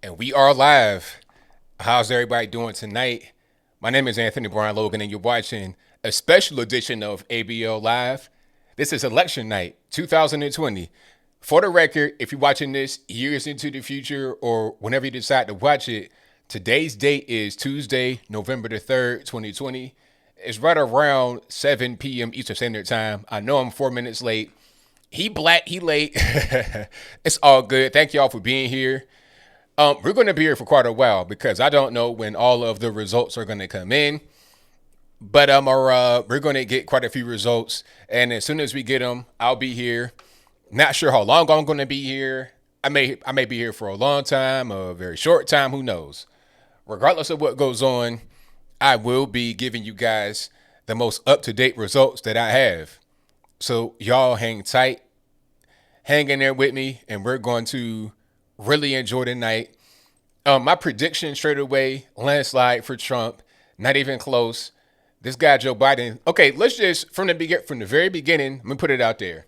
And we are live. How's everybody doing tonight? My name is Anthony Brian Logan, and you're watching a special edition of ABL Live. This is election night, 2020. For the record, if you're watching this years into the future or whenever you decide to watch it, today's date is Tuesday, November the 3rd, 2020. It's right around 7 p.m. Eastern Standard Time. I know I'm 4 minutes late. He black, he late. It's all good. Thank y'all for being here. We're going to be here for quite a while because I don't know when all of the results are going to come in. But we're going to get quite a few results, and as soon as we get them, I'll be here. Not sure how long I'm going to be here. I may be here for a long time, a very short time. Who knows? Regardless of what goes on, I will be giving you guys the most up to date results that I have. So y'all hang tight, hang in there with me, and we're going to really enjoy the night. My prediction straight away: landslide for Trump. Not even close. This guy Joe Biden. Okay, let's just from the very beginning. Let me put it out there.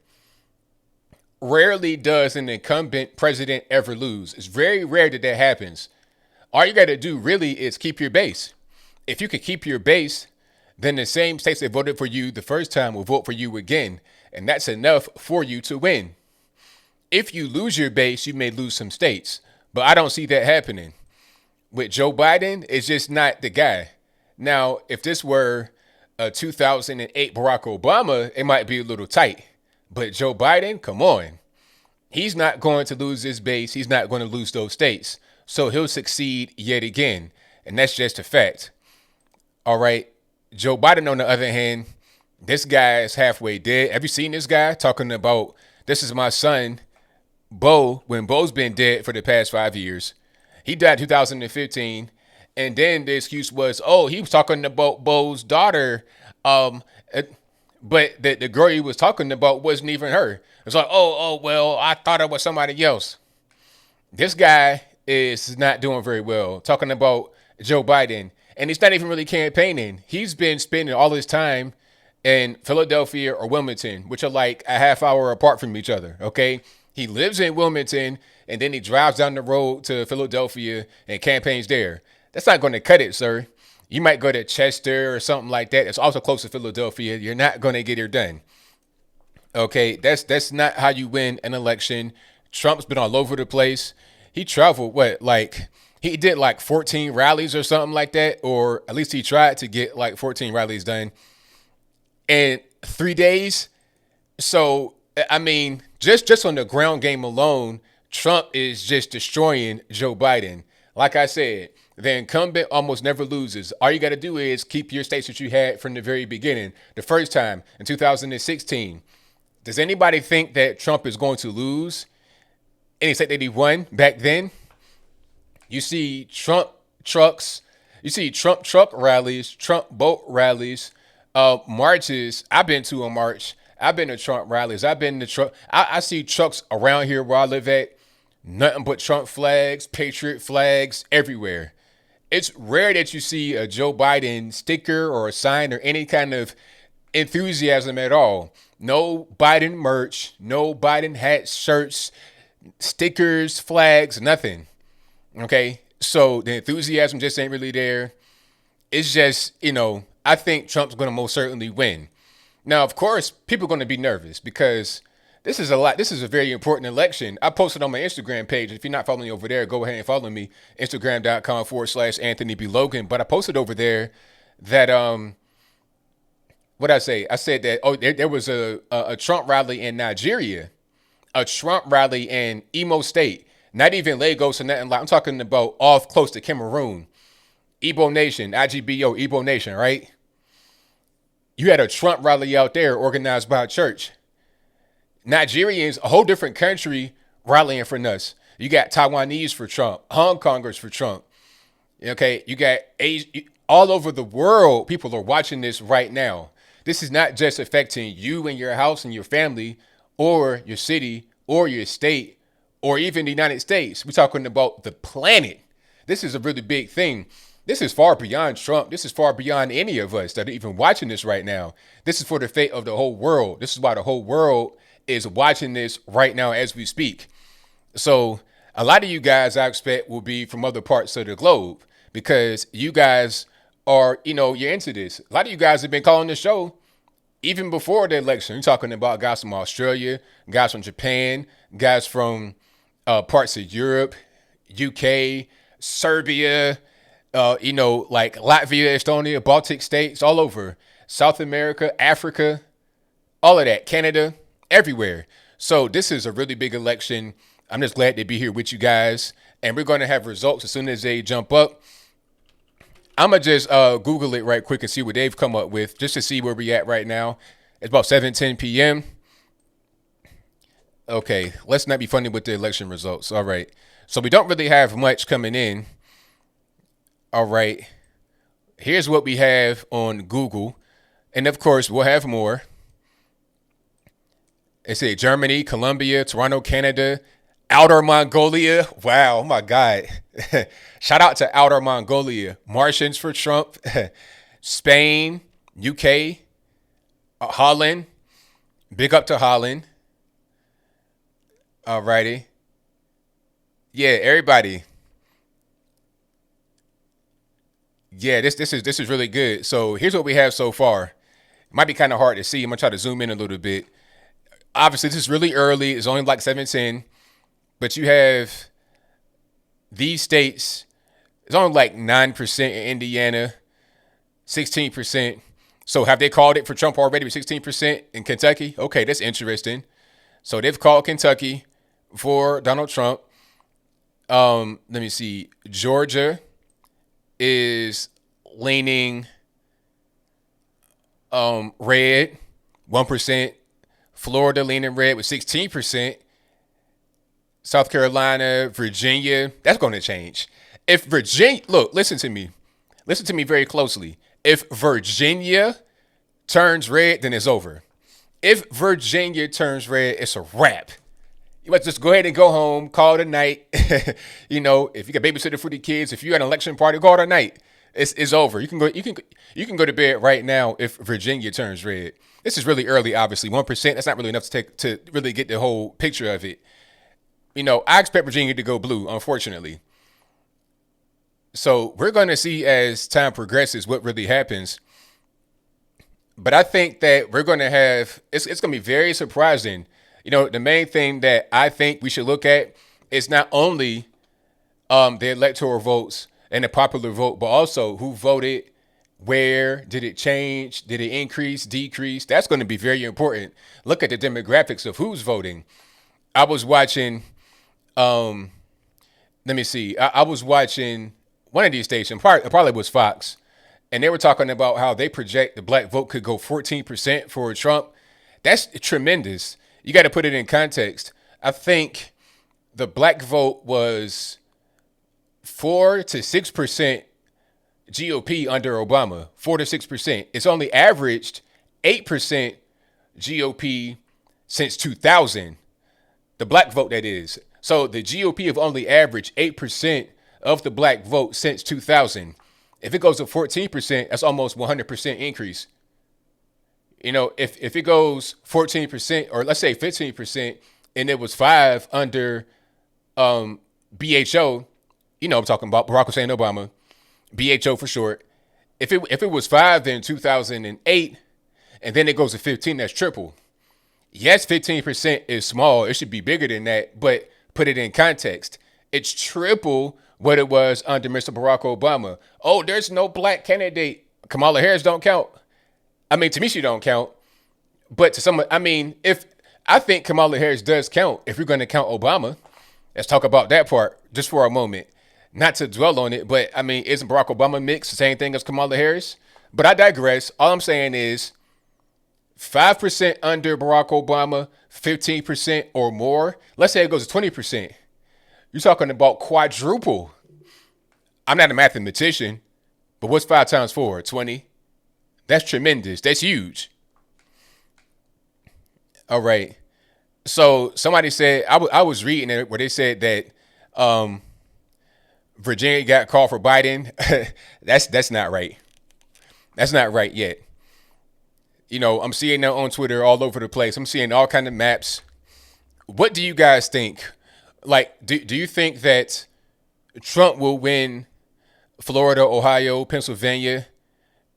Rarely does an incumbent president ever lose. It's very rare that that happens. All you got to do really is keep your base. If you can keep your base, then the same states that voted for you the first time will vote for you again, and that's enough for you to win. If you lose your base, you may lose some states, but I don't see that happening. With Joe Biden, it's just not the guy. Now, if this were a 2008 Barack Obama, it might be a little tight. But Joe Biden, come on. He's not going to lose his base. He's not going to lose those states. So he'll succeed yet again. And that's just a fact. All right. Joe Biden, on the other hand, this guy is halfway dead. Have you seen this guy talking about, this is my son, Bo, when Bo's been dead for the past 5 years? He died in 2015. And then the excuse was, oh, he was talking about Bo's daughter. But the girl he was talking about wasn't even her. It's like, well, I thought it was somebody else. This guy is not doing very well. Talking about Joe Biden. And he's not even really campaigning. He's been spending all his time in Philadelphia or Wilmington, which are like a half hour apart from each other. Okay. He lives in Wilmington and then he drives down the road to Philadelphia and campaigns there. That's not going to cut it, sir. You might go to Chester or something like that. It's also close to Philadelphia. You're not going to get it done. Okay, that's not how you win an election. Trump's been all over the place. He traveled he did like 14 rallies or something like that, or at least he tried to get like 14 rallies done in 3 days. So I mean, just on the ground game alone, Trump is just destroying Joe Biden. Like I said, the incumbent almost never loses. All you got to do is keep your states that you had from the very beginning. The first time in 2016. Does anybody think that Trump is going to lose any state that he won back then? You see Trump trucks, you see Trump truck rallies, Trump boat rallies, marches. I've been to a march. I've been to Trump rallies. I've been to Trump. I see trucks around here where I live at. Nothing but Trump flags, Patriot flags everywhere. It's rare that you see a Joe Biden sticker or a sign or any kind of enthusiasm at all. No Biden merch, no Biden hats, shirts, stickers, flags, nothing. Okay. So the enthusiasm just ain't really there. It's just, I think Trump's going to most certainly win. Now, of course, people are going to be nervous because this is a lot. This is a very important election. I posted on my Instagram page. If you're not following me over there, go ahead and follow me. Instagram.com/Anthony B. Logan. But I posted over there that, what I say? I said that, there was a Trump rally in Nigeria, a Trump rally in Imo State, not even Lagos or nothing like. I'm talking about off close to Cameroon, Igbo Nation, IGBO, Igbo Nation, right? You had a Trump rally out there organized by a church. Nigerians, a whole different country, rallying for us. You got Taiwanese for Trump, Hong Kongers for Trump. Okay, you got all over the world. People are watching this right now. This is not just affecting you and your house and your family or your city or your state or even the United States. We're talking about the planet. This is a really big thing. This is far beyond Trump. This is far beyond any of us that are even watching this right now. This is for the fate of the whole world. This is why the whole world is watching this right now as we speak. So A lot of you guys I expect will be from other parts of the globe because you guys are, you're into this. A lot of you guys have been calling the show even before the election. You're talking about guys from Australia, guys from Japan, guys from parts of Europe, UK, Serbia, like Latvia, Estonia, Baltic states, all over South America, Africa, all of that, Canada, everywhere. So this is a really big election. I'm just glad to be here with you guys. And we're going to have results as soon as they jump up. I'm going to just Google it right quick and see what they've come up with just to see where we at right now. It's about 7:10 p.m. Okay, let's not be funny with the election results. All right. So we don't really have much coming in. All right. Here's what we have on Google. And of course, we'll have more. It said Germany, Colombia, Toronto, Canada, Outer Mongolia. Wow. Oh, my God. Shout out to Outer Mongolia. Martians for Trump. Spain, UK, Holland. Big up to Holland. All righty. Yeah, everybody. Yeah, this is really good. So here's what we have so far. It might be kind of hard to see. I'm gonna try to zoom in a little bit. Obviously, this is really early. It's only like 7:10, but you have these states. It's only like 9% in Indiana, 16%. So have they called it for Trump already with 16% in Kentucky? Okay, that's interesting. So they've called Kentucky for Donald Trump. Let me see. Georgia is leaning red, 1%. Florida leaning red with 16%. South Carolina, Virginia, that's going to change. If Virginia, look, listen to me. Listen to me very closely. If Virginia turns red, then it's over. If Virginia turns red, it's a wrap. You must just go ahead and go home, call it a night. If you got babysitter for the kids, if you got an election party, call it a night. It's over. You can go to bed right now if Virginia turns red. This is really early, obviously. 1%, that's not really enough to really get the whole picture of it. I expect Virginia to go blue, unfortunately. So we're going to see as time progresses what really happens. But I think that we're going to have, it's going to be very surprising. The main thing that I think we should look at is not only the electoral votes and the popular vote, but also who voted, where, did it change, did it increase, decrease? That's going to be very important. Look at the demographics of who's voting. I was watching, let me see, I was watching one of these stations, probably was Fox, and they were talking about how they project the black vote could go 14% for Trump. That's tremendous. You got to put it in context. I think the black vote was 4 to 6% GOP under Obama, 4 to 6%. It's only averaged 8% GOP since 2000. The black vote, that is. So the GOP have only averaged 8% of the black vote since 2000. If it goes to 14%, that's almost 100% increase. If it goes 14% or let's say 15%, and it was 5 under BHO, I'm talking about Barack Hussein Obama, BHO for short. If it was 5 in 2008, and then it goes to 15, that's triple. Yes, 15% is small. It should be bigger than that, but put it in context. It's triple what it was under Mr. Barack Obama. Oh, there's no black candidate. Kamala Harris don't count. To me, she don't count. But to someone, if I think Kamala Harris does count, if you're going to count Obama, let's talk about that part just for a moment. Not to dwell on it, but isn't Barack Obama mixed the same thing as Kamala Harris? But I digress. All I'm saying is 5% under Barack Obama, 15% or more. Let's say it goes to 20%. You're talking about quadruple. I'm not a mathematician, but what's 5 times 4? 20. That's tremendous. That's huge. All right. So somebody said, I was reading it where they said that Virginia got called for Biden. That's not right. That's not right yet. I'm seeing that on Twitter all over the place. I'm seeing all kinds of maps. What do you guys think? Like, do you think that Trump will win Florida, Ohio, Pennsylvania,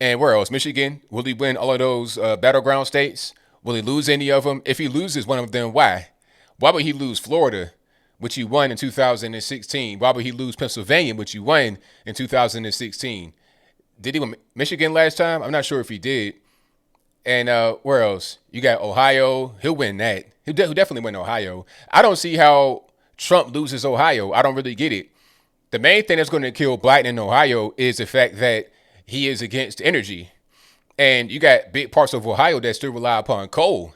and where else? Michigan? Will he win all of those battleground states? Will he lose any of them? If he loses one of them, why? Why would he lose Florida, which he won in 2016? Why would he lose Pennsylvania, which he won in 2016? Did he win Michigan last time? I'm not sure if he did. And where else? You got Ohio. He'll win that. He'll definitely win Ohio. I don't see how Trump loses Ohio. I don't really get it. The main thing that's going to kill Biden in Ohio is the fact that he is against energy. And you got big parts of Ohio that still rely upon coal.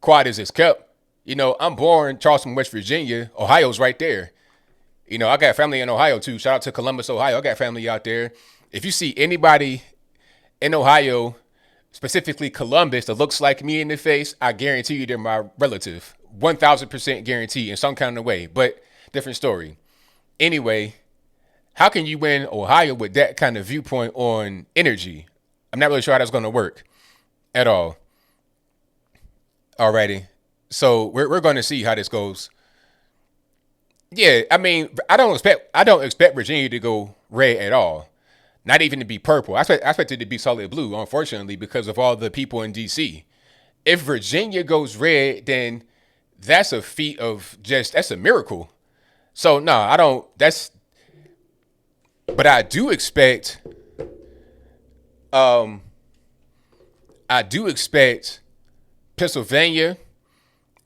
Quiet as it's kept. You know, I'm born in Charleston, West Virginia. Ohio's right there. You know, I got family in Ohio too. Shout out to Columbus, Ohio. I got family out there. If you see anybody in Ohio, specifically Columbus, that looks like me in the face, I guarantee you they're my relative. 1,000% guarantee in some kind of way, but different story. Anyway, how can you win Ohio with that kind of viewpoint on energy? I'm not really sure how that's going to work at all. Alrighty. So we're going to see how this goes. Yeah, I mean, I don't expect Virginia to go red at all. Not even to be purple. I expect it to be solid blue, unfortunately, because of all the people in DC. If Virginia goes red, then that's a feat of that's a miracle. So no, I don't but um I do expect Pennsylvania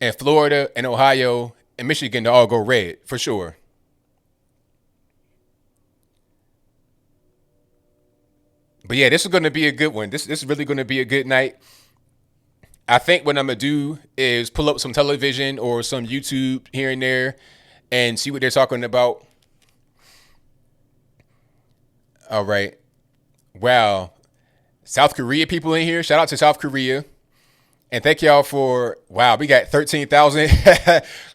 and Florida and Ohio and Michigan to all go red for sure. But yeah, this is going to be a good one. This is really going to be a good night. I think what I'm gonna do is pull up some television or some YouTube here and there and see what they're talking about. All right. Wow. South Korea people in here. Shout out to South Korea. And thank y'all for wow, we got 13,000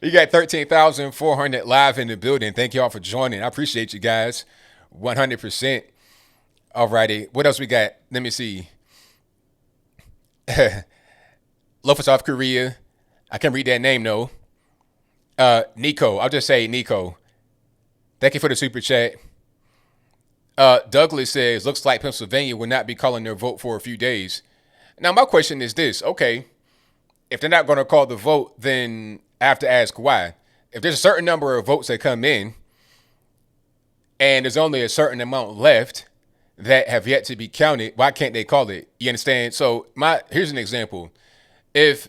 we got 13,400 live in the building. Thank y'all for joining. I appreciate you guys. 100%. Alrighty. What else we got? Let me see. Love for South Korea. I can't read that name though. Nico. I'll just say Nico. Thank you for the super chat. Douglas says, looks like Pennsylvania will not be calling their vote for a few days. Now, my question is this. Okay, if they're not going to call the vote, then I have to ask why. If there's a certain number of votes that come in and there's only a certain amount left that have yet to be counted, why can't they call it? You understand? So here's an example. If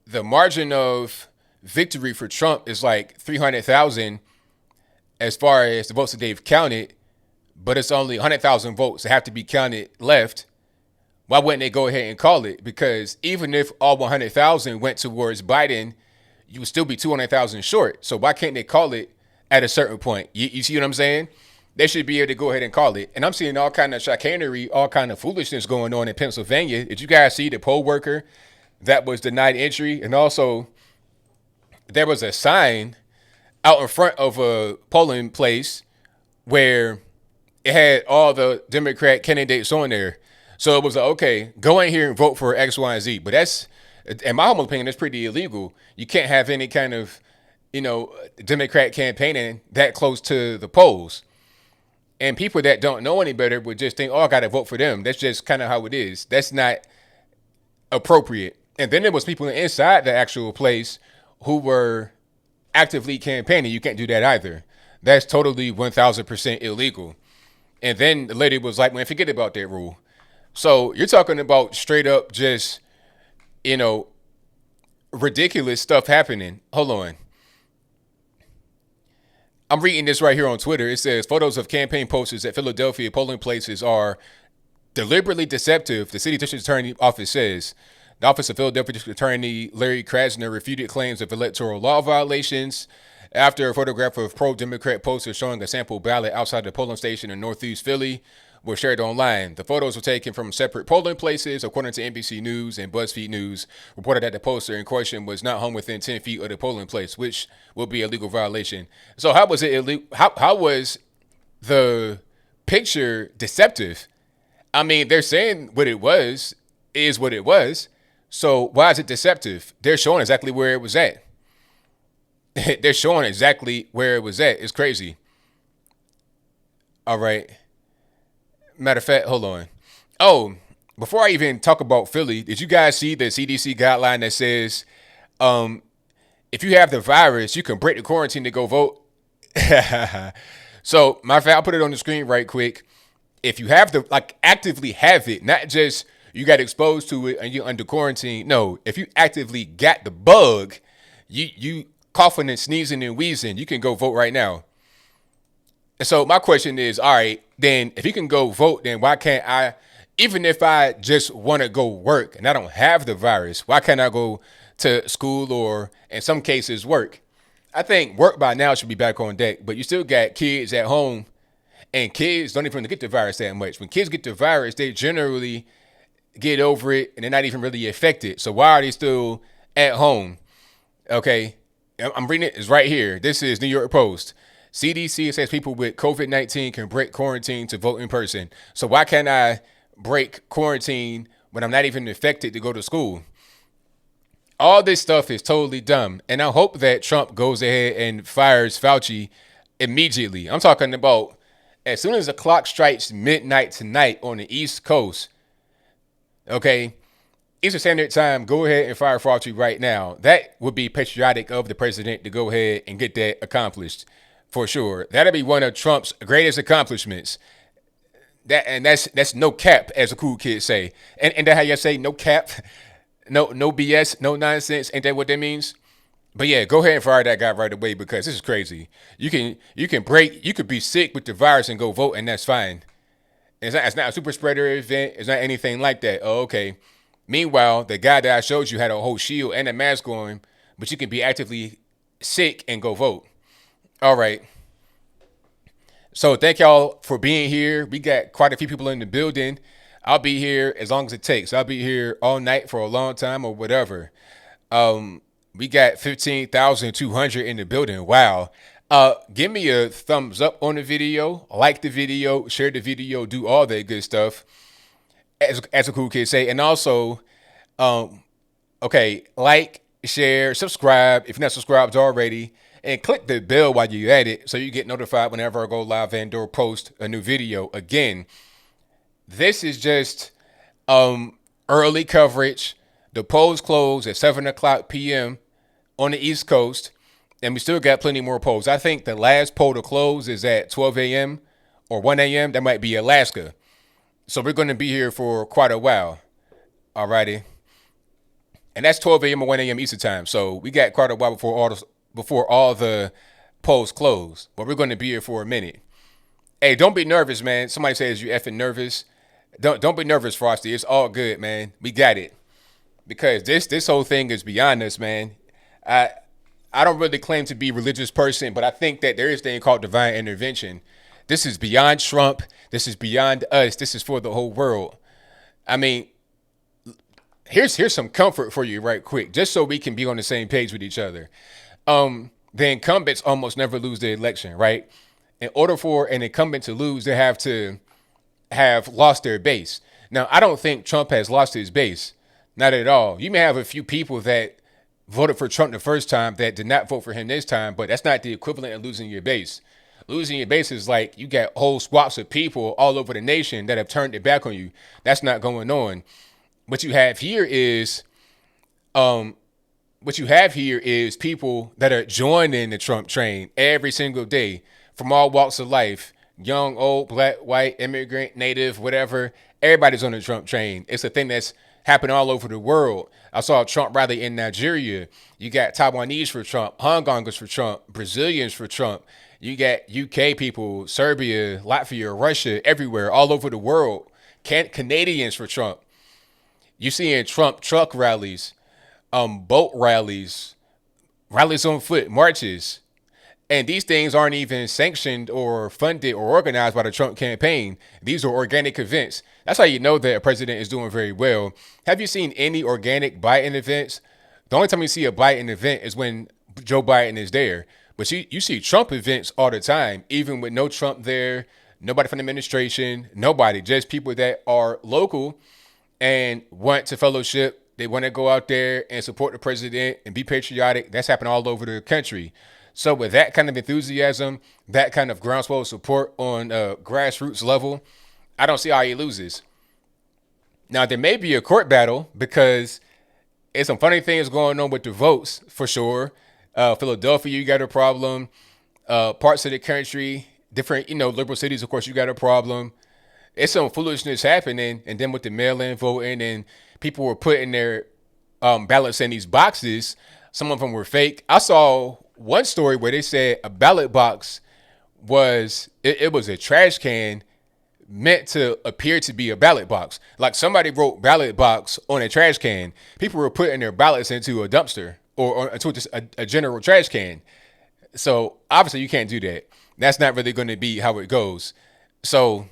the margin of victory for Trump is like 300,000 as far as the votes that they've counted, but it's only 100,000 votes that have to be counted left, why wouldn't they go ahead and call it? Because even if all 100,000 went towards Biden, you would still be 200,000 short. So why can't they call it at a certain point? You see what I'm saying? They should be able to go ahead and call it. And I'm seeing all kind of chicanery, all kind of foolishness going on in Pennsylvania. Did you guys see the poll worker that was denied entry? And also, there was a sign out in front of a polling place where it had all the Democrat candidates on there. So it was like, okay, go in here and vote for X, Y, and Z. But that's, in my humble opinion, that's pretty illegal. You can't have any kind of, Democrat campaigning that close to the polls. And people that don't know any better would just think, oh, I got to vote for them. That's just kind of how it is. That's not appropriate. And then there was people inside the actual place who were actively campaigning. You can't do that either. That's totally 1,000% illegal. And then the lady was like, man, forget about that rule. So you're talking about straight up just, ridiculous stuff happening. Hold on. I'm reading this right here on Twitter. It says photos of campaign posters at Philadelphia polling places are deliberately deceptive, the city district attorney office says. The Office of Philadelphia District Attorney Larry Krasner refuted claims of electoral law violations after a photograph of pro-Democrat posters showing a sample ballot outside the polling station in Northeast Philly were shared online. The photos were taken from separate polling places, according to NBC News and BuzzFeed News, reported that the poster in question was not hung within 10 feet of the polling place, which will be a legal violation. So how was it illegal? How was the picture deceptive? I mean, they're saying what it was is what it was. So why is it deceptive? They're showing exactly where it was at. They're showing exactly where it was at. It's crazy. All right. Matter of fact, hold on. Oh, before I even talk about Philly, did you guys see the CDC guideline that says um, if you have the virus, you can break the quarantine to go vote? So, matter of fact, I'll put it on the screen right quick. If you have the, like, actively have it, not just you got exposed to it and you're under quarantine. No, if you actively got the bug, you coughing and sneezing and wheezing, you can go vote right now. And so my question is, all right, then if you can go vote, then why can't I, even if I just want to go work and I don't have the virus, why can't I go to school or in some cases work? I think work by now should be back on deck, but you still got kids at home and kids don't even get the virus that much. When kids get the virus, they generally get over it and they're not even really affected. So why are they still at home? Okay, I'm reading it. It's right here. This is New York Post. CDC says people with COVID-19 can break quarantine to vote in person. So why can't I break quarantine when I'm not even affected to go to school? All this stuff is totally dumb. And I hope that Trump goes ahead and fires Fauci immediately. I'm talking about as soon as the clock strikes midnight tonight on the East Coast, okay, Eastern Standard Time, go ahead and fire Fauci right now. That would be patriotic of the president to go ahead and get that accomplished for sure. That'd be one of Trump's greatest accomplishments. That's no cap, as the cool kids say. And that how you say no cap, no BS, no nonsense. Ain't that what that means? But yeah, go ahead and fire that guy right away because this is crazy. You could be sick with the virus and go vote, and that's fine. It's not a super spreader event. It's not anything like that. Oh, okay. Meanwhile, the guy that I showed you had a whole shield and a mask on, but you can be actively sick and go vote. All right. So thank y'all for being here. We got quite a few people in the building. I'll be here as long as it takes. I'll be here all night for a long time or whatever. We got 15,200 in the building. Wow. Give me a thumbs up on the video, like the video, share the video, do all that good stuff, as a cool kid say. And also, okay, like, share, subscribe if you're not subscribed already, and click the bell while you're at it so you get notified whenever I go live and or post a new video. Again, this is just early coverage. The polls close at 7 o'clock p.m. on the East Coast, and we still got plenty more polls. I think the last poll to close is at 12 a.m. or 1 a.m. That might be Alaska. So we're going to be here for quite a while. Alrighty. And that's 12 a.m. or 1 a.m. Eastern time. So we got quite a while before all the polls close. But we're going to be here for a minute. Hey, don't be nervous, man. Somebody says you effing nervous. Don't be nervous, Frosty. It's all good, man. We got it. Because this whole thing is beyond us, man. I don't really claim to be a religious person, but I think that there is a thing called divine intervention. This is beyond Trump. This is beyond us. This is for the whole world. I mean, here's some comfort for you right quick, just so we can be on the same page with each other. The incumbents almost never lose the election, right? In order for an incumbent to lose, they have to have lost their base. Now, I don't think Trump has lost his base. Not at all. You may have a few people that voted for Trump the first time that did not vote for him this time, but that's not the equivalent of losing your base. Losing your base is like you got whole swaths of people all over the nation that have turned their back on you. That's not going on. What you have here is people that are joining the Trump train every single day from all walks of life, young, old, black, white, immigrant, native, whatever. Everybody's on the Trump train. It's a thing that's happening all over the world. I saw a Trump rally in Nigeria. You got Taiwanese for Trump, Hong Kongers for Trump, Brazilians for Trump. You got UK people, Serbia, Latvia, Russia, everywhere, all over the world. Canadians for Trump. You seeing Trump truck rallies, boat rallies, rallies on foot, marches. And these things aren't even sanctioned or funded or organized by the Trump campaign. These are organic events. That's how you know that a president is doing very well. Have you seen any organic Biden events? The only time you see a Biden event is when Joe Biden is there. But you see Trump events all the time, even with no Trump there, nobody from the administration, nobody, just people that are local and want to fellowship, They want to go out there and support the president and be patriotic. That's happened all over the country. So with that kind of enthusiasm, that kind of groundswell support on a grassroots level, I don't see how he loses. Now, there may be a court battle because there's some funny things going on with the votes, for sure. Philadelphia, you got a problem. Parts of the country, different, liberal cities, of course, you got a problem. It's some foolishness happening. And then with the mail-in voting and people were putting their ballots in these boxes, some of them were fake. I saw one story where they said a ballot box was a trash can meant to appear to be a ballot box. Like somebody wrote ballot box on a trash can. People were putting their ballots into a dumpster or into just a general trash can. So obviously you can't do that. That's not really going to be how it goes. So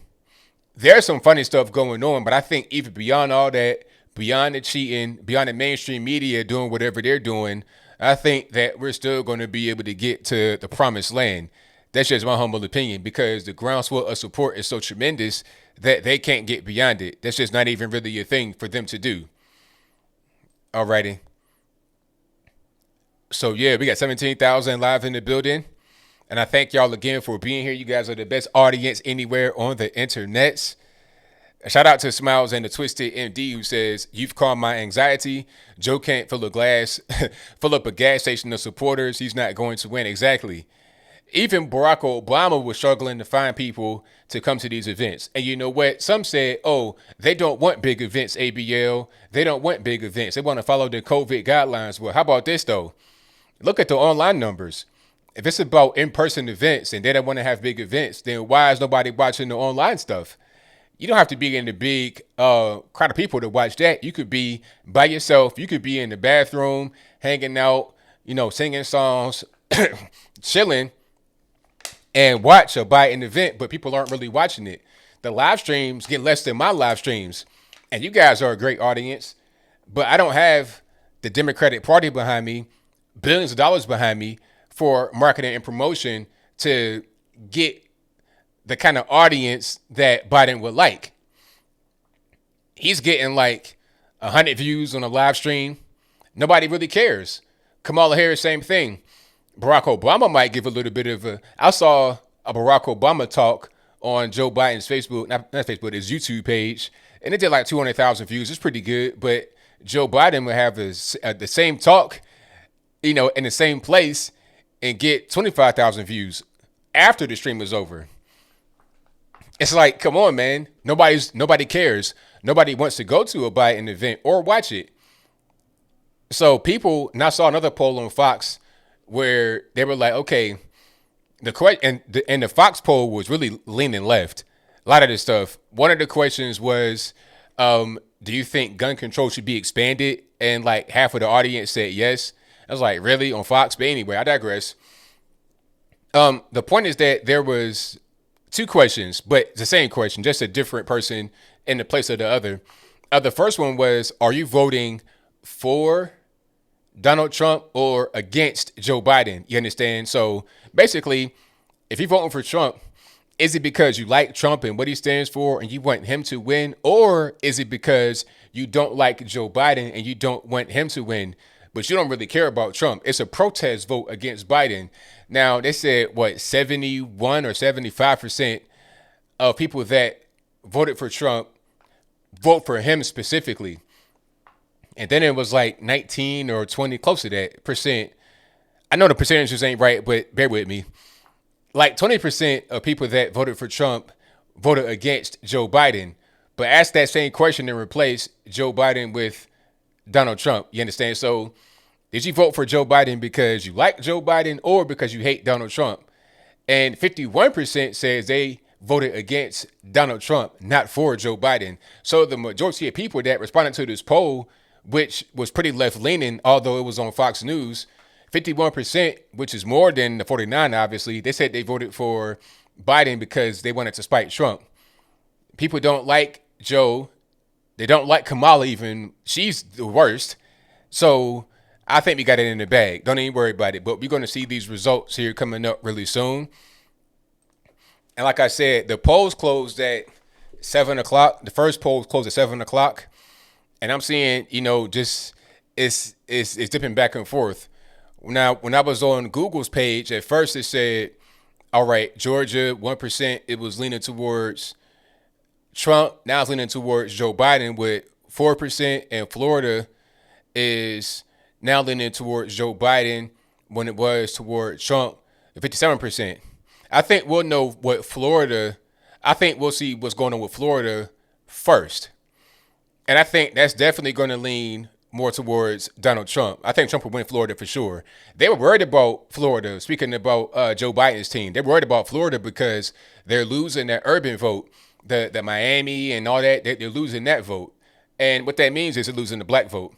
there's some funny stuff going on, but I think even beyond all that, beyond the cheating, beyond the mainstream media doing whatever they're doing, I think that we're still going to be able to get to the promised land. That's just my humble opinion, because the groundswell of support is so tremendous that they can't get beyond it. That's just not even really a thing for them to do. Alrighty. So yeah, we got 17,000 live in the building. And I thank y'all again for being here. You guys are the best audience anywhere on the internet. A shout out to Smiles and the Twisted MD, who says, "You've calmed my anxiety. Joe can't fill up a gas station of supporters. He's not going to win." Exactly. Even Barack Obama was struggling to find people to come to these events. And you know what? Some said, oh, they don't want big events, ABL. They don't want big events. They want to follow the COVID guidelines. Well, how about this, though? Look at the online numbers. If it's about in-person events and they don't want to have big events, then why is nobody watching the online stuff? You don't have to be in the big crowd of people to watch that. You could be by yourself. You could be in the bathroom, hanging out, singing songs, chilling, and watch a buy-in event, but people aren't really watching it. The live streams get less than my live streams, and you guys are a great audience, but I don't have the Democratic Party behind me, billions of dollars behind me for marketing and promotion to get the kind of audience that Biden would like. He's getting like 100 views on a live stream. Nobody really cares. Kamala Harris, same thing. Barack Obama might give a little bit of I saw a Barack Obama talk on Joe Biden's Facebook, not Facebook, his YouTube page, and it did like 200,000 views. It's pretty good, but Joe Biden would have the same talk, in the same place and get 25,000 views after the stream was over. It's like, come on, man. Nobody cares. Nobody wants to go to a Biden event or watch it. So and I saw another poll on Fox where they were like, okay, the Fox poll was really leaning left. A lot of this stuff. One of the questions was, do you think gun control should be expanded? And like half of the audience said yes. I was like, really, on Fox? But anyway, I digress. The point is that there was two questions, but it's the same question, just a different person in the place of the other. The first one was, are you voting for Donald Trump or against Joe Biden? You understand? So basically, if you're voting for Trump, is it because you like Trump and what he stands for and you want him to win? Or is it because you don't like Joe Biden and you don't want him to win, but you don't really care about Trump? It's a protest vote against Biden. Now, they said, 71 or 75% of people that voted for Trump vote for him specifically. And then it was like 19 or 20, close to that percent. I know the percentages ain't right, but bear with me. Like 20% of people that voted for Trump voted against Joe Biden. But ask that same question and replace Joe Biden with Donald Trump. You understand? So did you vote for Joe Biden because you like Joe Biden or because you hate Donald Trump? And 51% says they voted against Donald Trump, not for Joe Biden. So the majority of people that responded to this poll, which was pretty left-leaning, although it was on Fox News, 51%, which is more than the 49, obviously, they said they voted for Biden because they wanted to spite Trump. People don't like Joe. They don't like Kamala even. She's the worst. So I think we got it in the bag. Don't even worry about it. But we're going to see these results here coming up really soon. And like I said, the polls closed at 7 o'clock. The first poll closed at 7 o'clock. and I'm seeing, just it's dipping back and forth. Now, when I was on Google's page, at first it said, all right, Georgia 1%, it was leaning towards Trump. Now it's leaning towards Joe Biden with 4%, and Florida is now leaning towards Joe Biden when it was toward Trump, 57%. I think we'll know what Florida. I think we'll see what's going on with Florida first, and I think that's definitely going to lean more towards Donald Trump. I think Trump will win Florida for sure. They were worried about Florida. Speaking about Joe Biden's team, they're worried about Florida because they're losing that urban vote, the Miami and all that. They're losing that vote, and what that means is they're losing the black vote.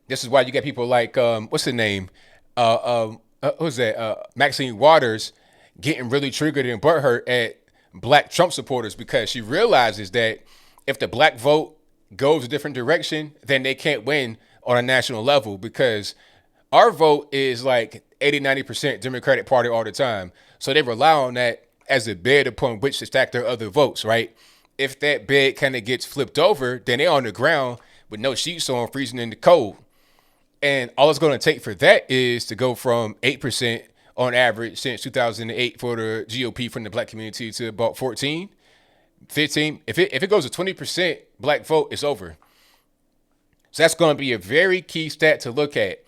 This is why you get people like what's the name? Who's that? Maxine Waters getting really triggered and butthurt at black Trump supporters because she realizes that if the black vote goes a different direction, then they can't win on a national level because our vote is like 80-90% Democratic Party all the time. So they rely on that as a bed upon which to stack their other votes, right? If that bed kind of gets flipped over, then they're on the ground with no sheets on, freezing in the cold. And all it's going to take for that is to go from 8% on average since 2008 for the GOP from the black community to about 14, 15. If it goes to 20% black vote, it's over. So that's going to be a very key stat to look at.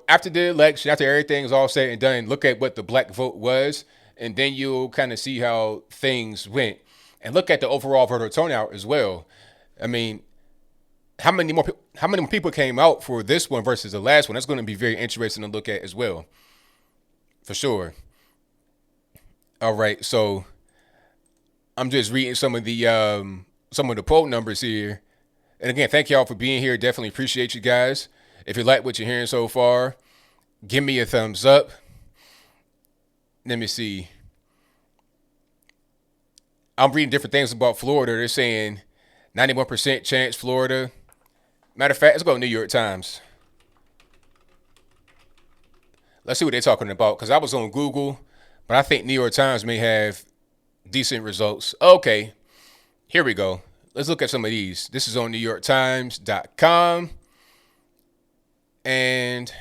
After the election, after everything is all said and done, look at what the black vote was, and then you'll kind of see how things went. And look at the overall voter turnout as well. I mean, how many more people came out for this one versus the last one? That's going to be very interesting to look at as well, for sure. All right, so I'm just reading some of the poll numbers here, and again, thank y'all for being here. Definitely appreciate you guys. If you like what you're hearing so far, give me a thumbs up. Let me see. I'm reading different things about Florida. They're saying 91% chance Florida. Matter of fact, let's go to New York Times. Let's see what they're talking about, because I was on Google, but I think New York Times may have decent results. Okay, here we go. Let's look at some of these. This is on NewYorkTimes.com. And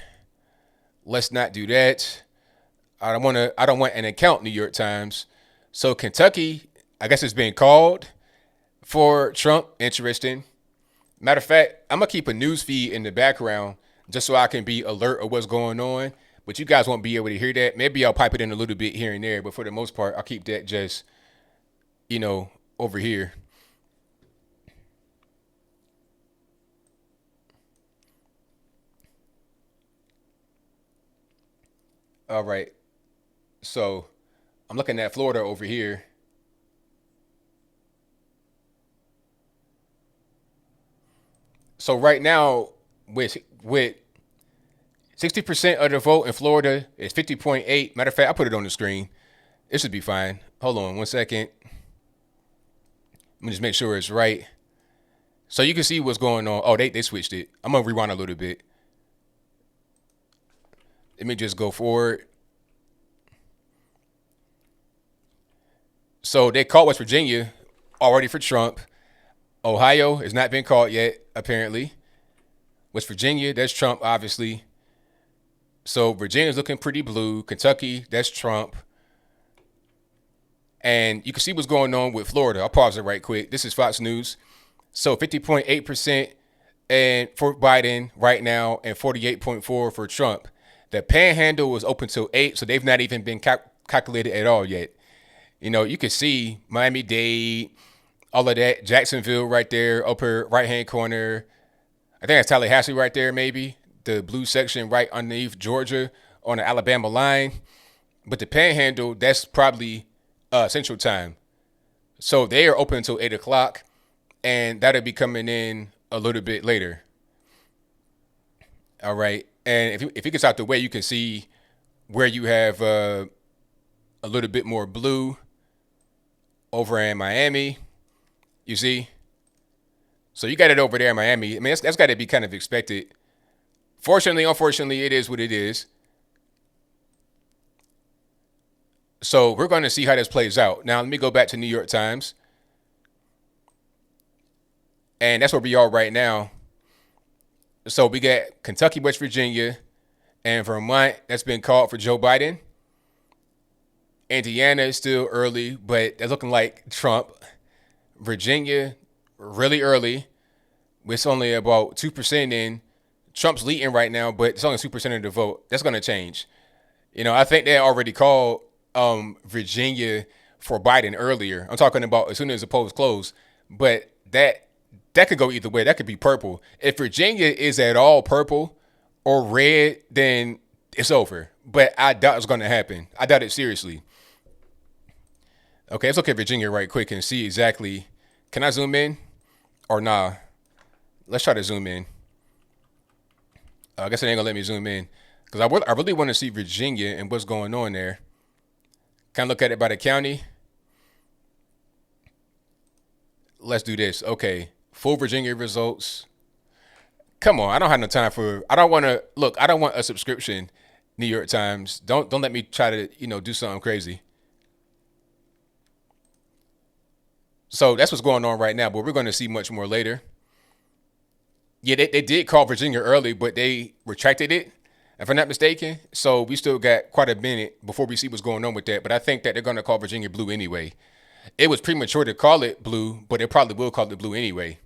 let's not do that. I don't want an account New York Times. So Kentucky, I guess it's being called for Trump. Interesting. Matter of fact, I'm going to keep a news feed in the background just so I can be alert of what's going on. But you guys won't be able to hear that. Maybe I'll pipe it in a little bit here and there. But for the most part, I'll keep that just, over here. All right. So I'm looking at Florida over here. So right now, with 60% of the vote in Florida is 50.8. Matter of fact, I put it on the screen. It should be fine. Hold on 1 second. Let me just make sure it's right. So you can see what's going on. Oh, they switched it. I'm going to rewind a little bit. Let me just go forward. So they called West Virginia already for Trump. Ohio has not been called yet, apparently. West Virginia, that's Trump, obviously. So Virginia's looking pretty blue. Kentucky, that's Trump. And you can see what's going on with Florida. I'll pause it right quick. This is Fox News. So 50.8% and for Biden right now and 48.4% for Trump. The panhandle was open till 8, so they've not even been calculated at all yet. You can see Miami-Dade, all of that. Jacksonville right there, upper right-hand corner. I think that's Tallahassee right there, maybe. The blue section right underneath Georgia on the Alabama line. But the panhandle, that's probably Central Time. So they are open until 8 o'clock, and that'll be coming in a little bit later. All right. And if it gets out the way, you can see where you have a little bit more blue over in Miami. You see? So you got it over there in Miami. I mean, that's got to be kind of expected. Fortunately, unfortunately, it is what it is. So we're going to see how this plays out. Now, let me go back to New York Times. And that's where we are right now. So we got Kentucky, West Virginia, and Vermont that's been called for Joe Biden. Indiana is still early, but they're looking like Trump. Virginia, really early. It's only about 2% in. Trump's leading right now, but it's only 2% of the vote. That's going to change. I think they already called Virginia for Biden earlier. I'm talking about as soon as the polls close. But that could go either way. That could be purple. If Virginia is at all purple or red, then it's over. But I doubt it's going to happen. I doubt it seriously. Okay, let's look at Virginia right quick and see exactly. Can I zoom in or nah? Let's try to zoom in. I guess it ain't gonna let me zoom in because I really want to see Virginia and what's going on there. Can I look at it by the county? Let's do this. Okay, full Virginia results. Come on, I don't have no time for. I don't want to look. I don't want a subscription. New York Times. Don't let me try to do something crazy. So that's what's going on right now, but we're going to see much more later. Yeah, they did call Virginia early, but they retracted it, if I'm not mistaken. So we still got quite a minute before we see what's going on with that. But I think that they're going to call Virginia blue anyway. It was premature to call it blue, but they probably will call it blue anyway.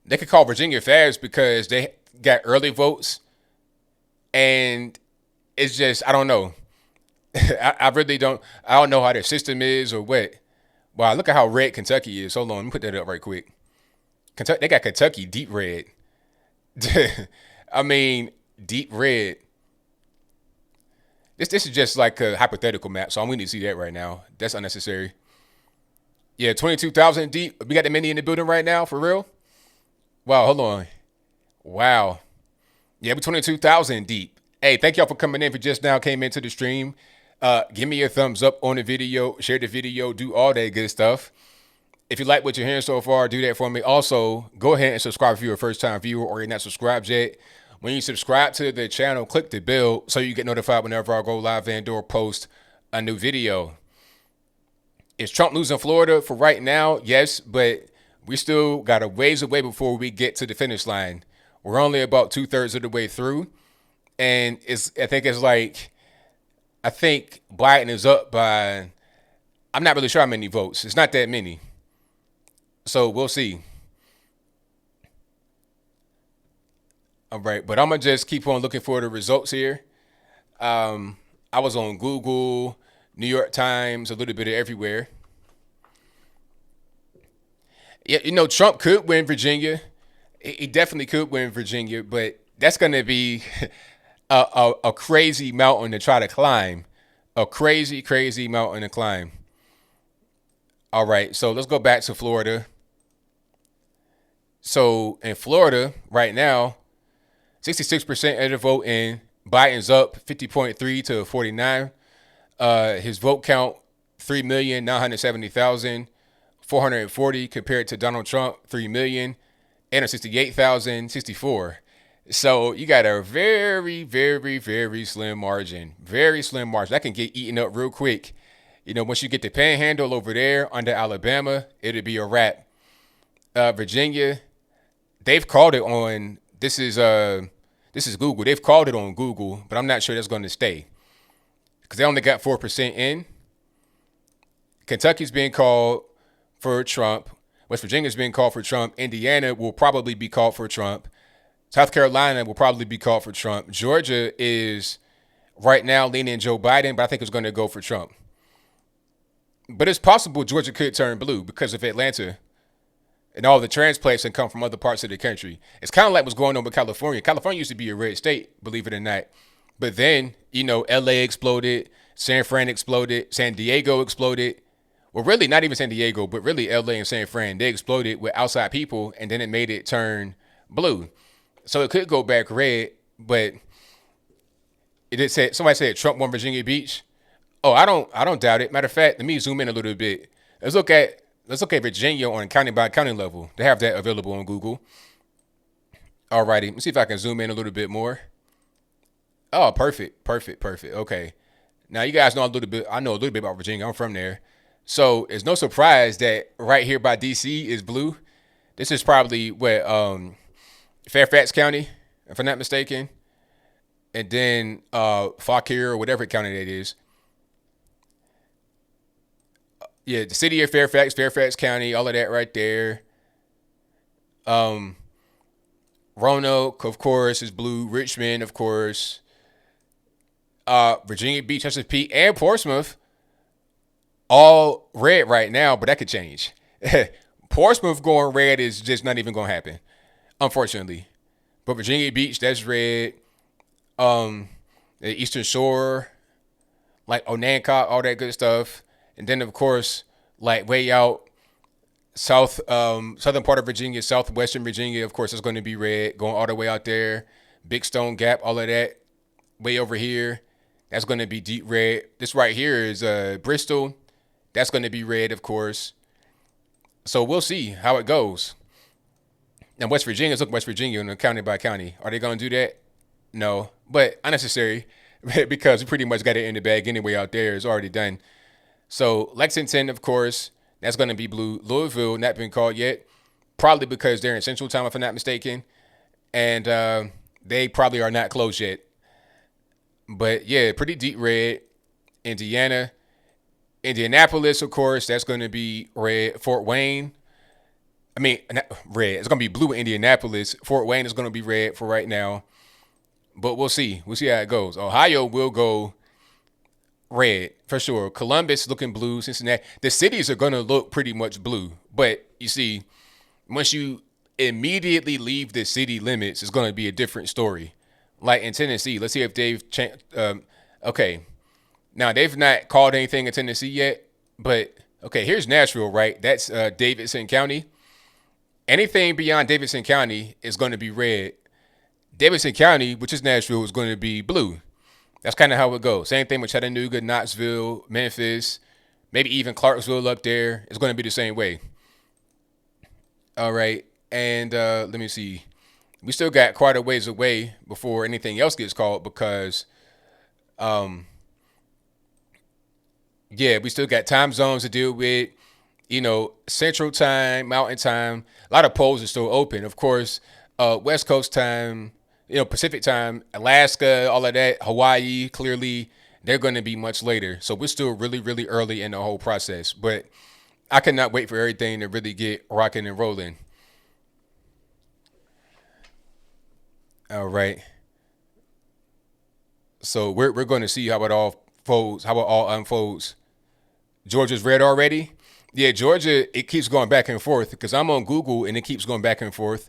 They could call Virginia fast because they got early votes. And it's just, I don't know. I really don't. I don't know how their system is or what. Wow, look at how red Kentucky is. Hold on, let me put that up right quick. Kentucky, they got Kentucky deep red. I mean, deep red. This is just like a hypothetical map, so we need to see that right now. That's unnecessary. Yeah, 22,000 deep. We got that many in the building right now, for real? Wow, hold on. Wow. Yeah, we're 22,000 deep. Hey, thank y'all for coming in. If you just now came into the stream, give me a thumbs up on the video, share the video, do all that good stuff. If you like what you're hearing so far, do that for me. Also, go ahead and subscribe if you're a first-time viewer or you're not subscribed yet. When you subscribe to the channel, click the bell so you get notified whenever I go live and or post a new video. Is Trump losing Florida for right now? Yes, but we still got a ways away before we get to the finish line. We're only about 2/3 of the way through. And I think Biden is up by, I'm not really sure how many votes. It's not that many. So we'll see. All right, but I'm going to just keep on looking for the results here. I was on Google, New York Times, a little bit of everywhere. Yeah, Trump could win Virginia. He definitely could win Virginia, but that's going to be a crazy mountain to try to climb. A crazy, crazy mountain to climb. All right, so let's go back to Florida. So in Florida right now, 66% of the vote in. Biden's up 50.3 to 49. His vote count, 3,970,440 compared to Donald Trump, 3,868,064. So you got a very, very, very slim margin. Very slim margin. That can get eaten up real quick. Once you get the panhandle over there under Alabama, it'll be a wrap. Virginia, they've called it on, this is Google. They've called it on Google, but I'm not sure that's going to stay because they only got 4% in. Kentucky's being called for Trump. West Virginia's being called for Trump. Indiana will probably be called for Trump. South Carolina will probably be called for Trump. Georgia is right now leaning Joe Biden, but I think it's going to go for Trump. But it's possible Georgia could turn blue because of Atlanta and all the transplants that come from other parts of the country. It's kind of like what's going on with California. California used to be a red state, believe it or not. But then, LA exploded, San Fran exploded, San Diego exploded. Well, really, not even San Diego, but really LA and San Fran, they exploded with outside people, and then it made it turn blue. So it could go back red, but somebody said Trump won Virginia Beach. Oh, I don't doubt it. Matter of fact, let me zoom in a little bit. Let's look at Virginia on county by county level. They have that available on Google. Alrighty, let's see if I can zoom in a little bit more. Oh, perfect. Okay. Now you guys know a little bit. I know a little bit about Virginia. I'm from there. So it's no surprise that right here by DC is blue. This is probably what Fairfax County, if I'm not mistaken, and then Fauquier or whatever county that is. Yeah, the city of Fairfax, Fairfax County, all of that right there. Um, Roanoke, of course, is blue. Richmond, of course. Virginia Beach, Chesapeake, and Portsmouth, all red right now, but that could change. Portsmouth going red is just not even going to happen, unfortunately. But Virginia Beach, that's red. The Eastern Shore, like Onancock, all that good stuff. And then, of course, like way out southern part of Virginia, southwestern Virginia, of course, is going to be red, going all the way out there. Big Stone Gap, all of that, way over here. That's going to be deep red. This right here is Bristol. That's going to be red, of course. So we'll see how it goes. Now, West Virginia, let's look at West Virginia and county by county. Are they going to do that? No, but unnecessary because we pretty much got it in the bag anyway out there. It's already done. So Lexington, of course, that's going to be blue. Louisville, not been called yet, probably because they're in Central Time, if I'm not mistaken. And they probably are not closed yet. But yeah, pretty deep red. Indiana. Indianapolis, of course, that's going to be red. Fort Wayne. I mean, red. It's going to be blue in Indianapolis. Fort Wayne is going to be red for right now. But we'll see. We'll see how it goes. Ohio will go red for sure. Columbus looking blue. Cincinnati. The cities are going to look pretty much blue. But you see, once you immediately leave the city limits, it's going to be a different story. Like in Tennessee, let's see if they've changed. Okay. Now, they've not called anything in Tennessee yet. But, okay, here's Nashville, right? That's Davidson County. Anything beyond Davidson County is going to be red. Davidson County, which is Nashville, is going to be blue. That's kind of how it goes. Same thing with Chattanooga, Knoxville, Memphis, maybe even Clarksville up there. It's going to be the same way. All right. And let me see. We still got quite a ways away before anything else gets called because, we still got time zones to deal with. You know, Central Time, Mountain Time. A lot of polls are still open. Of course, West Coast Time, Pacific Time, Alaska, all of that, Hawaii, clearly, they're going to be much later. So we're still really, really early in the whole process. But I cannot wait for everything to really get rocking and rolling. All right. So we're going to see how it all folds, how it all unfolds. Georgia's red already. Yeah, Georgia, it keeps going back and forth because I'm on Google and it keeps going back and forth.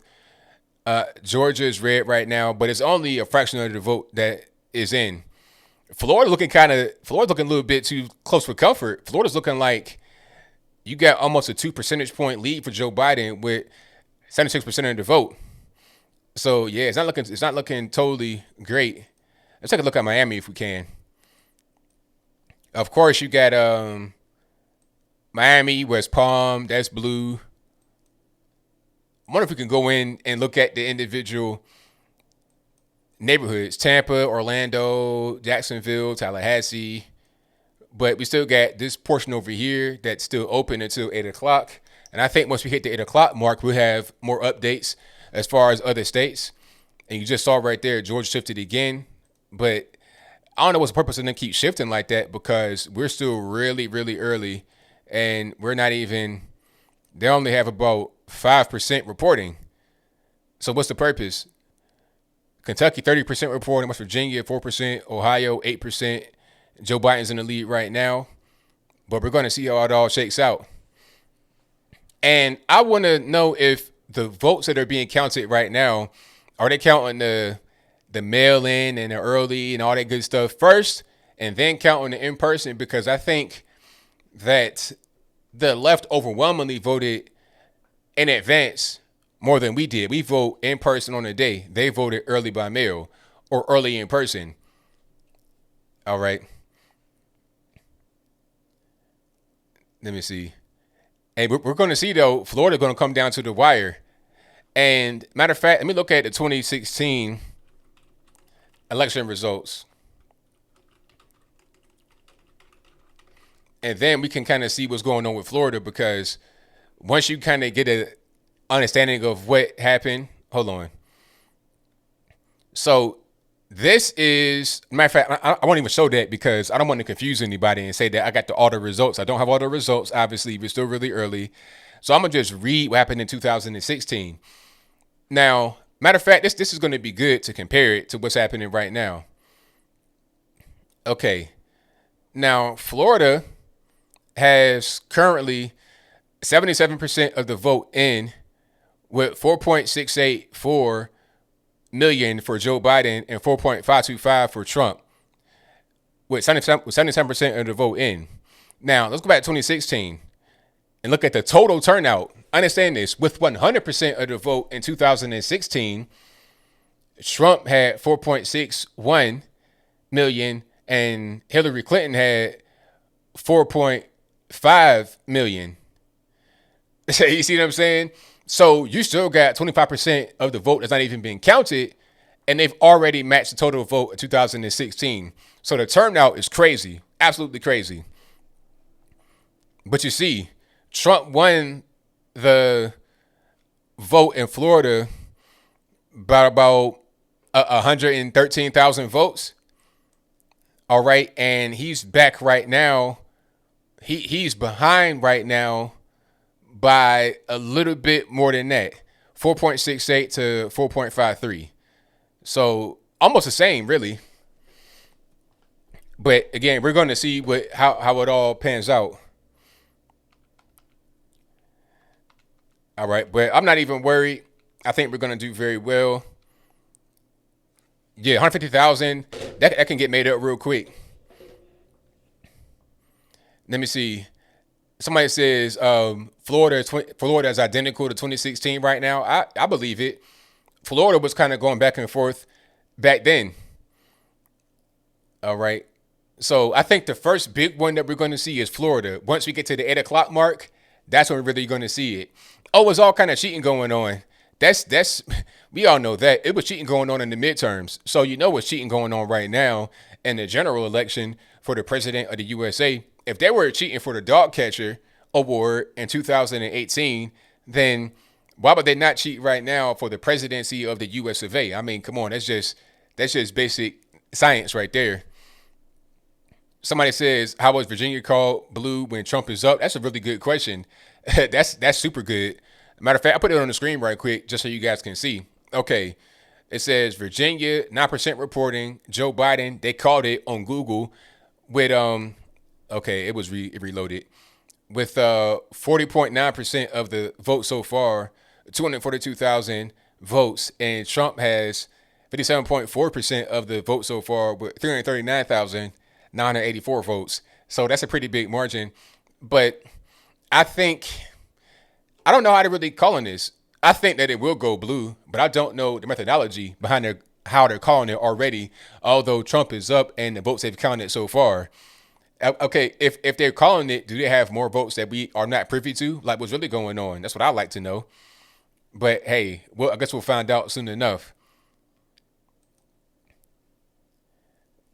Georgia is red right now, but it's only a fraction of the vote that is in. Florida looking a little bit too close for comfort. Florida's looking like you got almost a 2 percentage point lead for Joe Biden with 76% of the vote. So yeah, it's not looking totally great. Let's take a look at Miami if we can. Of course, you got Miami, West Palm, that's blue. I wonder if we can go in and look at the individual neighborhoods. Tampa, Orlando, Jacksonville, Tallahassee. But we still got this portion over here that's still open until 8 o'clock. And I think once we hit the 8 o'clock mark, we'll have more updates as far as other states. And you just saw right there, Georgia shifted again. But I don't know what's the purpose of them keep shifting like that because we're still really, really early. And we're not even, they only have about 5% reporting. So what's the purpose? Kentucky, 30% reporting. West Virginia, 4%. Ohio, 8%. Joe Biden's in the lead right now. But we're going to see how it all shakes out. And I want to know if the votes that are being counted right now, are they counting the mail-in and the early and all that good stuff first and then counting the in-person? Because I think that the left overwhelmingly voted in advance more than we did. We vote in person on the day. They voted early by mail or early in person. All right. Let me see. And we're going to see, though, Florida going to come down to the wire. And matter of fact, let me look at the 2016 election results. and then we can kind of see what's going on with Florida, because once you kind of get an understanding of what happened, hold on. So this is, matter of fact, I won't even show that because I don't want to confuse anybody and say that I got all the results. I don't have all the results. Obviously, we're still really early. So I'm going to just read what happened in 2016. Now, matter of fact, this is going to be good to compare it to what's happening right now. Okay. Now, Florida has currently 77% of the vote in, with 4.684 million for Joe Biden and 4.525 for Trump, with 77% of the vote in. Now, let's go back to 2016 and look at the total turnout. Understand this, with 100% of the vote in 2016, Trump had 4.61 million and Hillary Clinton had 4.5 million. You see what I'm saying? So you still got 25% of the vote that's not even being counted, and they've already matched the total vote in 2016. So the turnout is crazy, absolutely crazy. But you see, Trump won the vote in Florida by about 113,000 votes. All right, and he's back right now. He's behind right now by a little bit more than that, 4.68 to 4.53. So almost the same, really. But again, we're going to see how it all pans out. All right, but I'm not even worried. I think we're going to do very well. Yeah, 150,000, that can get made up real quick. Let me see. Somebody says Florida is identical to 2016 right now. I believe it. Florida was kind of going back and forth back then. All right. So I think the first big one that we're going to see is Florida. Once we get to the 8 o'clock mark, that's when we're really going to see it. Oh, it's all kind of cheating going on. That's we all know that. It was cheating going on in the midterms. So you know what's cheating going on right now in the general election for the president of the USA. If they were cheating for the dog catcher award in 2018, then why would they not cheat right now for the presidency of the US of A? I mean, come on, that's just basic science right there. Somebody says, how was Virginia called blue when Trump is up? That's a really good question. That's super good. Matter of fact, I put it on the screen right quick just so you guys can see. Okay. It says Virginia, 9% reporting. Joe Biden, they called it on Google with, okay, it was reloaded. With 40.9% of the vote so far, 242,000 votes. And Trump has 57.4% of the vote so far with 339,984 votes. So that's a pretty big margin. But I don't know how to really call on this. I think that it will go blue, but I don't know the methodology behind how they're calling it already, although Trump is up and the votes they've counted so far. Okay, if they're calling it, do they have more votes that we are not privy to? Like, what's really going on? That's what I'd like to know. But hey, well, I guess we'll find out soon enough.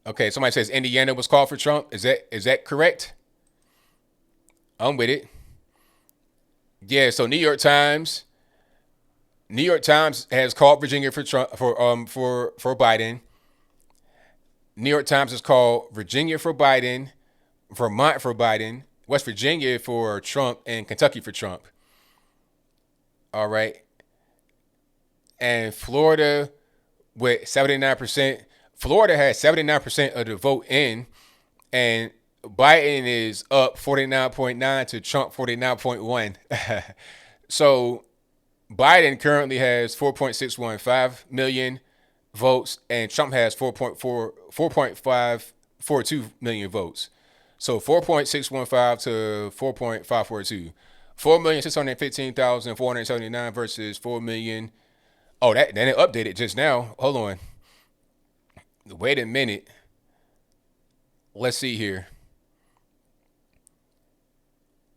Okay, somebody says Indiana was called for Trump. Is that correct? I'm with it. Yeah, so New York Times has called Virginia for Trump for Biden. New York Times has called Virginia for Biden, Vermont for Biden, West Virginia for Trump, and Kentucky for Trump. All right. And Florida with 79%. Florida has 79% of the vote in, and Biden is up 49.9 to Trump 49.1. So Biden currently has 4.615 million votes, and Trump has 4.542 million votes. So 4.615 to 4.542. 4,615,479 versus 4 million. Oh, then it updated just now. Hold on. Wait a minute. Let's see here.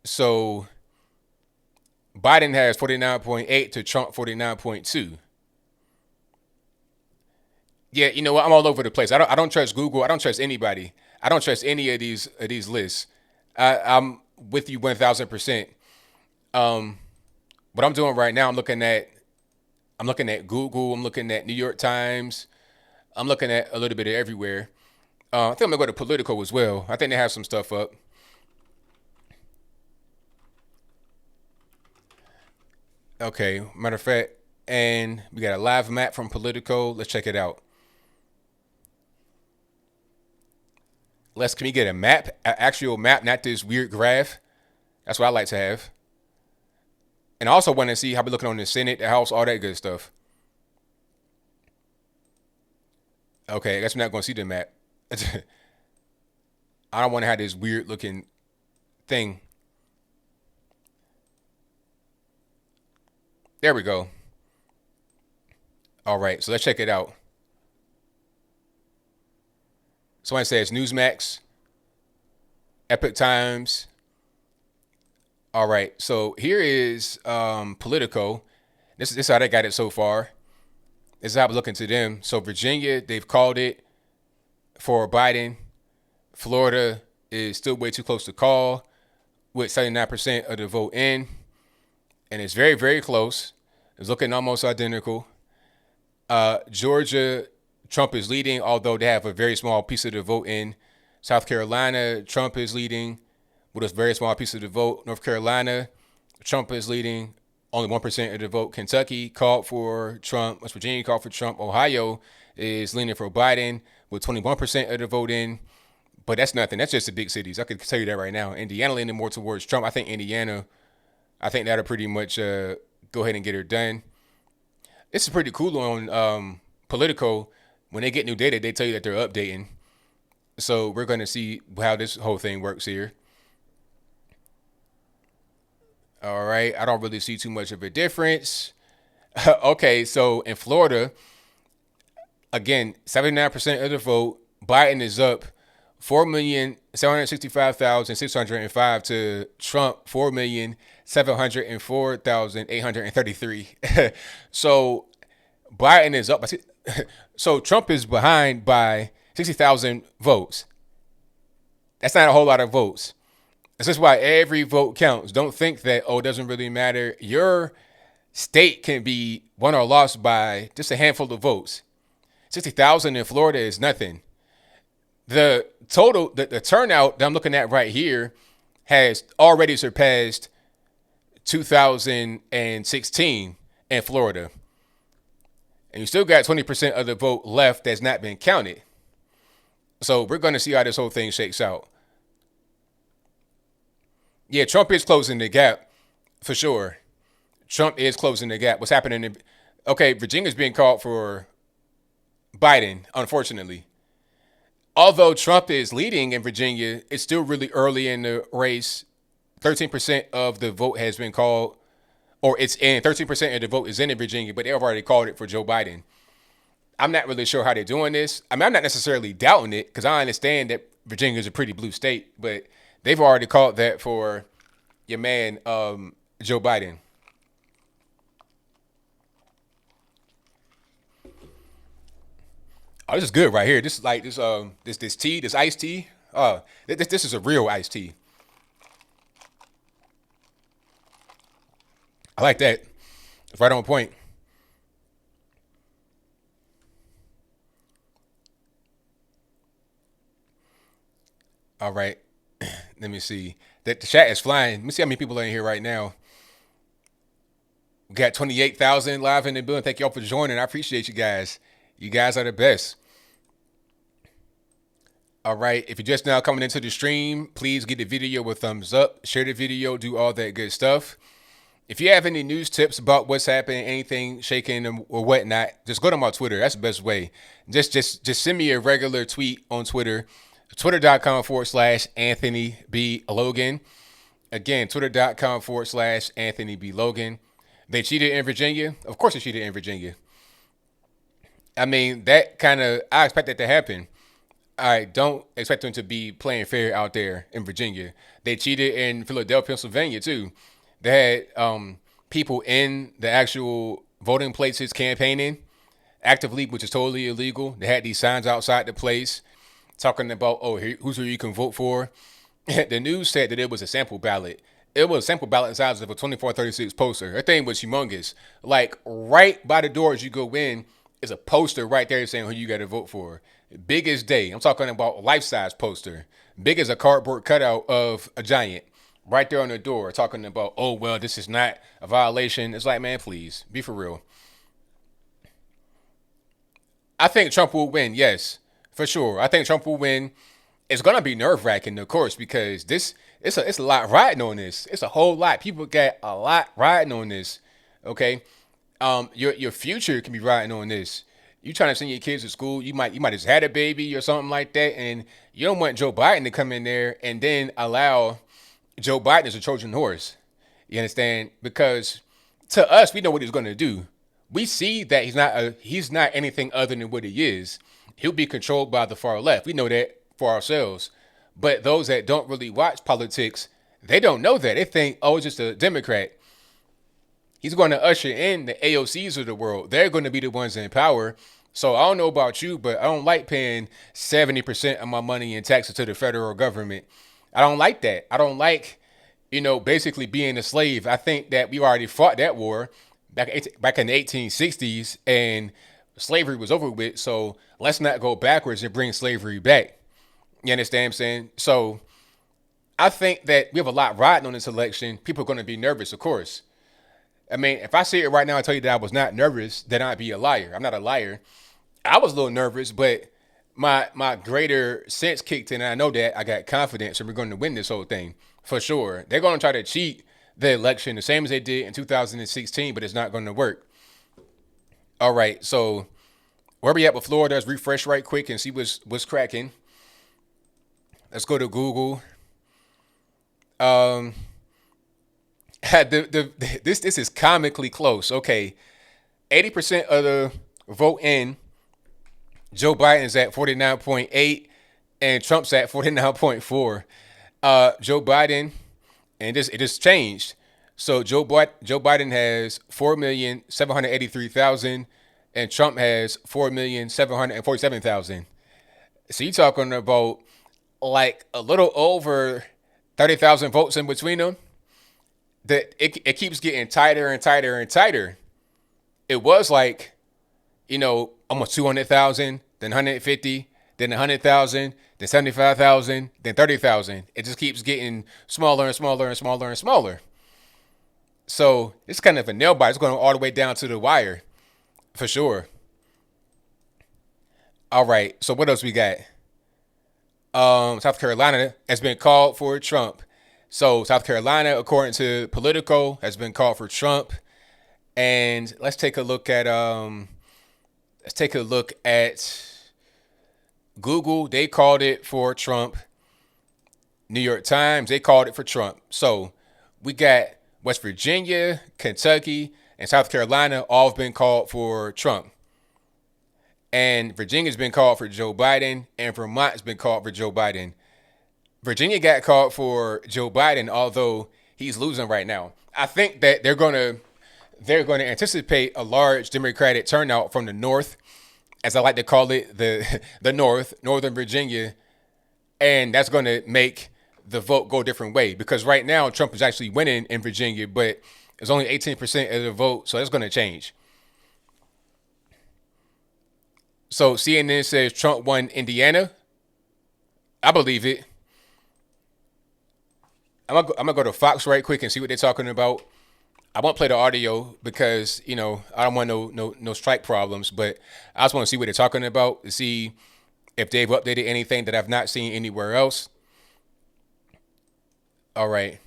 So Biden has 49.8 to Trump 49.2. Yeah, you know what? I'm all over the place. I don't trust Google. I don't trust anybody. I don't trust any of these lists. I'm with you 1,000%. What I'm doing right now, I'm looking at Google, I'm looking at New York Times, I'm looking at a little bit of everywhere. I think I'm gonna go to Politico as well. I think they have some stuff up. Okay, matter of fact, and we got a live map from Politico. Let's check it out. Can we get a map, an actual map, not this weird graph? That's what I like to have. And I also want to see how we looking on the Senate, the House, all that good stuff. Okay, I guess we're not going to see the map. I don't want to have this weird looking thing. There we go. All right, so let's check it out. Someone says Newsmax, Epic Times. All right, so here is Politico. This is how they got it so far. This is how I'm looking to them. So Virginia, they've called it for Biden. Florida is still way too close to call, with 79% of the vote in. And it's very, very close. It's looking almost identical. Georgia, Trump is leading, although they have a very small piece of the vote in. South Carolina, Trump is leading with a very small piece of the vote. North Carolina, Trump is leading, only 1% of the vote. Kentucky called for Trump. West Virginia called for Trump. Ohio is leaning for Biden with 21% of the vote in. But that's nothing. That's just the big cities. I could tell you that right now. Indiana leaning more towards Trump. I think that'll pretty much go ahead and get her done. This is pretty cool on Politico. When they get new data, they tell you that they're updating. So we're going to see how this whole thing works here. All right. I don't really see too much of a difference. Okay. So in Florida, again, 79% of the vote. Biden is up 4,765,605 to Trump 4,704,833. So Biden is up. So Trump is behind by 60,000 votes. That's not a whole lot of votes. This is why every vote counts. Don't think that, oh, it doesn't really matter. Your state can be won or lost by just a handful of votes. 60,000 in Florida is nothing. The turnout that I'm looking at right here has already surpassed 2016 in Florida. And you still got 20% of the vote left that's not been counted. So we're going to see how this whole thing shakes out. Yeah, Trump is closing the gap for sure. Trump is closing the gap. What's happening? Okay, Virginia's being called for Biden, unfortunately. Although Trump is leading in Virginia, it's still really early in the race. 13% of the vote has been called, or it's in. 13% of the vote is in Virginia, but they've already called it for Joe Biden. I'm not really sure how they're doing this. I mean, I'm not necessarily doubting it because I understand that Virginia is a pretty blue state, but they've already called that for your man, Joe Biden. Oh, this is good right here. This is like this tea, this iced tea. This is a real iced tea. I like that. It's right on point. All right. Let me see. The chat is flying. Let me see how many people are in here right now. We got 28,000 live in the building. Thank y'all for joining. I appreciate you guys. You guys are the best. All right. If you're just now coming into the stream, please give the video a thumbs up, share the video, do all that good stuff. If you have any news tips about what's happening, anything shaking or whatnot, just go to my Twitter. That's the best way. Just send me a regular tweet on Twitter, twitter.com/Anthony B. Logan. Again, twitter.com/Anthony B. Logan. They cheated in Virginia. Of course they cheated in Virginia. I mean, I expect that to happen. I don't expect them to be playing fair out there in Virginia. They cheated in Philadelphia, Pennsylvania, too. They had people in the actual voting places campaigning actively, which is totally illegal. They had these signs outside the place talking about, oh, who's who you can vote for. The news said that it was a sample ballot. It was a sample ballot the size of a 2436 poster. That thing was humongous. Like right by the door as you go in is a poster right there saying who you got to vote for. Big as day. I'm talking about life size poster. Big as a cardboard cutout of a giant. Right there on the door, talking about, oh well, this is not a violation. It's like, man, please be for real. I think Trump will win. Yes, for sure. I think Trump will win. It's gonna be nerve wracking, of course, because it's a lot riding on this. It's a whole lot. People got a lot riding on this. Okay, your future can be riding on this. You trying to send your kids to school? You might just had a baby or something like that, and you don't want Joe Biden to come in there and then allow Joe Biden as a Trojan horse. You understand? Because to us, we know what he's going to do. We see that he's not anything other than what he is. He'll be controlled by the far left. We know that for ourselves. But those that don't really watch politics, they don't know that. They think, oh, it's just a Democrat. He's going to usher in the AOCs of the world. They're going to be the ones in power. So I don't know about you, but I don't like paying 70% of my money in taxes to the federal government. I don't like that. I don't like, basically being a slave. I think that we already fought that war back in the 1860s, and slavery was over with. So let's not go backwards and bring slavery back. You understand what I'm saying? So I think that we have a lot riding on this election. People are going to be nervous, of course. I mean, if I say it right now and tell you that I was not nervous, then I'd be a liar. I'm not a liar. I was a little nervous, but my greater sense kicked in, and I know that I got confidence, and we're going to win this whole thing for sure. They're going to try to cheat the election the same as they did in 2016, but it's not going to work. All right, so where we at with Florida? Let's refresh right quick and see what's cracking. Let's go to Google. This is comically close. Okay, 80% of the vote in. Joe Biden's at 49.8 and Trump's at 49.4. Joe Biden, and it just changed. So Joe Biden has 4,783,000 and Trump has 4,747,000. So you're talking about like a little over 30,000 votes in between them. That it keeps getting tighter and tighter and tighter. It was like, almost 200,000, then 150, then 100,000, then 75,000, then 30,000. It just keeps getting smaller and smaller and smaller and smaller. So it's kind of a nail biter. It's going all the way down to the wire, for sure. All right. So what else we got? South Carolina has been called for Trump. So South Carolina, according to Politico, has been called for Trump. And let's take a look at Google. They called it for Trump. New York Times, they called it for Trump. So we got West Virginia, Kentucky, and South Carolina all have been called for Trump. And Virginia's been called for Joe Biden, and Vermont's been called for Joe Biden. Virginia got called for Joe Biden, although he's losing right now. I think that they're going to anticipate a large Democratic turnout from the North, as I like to call it, the North, Northern Virginia, and that's going to make the vote go a different way. Because right now, Trump is actually winning in Virginia, but it's only 18% of the vote, so that's going to change. So CNN says Trump won Indiana. I believe it. I'm gonna go to Fox right quick and see what they're talking about. I won't play the audio because I don't want no strike problems, but I just want to see what they're talking about to see if they've updated anything that I've not seen anywhere else. All right.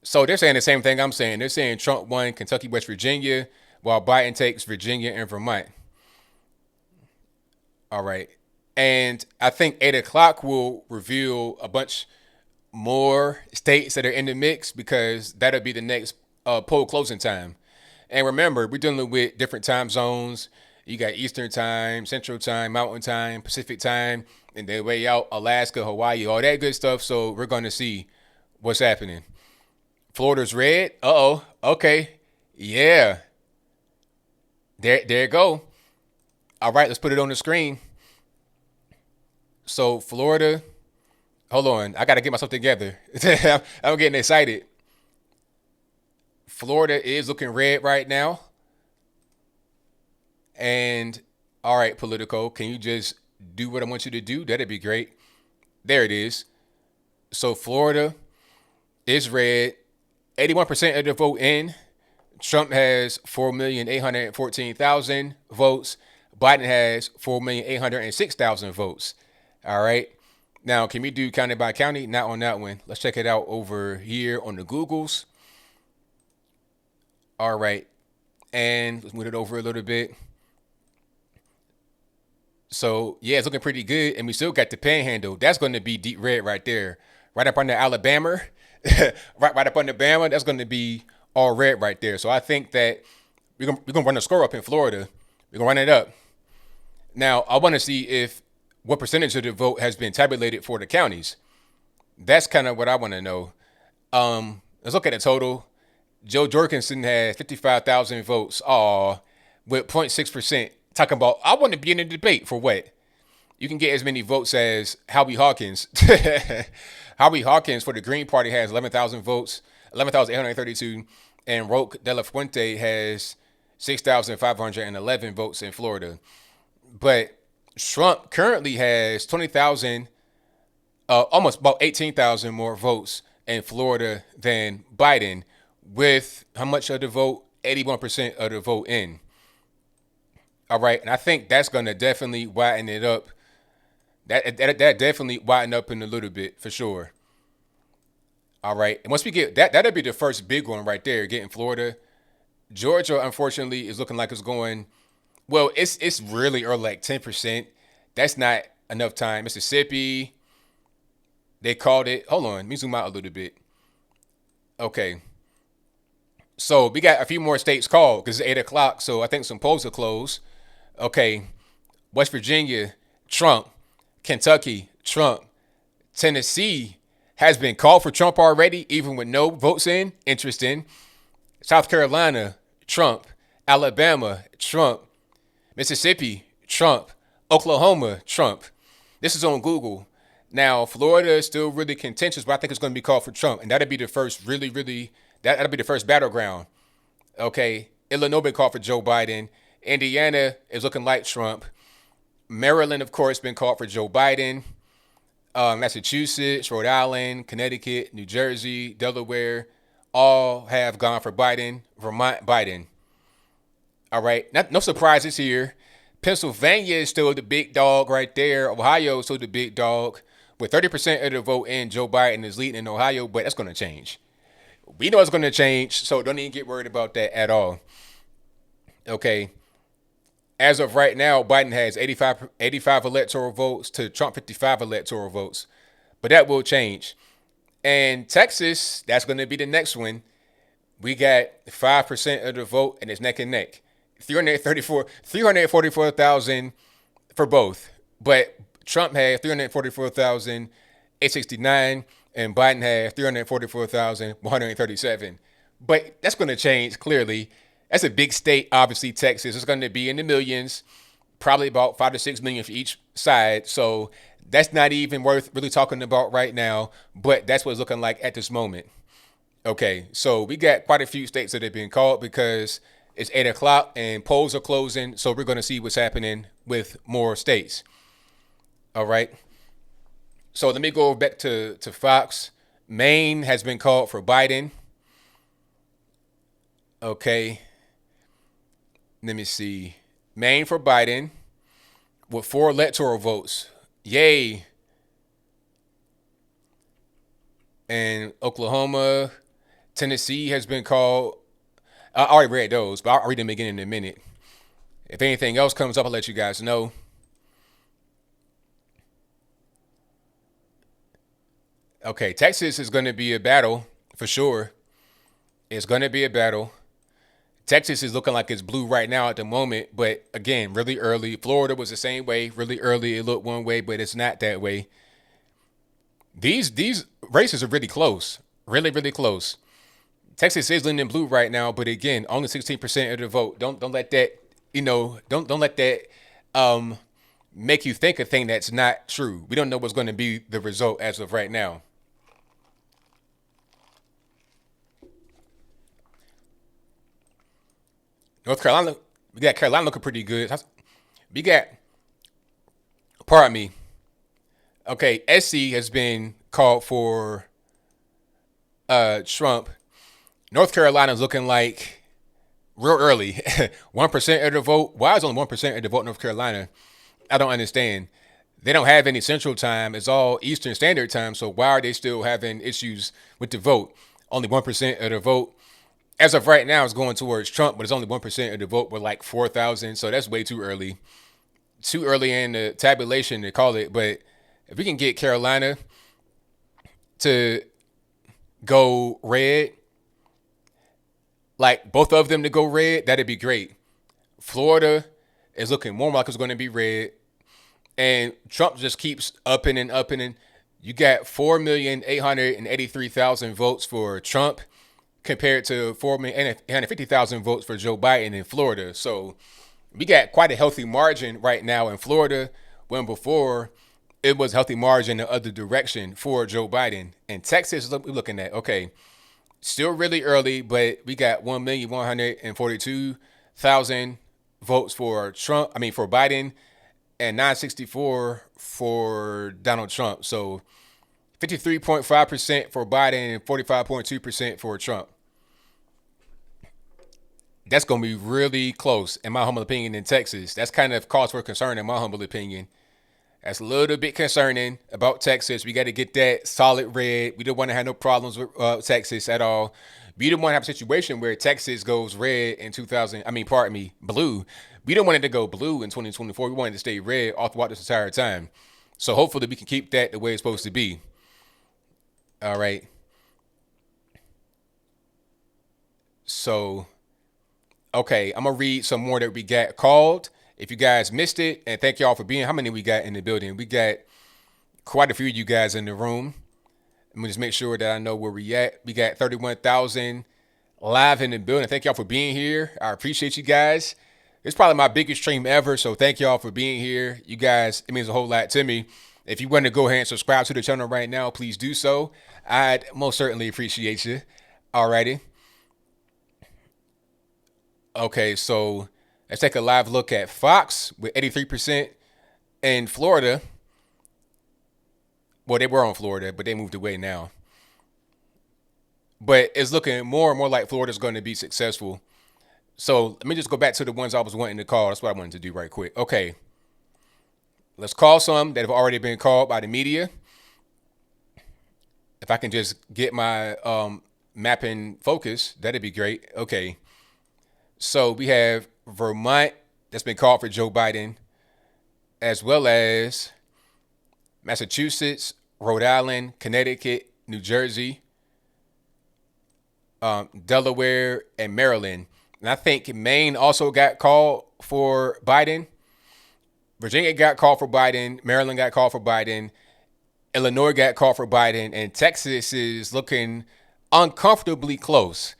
So they're saying the same thing I'm saying. They're saying Trump won Kentucky, West Virginia, while Biden takes Virginia and Vermont. All right. And I think 8 o'clock will reveal a bunch more states that are in the mix because that'll be the next poll closing time. And remember, we're dealing with different time zones. You got Eastern time, Central time, Mountain time, Pacific time, and then way out Alaska, Hawaii, all that good stuff. So we're going to see what's happening. Florida's red. Uh-oh. Okay. Yeah. There you go. All right, let's put it on the screen. So Florida, Hold on, I gotta get myself together. I'm getting excited. Florida is looking red right now. And all right, Politico, can you just do what I want you to do? That'd be great. There it is. So Florida is red. 81% of the vote in. Trump has 4,814,000 votes. Biden has 4,806,000 votes. All right. Now, can we do county by county? Not on that one. Let's check it out over here on the Googles. All right. And let's move it over a little bit. So, yeah, it's looking pretty good. And we still got the panhandle. That's going to be deep red right there. Right up under Alabama. right up under Bama. That's going to be all red right there. So I think that we're gonna run the score up in Florida. We're going to run it up. Now, I want to see if what percentage of the vote has been tabulated for the counties. That's kind of what I want to know. Let's look at the total. Joe Jorgensen has 55,000 votes. With 0.6%. Talking about, I want to be in a debate for what? You can get as many votes as Howie Hawkins. Howie Hawkins for the Green Party has 11,000 votes, 11,832. And Roque de la Fuente has 6,511 votes in Florida. But Trump currently has 20,000, almost about 18,000 more votes in Florida than Biden, with how much of the vote? 81% of the vote in. All right, and I think that's going to definitely widen it up. That definitely widen up in a little bit, for sure. All right, and once we get that, that'll be the first big one right there, getting Florida. Georgia, unfortunately, is looking like it's going, well, it's really early, like 10%. That's not enough time. Mississippi, they called it. Hold on, let me zoom out a little bit. Okay. So we got a few more states called because it's 8 o'clock, so I think some polls are closed. Okay, West Virginia, Trump. Kentucky, Trump. Tennessee has been called for Trump already, even with no votes in. Interesting. South Carolina, Trump. Alabama, Trump. Mississippi, Trump. Oklahoma, Trump. This is on Google. Now, Florida is still really contentious, but I think it's going to be called for Trump. And that'll be the first that'll be the first battleground. Okay, Illinois been called for Joe Biden. Indiana is looking like Trump. Maryland, of course, been called for Joe Biden. Massachusetts, Rhode Island, Connecticut, New Jersey, Delaware, all have gone for Biden. Vermont, Biden. All right, no surprises here. Pennsylvania is still the big dog right there. Ohio is still the big dog. With 30% of the vote in, Joe Biden is leading in Ohio, but that's going to change. We know it's going to change, so don't even get worried about that at all. Okay. As of right now, Biden has 85 electoral votes to Trump 55 electoral votes. But that will change. And Texas, that's going to be the next one. We got 5% of the vote, and it's neck and neck. 344,000 for both. But Trump had 344,869, and Biden had 344,137. But that's going to change, clearly. That's a big state, obviously, Texas. It's going to be in the millions, probably about 5 to 6 million for each side. So that's not even worth really talking about right now, but that's what it's looking like at this moment. Okay, so we got quite a few states that have been called because it's 8 o'clock and polls are closing. So we're going to see what's happening with more states. All right. So let me go back to Fox. Maine has been called for Biden. Okay. Let me see. Maine for Biden with 4 electoral votes. Yay. And Oklahoma, Tennessee has been called. I already read those, but I'll read them again in a minute. If anything else comes up, I'll let you guys know. Okay, Texas is going to be a battle for sure. It's going to be a battle. Texas is looking like it's blue right now at the moment, but again, really early. Florida was the same way. Really early, it looked one way, but it's not that way. These races are really close. Really, really close. Texas is leaning blue right now, but again, only 16% of the vote. Don't let that, don't let that make you think a thing that's not true. We don't know what's going to be the result as of right now. North Carolina, we got Carolina looking pretty good. We got, pardon me, okay, SC has been called for Trump. North Carolina's looking like real early. 1% of the vote. Why is only 1% of the vote in North Carolina? I don't understand. They don't have any Central Time. It's all Eastern Standard Time. So why are they still having issues with the vote? Only 1% of the vote. As of right now, it's going towards Trump, but it's only 1% of the vote with like 4,000. So that's way too early. Too early in the tabulation to call it. But if we can get Carolina to go red, like both of them to go red, that'd be great. Florida is looking more like it's going to be red. And Trump just keeps upping and upping. And you got 4,883,000 votes for Trump compared to 4,850,000 votes for Joe Biden in Florida. So we got quite a healthy margin right now in Florida, when before it was a healthy margin the other direction for Joe Biden. In Texas, we're looking at, okay, still really early, but we got 1,142,000 votes for Trump. For Biden, and 964 for Donald Trump. So 53.5% for Biden and 45.2% for Trump. That's going to be really close, in my humble opinion, in Texas. That's kind of cause for concern, in my humble opinion. That's a little bit concerning about Texas. We got to get that solid red. We don't want to have no problems with Texas at all. We don't want to have a situation where Texas goes red in blue. We don't want it to go blue in 2024. We want it to stay red all throughout this entire time. So hopefully we can keep that the way it's supposed to be. All right. So, okay, I'm going to read some more that we got called. If you guys missed it, and thank y'all for being, how many we got in the building? We got quite a few of you guys in the room. Let me just make sure that I know where we at. We got 31,000 live in the building. Thank y'all for being here. I appreciate you guys. It's probably my biggest stream ever, so thank y'all for being here. You guys, it means a whole lot to me. If you want to go ahead and subscribe to the channel right now, please do so. I'd most certainly appreciate you. Alrighty. Okay, so let's take a live look at Fox with 83% in Florida. Well, they were on Florida, but they moved away now. But it's looking more and more like Florida's going to be successful. So let me just go back to the ones I was wanting to call. That's what I wanted to do right quick. Okay. Let's call some that have already been called by the media. If I can just get my mapping focus, that'd be great. Okay. So we have Vermont that's been called for Joe Biden, as well as Massachusetts, Rhode Island, Connecticut, New Jersey, Delaware, and Maryland. And I think Maine also got called for Biden. Virginia got called for Biden. Maryland got called for Biden. Illinois got called for Biden. And Texas is looking uncomfortably close.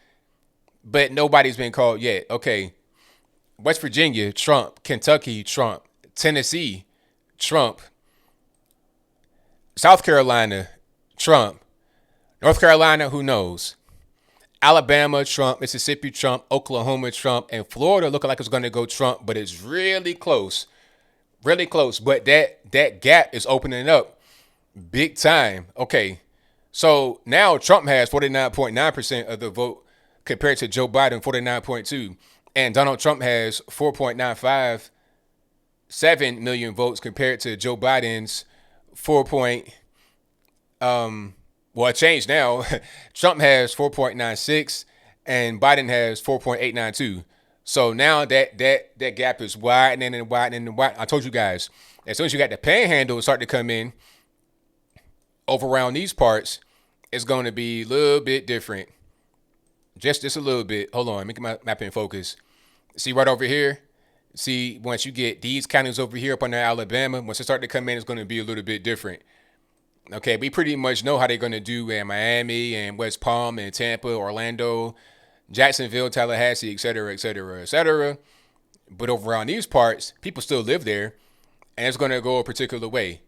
But nobody's been called yet. Okay. West Virginia, Trump. Kentucky, Trump. Tennessee, Trump. South Carolina, Trump. North Carolina, who knows? Alabama, Trump. Mississippi, Trump. Oklahoma, Trump. And Florida looking like it's going to go Trump, but it's really close. Really close. But that gap is opening up big time. Okay. So now Trump has 49.9% of the vote compared to Joe Biden, 49.2%. And Donald Trump has 4.957 million votes compared to Joe Biden's 4. Well, it changed now. Trump has 4.96 and Biden has 4.892. So now that gap is widening and widening and widening. I told you guys, as soon as you got the panhandle start to come in over around these parts, it's going to be a little bit different. Just a little bit. Hold on, make my map in focus. See right over here? See, once you get these counties over here up under Alabama, once they start to come in, it's going to be a little bit different. Okay, we pretty much know how they're going to do in Miami and West Palm and Tampa, Orlando, Jacksonville, Tallahassee, et cetera, et cetera, et cetera. But over around these parts, people still live there. and it's going to go a particular way.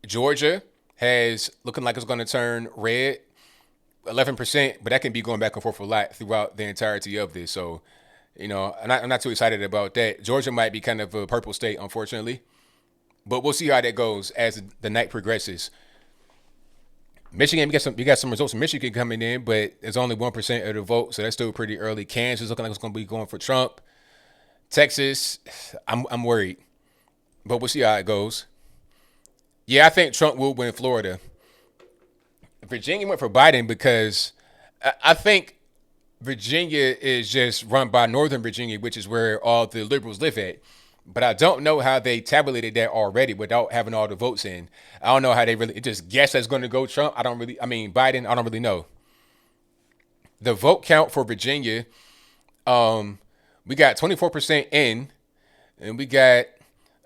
Georgia has looking like it's going to turn red, 11%, but that can be going back and forth a lot throughout the entirety of this. So, I'm not too excited about that. Georgia might be kind of a purple state, unfortunately, but we'll see how that goes as the night progresses. Michigan, we got some results from Michigan coming in, but it's only 1% of the vote, so that's still pretty early. Kansas looking like it's going to be going for Trump. Texas, I'm worried, but we'll see how it goes. Yeah, I think Trump will win Florida. Virginia went for Biden because I think Virginia is just run by Northern Virginia, which is where all the liberals live at. But I don't know how they tabulated that already without having all the votes in. I don't know how they really just guess that's going to go Trump. Biden, I don't really know. The vote count for Virginia, we got 24% in, and we got,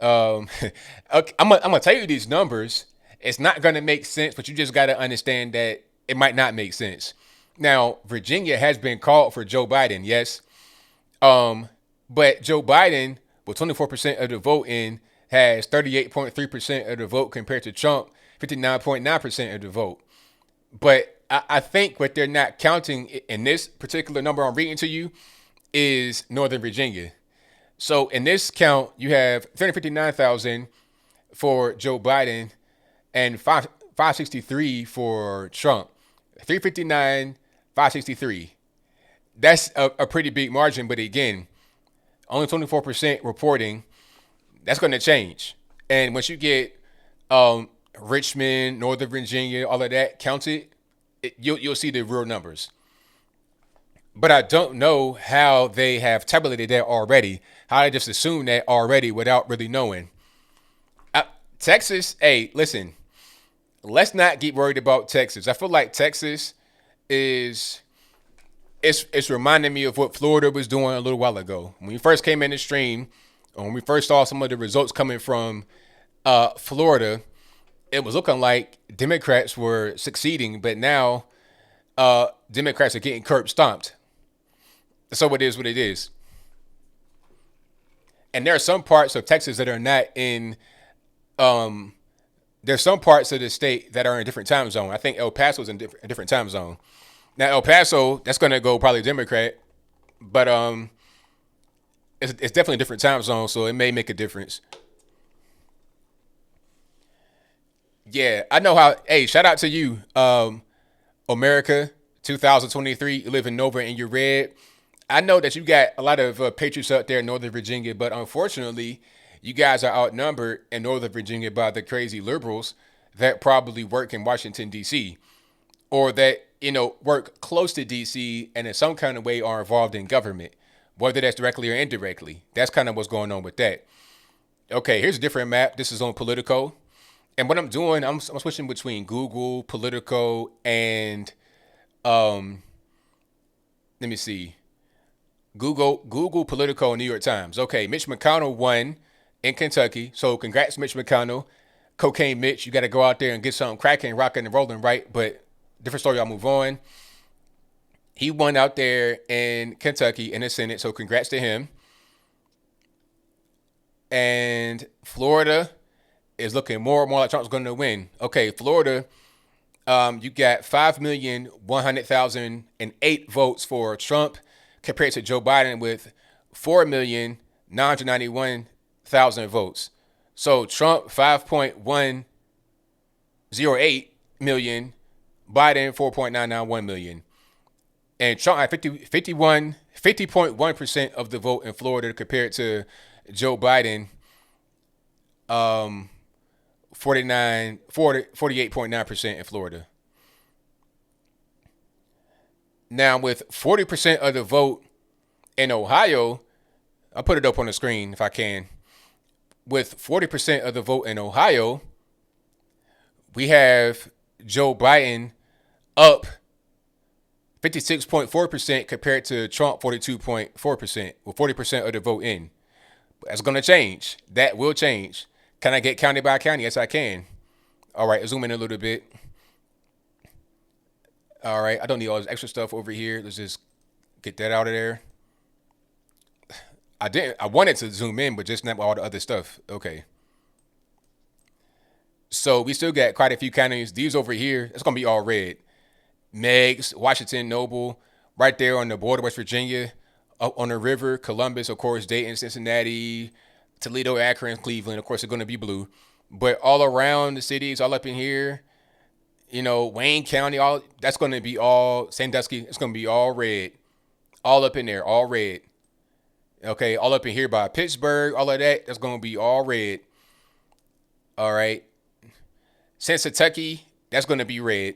okay, I'm gonna tell you these numbers. It's not gonna make sense, but you just got to understand that it might not make sense. Now, Virginia has been called for Joe Biden, yes, but Joe Biden, with 24% of the vote in, has 38.3% of the vote compared to Trump, 59.9% of the vote. But I think what they're not counting in this particular number I'm reading to you is Northern Virginia. So in this count, you have 359,000 for Joe Biden and 563 for Trump. 359, 563. That's a pretty big margin, but again, only 24% reporting. That's going to change. And once you get Richmond, Northern Virginia, all of that counted, you'll see the real numbers. But I don't know how they have tabulated that already. How they just assume that already without really knowing. Texas, hey, listen, let's not get worried about Texas. I feel like Texas is it's reminding me of what Florida was doing a little while ago. When we first came in the stream, when we first saw some of the results coming from Florida, it was looking like Democrats were succeeding, but now Democrats are getting curb stomped. So it is what it is. And there are some parts of Texas that are not in. There's some parts of the state that are in a different time zone. I think El Paso is in a different time zone. Now El Paso, that's going to go probably Democrat, but it's definitely a different time zone, so it may make a difference. Yeah, I know how. Hey, shout out to you, America, 2023. You live in Nova and you're red. I know that you got a lot of patriots out there in Northern Virginia, but unfortunately, you guys are outnumbered in Northern Virginia by the crazy liberals that probably work in Washington, D.C., or that, work close to D.C. and in some kind of way are involved in government, whether that's directly or indirectly. That's kind of what's going on with that. Okay, here's a different map. This is on Politico. And what I'm doing, I'm switching between Google, Politico, and let me see. Google, Politico, New York Times. Okay, Mitch McConnell won in Kentucky. So congrats, Mitch McConnell. Cocaine Mitch, you got to go out there and get something cracking, rocking, and rolling, right? But different story, I'll move on. He won out there in Kentucky in the Senate, so congrats to him. And Florida is looking more and more like Trump's going to win. Okay, Florida, you got 5,100,008 votes for Trump compared to Joe Biden with 4,991,000 votes. So Trump 5.108 million, Biden 4.991 million. And Trump had 50.1% of the vote in Florida compared to Joe Biden 48.9% in Florida. Now, with 40% of the vote in Ohio, I'll put it up on the screen if I can. With 40% of the vote in Ohio, we have Joe Biden up 56.4% compared to Trump 42.4%, with 40% of the vote in. That's going to change. That will change. Can I get county by county? Yes, I can. All right, zoom in a little bit. All right, I don't need all this extra stuff over here. Let's just get that out of there. I wanted to zoom in, but just not all the other stuff. Okay. So we still got quite a few counties. These over here, it's gonna be all red. Meigs, Washington, Noble, right there on the border, West Virginia, up on the river, Columbus, of course, Dayton, Cincinnati, Toledo, Akron, Cleveland, of course, are going to be blue. But all around the cities, all up in here, Wayne County, all that's going to be all Sandusky. It's going to be all red, all up in there, all red. Okay, all up in here by Pittsburgh, all of that, that's going to be all red. All right, Kentucky, that's going to be red.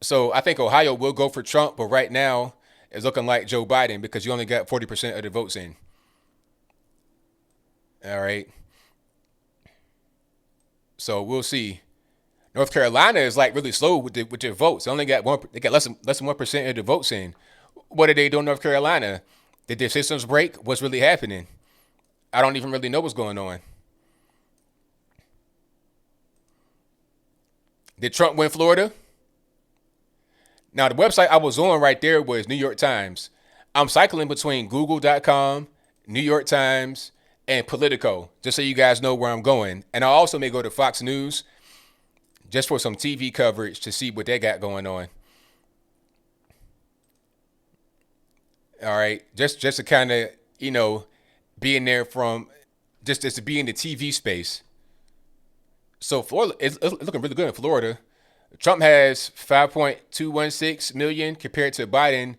So I think Ohio will go for Trump, but right now it's looking like Joe Biden because you only got 40% of the votes in. All right. So we'll see. North Carolina is like really slow with their votes. They only got one. They got less than 1% of the votes in. What are they doing in North Carolina? Did their systems break? What's really happening? I don't even really know what's going on. Did Trump win Florida? Now, the website I was on right there was New York Times. I'm cycling between Google.com, New York Times, and Politico, just so you guys know where I'm going. And I also may go to Fox News just for some TV coverage to see what they got going on. All right, just to kind of, be in there from, just to be in the TV space. So Florida, it's looking really good in Florida. Trump has 5.216 million compared to Biden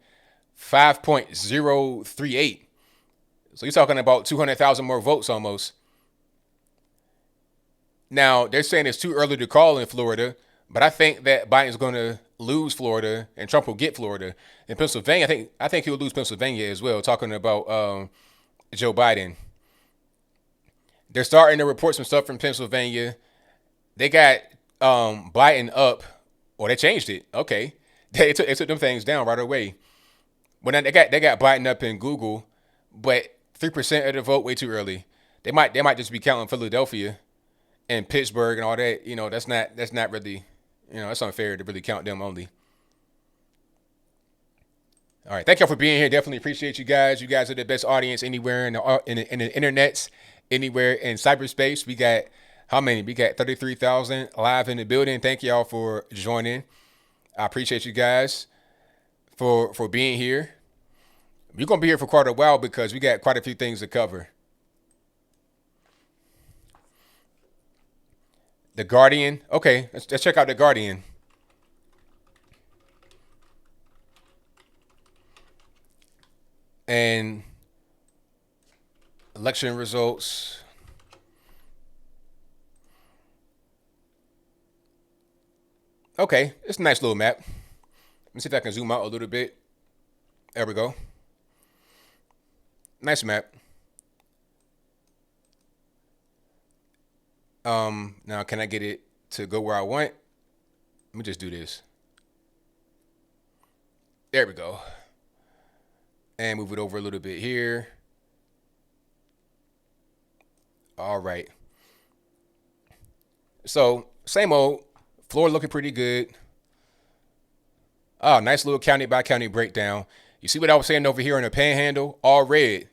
5.038. So you're talking about 200,000 more votes almost. Now, they're saying it's too early to call in Florida, but I think that Biden's going to lose Florida and Trump will get Florida. In Pennsylvania, I think he'll lose Pennsylvania as well, talking about Joe Biden. They're starting to report some stuff from Pennsylvania. They got Biden up, or they changed it. Okay, they took them things down right away. When they got Biden up in Google, but 3% of the vote way too early. They might just be counting Philadelphia and Pittsburgh and all that. That's not really, that's unfair to really count them only. All right, thank y'all for being here. Definitely appreciate you guys. You guys are the best audience anywhere in the internets, anywhere in cyberspace. We got how many? We got 33,000 live in the building. Thank y'all for joining. I appreciate you guys for being here. We're going to be here for quite a while because we got quite a few things to cover. The Guardian. Okay, let's check out The Guardian. And election results. Okay, it's a nice little map. Let me see if I can zoom out a little bit. There we go. Nice map. Now can I get it to go where I want? Let me just do this. There we go. And move it over a little bit here. All right. So, same old. Florida looking pretty good. Oh, nice little county by county breakdown. You see what I was saying over here in the Panhandle? All red.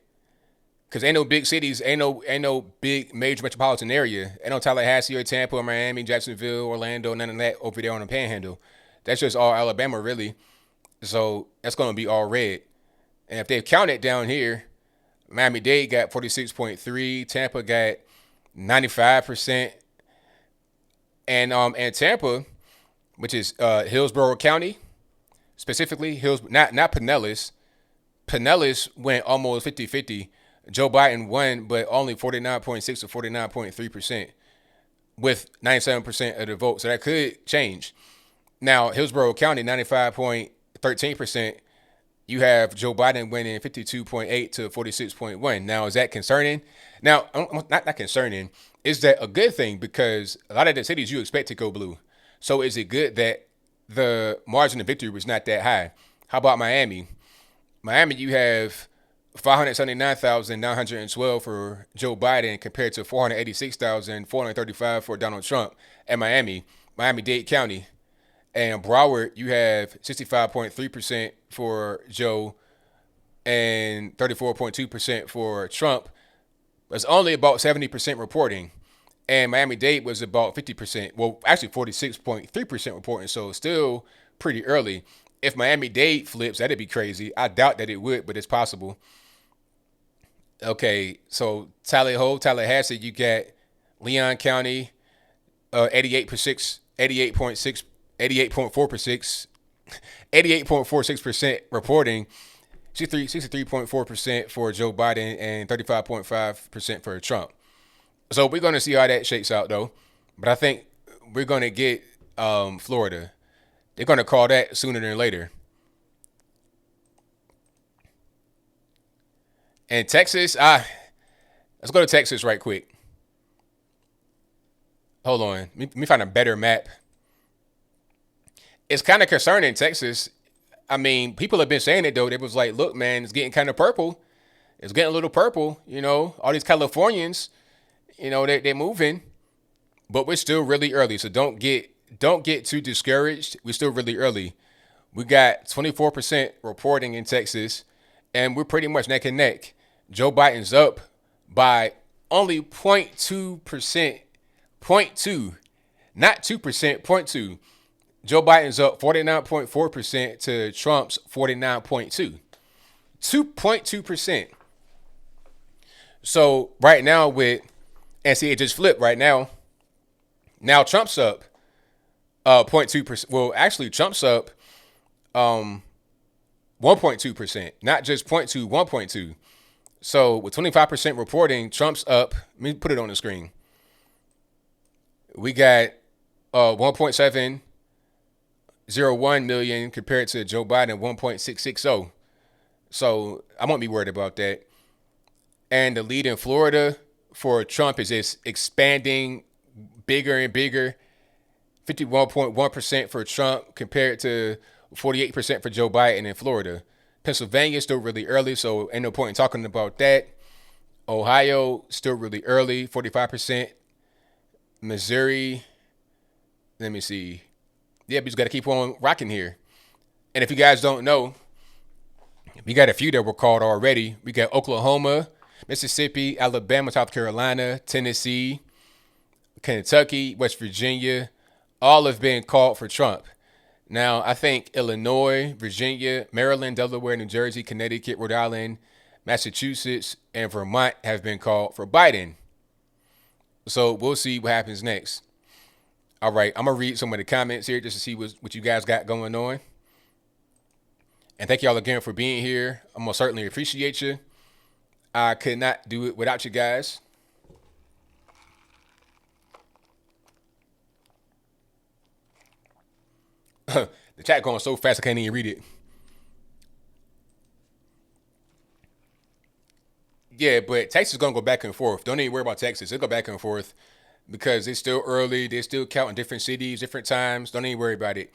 Because ain't no big cities, ain't no big major metropolitan area. Ain't no Tallahassee or Tampa or Miami, Jacksonville, Orlando, none of that over there on the Panhandle. That's just all Alabama, really. So that's going to be all red. And if they count it down here, Miami-Dade got 46.3, Tampa got 95%, and Tampa, which is Hillsborough County, specifically not Pinellas. Pinellas went almost 50-50. Joe Biden won, but only 49.6 to 49.3% with 97% of the vote. So that could change. Now, Hillsborough County, 95.13%. You have Joe Biden winning 52.8 to 46.1. Now, is that concerning? Now, not concerning. Is that a good thing? Because a lot of the cities you expect to go blue. So is it good that the margin of victory was not that high? How about Miami? Miami, you have 579,912 for Joe Biden compared to 486,435 for Donald Trump at Miami-Dade County. And Broward, you have 65.3% for Joe and 34.2% for Trump. It's only about 70% reporting. and Miami-Dade was about 50%. Well, actually 46.3% reporting, so still pretty early. If Miami-Dade flips, that'd be crazy. I doubt that it would, but it's possible. Okay, so Tallahassee, you got Leon County, 88.6, 88.6, 88.4%, 88.46% reporting, 63.4% for Joe Biden, and 35.5% for Trump. So we're going to see how that shakes out, though. But I think we're going to get Florida. They're going to call that sooner than later. And Texas, let's go to Texas right quick. Hold on. Let me find a better map. It's kind of concerning, Texas. I mean, people have been saying it, though. They was like, look, man, it's getting kind of purple. It's getting a little purple. All these Californians, they're moving. But we're still really early. So don't get too discouraged. We're still really early. We got 24% reporting in Texas, and we're pretty much neck and neck. Joe Biden's up by only 0.2%. 0.2. Not 2%, 0.2. Joe Biden's up 49.4% to Trump's 49.2. 2.2%. So right now and see, it just flipped right now. Now Trump's up 0.2%. Well, actually Trump's up 1.2%. Not just 0.2, 1.2. So with 25% reporting, Trump's up. Let me put it on the screen. We got 1.701 million compared to Joe Biden 1.660. So I won't be worried about that. And the lead in Florida for Trump is just expanding bigger and bigger. 51.1% for Trump compared to 48% for Joe Biden in Florida. Pennsylvania is still really early, so ain't no point in talking about that. Ohio, still really early, 45%. Missouri, let me see. Yeah, we just got to keep on rocking here. And if you guys don't know, we got a few that were called already. We got Oklahoma, Mississippi, Alabama, South Carolina, Tennessee, Kentucky, West Virginia. All have been called for Trump. Now, I think Illinois, Virginia, Maryland, Delaware, New Jersey, Connecticut, Rhode Island, Massachusetts, and Vermont have been called for Biden. So we'll see what happens next. All right, I'm going to read some of the comments here just to see what you guys got going on. And thank y'all again for being here. I'm going to certainly appreciate you. I could not do it without you guys. The chat going so fast I can't even read it. Yeah, but Texas is going to go back and forth. Don't even worry about Texas. It'll go back and forth because it's still early. They're still counting different cities, different times. Don't even worry about it.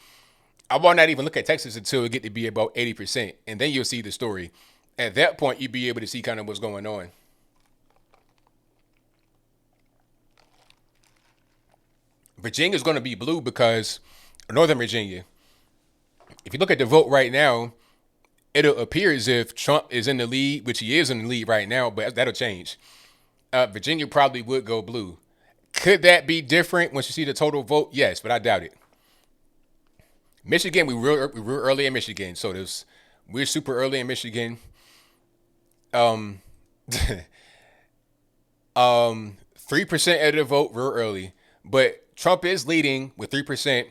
I will not even look at Texas until it get to be about 80%. And then you'll see the story. At that point, you'll be able to see kind of what's going on. Virginia's going to be blue because Northern Virginia. If you look at the vote right now, it'll appear as if Trump is in the lead, which he is in the lead right now, but that'll change. Virginia probably would go blue. Could that be different once you see the total vote? Yes, but I doubt it. Michigan, we were early in Michigan, so we're super early in Michigan. 3% of the vote real early, but Trump is leading with 3%.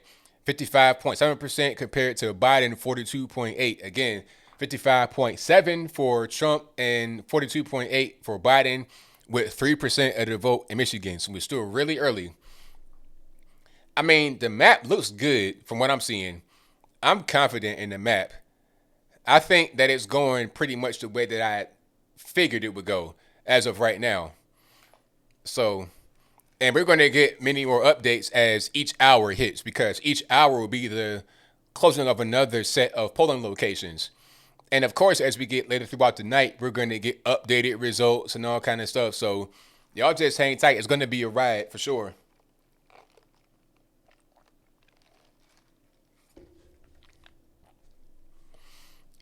55.7% compared to Biden, 42.8. Again, 55.7 for Trump and 42.8 for Biden with 3% of the vote in Michigan. So we're still really early. I mean, the map looks good from what I'm seeing. I'm confident in the map. I think that it's going pretty much the way that I figured it would go as of right now. So... and we're going to get many more updates as each hour hits because each hour will be the closing of another set of polling locations. And of course, as we get later throughout the night, we're going to get updated results and all kind of stuff. So y'all just hang tight. It's going to be a ride for sure.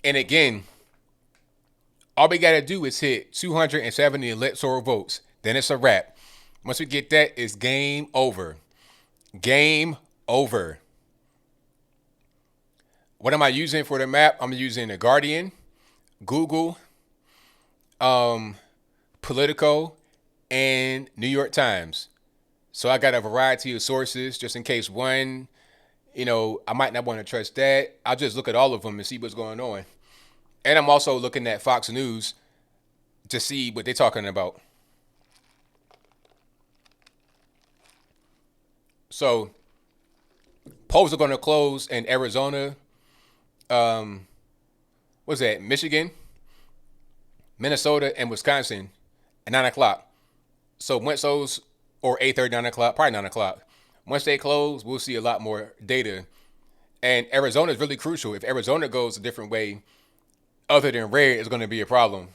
And again, all we got to do is hit 270 electoral votes. Then it's a wrap. Once we get that, it's game over. Game over. What am I using for the map? I'm using The Guardian, Google, Politico, and New York Times. So I got a variety of sources just in case one, I might not want to trust that. I'll just look at all of them and see what's going on. And I'm also looking at Fox News to see what they're talking about. So polls are going to close in Arizona. What's that? Michigan, Minnesota, and Wisconsin at 9 o'clock. So once those, or 8:30, 9 o'clock, probably 9 o'clock. Once they close, we'll see a lot more data. And Arizona is really crucial. If Arizona goes a different way, other than red, it's going to be a problem.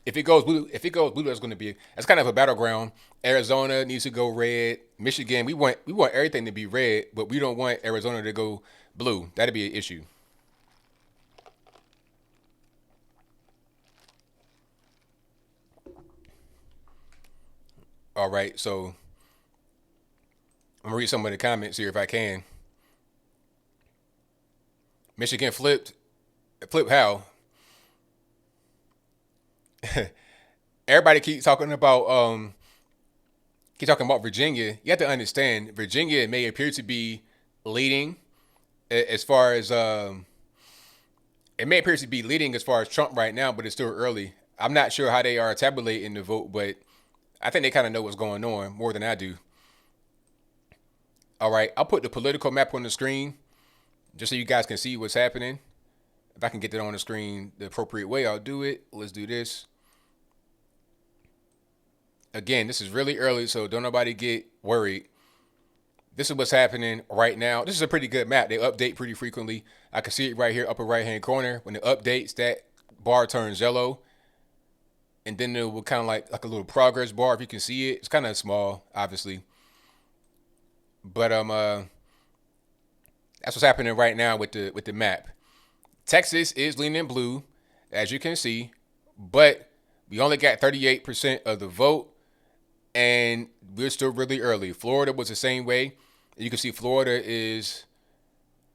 If it goes blue, that's going to be. That's kind of a battleground. Arizona needs to go red. Michigan, we want everything to be red, but we don't want Arizona to go blue. That'd be an issue. All right, so I'm gonna read some of the comments here if I can. Michigan flipped. Flip how? Everybody keep talking about Virginia. You have to understand Virginia may appear to be leading as far as it may appear to be leading as far as Trump right now, but it's still early. I'm not sure how they are tabulating the vote, but I think they kind of know what's going on more than I do. All right, I'll put the political map on the screen just so you guys can see what's happening. If I can get that on the screen the appropriate way, I'll do it. Let's do this. Again, this is really early, so don't nobody get worried. This is what's happening right now. This is a pretty good map. They update pretty frequently. I can see it right here, upper right-hand corner. When it updates, that bar turns yellow. And then it will kind of like a little progress bar, if you can see it. It's kind of small, obviously. But that's what's happening right now with the map. Texas is leaning blue, as you can see, but we only got 38% of the vote, and we're still really early. Florida was the same way. You can see Florida is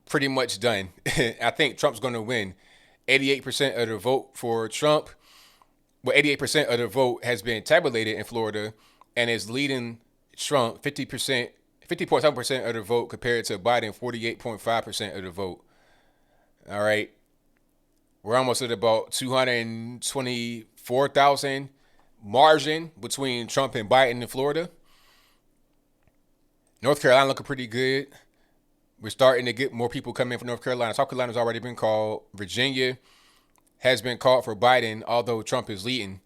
pretty much done. I think Trump's going to win. 88% of the vote for Trump. Well, 88% of the vote has been tabulated in Florida and is leading Trump 50.7% of the vote compared to Biden 48.5% of the vote. All right. We're almost at about 224,000 margin between Trump and Biden in Florida. North Carolina looking pretty good. We're starting to get more people coming from North Carolina. South Carolina's already been called. Virginia has been called for Biden, although Trump is leading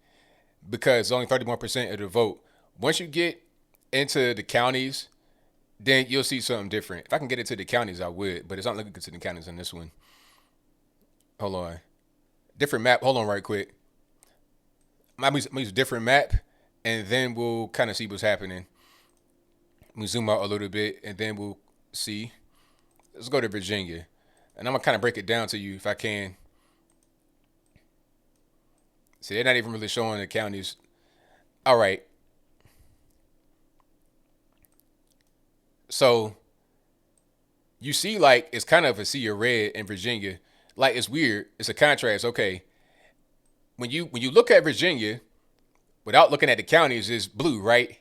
because only 31% of the vote. Once you get into the counties, then you'll see something different. If I can get into the counties, I would, but it's not looking good to the counties on this one. Hold on. Different map. Hold on right quick. I'm going to use a different map, and then we'll kind of see what's happening. Let me zoom out a little bit, and then we'll see. Let's go to Virginia. And I'm going to kind of break it down to you if I can. See, they're not even really showing the counties. All right. So you see, like, it's kind of a sea of red in Virginia. Like, it's weird. It's a contrast. Okay. When you look at Virginia, without looking at the counties, it's blue, right?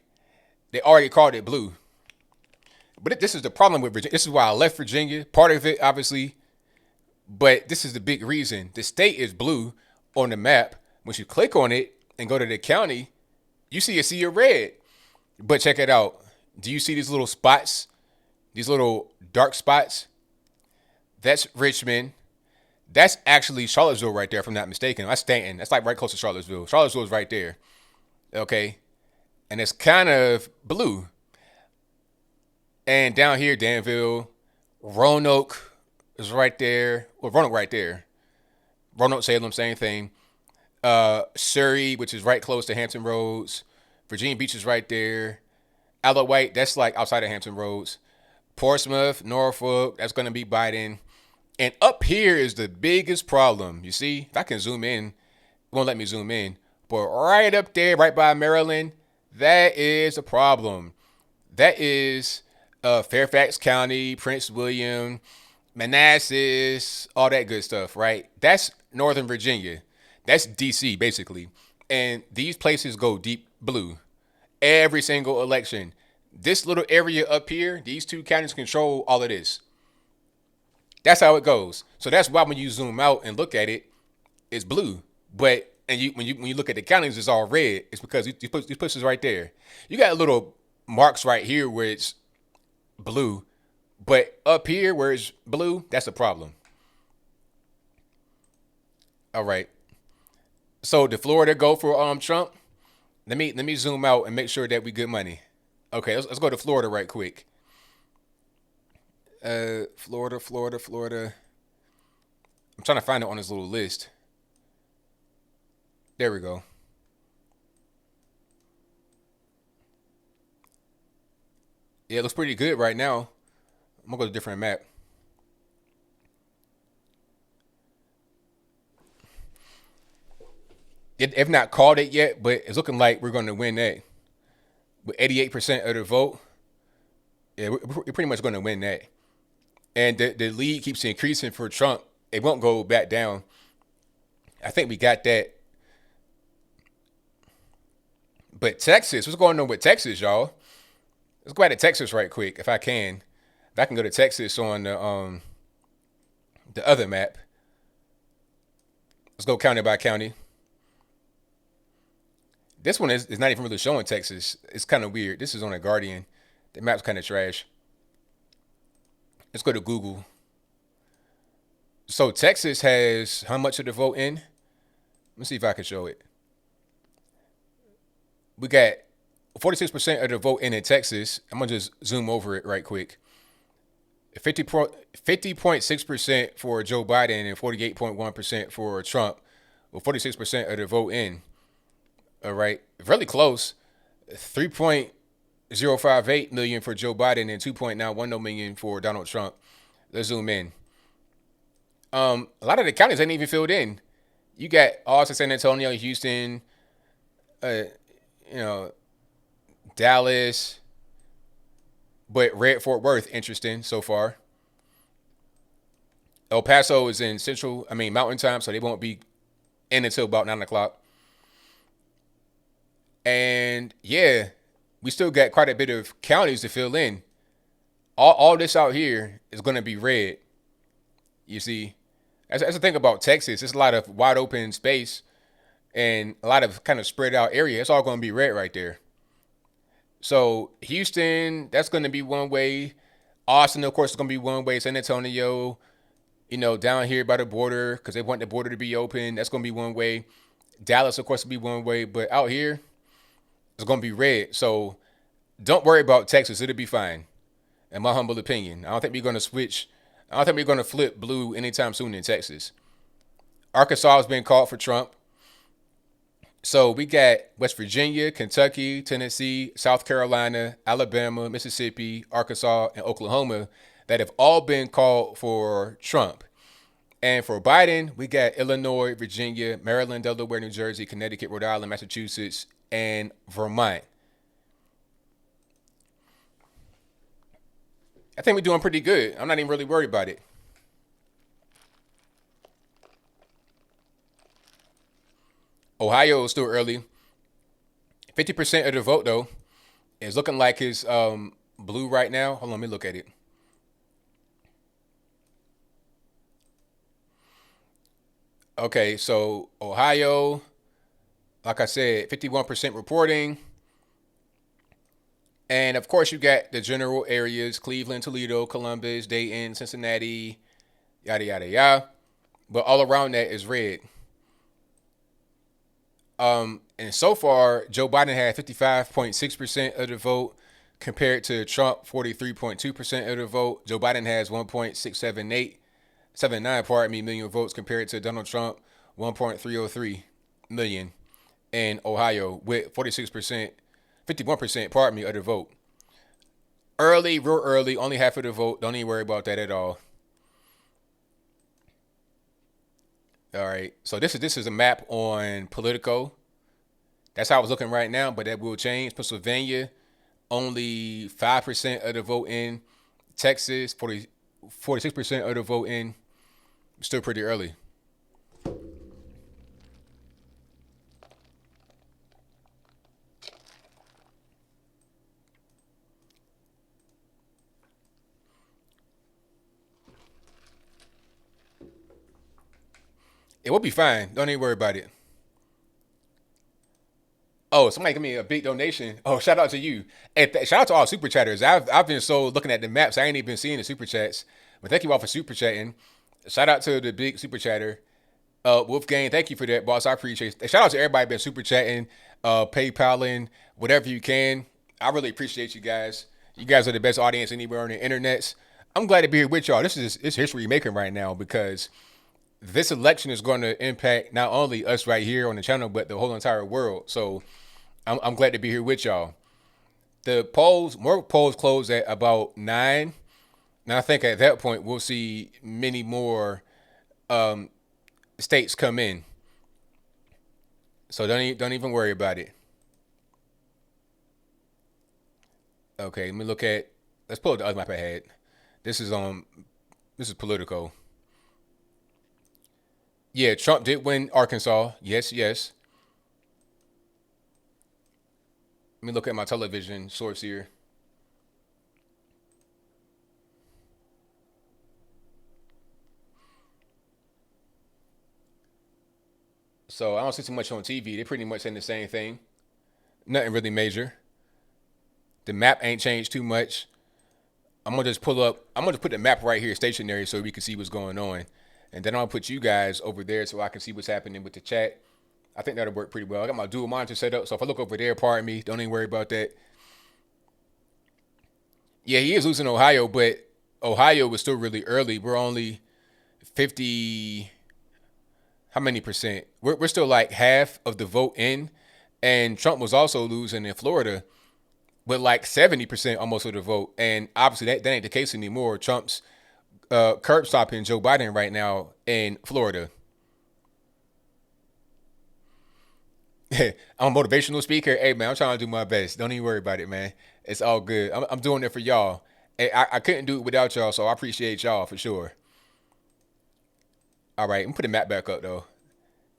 They already called it blue. But this is the problem with Virginia. This is why I left Virginia. Part of it, obviously. But this is the big reason. The state is blue on the map. Once you click on it and go to the county, you see a sea of red. But check it out. Do you see these little spots? These little dark spots? That's Richmond. That's actually Charlottesville right there, if I'm not mistaken. That's Stanton. That's like right close to Charlottesville. Charlottesville is right there. Okay. And it's kind of blue. And down here, Danville, Roanoke is right there. Well, Roanoke right there. Roanoke, Salem, same thing. Surrey, which is right close to Hampton Roads. Virginia Beach is right there. Isle of Wight, that's like outside of Hampton Roads. Portsmouth, Norfolk, that's going to be Biden. And up here is the biggest problem. You see, if I can zoom in, it won't let me zoom in. But right up there, right by Maryland, That is a problem. That is Fairfax County, Prince William, Manassas, all that good stuff, right? That's Northern Virginia. That's DC, basically. And these places go deep blue every single election. This little area up here, these two counties control all of this. That's how it goes. So that's why when you zoom out and look at it, it's blue. But and when you look at the counties, it's all red. It's because these places right there. You got little marks right here where it's blue, but up here where it's blue, that's a problem. All right. So did Florida go for Trump? Let me zoom out and make sure that we good money. Okay, let's go to Florida right quick. Florida, Florida, Florida. I'm trying to find it on this little list. There we go. Yeah, it looks pretty good right now. I'm gonna go to a different map. They've not called it yet, but it's looking like we're going to win that with 88% of the vote. Yeah, we're pretty much going to win that. And the lead keeps increasing for Trump. It won't go back down. I think we got that. But Texas, what's going on with Texas, y'all? Let's go back to Texas right quick, if I can. If I can go to Texas on the other map. Let's go county by county. This one is not even really showing Texas. It's kind of weird. This is on a Guardian. The map's kind of trash. Let's go to Google. So Texas has how much of the vote in? Let me see if I can show it. We got 46% of the vote in Texas. I'm going to just zoom over it right quick. 50.6% for Joe Biden and 48.1% for Trump, with 46% of the vote in. All right, really close. 3.058 million for Joe Biden and 2.910 million for Donald Trump. Let's zoom in. A lot of the counties ain't even filled in. You got Austin, San Antonio, Houston, uh, you know, Dallas, but red Fort Worth, interesting so far. El Paso is in Mountain Time, so they won't be in until about 9 o'clock. And yeah, we still got quite a bit of counties to fill in. All this out here is going to be red. You see, that's the thing about Texas. It's a lot of wide open space and a lot of kind of spread out area. It's all going to be red right there. So Houston, that's going to be one way. Austin, of course, is going to be one way. San Antonio, down here by the border because they want the border to be open. That's going to be one way. Dallas, of course, will be one way. But out here, it's going to be red. So don't worry about Texas. It'll be fine. In my humble opinion. I don't think we're going to switch. I don't think we're going to flip blue anytime soon in Texas. Arkansas has been called for Trump. So we got West Virginia, Kentucky, Tennessee, South Carolina, Alabama, Mississippi, Arkansas, and Oklahoma that have all been called for Trump. And for Biden, we got Illinois, Virginia, Maryland, Delaware, New Jersey, Connecticut, Rhode Island, Massachusetts, and Vermont. I think we're doing pretty good. I'm not even really worried about it. Ohio is still early. 50% of the vote, though, is looking like it's blue right now. Hold on, let me look at it. Okay, so Ohio, like I said, 51% reporting. And of course, you got the general areas: Cleveland, Toledo, Columbus, Dayton, Cincinnati, yada, yada, yada. But all around that is red. And so far, Joe Biden had 55.6% of the vote compared to Trump, 43.2% of the vote. Joe Biden has 1.679 million votes compared to Donald Trump, 1.303 million in Ohio with 46%, 51%, of the vote. Early, real early, only half of the vote. Don't even worry about that at all. All right. So this is a map on Politico. That's how I was looking right now, but that will change. Pennsylvania, only 5% of the vote in. Texas, 46% of the vote in. Still pretty early. It will be fine. Don't even worry about it. Oh, somebody give me a big donation. Oh, shout out to you. Hey, shout out to all super chatters. I've been so looking at the maps. I ain't even seeing the super chats. But thank you all for super chatting. Shout out to the big super chatter. Wolfgang, thank you for that, boss. I appreciate it. Shout out to everybody been super chatting, PayPaling, whatever you can. I really appreciate you guys. You guys are the best audience anywhere on the internet. I'm glad to be here with y'all. This is history making right now because this election is going to impact not only us right here on the channel, but the whole entire world. So I'm glad to be here with y'all. The polls, more polls close at about 9. Now I think at that point we'll see many more states come in. So don't even worry about it. Okay, let me look at. Let's pull up the other map I had. This is This is political. Yeah, Trump did win Arkansas. Yes, yes. Let me look at my television source here. So I don't see too much on TV. They pretty much saying the same thing. Nothing really major. The map ain't changed too much. I'm gonna just pull up. I'm gonna just put the map right here, stationary, so we can see what's going on, and then I'll put you guys over there so I can see what's happening with the chat. I think that'll work pretty well. I got my dual monitor set up, so if I look over there, pardon me. Don't even worry about that. Yeah, he is losing Ohio, but Ohio was still really early. We're only 50. How many percent? We're still like half of the vote in, and Trump was also losing in Florida with like 70% almost of the vote. And obviously that ain't the case anymore. Trump's curb stopping Joe Biden right now in Florida. I'm a motivational speaker. Hey man, I'm trying to do my best. Don't even worry about it, man. It's all good. I'm doing it for y'all. Hey, I couldn't do it without y'all, so I appreciate y'all for sure. All right, I'm gonna put the map back up though,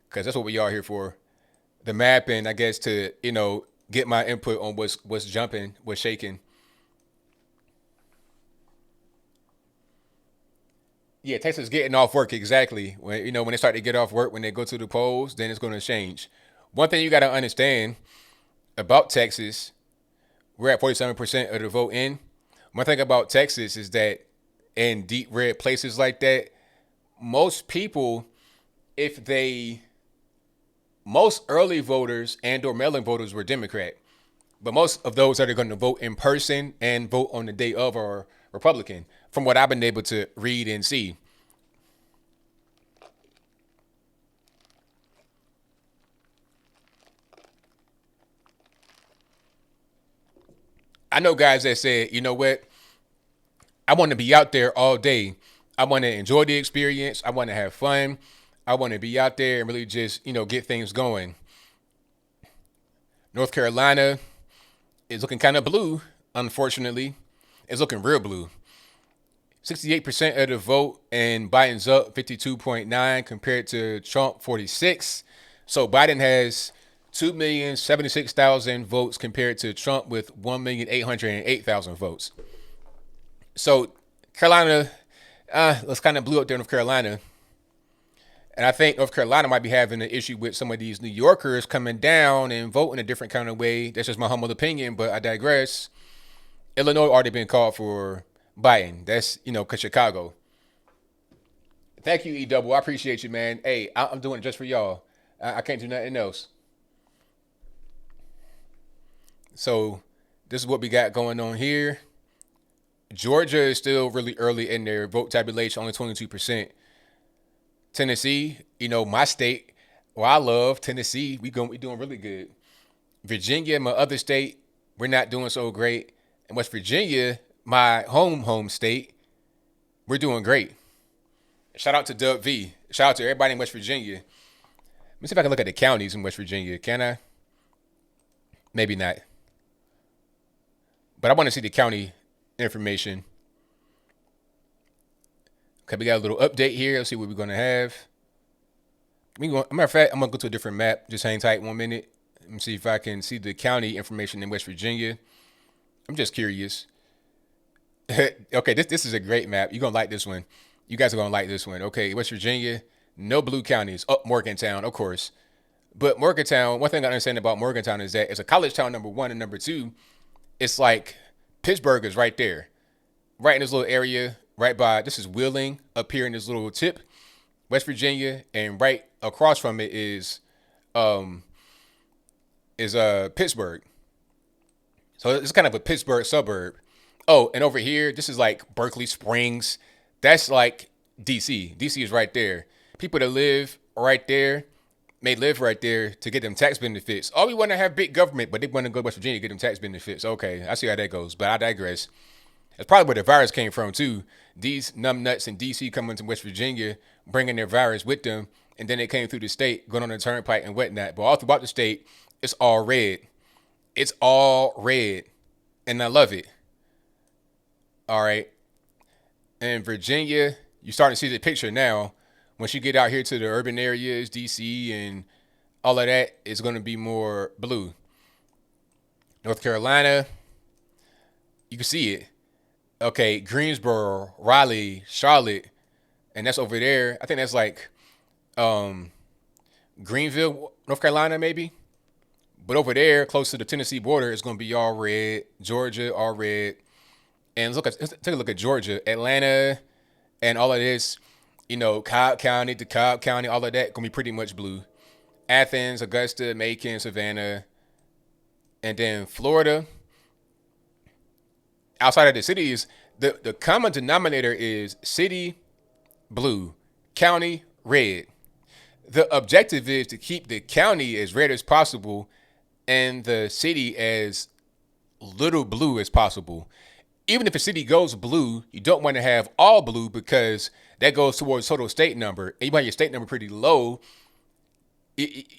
because that's what we are here for. The map, and I guess to get my input on what's jumping, what's shaking. Yeah, Texas getting off work exactly. When they start to get off work, when they go to the polls, then it's going to change. One thing you got to understand about Texas, we're at 47% of the vote in. One thing about Texas is that in deep red places like that, most people, if they most early voters and or mail-in voters were Democrat, but most of those that are going to vote in person and vote on the day of are Republican, from what I've been able to read and see. I know guys that said, you know what, I want to be out there all day. I want to enjoy the experience. I want to have fun. I want to be out there and really just, get things going. North Carolina is looking kind of blue, unfortunately. It's looking real blue. 68% of the vote, and Biden's up 52.9 compared to Trump 46. So Biden has 2,076,000 votes compared to Trump with 1,808,000 votes. So Carolina, let's kind of blew up there, North Carolina. And I think North Carolina might be having an issue with some of these New Yorkers coming down and voting a different kind of way. That's just my humble opinion, but I digress. Illinois already been called for Biden. That's, cause Chicago. Thank you, E Double. I appreciate you, man. Hey, I'm doing it just for y'all. I can't do nothing else. So this is what we got going on here. Georgia is still really early in their vote tabulation, only 22%. Tennessee, my state, well, I love Tennessee. We doing really good. Virginia, my other state, we're not doing so great. And West Virginia, my home state, we're doing great. Shout out to Dub V. Shout out to everybody in West Virginia. Let me see if I can look at the counties in West Virginia. Can I? Maybe not. But I want to see the county information. Okay, we got a little update here. Let's see what we're going to have. Matter of fact, I'm going to go to a different map. Just hang tight 1 minute. Let me see if I can see the county information in West Virginia. I'm just curious. Okay, this is a great map. You're going to like this one. You guys are going to like this one. Okay, West Virginia, no blue counties. Oh, Morgantown, of course. But Morgantown, one thing I understand about Morgantown is that it's a college town, number one, and number two, it's like Pittsburgh is right there. Right in this little area, right by, this is Wheeling up here in this little tip, West Virginia, and right across from it is Pittsburgh. So it's kind of a Pittsburgh suburb. Oh, and over here, this is like Berkeley Springs. That's like DC. DC is right there. People that live right there may live right there to get them tax benefits. Oh, we want to have big government, but they want to go to West Virginia to get them tax benefits. Okay, I see how that goes, but I digress. That's probably where the virus came from too. These numbnuts in DC coming to West Virginia, bringing their virus with them, and then it came through the state, going on the turnpike and whatnot. But all throughout the state, it's all red. It's all red, and I love it. All right. In Virginia, you're starting to see the picture now. Once you get out here to the urban areas, DC and all of that, it's going to be more blue. North Carolina, you can see it. Okay, Greensboro, Raleigh, Charlotte, and that's over there. I think that's like Greenville, North Carolina, maybe. But over there, close to the Tennessee border, it's going to be all red. Georgia, all red. And let's take a look at Georgia, Atlanta, and all of this. You know, Cobb County, DeKalb County, all of that going to be pretty much blue. Athens, Augusta, Macon, Savannah. And then Florida. Outside of the cities, the common denominator is city, blue, county, red. The objective is to keep the county as red as possible and the city as little blue as possible. Even if a city goes blue, you don't want to have all blue because that goes towards total state number. And you want your state number pretty low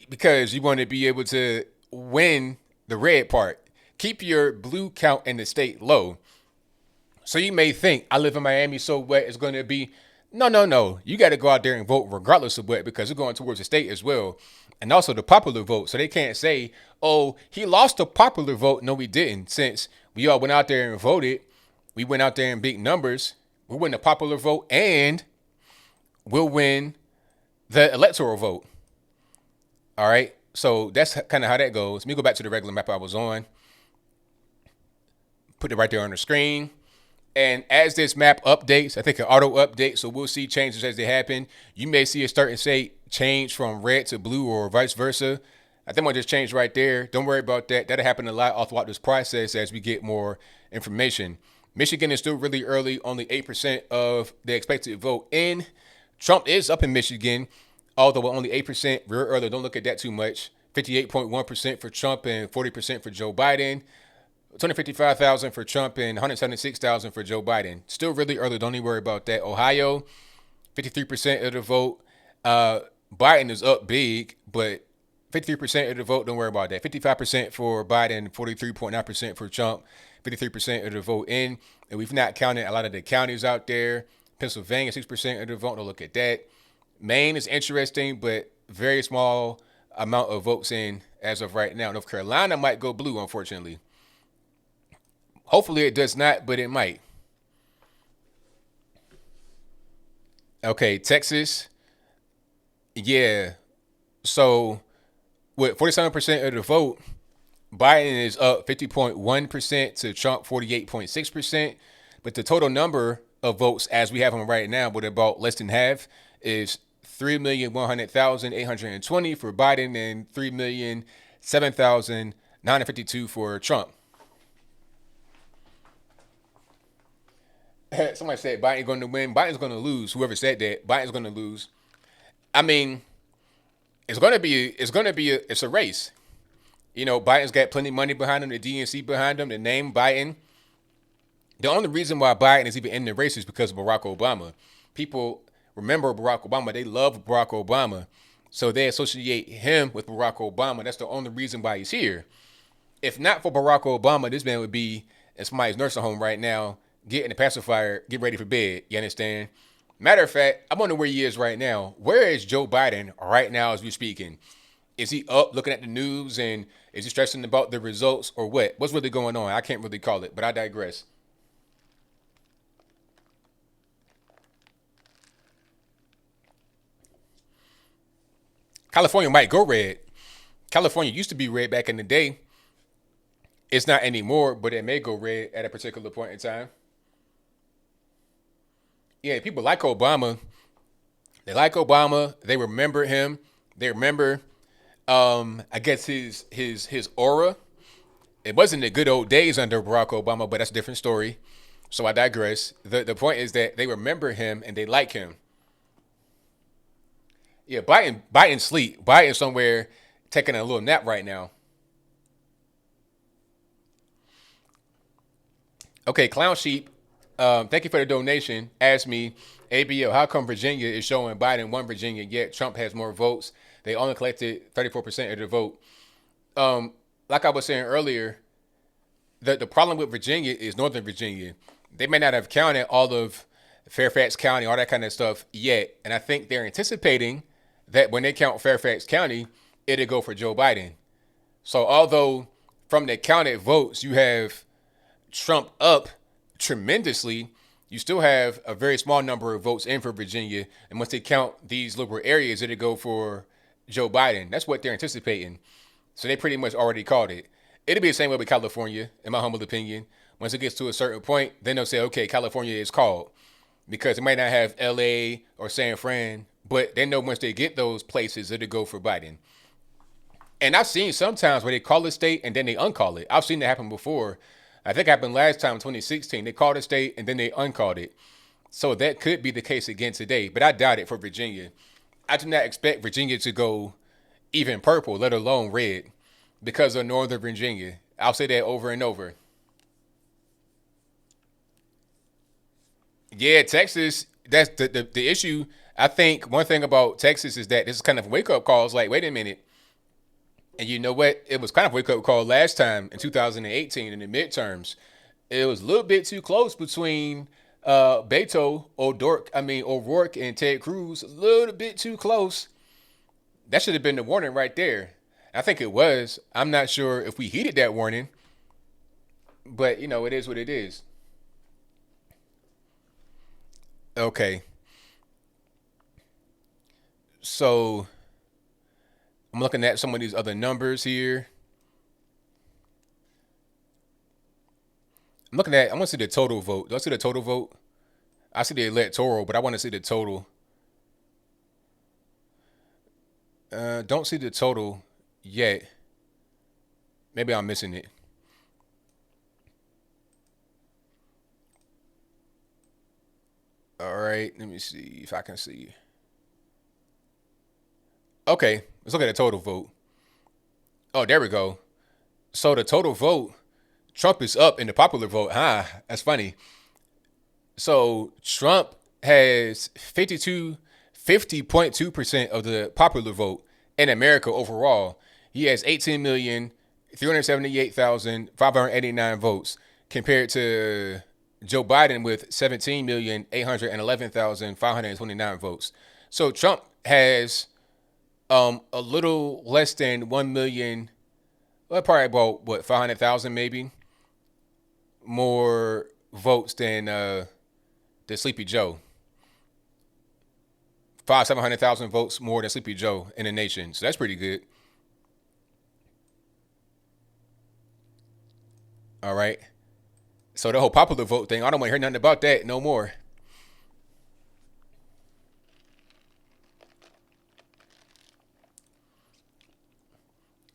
because you want to be able to win the red part. Keep your blue count in the state low. So you may think, I live in Miami, so what it's going to be? No. You got to go out there and vote regardless of what, because we're going towards the state as well. And also the popular vote. So they can't say, oh, he lost the popular vote. No, we didn't. Since we all went out there and voted, we went out there in big numbers. We'll win the popular vote and we'll win the electoral vote. All right. So that's kind of how that goes. Let me go back to the regular map I was on. Put it right there on the screen. And as this map updates, I think it auto updates, so we'll see changes as they happen. You may see it start to say change from red to blue or vice versa. I think I'll just change right there. Don't worry about that. That'll happen a lot all throughout this process as we get more information. Michigan is still really early, only 8% of the expected vote in. Trump is up in Michigan, although only 8%, real early. Don't look at that too much. 58.1% for Trump and 40% for Joe Biden. 255,000 for Trump and 176,000 for Joe Biden. Still really early. Don't even worry about that. Ohio, 53% of the vote. Biden is up big, but 53% of the vote, don't worry about that. 55% for Biden, 43.9% for Trump, 53% of the vote in. And we've not counted a lot of the counties out there. Pennsylvania, 6% of the vote. Don't look at that. Maine is interesting, but very small amount of votes in as of right now. North Carolina might go blue, unfortunately. Hopefully it does not, but it might. Okay, Texas. Yeah. So with 47% of the vote, Biden is up 50.1% to Trump 48.6%. But the total number of votes as we have them right now, with about less than half, is 3,100,820 for Biden and 3,007,952 for Trump. Somebody said Biden's going to win. Biden's going to lose. Whoever said that, Biden's going to lose. I mean, it's a race. You know, Biden's got plenty of money behind him, the DNC behind him, the name Biden. The only reason why Biden is even in the race is because of Barack Obama. People remember Barack Obama. They love Barack Obama. So they associate him with Barack Obama. That's the only reason why he's here. If not for Barack Obama, this man would be in somebody's nursing home right now, getting a pacifier, get ready for bed. You understand? Matter of fact, I wonder where he is right now. Where is Joe Biden right now as we're speaking? Is he up looking at the news and is he stressing about the results or what? What's really going on? I can't really call it, but I digress. California might go red. California used to be red back in the day. It's not anymore, but it may go red at a particular point in time. Yeah, people like Obama. They like Obama. They remember him. They remember, I guess his aura. It wasn't the good old days under Barack Obama, but that's a different story. So I digress. The point is that they remember him and they like him. Yeah, Biden sleep. Biden somewhere taking a little nap right now. Okay, Clown Sheep. Thank you for the donation. Ask me, ABL, how come Virginia is showing Biden won Virginia yet Trump has more votes? They only collected 34% of the vote. Like I was saying earlier, the problem with Virginia is Northern Virginia. They may not have counted all of Fairfax County, all that kind of stuff yet. And I think they're anticipating that when they count Fairfax County, it'll go for Joe Biden. So although from the counted votes, you have Trump up tremendously, you still have a very small number of votes in for Virginia. And once they count these liberal areas, it'll go for Joe Biden. That's what they're anticipating. So they pretty much already called it. It'll be the same way with California, in my humble opinion. Once it gets to a certain point, then they'll say, okay, California is called. Because it might not have LA or San Fran, but they know once they get those places, it'll go for Biden. And I've seen sometimes where they call a state and then they uncall it. I've seen that happen before. I think it happened last time, 2016. They called a state and then they uncalled it. So that could be the case again today, but I doubt it for Virginia. I do not expect Virginia to go even purple, let alone red, because of Northern Virginia. I'll say that over and over. Yeah, Texas, that's the issue. I think one thing about Texas is that this is kind of a wake up call. It's like, wait a minute. And you know what? It was kind of a wake up call last time in 2018 in the midterms. It was a little bit too close between Beto, O'Rourke, and Ted Cruz. A little bit too close. That should have been the warning right there. I think it was. I'm not sure if we heeded that warning, but it is what it is. Okay, so I'm looking at some of these other numbers here. I want to see the total vote. Do I see the total vote? I see the electoral, but I want to see the total. Don't see the total yet. Maybe I'm missing it. All right, let me see if I can see. Okay, let's look at the total vote. Oh, there we go. So the total vote, Trump is up in the popular vote. That's funny. So Trump has 50.2% of the popular vote in America overall. He has 18,378,589 votes compared to Joe Biden with 17,811,529 votes. So Trump has a little less than 1 million, well, probably about 500,000 maybe more votes than the Sleepy Joe. 700,000 votes more than Sleepy Joe in the nation. So that's pretty good. All right. So the whole popular vote thing, I don't want to hear nothing about that no more.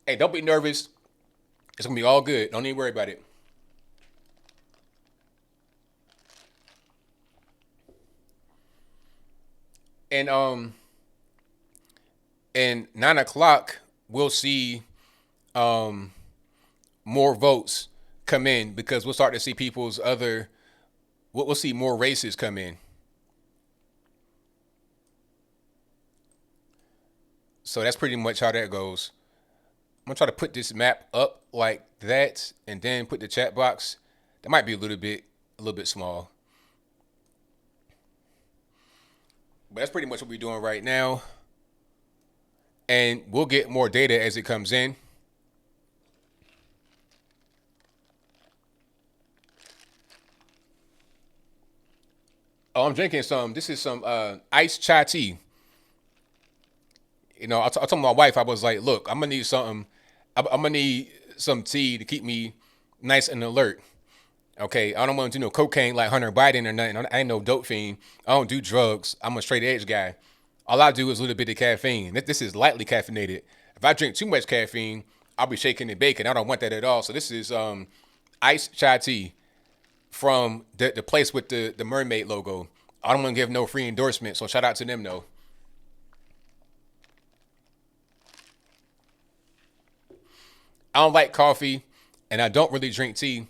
Hey, don't be nervous. It's gonna be all good. Don't even worry about it. And and 9 o'clock, we'll see um more votes come in because we'll start to see people's other. We'll see more races come in. So that's pretty much how that goes. I'm gonna try to put this map up like that, and then put the chat box. That might be a little bit small, but that's pretty much what we're doing right now. And we'll get more data as it comes in. Oh, I'm drinking some. This is some iced chai tea. You know, I told my wife, I was like, look, I'm gonna need something. I'm gonna need some tea to keep me nice and alert. Okay, I don't want to do no cocaine like Hunter Biden or nothing. I ain't no dope fiend. I don't do drugs. I'm a straight edge guy. All I do is a little bit of caffeine. This is lightly caffeinated. If I drink too much caffeine, I'll be shaking and baking. I don't want that at all. So this is iced chai tea from the place with the mermaid logo. I don't want to give no free endorsement, so shout out to them though. I don't like coffee, and I don't really drink tea.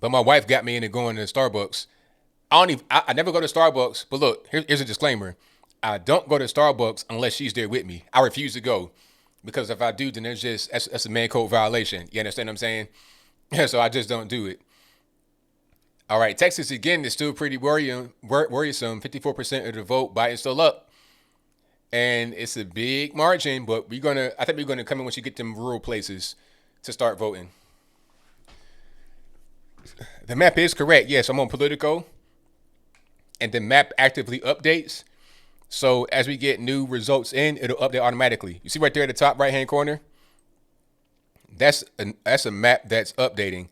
But my wife got me into going to Starbucks. I never go to Starbucks. But look, here's a disclaimer: I don't go to Starbucks unless she's there with me. I refuse to go because if I do, then that's a man code violation. You understand what I'm saying? So I just don't do it. All right, Texas again is still pretty worrisome. 54% of the vote. Biden's still up, and it's a big margin. But I think we're gonna come in once you get them rural places to start voting. The map is correct. Yes, I'm on Politico, and the map actively updates. So as we get new results in, it'll update automatically. You see right there at the top right hand corner? That's a map that's updating.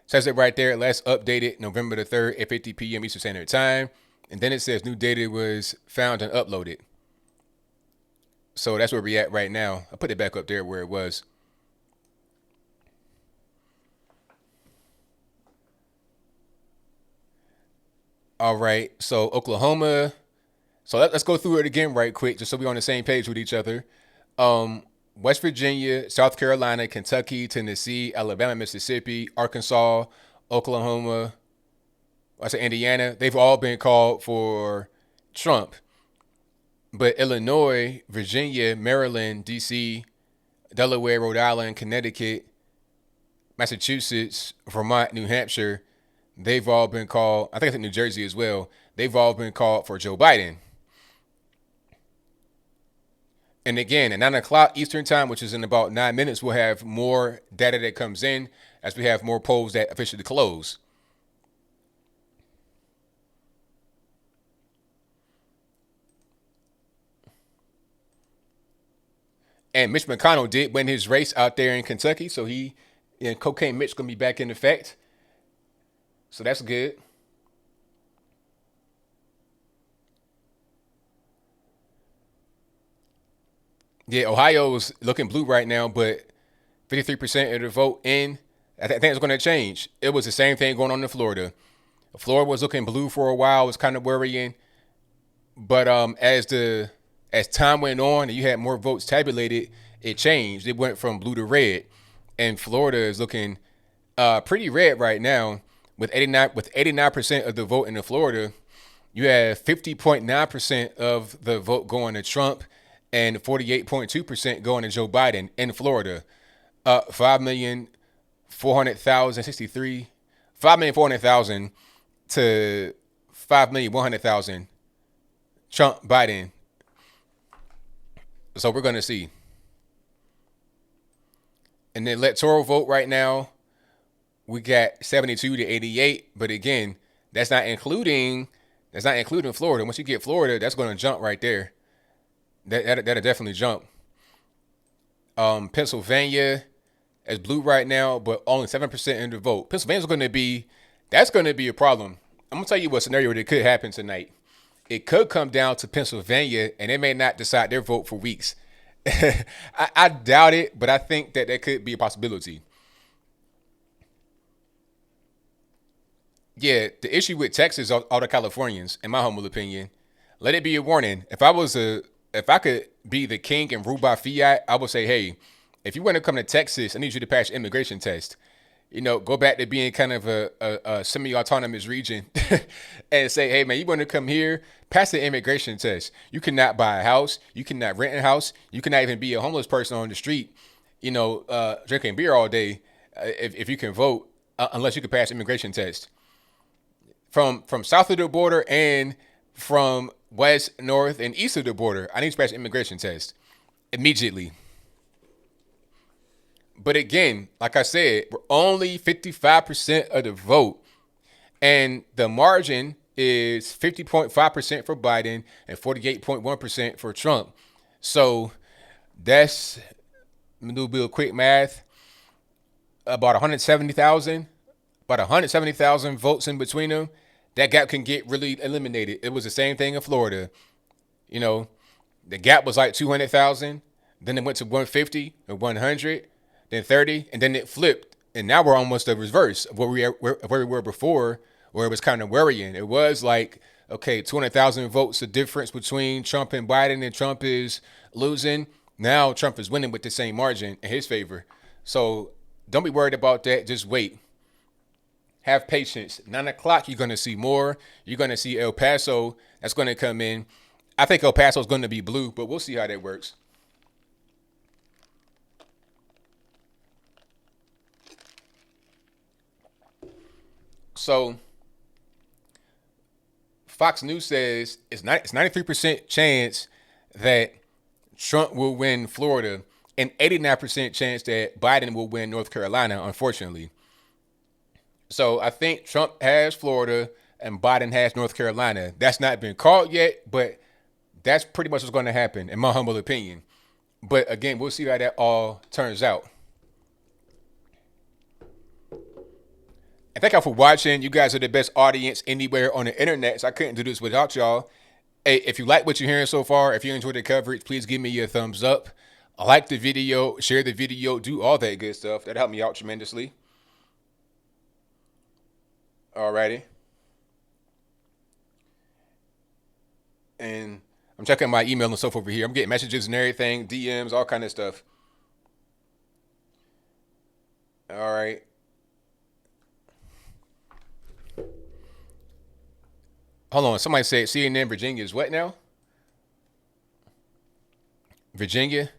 Says it right there. Last updated November the 3rd at 50 p.m. Eastern Standard Time. And then it says new data was found and uploaded. So that's where we're at right now. I put it back up there where it was. All right. So Oklahoma. So let's go through it again right quick, just so we're on the same page with each other. West Virginia, South Carolina, Kentucky, Tennessee, Alabama, Mississippi, Arkansas, Oklahoma, I say Indiana, they've all been called for Trump. But Illinois, Virginia, Maryland, D.C., Delaware, Rhode Island, Connecticut, Massachusetts, Vermont, New Hampshire, they've all been called, I think New Jersey as well, they've all been called for Joe Biden. And again, at 9 o'clock Eastern Time, which is in about 9 minutes, we'll have more data that comes in as we have more polls that officially close. And Mitch McConnell did win his race out there in Kentucky, so Cocaine Mitch going to be back in effect. So that's good. Yeah, Ohio's looking blue right now, but 53% of the vote in. I think it's going to change. It was the same thing going on in Florida. Florida was looking blue for a while. It was kind of worrying, but as time went on and you had more votes tabulated, it changed. It went from blue to red, and Florida is looking pretty red right now with 89% of the vote in Florida. You have 50.9% of the vote going to Trump and 48.2% going to Joe Biden in Florida. 5,400,063, 5,400,000 to 5,100,000 Trump Biden. So we're going to see. And the electoral vote right now, we got 72 to 88. But again, that's not including Florida. Once you get Florida, that's going to jump right there. That'll definitely jump. Pennsylvania is blue right now, but only 7% in the vote. Pennsylvania's that's going to be a problem. I'm going to tell you what scenario that could happen tonight. It could come down to Pennsylvania, and they may not decide their vote for weeks. I doubt it, but I think that could be a possibility. Yeah, the issue with Texas are all the Californians, in my humble opinion. Let it be a warning. If I could be the king and rule by fiat, I would say, hey, if you want to come to Texas, I need you to pass your immigration test. Go back to being kind of a semi-autonomous region and say, hey, man, you want to come here, pass the immigration test. You cannot buy a house. You cannot rent a house. You cannot even be a homeless person on the street. drinking beer all day if you can vote, unless you can pass immigration test. From south of the border and from west, north, and east of the border, I need to pass immigration test immediately. But again, like I said, we're only 55% of the vote. And the margin is 50.5% for Biden and 48.1% for Trump. So that's, I'm going to do a quick math, about 170,000 votes in between them. That gap can get really eliminated. It was the same thing in Florida. You know, the gap was like 200,000. Then it went to 150 or 100, then 30, and then it flipped. And now we're almost the reverse of where we were before, where it was kind of worrying. It was like, okay, 200,000 votes the difference between Trump and Biden, and Trump is losing. Now Trump is winning with the same margin in his favor. So don't be worried about that. Just wait. Have patience. 9 o'clock, you're going to see more. You're going to see El Paso. That's going to come in. I think El Paso is going to be blue, but we'll see how that works. So Fox News says it's 93% chance that Trump will win Florida and 89% chance that Biden will win North Carolina, unfortunately. So I think Trump has Florida and Biden has North Carolina. That's not been called yet, but that's pretty much what's going to happen, in my humble opinion. But again, we'll see how that all turns out. And thank y'all for watching. You guys are the best audience anywhere on the internet, so I couldn't do this without y'all. Hey, if you like what you're hearing so far, if you enjoyed the coverage, please give me a thumbs up. Like the video, share the video, do all that good stuff. That'll help me out tremendously. Alrighty. And I'm checking my email and stuff over here. I'm getting messages and everything, DMs, all kind of stuff. All right. Hold on. Somebody said CNN Virginia is what now? Virginia?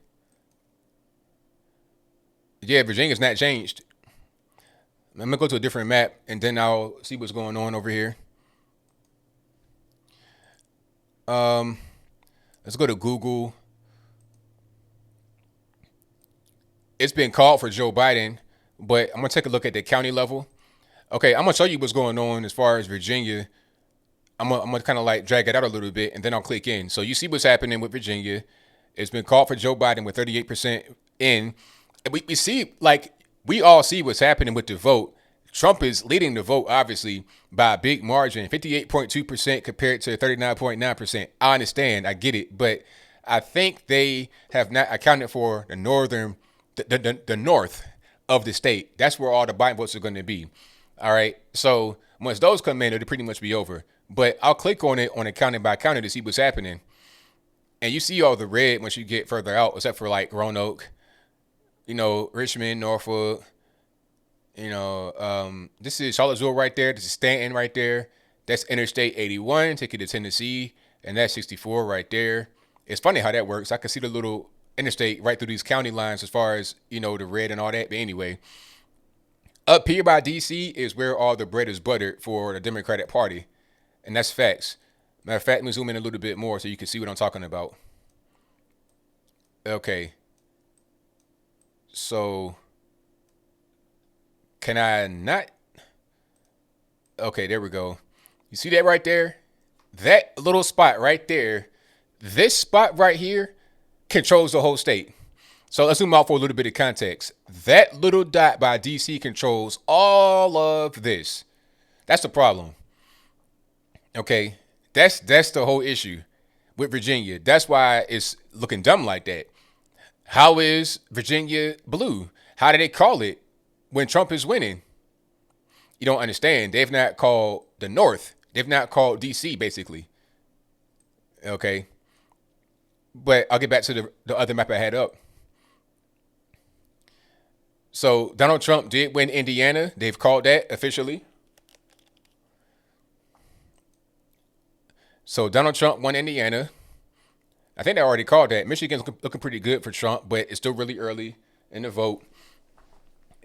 Yeah, Virginia's not changed. I'm going to go to a different map, and then I'll see what's going on over here. Let's go to Google. It's been called for Joe Biden, but I'm going to take a look at the county level. Okay, I'm going to show you what's going on as far as Virginia. I'm going to kind of like drag it out a little bit, and then I'll click in. So you see what's happening with Virginia. It's been called for Joe Biden with 38% in. And we see, like, we all see what's happening with the vote. Trump is leading the vote, obviously, by a big margin, 58.2% compared to 39.9%. I understand. I get it. But I think they have not accounted for the the north of the state. That's where all the Biden votes are going to be. All right. So once those come in, it'll pretty much be over. But I'll click on it on a county by county to see what's happening. And you see all the red once you get further out, except for like Roanoke, Richmond, Norfolk. This is Charlottesville right there. This is Stanton right there. That's Interstate 81, take you to Tennessee. And that's 64 right there. It's funny how that works. I can see the little interstate right through these county lines as far as, the red and all that. But anyway, up here by D.C. is where all the bread is buttered for the Democratic Party. And that's facts. Matter of fact, let me zoom in a little bit more so you can see what I'm talking about. Okay. So, can I not? Okay, there we go. You see that right there? That little spot right there, this spot right here controls the whole state. So let's zoom out for a little bit of context. That little dot by DC controls all of this. That's the problem. Okay, that's the whole issue with Virginia. That's why it's looking dumb like that. How is Virginia blue? How did they call it when Trump is winning? You don't understand. They've not called the North. They've not called D.C., basically. Okay. But I'll get back to the other map I had up. So Donald Trump did win Indiana. They've called that officially. So Donald Trump won Indiana. I think they already called that. Michigan's looking pretty good for Trump, but it's still really early in the vote.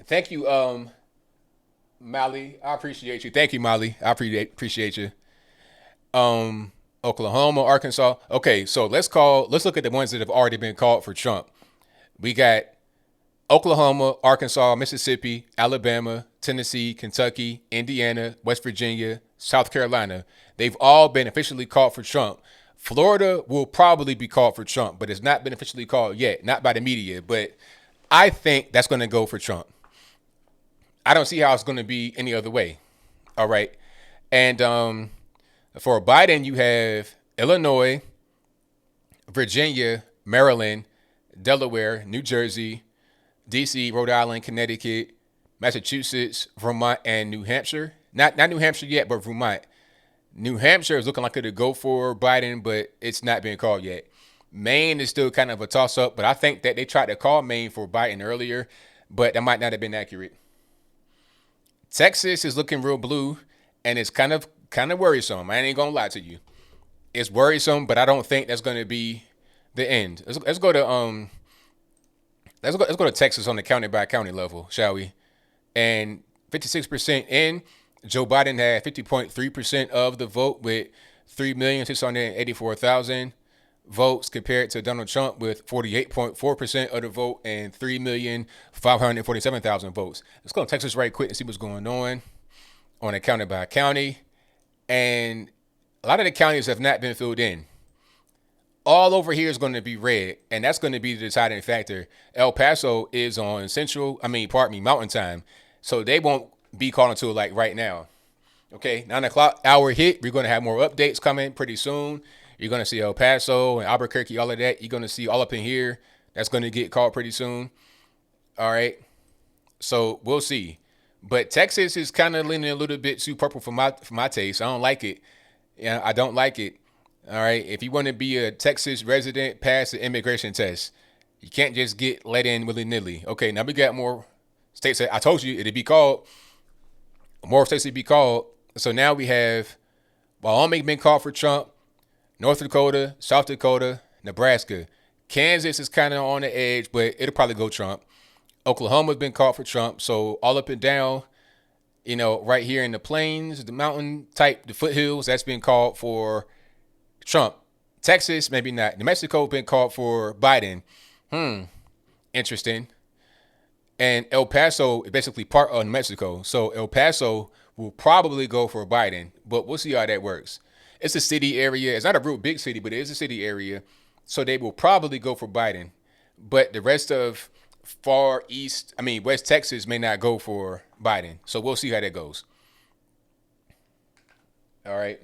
Thank you, Molly. I appreciate you. Thank you, Molly. I appreciate you. Um, Oklahoma, Arkansas. Okay, so let's look at the ones that have already been called for Trump. We got Oklahoma, Arkansas, Mississippi, Alabama, Tennessee, Kentucky, Indiana, West Virginia, South Carolina. They've all been officially called for Trump. Florida will probably be called for Trump, but it's not been officially called yet, not by the media. But I think that's going to go for Trump. I don't see how it's going to be any other way. All right. And for Biden, you have Illinois, Virginia, Maryland, Delaware, New Jersey, D.C., Rhode Island, Connecticut, Massachusetts, Vermont, and New Hampshire. Not New Hampshire yet, but Vermont. New Hampshire is looking like it'll go for Biden, but it's not being called yet. Maine is still kind of a toss-up, but I think that they tried to call Maine for Biden earlier, but that might not have been accurate. Texas is looking real blue, and it's kind of worrisome. I ain't gonna lie to you. It's worrisome, but I don't think that's going to be the end. Let's go to Texas on the county by county level, shall we? And 56% in. Joe Biden had 50.3% of the vote with 3,684,000 votes compared to Donald Trump with 48.4% of the vote and 3,547,000 votes. Let's go to Texas right quick and see what's going on a county by county. And a lot of the counties have not been filled in. All over here is going to be red, and that's going to be the deciding factor. El Paso is on Mountain Time, so they won't be calling to it like right now. Okay, 9 o'clock hour hit. We're going to have more updates coming pretty soon. You're going to see El Paso and Albuquerque, all of that. You're going to see all up in here. That's going to get called pretty soon. All right, so we'll see. But Texas is kind of leaning a little bit too purple for my taste. I don't like it. Yeah, I don't like it. All right. If you want to be a Texas resident, pass the immigration test. You can't just get let in willy-nilly. Okay, now we got more states. I told you it'd be called. More states would be called. So now we have Wyoming been called for Trump, North Dakota, South Dakota, Nebraska. Kansas is kind of on the edge, but it'll probably go Trump. Oklahoma's been called for Trump. So all up and down, right here in the plains, the mountain type, the foothills, that's been called for Trump. Texas, maybe not. New Mexico been called for Biden. Interesting. And El Paso is basically part of New Mexico. So El Paso will probably go for Biden, but we'll see how that works. It's a city area. It's not a real big city, but it is a city area. So they will probably go for Biden. But the rest of West Texas may not go for Biden. So we'll see how that goes. All right.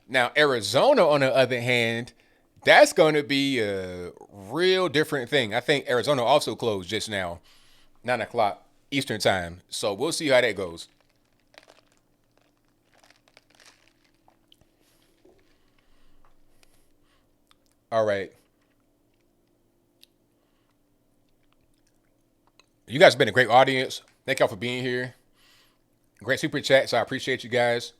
Now, Arizona, on the other hand, that's going to be a real different thing. I think Arizona also closed just now, 9 o'clock Eastern time. So we'll see how that goes. All right. You guys have been a great audience. Thank y'all for being here. Great super chats. I appreciate you guys.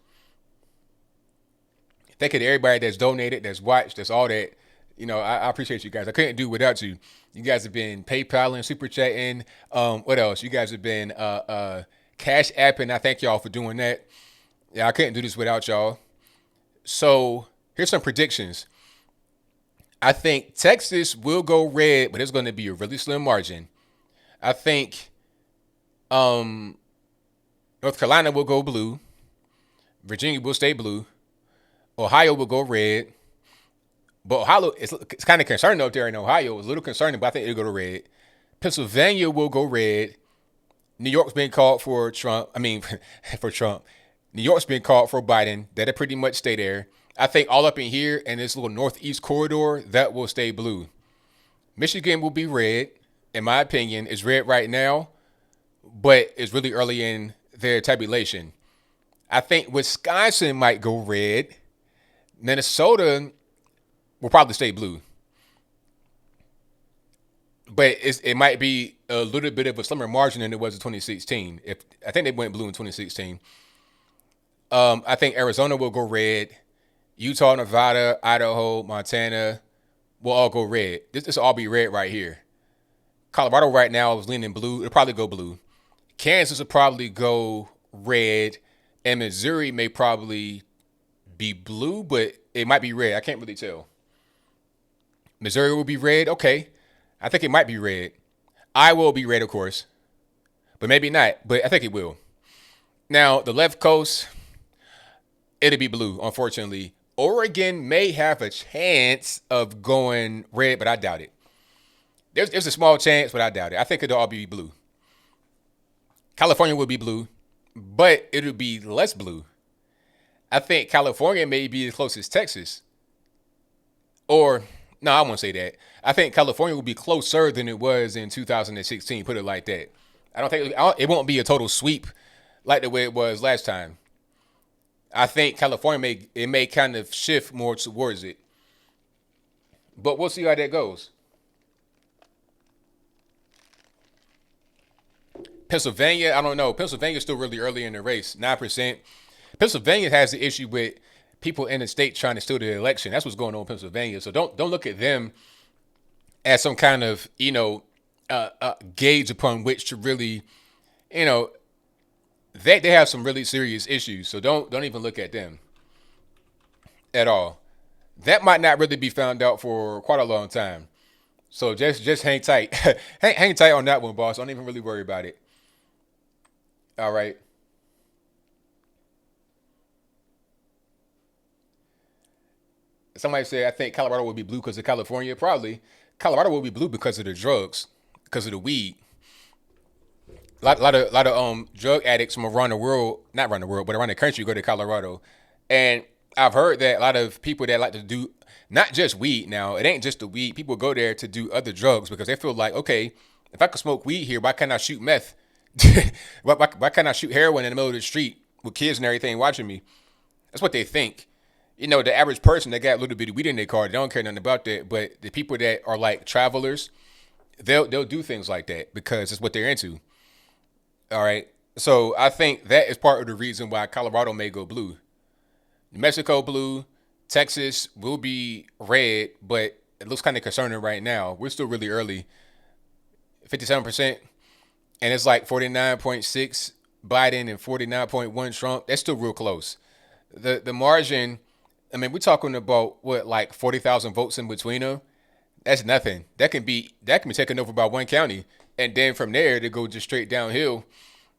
Thank you to everybody that's donated, that's watched, that's all that. I appreciate you guys. I couldn't do it without you. You guys have been PayPaling, super chatting. What else? You guys have been cash apping. I thank y'all for doing that. Yeah, I couldn't do this without y'all. So here's some predictions. I think Texas will go red, but it's going to be a really slim margin. I think North Carolina will go blue. Virginia will stay blue. Ohio will go red. But Ohio, it's kind of concerning up there in Ohio. It's a little concerning, but I think it'll go to red. Pennsylvania will go red. New York's been called for Trump. For Trump. New York's been called for Biden. That'll pretty much stay there. I think all up in here in this little northeast corridor, that will stay blue. Michigan will be red. In my opinion, it's red right now, but it's really early in their tabulation. I think Wisconsin might go red. Minnesota will probably stay blue. But it might be a little bit of a slimmer margin than it was in 2016. I think they went blue in 2016. I think Arizona will go red. Utah, Nevada, Idaho, Montana will all go red. This will all be red right here. Colorado right now is leaning blue. It'll probably go blue. Kansas will probably go red. And Missouri may probably be blue, but it might be red. I can't really tell. Missouri will be red. Okay. I think it might be red. Iowa will be red, of course, but maybe not. But I think it will. Now, the left coast, it'll be blue, unfortunately. Oregon may have a chance of going red, but I doubt it. There's a small chance, but I doubt it. I think it'll all be blue. California will be blue, but it'll be less blue. I think California may be as close as Texas. Or, no, I won't say that. I think California will be closer than it was in 2016, put it like that. I don't think it won't be a total sweep like the way it was last time. I think California may kind of shift more towards it. But we'll see how that goes. Pennsylvania, I don't know. Pennsylvania's still really early in the race, 9%. Pennsylvania has the issue with people in the state trying to steal the election. That's what's going on in Pennsylvania. So don't look at them as some kind of gauge upon which to really, they have some really serious issues. So don't even look at them at all. That might not really be found out for quite a long time. So just hang tight. hang tight on that one, boss. Don't even really worry about it. All right. Somebody said, I think Colorado will be blue because of California. Probably. Colorado will be blue because of the drugs, because of the weed. A lot of drug addicts from around the world, not around the world, but around the country go to Colorado. And I've heard that a lot of people that like to do not just weed now, it ain't just the weed. People go there to do other drugs because they feel like, okay, if I can smoke weed here, why can't I shoot meth? why can't I shoot heroin in the middle of the street with kids and everything watching me? That's what they think. The average person that got a little bit of weed in their car, they don't care nothing about that. But the people that are like travelers, they'll do things like that because it's what they're into. All right. So I think that is part of the reason why Colorado may go blue. New Mexico blue, Texas will be red, but it looks kind of concerning right now. We're still really early, 57%, and it's like 49.6 Biden and 49.1 Trump. That's still real close. The margin, I mean, we're talking about what, like 40,000 votes in between them. That's nothing. That can be taken over by one county, and then from there they go just straight downhill,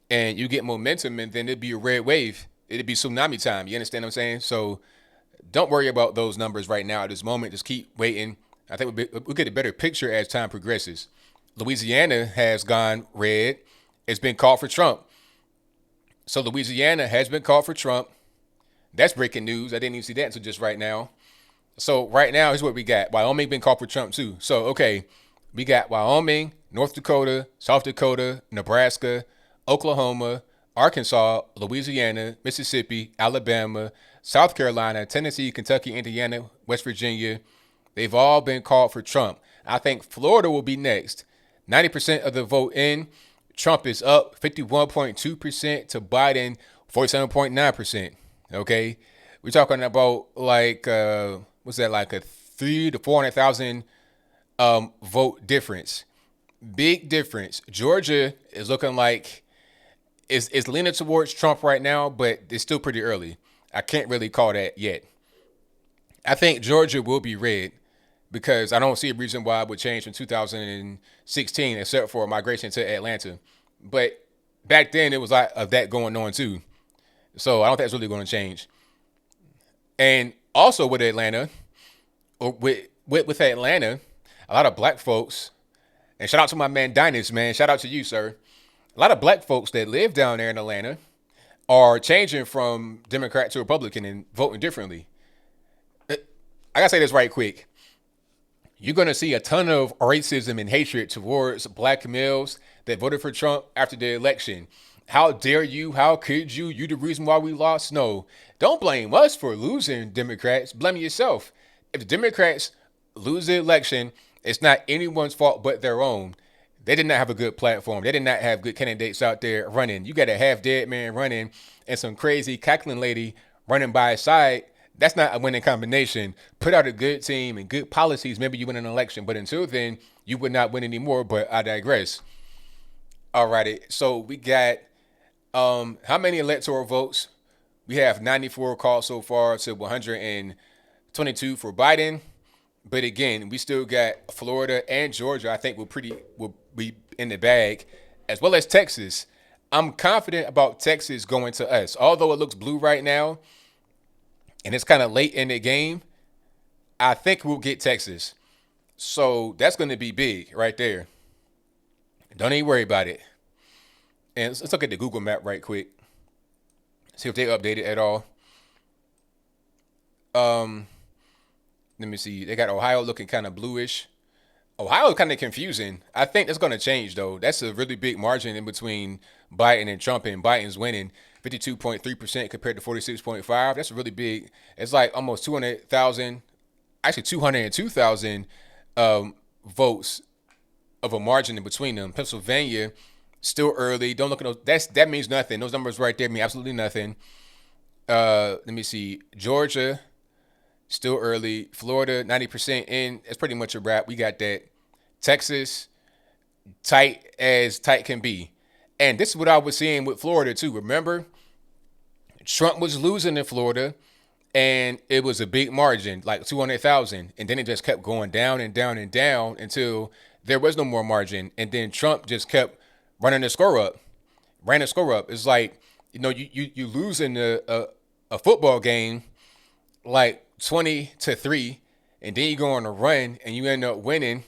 and you get momentum, and then it'd be a red wave. It'd be tsunami time. You understand what I'm saying? So don't worry about those numbers right now at this moment. Just keep waiting. I think we'll get a better picture as time progresses. Louisiana has gone red. It's been called for Trump. So Louisiana has been called for Trump. That's breaking news. I didn't even see that until just right now. So right now, here's what we got. Wyoming been called for Trump too. So, okay, we got Wyoming, North Dakota, South Dakota, Nebraska, Oklahoma, Arkansas, Louisiana, Mississippi, Alabama, South Carolina, Tennessee, Kentucky, Indiana, West Virginia. They've all been called for Trump. I think Florida will be next. 90% of the vote in. Trump is up 51.2% to Biden 47.9%. Okay. We're talking about like, what's that, like a 300,000 to 400,000 vote difference. Big difference. Georgia is looking like it's leaning towards Trump right now, but it's still pretty early. I can't really call that yet. I think Georgia will be red because I don't see a reason why it would change from 2016 except for migration to Atlanta. But back then it was a lot of that going on too. So I don't think it's really going to change. And also with Atlanta, or with Atlanta, a lot of black folks, and shout out to my man Dynas, man. Shout out to you, sir. A lot of black folks that live down there in Atlanta are changing from Democrat to Republican and voting differently. I gotta say this right quick. You're gonna see a ton of racism and hatred towards black males that voted for Trump after the election. How dare you? How could you? You the reason why we lost? No. Don't blame us for losing, Democrats. Blame yourself. If the Democrats lose the election, it's not anyone's fault but their own. They did not have a good platform. They did not have good candidates out there running. You got a half-dead man running and some crazy cackling lady running by his side. That's not a winning combination. Put out a good team and good policies. Maybe you win an election. But until then, you would not win anymore. But I digress. Alrighty, so we got how many electoral votes? We have 94 called so far to 122 for Biden. But again, we still got Florida and Georgia. I think will be in the bag, as well as Texas. I'm confident about Texas going to us, although it looks blue right now, and it's kind of late in the game. I think we'll get Texas, so that's going to be big right there. Don't even worry about it. And let's look at the Google map right quick. See if they update it at all. Let me see. They got Ohio looking kind of bluish. Ohio kind of confusing. I think that's going to change, though. That's a really big margin in between Biden and Trump, and Biden's winning 52.3% compared to 46.5%. That's really big. It's like almost 200,000, actually 202,000 votes of a margin in between them. Pennsylvania, still early. Don't look at those. That means nothing. Those numbers right there mean absolutely nothing. Let me see. Georgia, still early. Florida, 90% in. That's pretty much a wrap. We got that. Texas, tight as tight can be. And this is what I was seeing with Florida, too. Remember, Trump was losing in Florida, and it was a big margin, like 200,000. And then it just kept going down and down and down until there was no more margin. And then Trump just kept running the score up. Ran the score up. It's like, you lose in a football game like 20-3, and then you go on a run and you end up winning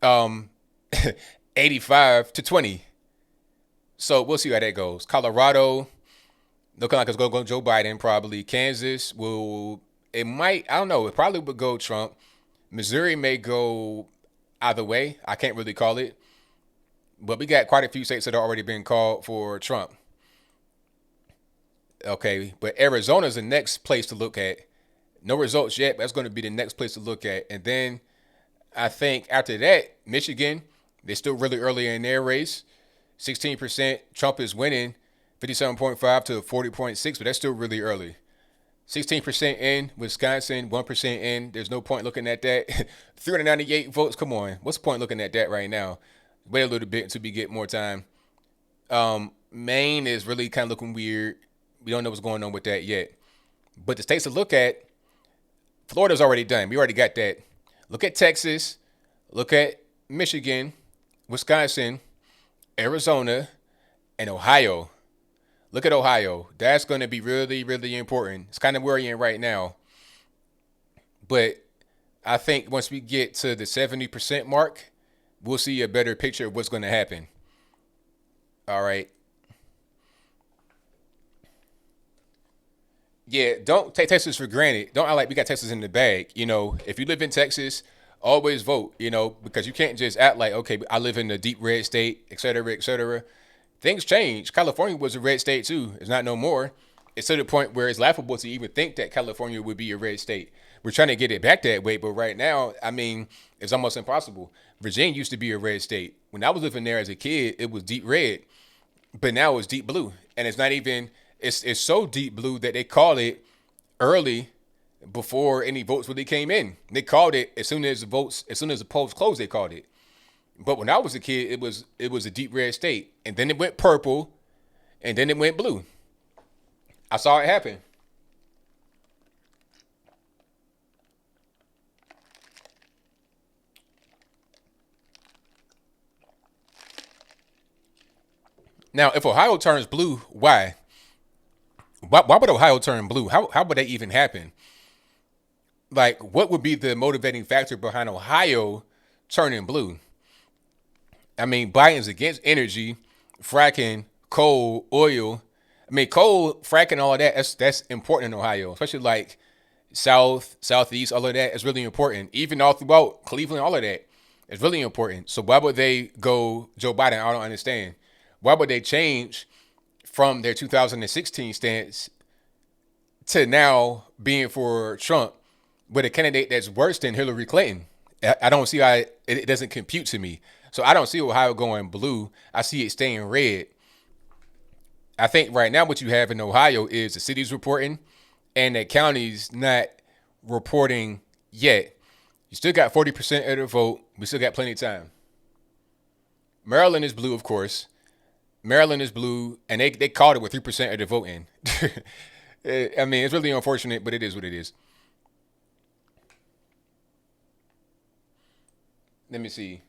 85-20. So we'll see how that goes. Colorado, looking like it's going to go Joe Biden probably. Kansas I don't know, it probably would go Trump. Missouri may go either way. I can't really call it. But we got quite a few states that are already been called for Trump. Okay, but Arizona's the next place to look at. No results yet, but that's going to be the next place to look at. And then I think after that, Michigan, they're still really early in their race. 16%. Trump is winning 57.5 to 40.6, but that's still really early. 16% in. Wisconsin, 1% in. There's no point looking at that. 398 votes. Come on. What's the point looking at that right now? Wait a little bit until we get more time. Maine is really kind of looking weird. We don't know what's going on with that yet. But the states to look at, Florida's already done. We already got that. Look at Texas. Look at Michigan, Wisconsin, Arizona, and Ohio. Look at Ohio. That's going to be really, really important. It's kind of worrying right now. But I think once we get to the 70% mark, we'll see a better picture of what's going to happen. All right. Yeah, don't take Texas for granted. Don't act like we got Texas in the bag. If you live in Texas, always vote, because you can't just act like, okay, I live in a deep red state, et cetera, et cetera. Things change. California was a red state too. It's not no more. It's to the point where it's laughable to even think that California would be a red state. We're trying to get it back that way, but right now, it's almost impossible. Virginia used to be a red state. When I was living there as a kid, it was deep red, but now it's deep blue. And it's not even, it's so deep blue that they called it early before any votes really came in. They called it as soon as the polls closed, they called it. But when I was a kid, it was a deep red state. And then it went purple, and then it went blue. I saw it happen. Now, if Ohio turns blue, why? Why would Ohio turn blue? How would that even happen? Like, what would be the motivating factor behind Ohio turning blue? Biden's against energy, fracking, coal, oil. Coal, fracking, all of that, that's important in Ohio, especially like South, Southeast, all of that is really important. Even all throughout Cleveland, all of that is really important. So why would they go Joe Biden? I don't understand. Why would they change from their 2016 stance to now being for Trump with a candidate that's worse than Hillary Clinton? I don't see how it doesn't compute to me. So I don't see Ohio going blue. I see it staying red. I think right now what you have in Ohio is the cities reporting and the counties not reporting yet. You still got 40% of the vote We still got plenty of time. Maryland is blue, of course. Maryland is blue, and they called it with 3% of the voting. I mean, it's really unfortunate, but it is what it is. Let me see.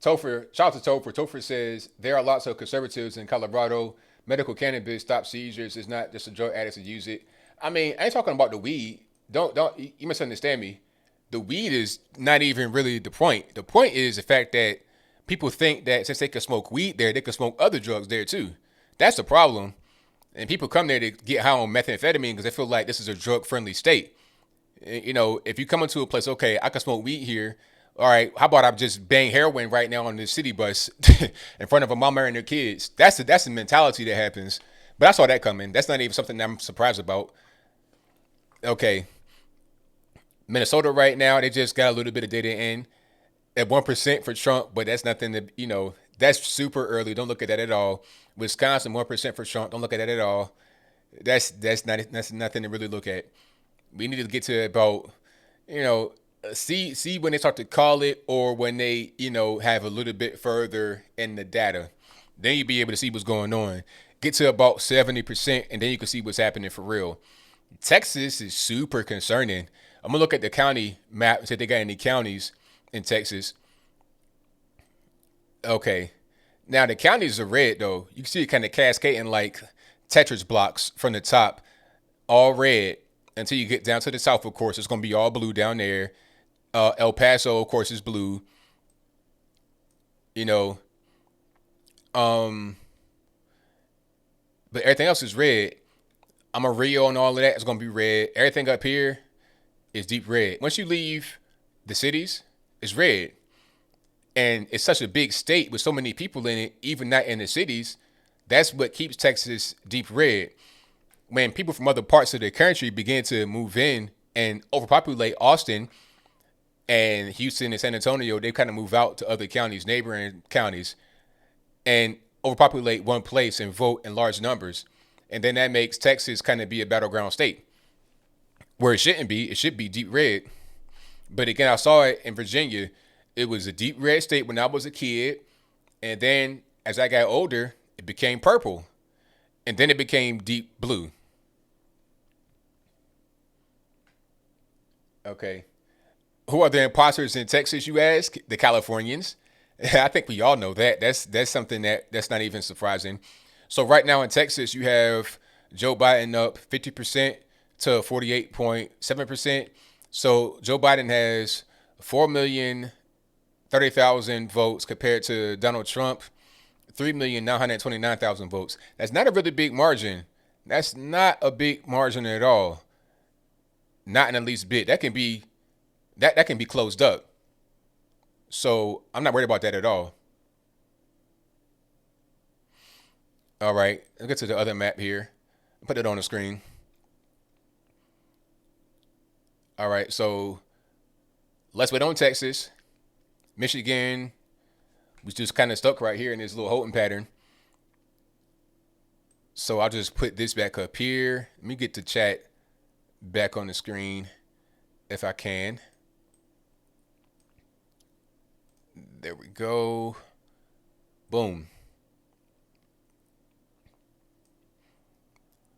Topher, shout out to Topher. Topher says there are lots of conservatives in Colorado. Medical cannabis stop seizures. It's not just a drug addicts to use it. I mean, I ain't talking about the weed. Don't you misunderstand me? The weed is not even really the point. The point is the fact that people think that since they can smoke weed there, they can smoke other drugs there too. That's the problem. And people come there to get high on methamphetamine because they feel like this is a drug-friendly state. You know, if you come into a place, okay, I can smoke weed here. All right, how about I just bang heroin right now on the city bus in front of a mama and her kids? That's the mentality that happens. But I saw that coming. That's not even something that I'm surprised about. Okay, Minnesota right now, they just got a little bit of data in at 1% for Trump, but that's nothing to, that's super early. Don't look at that at all. Wisconsin, 1% for Trump. Don't look at that at all. That's nothing to really look at. We need to get to about, you know, see when they start to call it or when they, have a little bit further in the data. Then you'll be able to see what's going on. Get to about 70%, and then you can see what's happening for real. Texas is super concerning. I'm gonna look at the county map and see if they got any counties in Texas. Okay. Now the counties are red though. You can see it kind of cascading like Tetris blocks from the top, all red until you get down to the south. Of course, it's gonna be all blue down there. El Paso, of course, is blue. You know, um, but everything else is red. I'm a Rio and all of that. It's gonna be red. Everything up here is deep red. Once you leave the cities, it's red. And it's such a big state with so many people in it, even not in the cities. That's what keeps Texas deep red. When people from other parts of the country begin to move in and overpopulate Austin and Houston and San Antonio, they kind of move out to other counties, neighboring counties, and overpopulate one place and vote in large numbers. And then that makes Texas kind of be a battleground state where it shouldn't be. It should be deep red. But again, I saw it in Virginia. It was a deep red state when I was a kid. And then as I got older, it became purple. And then it became deep blue. Okay. Who are the imposters in Texas, you ask? The Californians. I think we all know that. That's something that's not even surprising. So right now in Texas, you have Joe Biden up 50% to 48.7%. So Joe Biden has 4,030,000 votes compared to Donald Trump, 3,929,000 votes. That's not a really big margin. That's not a big margin at all. Not in the least bit. That can be closed up. So I'm not worried about that at all. All right, let's get to the other map here. Put it on the screen. All right, so let's wait on Texas. Michigan, we just kind of stuck right here in this little holding pattern. So I'll just put this back up here. Let me get the chat back on the screen if I can. There we go. Boom.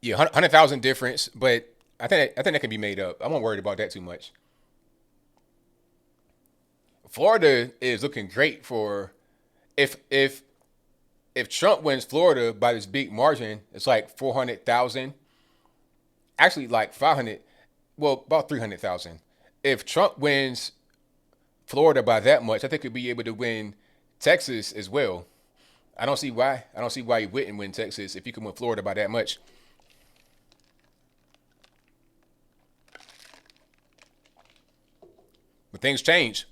Yeah, 100,000 difference, but I think that can be made up. I'm not worried about that too much. Florida is looking great for if Trump wins Florida by this big margin, it's like 400,000. Actually, like 500. Well, about 300,000. If Trump wins Florida by that much, I think he'll be able to win Texas as well. I don't see why. I don't see why he wouldn't win Texas if he can win Florida by that much. But things change.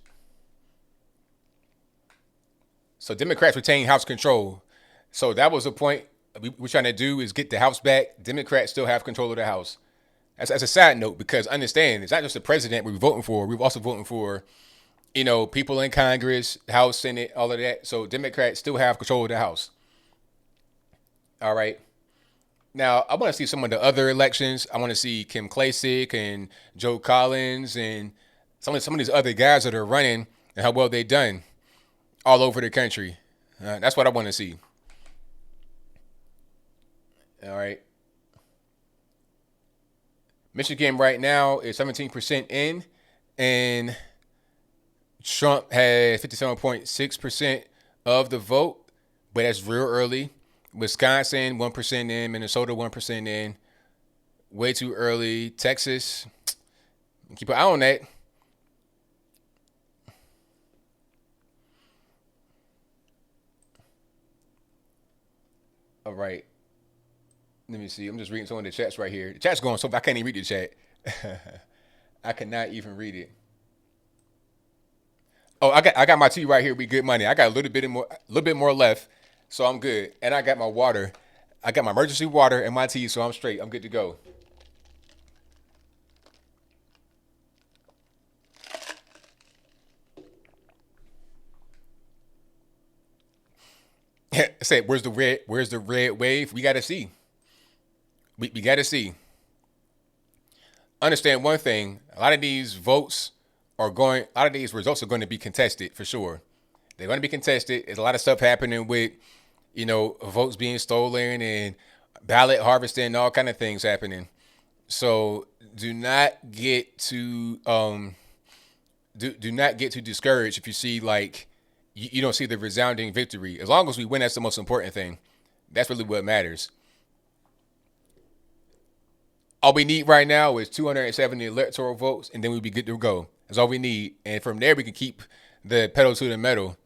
So Democrats retain House control. So that was the point we're trying to do is get the House back. Democrats still have control of the House. That's a side note because understand it's not just the president we're voting for. We're also voting for, people in Congress, House, Senate, all of that. So Democrats still have control of the House. All right. Now, I want to see some of the other elections. I want to see Kim Klacik and Joe Collins and some of these other guys that are running and how well they done all over the country. That's what I want to see. All right. Michigan right now is 17% in, and Trump has 57.6% of the vote, but that's real early. Wisconsin 1% in, Minnesota 1% in, way too early. Texas, keep an eye on that. All right. Let me see. I'm just reading some of the chats right here. The chat's going so I can't even read the chat. I cannot even read it. Oh, I got my tea right here. We good money. I got a little bit more left, so I'm good. And I got my water. I got my emergency water and my tea, so I'm straight. I'm good to go. Say, where's the red wave? We gotta see. We gotta see. Understand one thing: a lot of these votes a lot of these results are going to be contested for sure. They're going to be contested. There's a lot of stuff happening with, votes being stolen and ballot harvesting, and all kind of things happening. So do not get too do not get too discouraged if you see like you don't see the resounding victory. As long as we win, that's the most important thing. That's really what matters. All we need right now is 270 electoral votes, and then we'll be good to go. That's all we need, and from there we can keep the pedal to the metal.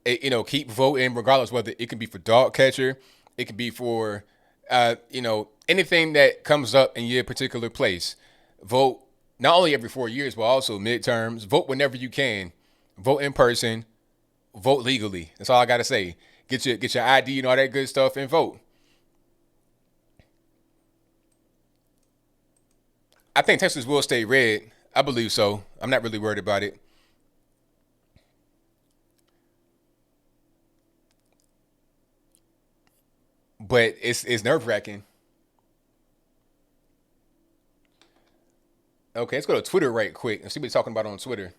Keep voting regardless whether it can be for dog catcher, it can be for, anything that comes up in your particular place. Vote not only every 4 years, but also midterms. Vote whenever you can. Vote in person. Vote legally. That's all I gotta say. Get your ID and all that good stuff and vote. I think Texas will stay red. I believe so. I'm not really worried about it. But it's nerve wracking. Okay, let's go to Twitter right quick and see what he's talking about on Twitter.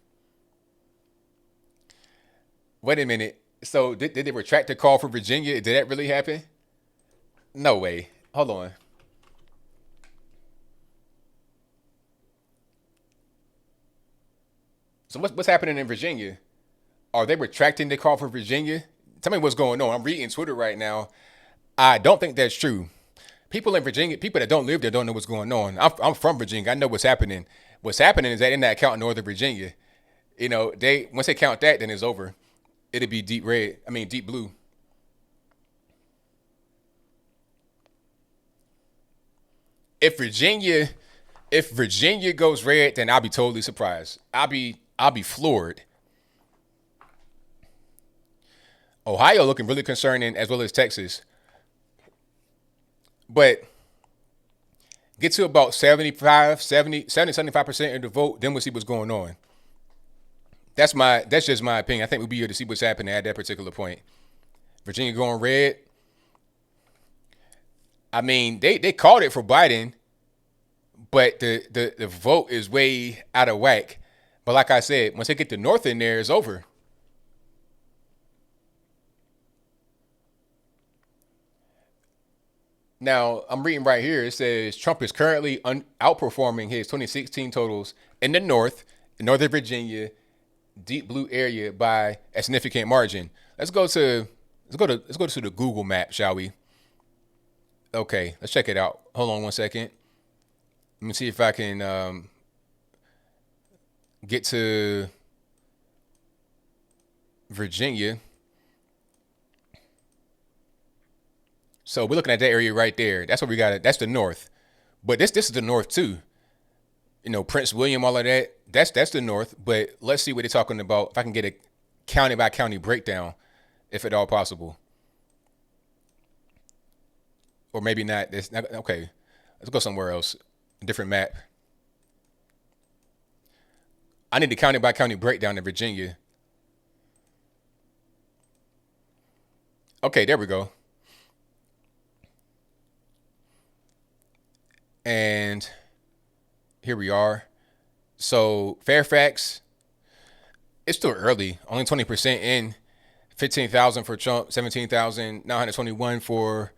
Wait a minute. So did they retract the call for Virginia? Did that really happen? No way. Hold on. So what's happening in Virginia? Are they retracting the call for Virginia? Tell me what's going on. I'm reading Twitter right now. I don't think that's true. People in Virginia, people that don't live there, don't know what's going on. I'm from Virginia. I know what's happening. What's happening is that in that count Northern Virginia, they once they count that, then it's over. It'll be deep red. I mean deep blue. If Virginia, if Virginia goes red, then I'll be totally surprised. I'll be floored. Ohio looking really concerning as well as Texas. But get to about 75% of the vote, then we'll see what's going on. That's just my opinion. I think we'll be able to see what's happening at that particular point. Virginia going red. I mean, they called it for Biden, but the vote is way out of whack. But like I said, once they get the North in there, it's over. Now, I'm reading right here. It says Trump is currently outperforming his 2016 totals in the North, in Northern Virginia, deep blue area by a significant margin. Let's go to the Google map, shall we? Okay, let's check it out. Hold on one second. Let me see if I can get to Virginia. So we're looking at that area right there. That's what we got. That's the North, but this is the North too. Prince William, all of that. That's the North. But let's see what they're talking about. If I can get a county by county breakdown, if at all possible, or maybe not. That's not okay. Let's go somewhere else. A different map. I need the county by county breakdown in Virginia. Okay, there we go. And here we are. So Fairfax, it's still early. Only 20% in. 15,000 for Trump, 17,921 for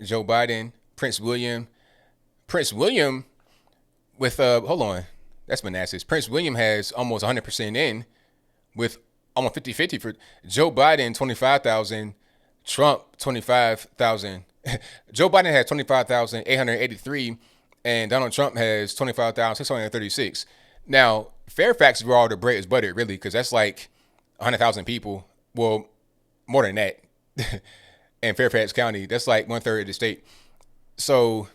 Joe Biden. Prince William with hold on, that's Manassas. Prince William has almost 100% in with almost 50-50 for Joe Biden, 25,000. Trump, 25,000. Joe Biden has 25,883, and Donald Trump has 25,636. Now, Fairfax is where all the bread is buttered, really, because that's like 100,000 people. Well, more than that. In Fairfax County, that's like 1/3 of the state. So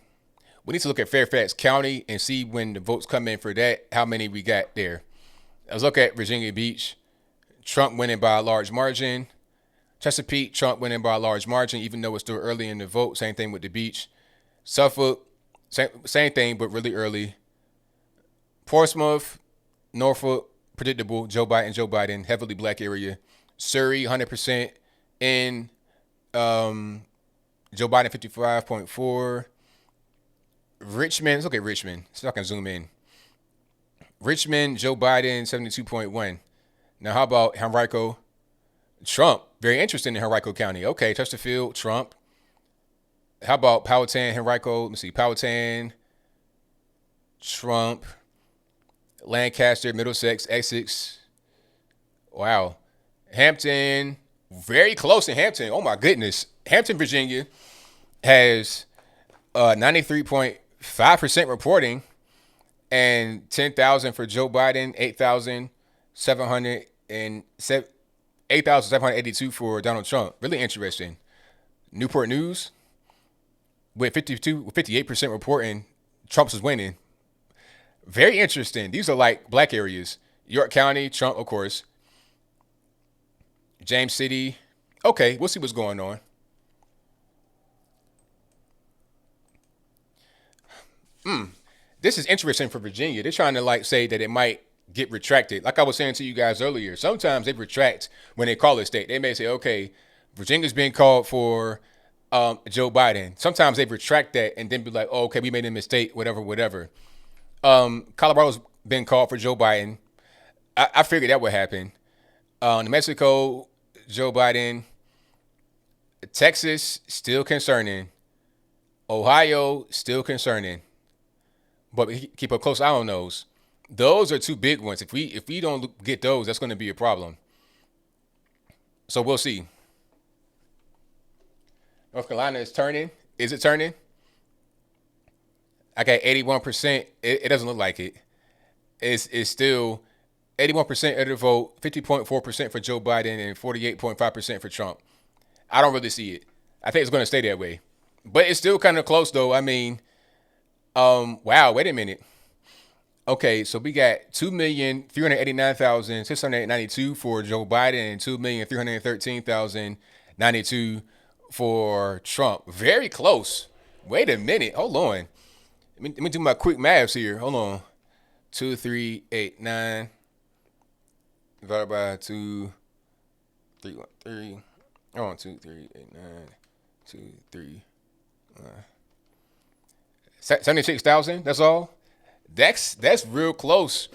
we need to look at Fairfax County and see when the votes come in for that, how many we got there. Let's look at Virginia Beach. Trump winning by a large margin. Chesapeake, Trump winning by a large margin, even though it's still early in the vote. Same thing with the beach. Suffolk, same thing, but really early. Portsmouth, Norfolk, predictable. Joe Biden, heavily black area. Surrey, 100% in. Joe Biden, 55.4. Richmond, let's look at Richmond. So I can zoom in. Richmond, Joe Biden, 72.1. Now, how about Henrico? Trump, very interesting in Henrico County. Okay, Chesterfield, Trump. How about Powhatan, Henrico? Let me see. Powhatan, Trump. Lancaster, Middlesex, Essex. Wow. Hampton, very close in Hampton. Oh, my goodness. Hampton, Virginia has 93.5% reporting and 10,000 for Joe Biden, 8,782 for Donald Trump. Really interesting. Newport News with 58% reporting, Trump's is winning. Very interesting. These are like black areas. York County, Trump, of course. James City. Okay, we'll see what's going on. This is interesting for Virginia. They're trying to like say that it might get retracted. Like I was saying to you guys earlier, sometimes they retract when they call a state. They may say, okay, Virginia's being called for Joe Biden. Sometimes they retract that and then be like, oh, okay, we made a mistake, whatever. Colorado's been called for Joe Biden. I figured that would happen. New Mexico, Joe Biden. Texas, still concerning. Ohio, still concerning. But we keep a close eye on those. Those are two big ones. If we don't get those, that's going to be a problem. So we'll see. North Carolina is turning. Is it turning? I got 81%. It doesn't look like it. It's still 81% of the vote, 50.4% for Joe Biden, and 48.5% for Trump. I don't really see it. I think it's going to stay that way. But it's still kind of close, though. I mean, wow, wait a minute. Okay, so we got 2,389,692 for Joe Biden and 2,313,092 for Trump. Very close. Wait a minute. Hold on. Let me do my quick maths here. Hold on. 2,389 divided by 2,313. Oh, 2,389. 2,3. 76,000. That's all. That's real close.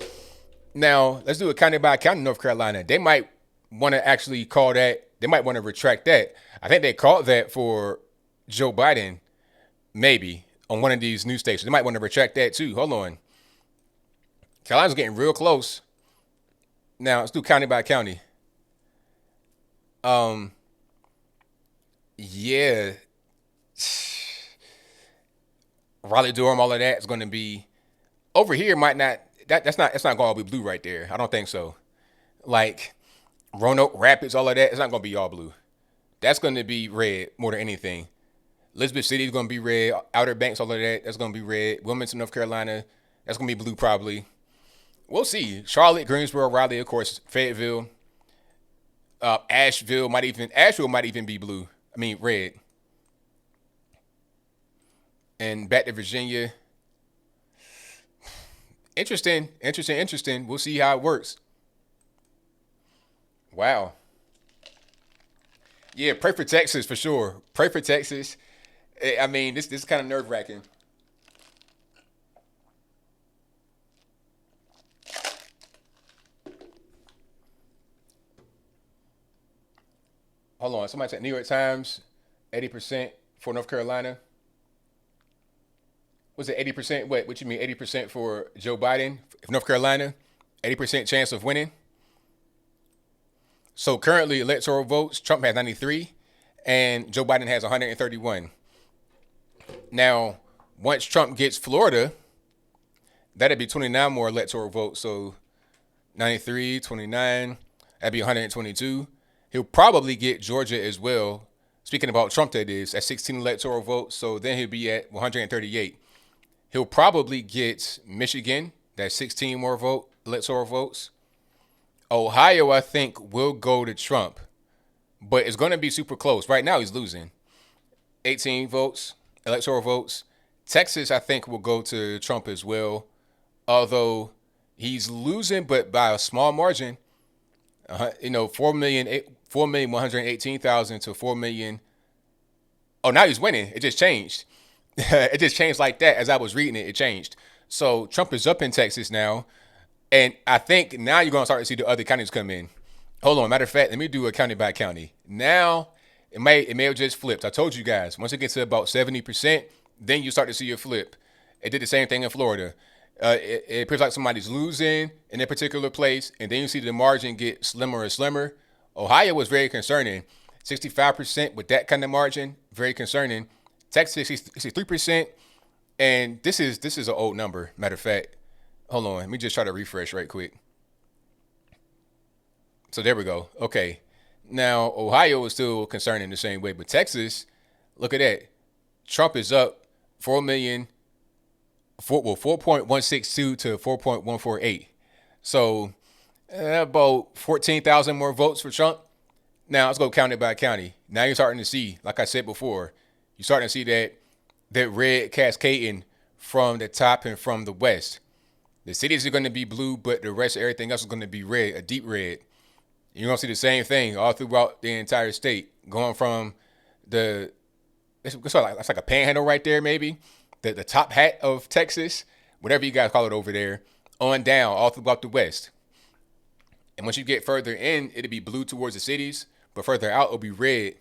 Now let's do it county by county. North Carolina. They might want to actually call that. They might want to retract that. I think they called that for Joe Biden. Maybe on one of these news stations. They might want to retract that too. Hold on. Carolina's getting real close. Now let's do county by county. Yeah. Raleigh, Durham, all of that is going to be over here. Might not. That's not going to be blue right there. I don't think so. Like Roanoke Rapids, all of that. It's not going to be all blue. That's going to be red more than anything. Elizabeth City is going to be red. Outer Banks, all of that. That's going to be red. Wilmington, North Carolina. That's going to be blue probably. We'll see. Charlotte, Greensboro, Raleigh, of course. Fayetteville, Asheville might even be blue. I mean red. And back to Virginia. Interesting. We'll see how it works. Wow. Yeah, pray for Texas for sure. Pray for Texas. I mean, this is kind of nerve-wracking. hold on. Somebody said New York Times, 80% for North Carolina. Was it 80%? What you mean 80% for Joe Biden? North Carolina, 80% chance of winning. So currently, electoral votes, Trump has 93, and Joe Biden has 131. Now, once Trump gets Florida, that'd be 29 more electoral votes. So 93, 29, that'd be 122. He'll probably get Georgia as well. Speaking about Trump, that is, at 16 electoral votes. So then he'll be at 138. He'll probably get Michigan, that's 16 more electoral votes. Ohio, I think, will go to Trump, but it's going to be super close. Right now, he's losing. 18 votes, electoral votes. Texas, I think, will go to Trump as well, although he's losing, but by a small margin. 4,118,000 to 4 million. Oh, now he's winning. It just changed. It just changed like that. As I was reading it, it changed. So Trump is up in Texas now. And I think now you're going to start to see the other counties come in. Hold on. Matter of fact, let me do a county by county. Now, it may have just flipped. I told you guys, once it gets to about 70%, then you start to see a flip. It did the same thing in Florida. It appears like somebody's losing in a particular place, and then you see the margin get slimmer and slimmer. Ohio was very concerning. 65% with that kind of margin, very concerning. Texas, 63%. And this is an old number, matter of fact. Hold on, let me just try to refresh right quick. So there we go. Okay. Now, Ohio is still concerning the same way, but Texas, look at that. Trump is up 4.162 to 4.148. So about 14,000 more votes for Trump. Now, let's go county by county. Now you're starting to see, like I said before, you're starting to see that red cascading from the top and from the west. The cities are going to be blue, but the rest of everything else is going to be red, a deep red. You're going to see the same thing all throughout the entire state, going from it's like a panhandle right there, maybe, the top hat of Texas, whatever you guys call it over there, on down, all throughout the west. And once you get further in, it'll be blue towards the cities, but further out, it'll be red.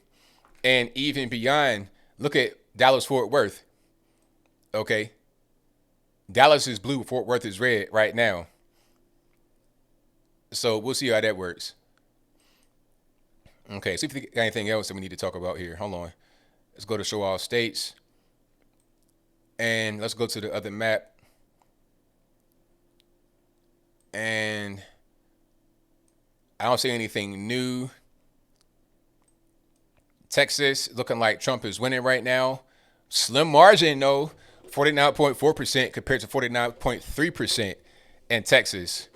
And even beyond, look at Dallas-Fort Worth. Okay. Dallas is blue, Fort Worth is red right now. So we'll see how that works. Okay, see if we got anything else that we need to talk about here. Hold on. Let's go to show all states. And let's go to the other map. And I don't see anything new. Texas looking like Trump is winning right now. Slim margin, though. 49.4% compared to 49.3% in Texas.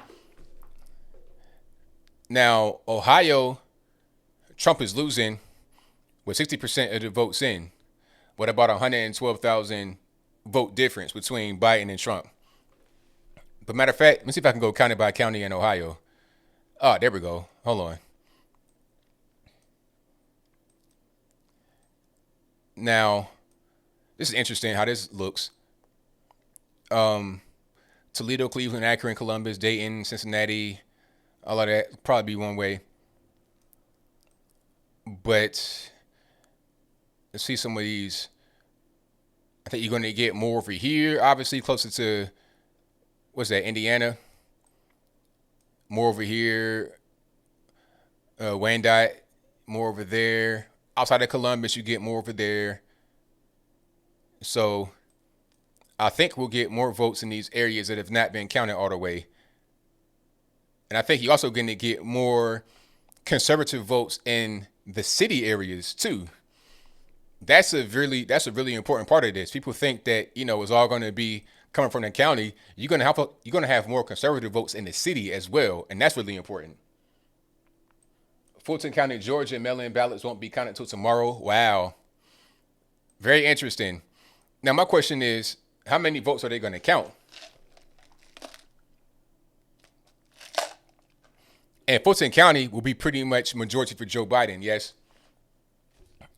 Now, Ohio, Trump is losing with 60% of the votes in, with about 112,000 vote difference between Biden and Trump. But matter of fact, let me see if I can go county by county in Ohio. Oh, there we go. Hold on. Now, this is interesting how this looks. Toledo, Cleveland, Akron, Columbus, Dayton, Cincinnati, all of that probably be one way. But let's see some of these. I think you're going to get more over here, obviously closer to, what's that, Indiana. More over here. Wyandotte, more over there. Outside of Columbus, you get more over there. So I think we'll get more votes in these areas that have not been counted all the way. And I think you're also going to get more conservative votes in the city areas too. That's a really important part of this. People think that, it's all going to be coming from the county. You're going to have more conservative votes in the city as well, and that's really important. Fulton County, Georgia, mail-in ballots won't be counted until tomorrow. Wow. Very interesting. Now, my question is, how many votes are they going to count? And Fulton County will be pretty much majority for Joe Biden, yes.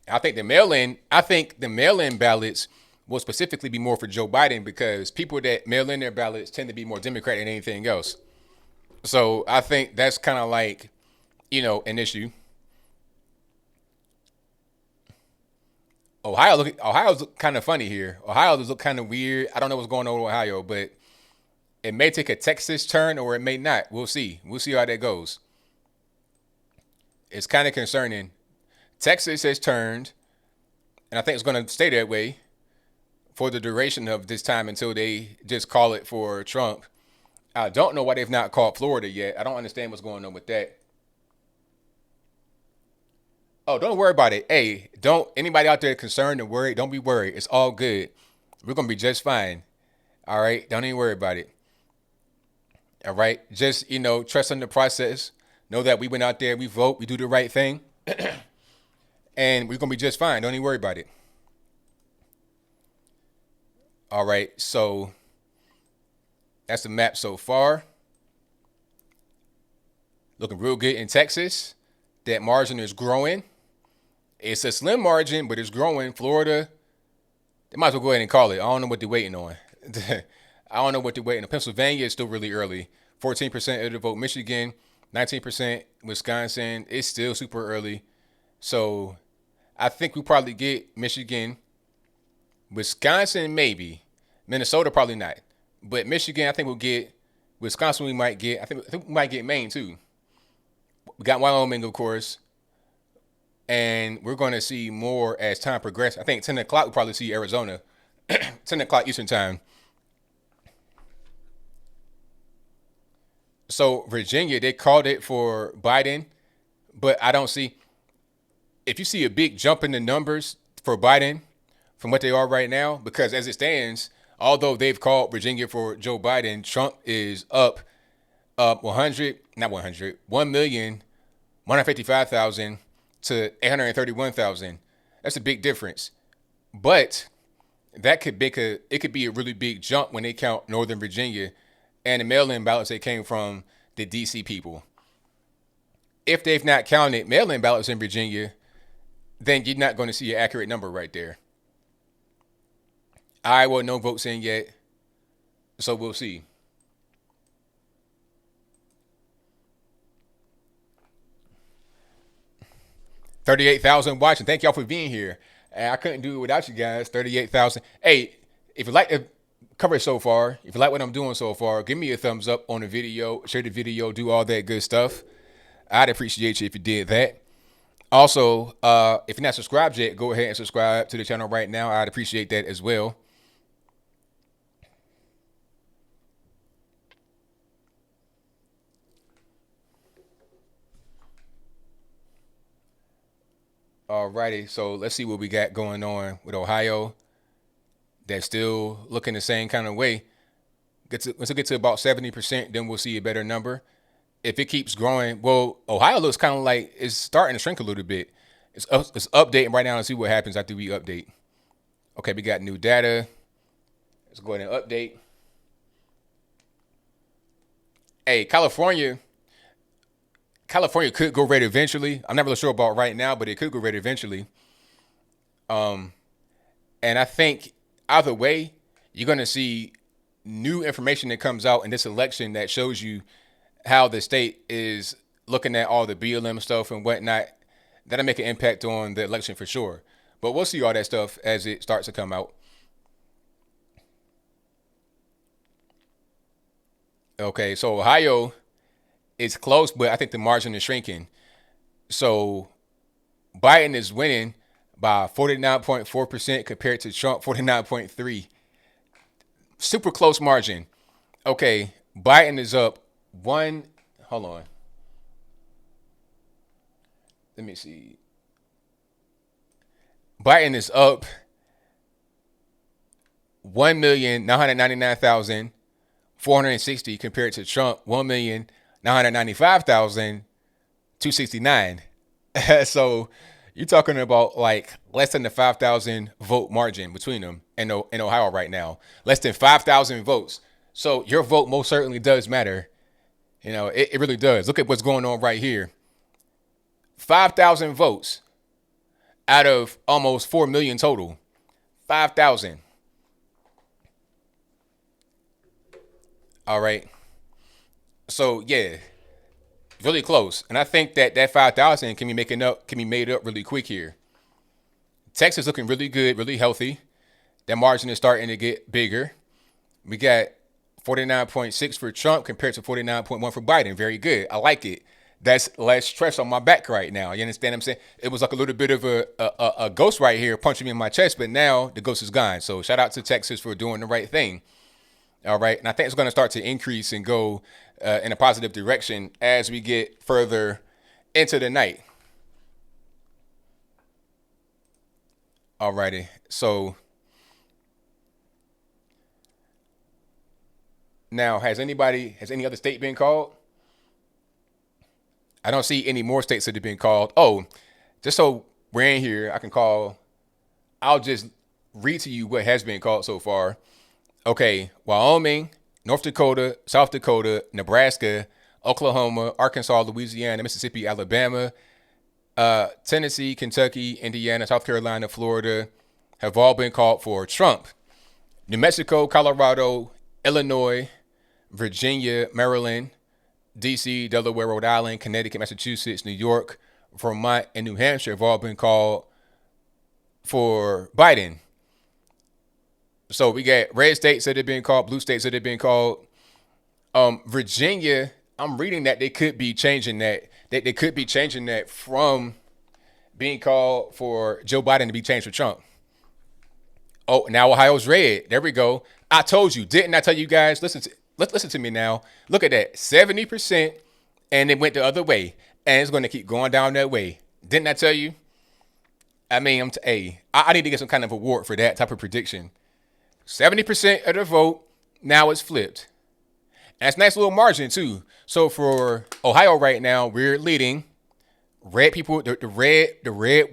I think the mail-in ballots will specifically be more for Joe Biden because people that mail in their ballots tend to be more Democrat than anything else. So I think that's kind of like, an issue. Ohio's look kind of funny here. Ohio look kind of weird. I don't know what's going on with Ohio, but it may take a Texas turn or it may not. We'll see. We'll see how that goes. It's kind of concerning. Texas has turned, and I think it's going to stay that way for the duration of this time until they just call it for Trump. I don't know why they've not called Florida yet. I don't understand what's going on with that. Oh, don't worry about it. Hey, don't anybody out there concerned and worried, don't be worried. It's all good. We're gonna be just fine. All right. Don't even worry about it. All right. Just, trust in the process. Know that we went out there, we vote, we do the right thing, and we're gonna be just fine. Don't even worry about it. All right. So that's the map so far. Looking real good in Texas. That margin is growing. It's a slim margin, but it's growing. Florida, they might as well go ahead and call it. I don't know what they're waiting on. I don't know what they're waiting on. Pennsylvania is still really early. 14% of the vote. Michigan, 19%. Wisconsin, it's still super early. So I think we probably get Michigan. Wisconsin, maybe. Minnesota, probably not. But Michigan, I think we'll get. Wisconsin, we might get. I think we might get Maine, too. We got Wyoming, of course. And we're going to see more as time progresses. I think 10 o'clock, we'll probably see Arizona. 10 o'clock Eastern time. So Virginia, they called it for Biden. But I don't see. If you see a big jump in the numbers for Biden from what they are right now, because as it stands, although they've called Virginia for Joe Biden, Trump is up 1,155,000 to 831,000. That's a big difference. But that could it could be a really big jump when they count Northern Virginia and the mail-in ballots that came from the DC people. If they've not counted mail-in ballots in Virginia, then you're not going to see an accurate number right there. Iowa, no votes in yet. So we'll see. $38,000 watching. Thank y'all for being here. I couldn't do it without you guys. 38,000. Hey, if you like the coverage so far, if you like what I'm doing so far, give me a thumbs up on the video, share the video, do all that good stuff. I'd appreciate you if you did that. Also, if you're not subscribed yet, go ahead and subscribe to the channel right now. I'd appreciate that as well. Alrighty, so let's see what we got going on with Ohio. That's still looking the same kind of way. Once we get to about 70%, then we'll see a better number. If it keeps growing, well, Ohio looks kind of like it's starting to shrink a little bit. It's updating right now and see what happens after we update. Okay, we got new data. Let's go ahead and update. Hey, California could go red eventually. I'm not really sure about right now, but it could go red eventually. And I think either way, you're going to see new information that comes out in this election that shows you how the state is looking at all the BLM stuff and whatnot. That'll make an impact on the election for sure. But we'll see all that stuff as it starts to come out. Okay, so Ohio is close, but I think the margin is shrinking. So Biden is winning by 49.4% compared to Trump 49.3%. Super close margin. Okay, Biden is up one. Hold on. Let me see. Biden is up 1,999,460 compared to Trump 1,995,269. So you're talking about like less than the 5,000 vote margin between them in Ohio right now. Less than 5,000 votes. So your vote most certainly does matter. It really does. Look at what's going on right here. 5,000 votes out of almost 4 million total. 5,000. All right. So yeah, really close. And I think that 5,000 can be made up really quick here. Texas looking really good, really healthy. That margin is starting to get bigger. We got 49.6 for Trump compared to 49.1 for Biden. Very good. I like it. That's less stress on my back right now. You understand what I'm saying? It was like a little bit of a ghost right here punching me in my chest, but now the ghost is gone. So shout out to Texas for doing the right thing. All right. And I think it's going to start to increase and go in a positive direction as we get further into the night. Alrighty. So now, has any other state been called? I don't see any more states that have been called. Oh, just so we're in here, I'll just read to you what has been called so far. Okay, Wyoming, North Dakota, South Dakota, Nebraska, Oklahoma, Arkansas, Louisiana, Mississippi, Alabama, Tennessee, Kentucky, Indiana, South Carolina, Florida have all been called for Trump. New Mexico, Colorado, Illinois, Virginia, Maryland, D.C., Delaware, Rhode Island, Connecticut, Massachusetts, New York, Vermont, and New Hampshire have all been called for Biden. So we got red states that have been called, blue states that have been called. Virginia, I'm reading that they could be changing that. They could be changing that from being called for Joe Biden to be changed for Trump. Oh, now Ohio's red. There we go. I told you, didn't I tell you guys? Listen to me now. Look at that, 70%, and it went the other way, and it's going to keep going down that way. Didn't I tell you? I mean, I need to get some kind of award for that type of prediction. 70% of the vote, now it's flipped. And it's a nice little margin too. So for Ohio right now, we're leading. Red people, the red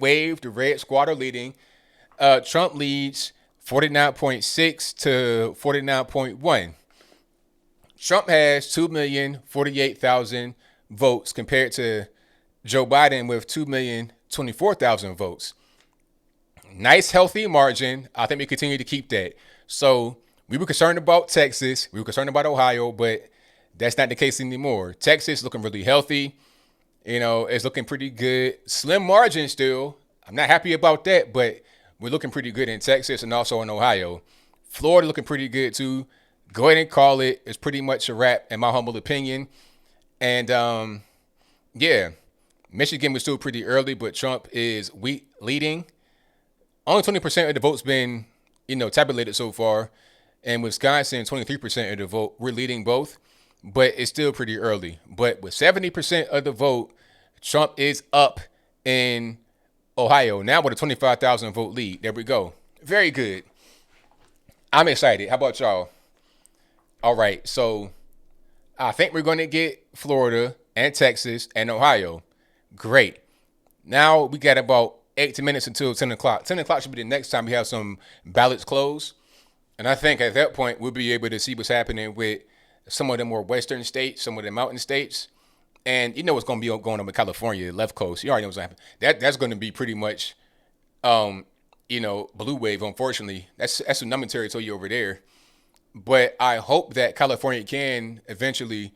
wave, the red squad are leading. Trump leads 49.6 to 49.1. Trump has 2,048,000 votes compared to Joe Biden with 2,024,000 votes. Nice, healthy margin. I think we continue to keep that. So we were concerned about Texas. We were concerned about Ohio, but that's not the case anymore. Texas looking really healthy. You know, it's looking pretty good. Slim margin still. I'm not happy about that, but we're looking pretty good in Texas and also in Ohio. Florida looking pretty good too. Go ahead and call it. It's pretty much a wrap in my humble opinion. And yeah, Michigan was still pretty early, but Trump is leading. Only 20% of the vote's been, tabulated so far. And Wisconsin, 23% of the vote. We're leading both, but it's still pretty early. But with 70% of the vote, Trump is up in Ohio now with a 25,000 vote lead. There we go. Very good. I'm excited. How about y'all? All right, so I think we're going to get Florida and Texas and Ohio. Great. Now we got about 18 minutes until 10 o'clock. 10 o'clock should be the next time we have some ballots closed. And I think at that point, we'll be able to see what's happening with some of the more western states, some of the mountain states. And you know what's going to be going on with California, left coast. You already know what's happening. That's going to be pretty much, blue wave, unfortunately. That's tsunami territory over there. But I hope that California can eventually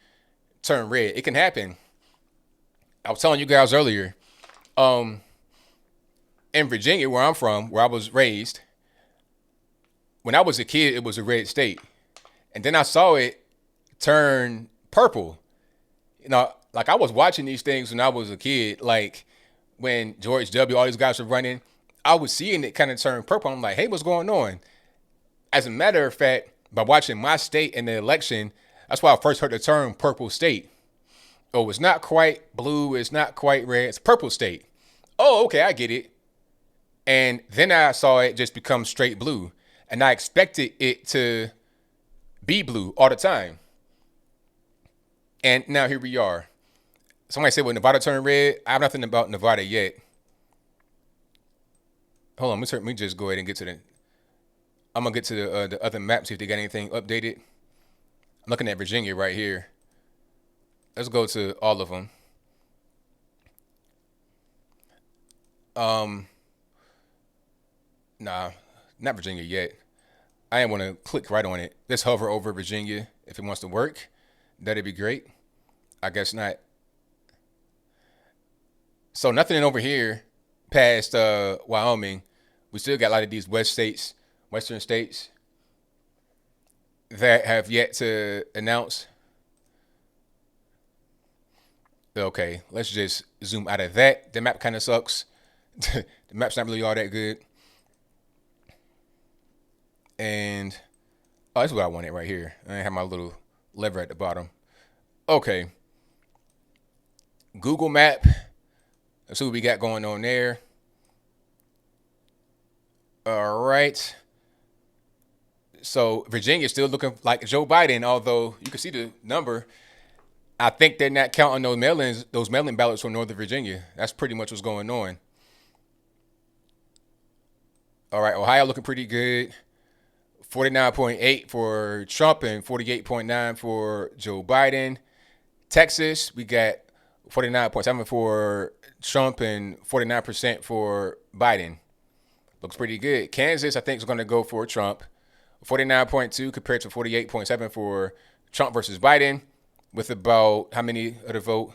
turn red. It can happen. I was telling you guys earlier, in Virginia, where I'm from, where I was raised, when I was a kid, it was a red state. And then I saw it turn purple. Like I was watching these things when I was a kid, like when George W., all these guys were running, I was seeing it kind of turn purple. I'm like, hey, what's going on? As a matter of fact, by watching my state in the election, that's why I first heard the term purple state. Oh, it's not quite blue. It's not quite red. It's purple state. Oh, okay, I get it. And then I saw it just become straight blue. And I expected it to be blue all the time. And now here we are. Somebody said, well, Nevada turned red. I have nothing about Nevada yet. Hold on, let me just go ahead and get to I'm going to get to the other map, see if they got anything updated. I'm looking at Virginia right here. Let's go to all of them. Nah, not Virginia yet. I didn't want to click right on it. Let's hover over Virginia if it wants to work. That'd be great. I guess not. So nothing over here past Wyoming. We still got a lot of these Western states that have yet to announce. Okay, let's just zoom out of that. The map kind of sucks. The map's not really all that good. And oh, that's what I wanted right here. I have my little lever at the bottom. Okay, Google Map. Let's see what we got going on there. All right. So Virginia's still looking like Joe Biden, although you can see the number. I think they're not counting those mail-in ballots from Northern Virginia. That's pretty much what's going on. All right, Ohio looking pretty good. 49.8 for Trump and 48.9 for Joe Biden. Texas, we got 49.7 for Trump and 49% for Biden. Looks pretty good. Kansas, I think, is going to go for Trump. 49.2 compared to 48.7 for Trump versus Biden, with about how many of the vote?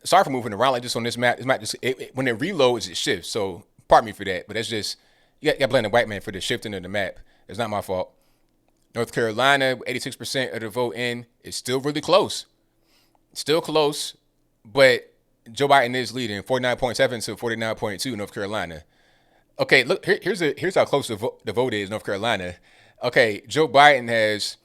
Sorry for moving around like this on this map. This map just when it reloads, it shifts. So pardon me for that, but that's just you got to blame the white man for the shifting of the map. It's not my fault. North Carolina, 86% of the vote in. It's still really close. Still close, but Joe Biden is leading 49.7 to 49.2 North Carolina. Okay, look, here's how close the vote is, North Carolina. Okay, Joe Biden has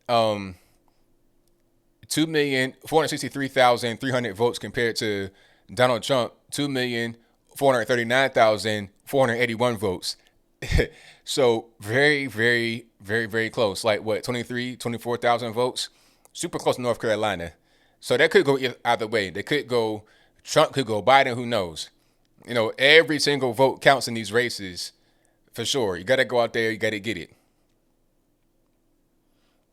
2,463,300 votes compared to Donald Trump, 2,439,481 votes. So very, very, very, very close. Like what, 24,000 votes? Super close to North Carolina. So that could go either way. They could go, Trump could go Biden, who knows? You know, every single vote counts in these races for sure. You got to go out there, you got to get it.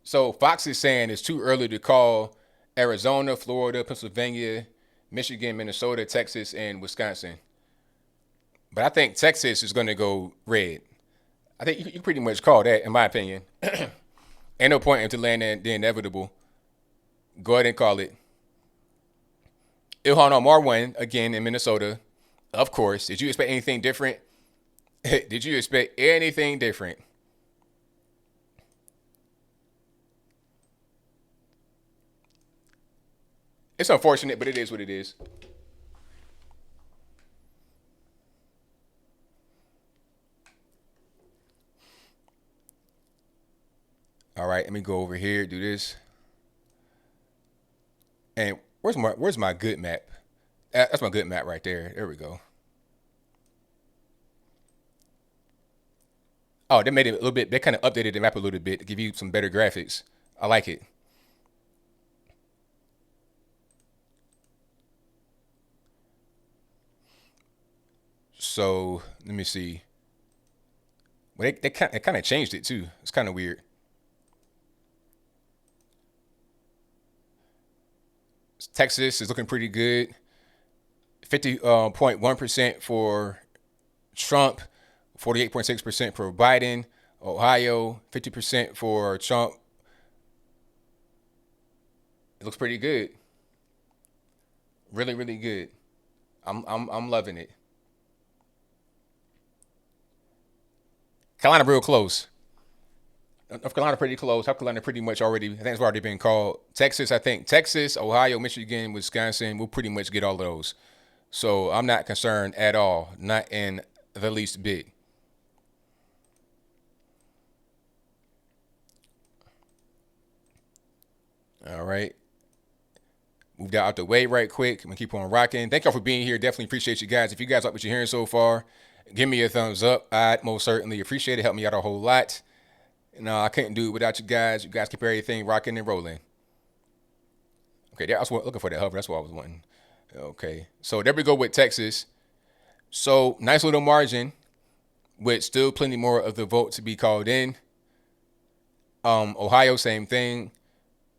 So Fox is saying it's too early to call Arizona, Florida, Pennsylvania, Michigan, Minnesota, Texas, and Wisconsin. But I think Texas is going to go red. I think you pretty much call that, in my opinion. Ain't no point in delaying the inevitable. Go ahead and call it. Ilhan Omar won again in Minnesota. Of course. Did you expect anything different? Did you expect anything different? It's unfortunate, but it is what it is. All right, let me go over here, do this. And where's my good map? That's my good map right there. There we go. Oh, they made it a little bit. They kind of updated the map a little bit to give you some better graphics. I like it. So let me see. Well, they kind of changed it too. It's kind of weird. Texas is looking pretty good. 50.1% for Trump, 48.6% for Biden. Ohio, 50% for Trump. It looks pretty good. Really, really good. I'm loving it. Carolina real close. North Carolina pretty close. South Carolina pretty much already. I think it's already been called. Texas, I think Texas, Ohio, Michigan, Wisconsin. We'll pretty much get all of those. So I'm not concerned at all. Not in the least bit. All right. Moved out the way right quick. I'm gonna keep on rocking. Thank y'all for being here. Definitely appreciate you guys. If you guys like what you're hearing so far, give me a thumbs up. I'd most certainly appreciate it. Help me out a whole lot. No, I couldn't do it without you guys. You guys keep everything rocking and rolling. Okay, there, I was looking for that hover. That's what I was wanting. Okay, so there we go with Texas. So nice little margin, with still plenty more of the vote to be called in. Ohio, same thing.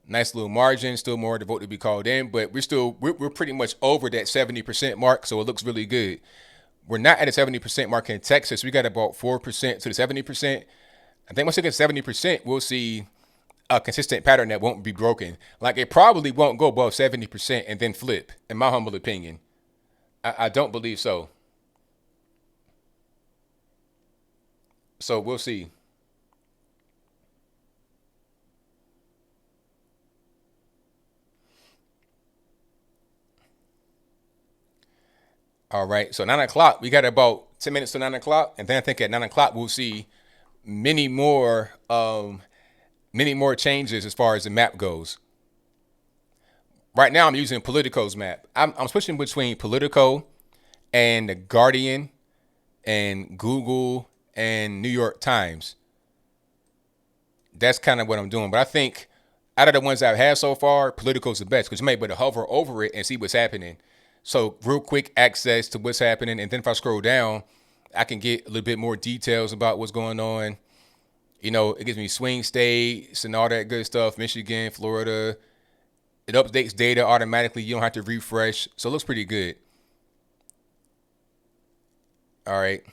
Nice little margin, still more of the vote to be called in, but we're pretty much over that 70% mark, so it looks really good. We're not at a 70% mark in Texas. We got about 4% to the 70%. I think once we get 70%, we'll see a consistent pattern that won't be broken. Like it probably won't go above 70% and then flip, in my humble opinion. I don't believe so. So we'll see. All right. So 9 o'clock, we got about 10 minutes to 9 o'clock, and then I think at 9 o'clock we'll see many more, many more changes as far as the map goes. Right now, I'm using Politico's map. I'm switching between Politico and the Guardian and Google and New York Times. That's kind of what I'm doing. But I think out of the ones I've had so far, Politico's the best because you may be able to hover over it and see what's happening. So real quick access to what's happening, and then if I scroll down, I can get a little bit more details about what's going on. It gives me swing states and all that good stuff. Michigan, Florida. It updates data automatically. You don't have to refresh. So it looks pretty good. All right.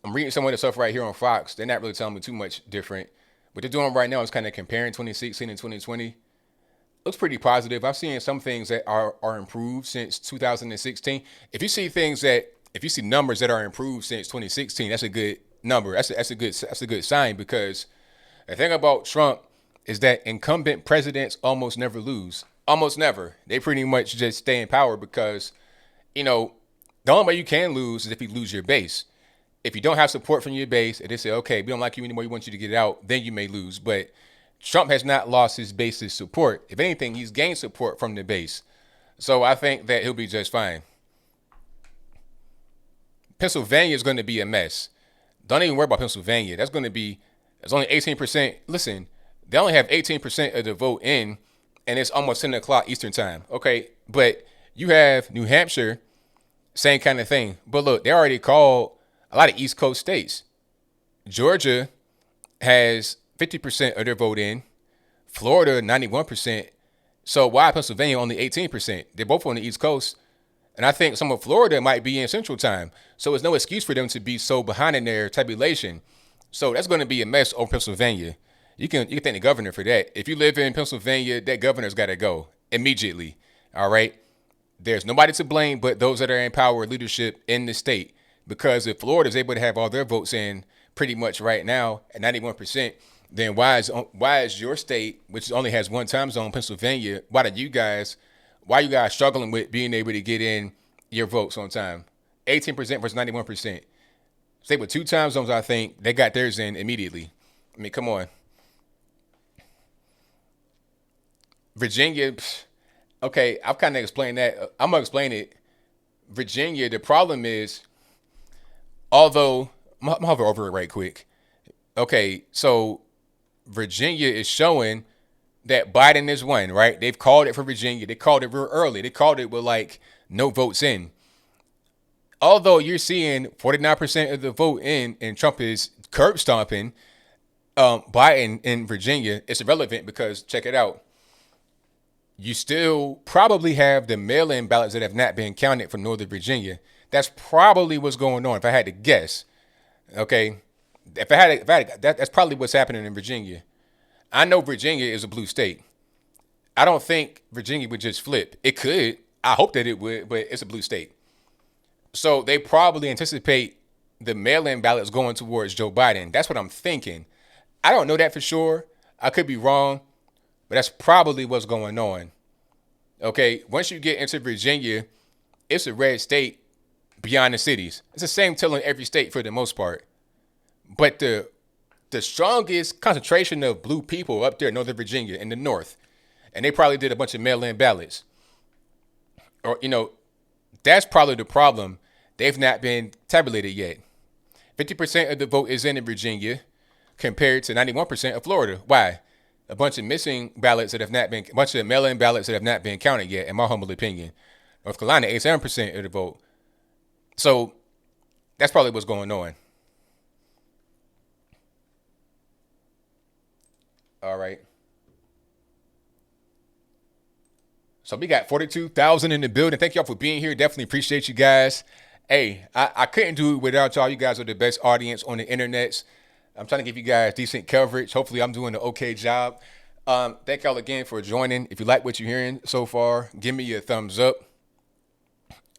I'm reading some of the stuff right here on Fox. They're not really telling me too much different. What they're doing right now is kind of comparing 2016 and 2020. Looks pretty positive. I've seen some things that are improved since 2016. If you see numbers that are improved since 2016, that's a good number. That's a good sign because the thing about Trump is that incumbent presidents almost never lose. Almost never. They pretty much just stay in power because, you know, the only way you can lose is if you lose your base. If you don't have support from your base and they say, okay, we don't like you anymore, we want you to get out, then you may lose. But Trump has not lost his base's support. If anything, he's gained support from the base. So I think that he'll be just fine. Pennsylvania is going to be a mess. Don't even worry about Pennsylvania. It's only 18%. Listen, they only have 18% of the vote in, and it's almost 10 o'clock Eastern time. Okay, but you have New Hampshire, same kind of thing. But look, they already called a lot of East Coast states. Georgia has 50% of their vote in. Florida, 91%. So why Pennsylvania only 18%? They're both on the East Coast. And I think some of Florida might be in Central Time. So it's no excuse for them to be so behind in their tabulation. So that's going to be a mess over Pennsylvania. You can thank the governor for that. If you live in Pennsylvania, that governor's got to go immediately. All right. There's nobody to blame but those that are in power leadership in the state. Because if Florida is able to have all their votes in pretty much right now at 91%, then why is your state, which only has one time zone, Pennsylvania, why are you guys struggling with being able to get in your votes on time? 18% versus 91%. State with two time zones, I think they got theirs in immediately. I mean, come on. Virginia, okay, I've kind of explained that. I'm going to explain it. Virginia, the problem is, although, I'm going to hover over it right quick. Okay, so Virginia is showing that Biden is won, right? They've called it for Virginia. They called it real early. They called it with like no votes in. Although you're seeing 49% of the vote in and Trump is curb stomping Biden in Virginia, it's irrelevant because check it out. You still probably have the mail-in ballots that have not been counted for Northern Virginia. That's probably what's going on if I had to guess. Okay. That's probably what's happening in Virginia. I know Virginia is a blue state. I don't think Virginia would just flip. It could. I hope that it would, but it's a blue state. So they probably anticipate the mail-in ballots going towards Joe Biden. That's what I'm thinking. I don't know that for sure. I could be wrong, but that's probably what's going on. Okay, once you get into Virginia, it's a red state beyond the cities. It's the same tell in every state for the most part. But the strongest concentration of blue people up there in Northern Virginia in the north. And they probably did a bunch of mail-in ballots. Or, that's probably the problem. They've not been tabulated yet. 50% of the vote is in Virginia compared to 91% of Florida. Why? A bunch of missing ballots that have not been, a bunch of mail-in ballots that have not been counted yet, in my humble opinion. North Carolina, 87% of the vote. So that's probably what's going on. All right. So we got 42,000 in the building. Thank y'all for being here. Definitely appreciate you guys. Hey, I couldn't do it without y'all. You guys are the best audience on the internet. I'm trying to give you guys decent coverage. Hopefully I'm doing an okay job. Thank y'all again for joining. If you like what you're hearing so far, give me a thumbs up.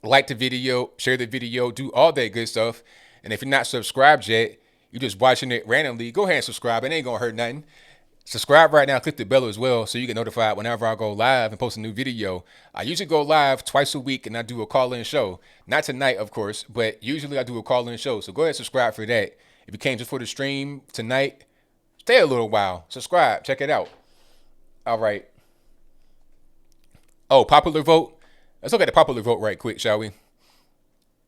like the video, share the video, do all that good stuff. And if you're not subscribed yet, you're just watching it randomly, go ahead and subscribe. It ain't gonna hurt nothing. Subscribe right now, click the bell as well so you get notified whenever I go live and post a new video. I usually go live twice a week and I do a call-in show. Not tonight, of course, but usually I do a call-in show. So go ahead and subscribe for that. If you came just for the stream tonight, stay a little while. Subscribe, check it out. All right. Oh, popular vote. Let's look at the popular vote right quick, shall we?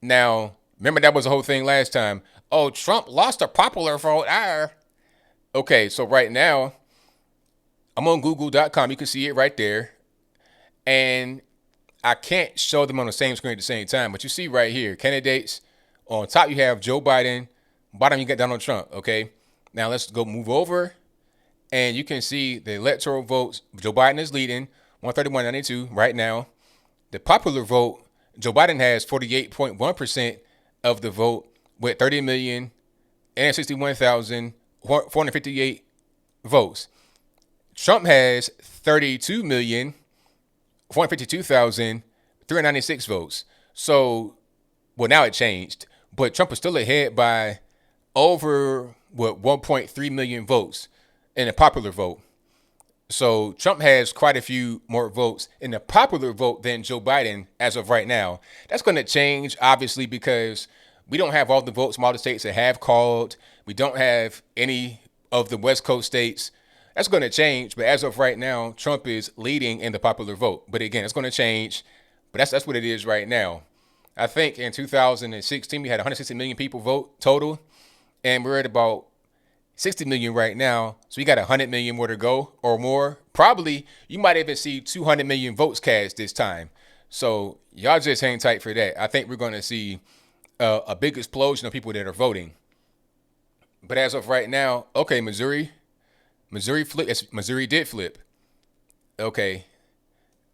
Now, remember that was the whole thing last time. Oh, Trump lost the popular vote. Okay, so right now, I'm on google.com. You can see it right there. And I can't show them on the same screen at the same time, but you see right here, candidates. On top, you have Joe Biden. Bottom, you got Donald Trump, okay? Now, let's go move over. And you can see the electoral votes. Joe Biden is leading, 131.92 right now. The popular vote, Joe Biden has 48.1% of the vote with 30,061,458 votes. Trump has 32,452,396 votes. So, well, now it changed, but Trump is still ahead by over 1.3 million votes in the popular vote. So Trump has quite a few more votes in the popular vote than Joe Biden as of right now. That's going to change, obviously, because we don't have all the votes from all the states that have called. We don't have any of the West Coast states. That's going to change. But as of right now, Trump is leading in the popular vote. But again, it's going to change. But that's what it is right now. I think in 2016, we had 160 million people vote total. And we're at about 60 million right now. So we got 100 million more to go or more. Probably you might even see 200 million votes cast this time. So y'all just hang tight for that. I think we're going to see a big explosion of people that are voting. But as of right now, okay, Missouri did flip. Okay.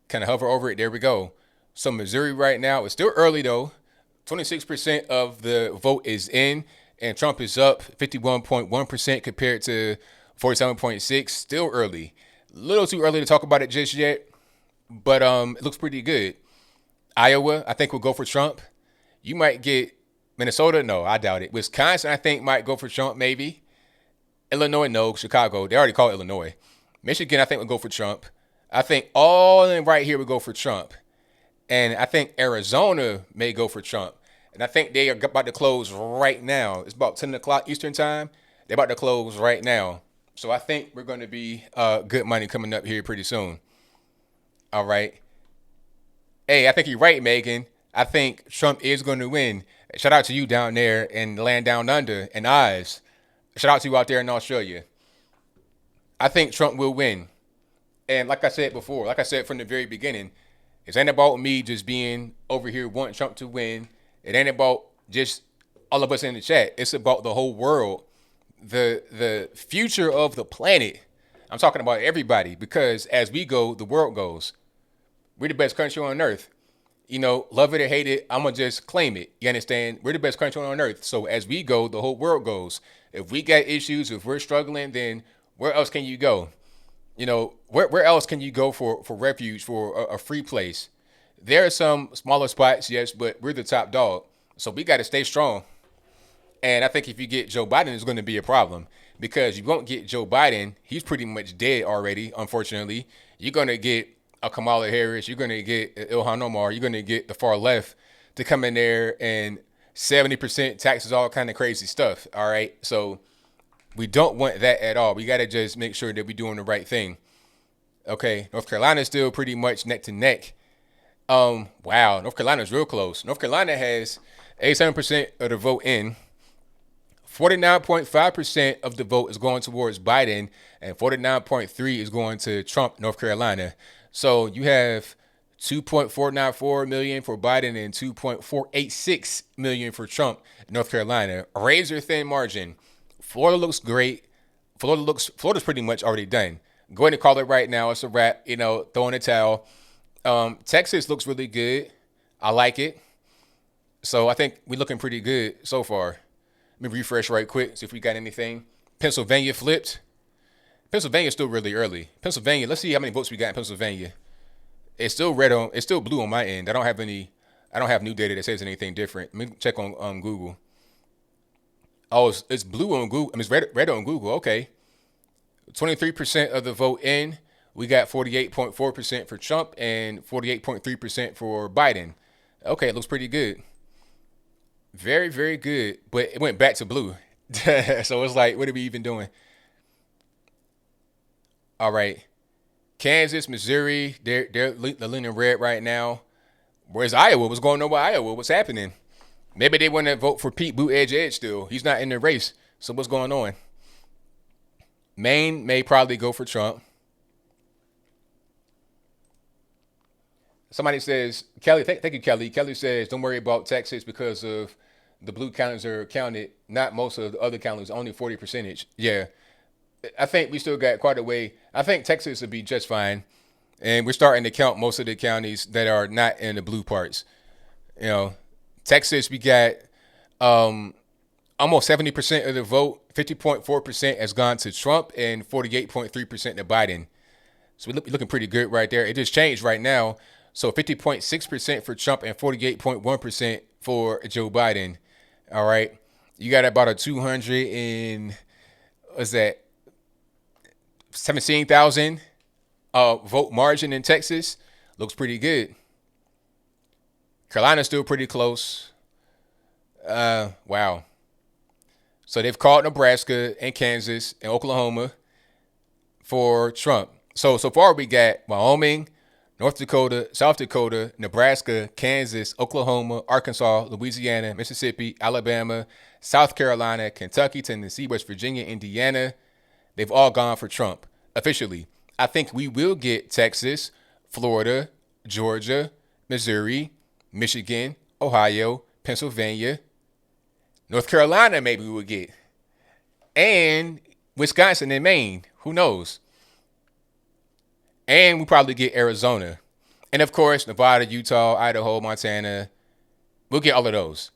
Kind of hover over it. There we go. So Missouri right now, it's still early though. 26% of the vote is in. And Trump is up 51.1% compared to 47.6%. Still early. A little too early to talk about it just yet. But it looks pretty good. Iowa, I think will go for Trump. You might get Minnesota. No, I doubt it. Wisconsin, I think, might go for Trump, maybe. Illinois, no. Chicago, they already call it Illinois. Michigan, I think, will go for Trump. I think all in right here will go for Trump. And I think Arizona may go for Trump. And I think they are about to close right now. It's about 10 o'clock Eastern time. They're about to close right now. So I think we're going to be good money coming up here pretty soon. All right. Hey, I think you're right, Megan. I think Trump is going to win. Shout out to you down there in the land down under in Oz. Shout out to you out there in Australia. I think Trump will win. And like I said before, like I said from the very beginning, it ain't about me just being over here wanting Trump to win. It ain't about just all of us in the chat. It's about the whole world, the future of the planet. I'm talking about everybody because as we go, the world goes. We're the best country on earth. You know, love it or hate it, I'm going to just claim it. You understand? We're the best country on earth. So as we go, the whole world goes. If we got issues, if we're struggling, then where else can you go? You know, where else can you go for refuge, for a free place? There are some smaller spots, yes, but we're the top dog. So we got to stay strong. And I think if you get Joe Biden, it's going to be a problem because you won't get Joe Biden. He's pretty much dead already, unfortunately. You're going to get a Kamala Harris. You're going to get Ilhan Omar. You're going to get the far left to come in there and 70% taxes, all kind of crazy stuff. All right. So we don't want that at all. We got to just make sure that we're doing the right thing. Okay. North Carolina is still pretty much neck to neck. Wow. North Carolina is real close. North Carolina has 87% of the vote in. 49.5% of the vote is going towards Biden and 49.3% is going to Trump, North Carolina. So you have 2.494 million for Biden and 2.486 million for Trump, North Carolina. Razor thin margin. Florida looks great. Florida's pretty much already done. Go ahead and call it right now. It's a wrap, throw in a towel. Texas looks really good. I like it. So I think we're looking pretty good so far. Let me refresh right quick, see if we got anything. Pennsylvania flipped. Pennsylvania's still really early. Pennsylvania, let's see how many votes we got in Pennsylvania. It's still blue on my end. I don't have any I don't have new data that says anything different. Let me check on Google. Oh, it's blue on Google. I mean, it's red on Google. Okay. 23% of the vote in. We got 48.4% for Trump and 48.3% for Biden. Okay, it looks pretty good. Very, very good. But it went back to blue. So it's like, what are we even doing? All right. Kansas, Missouri, they're leaning red right now. Where's Iowa? What's going on with Iowa? What's happening? Maybe they want to vote for Pete Buttigieg still. He's not in the race. So what's going on? Maine may probably go for Trump. Somebody says, Kelly, thank you, Kelly. Kelly says, don't worry about Texas because of the blue counties are counted, not most of the other counties, only 40%. Yeah. I think we still got quite a way. I think Texas would be just fine. And we're starting to count most of the counties that are not in the blue parts. You know, Texas, we got almost 70% of the vote. 50.4% has gone to Trump and 48.3% to Biden. So we're looking pretty good right there. It just changed right now. So 50.6% for Trump and 48.1% for Joe Biden. All right. You got about a 200 and, what's that, 17,000 vote margin in Texas. Looks pretty good. Carolina's still pretty close. Wow. So they've called Nebraska and Kansas and Oklahoma for Trump. So far we got Wyoming, North Dakota, South Dakota, Nebraska, Kansas, Oklahoma, Arkansas, Louisiana, Mississippi, Alabama, South Carolina, Kentucky, Tennessee, West Virginia, Indiana. They've all gone for Trump officially. I think we will get Texas, Florida, Georgia, Missouri, Michigan, Ohio, Pennsylvania, North Carolina maybe we will get, and Wisconsin and Maine. Who knows? And we probably get Arizona. And of course, Nevada, Utah, Idaho, Montana. We'll get all of those.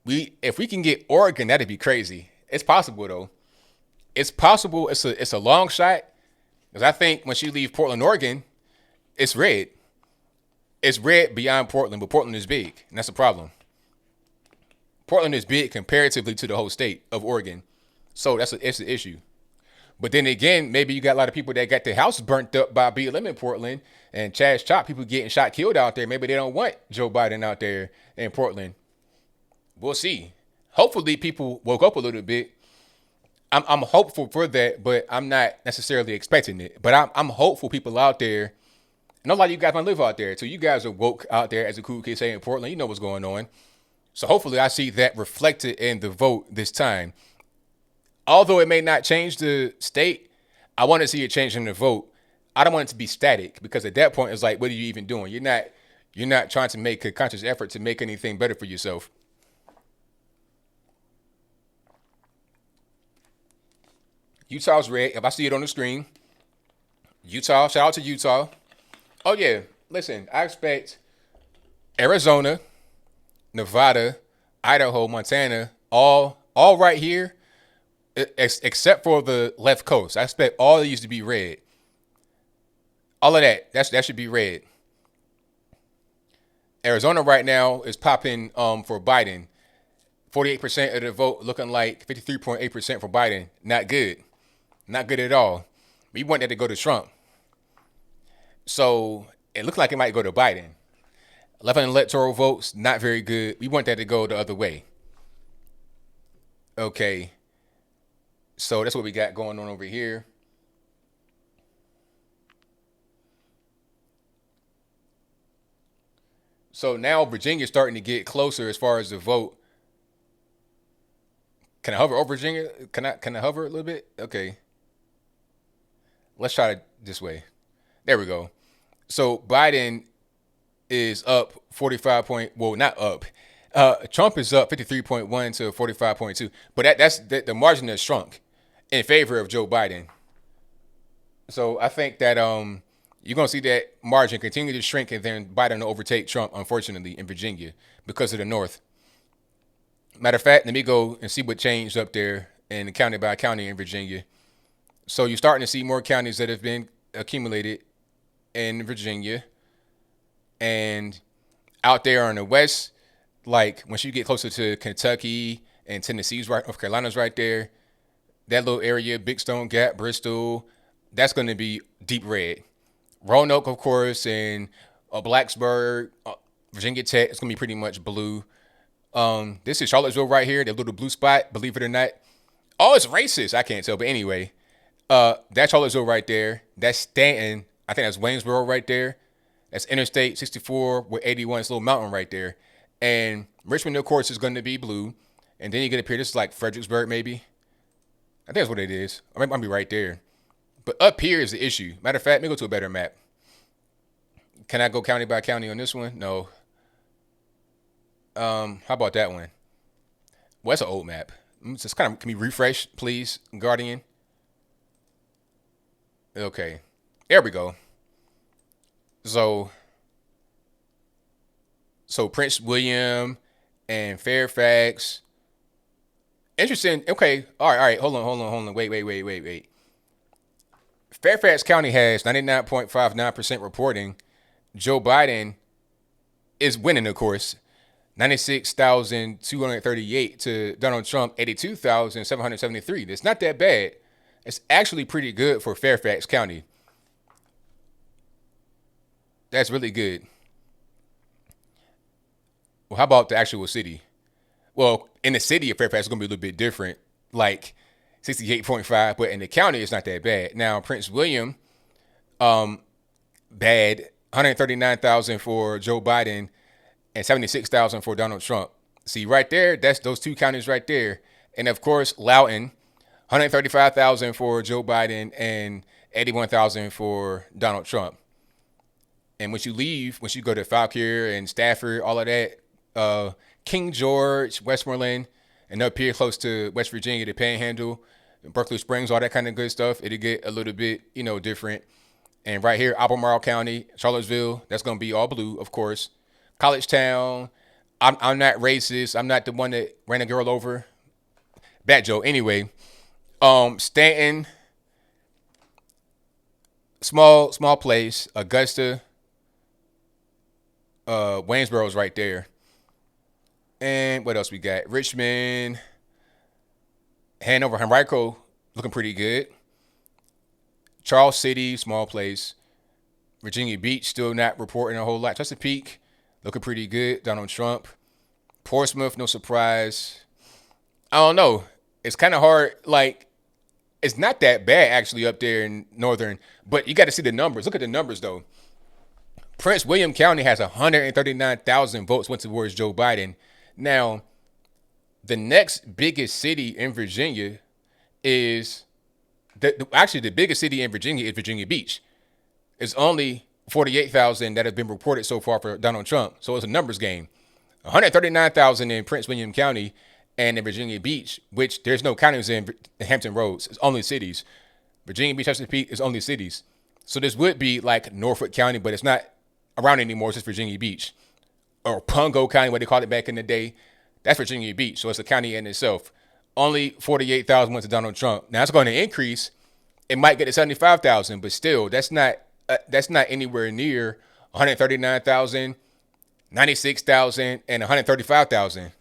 If we can get Oregon, that'd be crazy. It's possible though. It's possible. It's a long shot. Because I think once you leave Portland, Oregon, it's red. It's red beyond Portland, but Portland is big. And that's the problem. Portland is big comparatively to the whole state of Oregon. So it's an issue. But then again, maybe you got a lot of people that got their house burnt up by BLM in Portland and Chaz Chop, people getting shot, killed out there. Maybe they don't want Joe Biden out there in Portland. We'll see. Hopefully people woke up a little bit. I'm hopeful for that, but I'm not necessarily expecting it. But I'm hopeful people out there. And a lot of you guys might live out there. So you guys are woke out there, as a cool kid say in Portland. You know what's going on. So hopefully I see that reflected in the vote this time. Although it may not change the state, I want to see it change in the vote. I don't want it to be static because at that point it's like, what are you even doing? You're not trying to make a conscious effort to make anything better for yourself. Utah's red. If I see it on the screen, Utah, shout out to Utah. Oh yeah, listen, I expect Arizona, Nevada, Idaho, Montana, all right here, except for the left coast. I expect all of these to be red. All of that should be red. Arizona right now is popping for Biden. 48% of the vote looking like 53.8% for Biden. Not good. Not good at all. We want that to go to Trump. So it looks like it might go to Biden. 11 electoral votes, not very good. We want that to go the other way. Okay. So that's what we got going on over here. So now Virginia's starting to get closer as far as the vote. Can I hover over Virginia? Can I hover a little bit? Okay. Let's try it this way. There we go. So Biden is up 45 point. Well, not up. Trump is up 53.1 to 45.2. But that's the margin has shrunk in favor of Joe Biden. So I think that you're gonna see that margin continue to shrink, and then Biden will overtake Trump, unfortunately, in Virginia because of the North. Matter of fact, let me go and see what changed up there in the county by county in Virginia. So you're starting to see more counties that have been accumulated in Virginia. And Out there on the west, like once you get closer to Kentucky and Tennessee's right, North Carolina's right there, that little area, Big Stone Gap, Bristol, that's going to be deep red. Roanoke, of course, and Blacksburg, Virginia Tech, it's going to be pretty much blue. This is Charlottesville right here, that little blue spot, believe it or not. Oh, it's racist. I can't tell. But anyway, that's Charlottesville right there. That's Stanton. I think that's Waynesboro right there. That's Interstate 64 with 81. It's a little mountain right there. And Richmond, of course, is going to be blue. And then you get up here. This is like Fredericksburg, maybe. I think that's what it is. I might be right there. But up here is the issue. Matter of fact, let me go to a better map. Can I go county by county on this one? No. How about that one? Well, that's an old map. Just kind of, can we refresh, please, Guardian? Okay. There we go. So Prince William and Fairfax. Interesting. Okay. All right. Hold on. Wait. Fairfax County has 99.59% reporting. Joe Biden is winning, of course. 96,238 to Donald Trump, 82,773. It's not that bad. It's actually pretty good for Fairfax County. That's really good. Well, how about the actual city? Well, in the city of Fairfax, it's going to be a little bit different, like 68.5, but in the county, it's not that bad. Now, Prince William, bad, 139,000 for Joe Biden and 76,000 for Donald Trump. See, right there, that's those two counties right there. And, of course, Loudoun, 135,000 for Joe Biden and 81,000 for Donald Trump. And once you go to Fauquier and Stafford, all of that, King George, Westmoreland, and up here close to West Virginia, the Panhandle, Berkeley Springs, all that kind of good stuff, it'll get a little bit, different. And right here, Albemarle County, Charlottesville, that's going to be all blue, of course. College Town, I'm not racist. I'm not the one that ran a girl over. Bad joke. Anyway, Stanton, small place. Augusta, Waynesboro's right there. And what else we got? Richmond, Hanover, Henrico, looking pretty good. Charles City, small place. Virginia Beach, still not reporting a whole lot. Chesapeake, looking pretty good. Donald Trump. Portsmouth, no surprise. I don't know. It's kind of hard. Like, it's not that bad, actually, up there in northern. But you got to see the numbers. Look at the numbers, though. Prince William County has 139,000 votes went towards Joe Biden. Now, the next biggest city in Virginia is actually the biggest city in Virginia is Virginia Beach. It's only 48,000 that have been reported so far for Donald Trump. So it's a numbers game. 139,000 in Prince William County and in Virginia Beach, which there's no counties in Hampton Roads. It's only cities. Virginia Beach, Chesapeake is only cities. So this would be like Norfolk County, but it's not around anymore. It's just Virginia Beach. Or Pungo County, what they called it back in the day. That's Virginia Beach. So it's a county in itself. Only 48,000 went to Donald Trump. Now it's going to increase. It might get to 75,000, but still, that's not anywhere near 139,000, 96,000, and 135,000.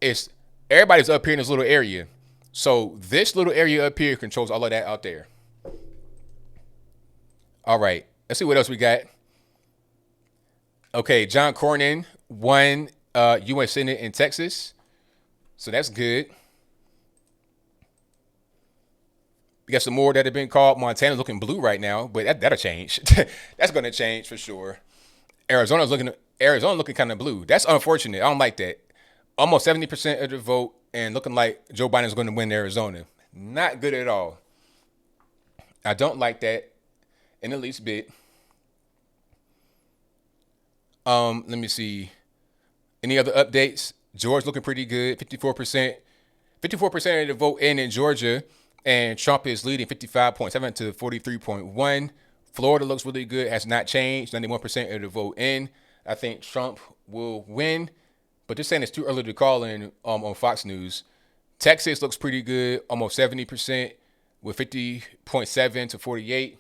It's everybody's up here in this little area. So this little area up here controls all of that out there. All right, let's see what else we got. Okay, John Cornyn won U.S. Senate in Texas. So that's good. We got some more that have been called. Montana's looking blue right now, but that'll change. That's going to change for sure. Arizona's looking kind of blue. That's unfortunate. I don't like that. Almost 70% of the vote and looking like Joe Biden's going to win Arizona. Not good at all. I don't like that in the least bit. Let me see. Any other updates? Georgia looking pretty good. 54%. 54% of the vote in Georgia. And Trump is leading 55.7 to 43.1. Florida looks really good. Has not changed. 91% of the vote in. I think Trump will win. But they're saying it's too early to call in on Fox News. Texas looks pretty good. Almost 70% with 50.7 to 48.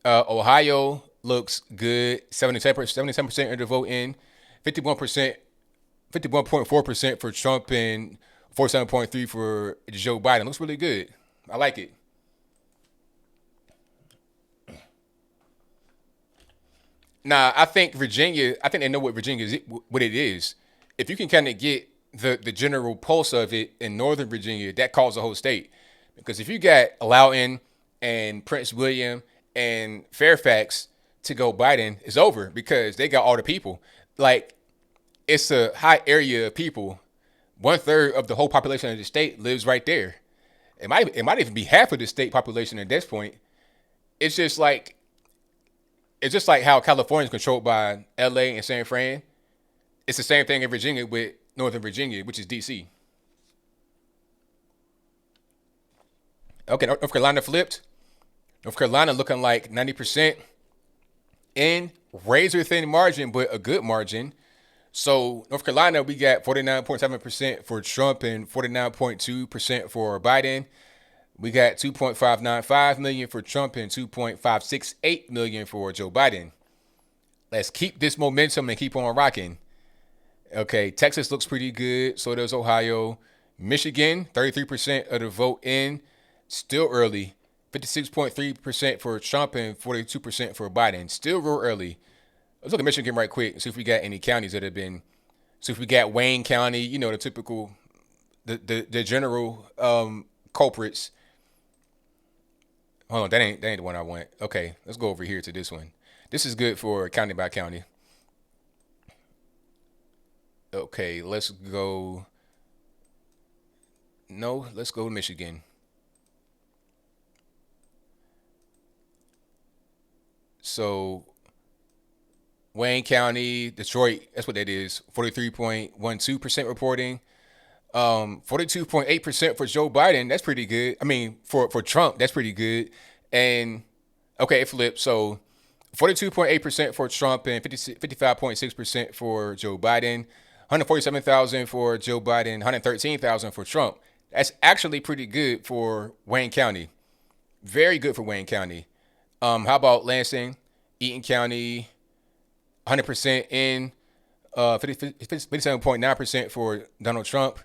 Ohio looks good. 77% of the vote in, 51%, 51.4% for Trump, and 47.3% for Joe Biden. Looks really good. I like it. Now, I think Virginia. I think they know what Virginia is, what it is. If you can kind of get the general pulse of it in Northern Virginia, that calls the whole state. Because if you got Loudoun and Prince William and Fairfax to go Biden, it's over because they got all the people. Like, it's a high area of people. 1/3 of the whole population of the state lives right there. It might even be half of the state population at this point. It's just like it's just like how California is controlled by LA and San Fran. It's the same thing in Virginia with Northern Virginia, which is DC. Okay, North Carolina flipped. North Carolina looking like 90% in razor thin margin, but a good margin. So North Carolina, we got 49.7% for Trump and 49.2% for Biden. We got 2.595 million for Trump and 2.568 million for Joe Biden. Let's keep this momentum and keep on rocking. Okay, Texas looks pretty good. So does Ohio. Michigan, 33% of the vote in. Still early. 56.3% for Trump and 42% for Biden. Still real early. Let's look at Michigan right quick and see if we got any counties that have been. See if we got Wayne County, the typical, the general culprits. Hold on, that ain't the one I want. Okay, let's go over here to this one. This is good for county by county. Okay, let's go. No, let's go to Michigan. So Wayne County, Detroit, that's what that is. 43.12% reporting. 42.8% for Joe Biden. That's pretty good. I mean, for Trump, that's pretty good. And okay, it flipped. So 42.8% for Trump and 55.6% for Joe Biden. 147,000 for Joe Biden, 113,000 for Trump. That's actually pretty good for Wayne County. Very good for Wayne County. How about Lansing, Eaton County, 100% in, 57.9% for Donald Trump.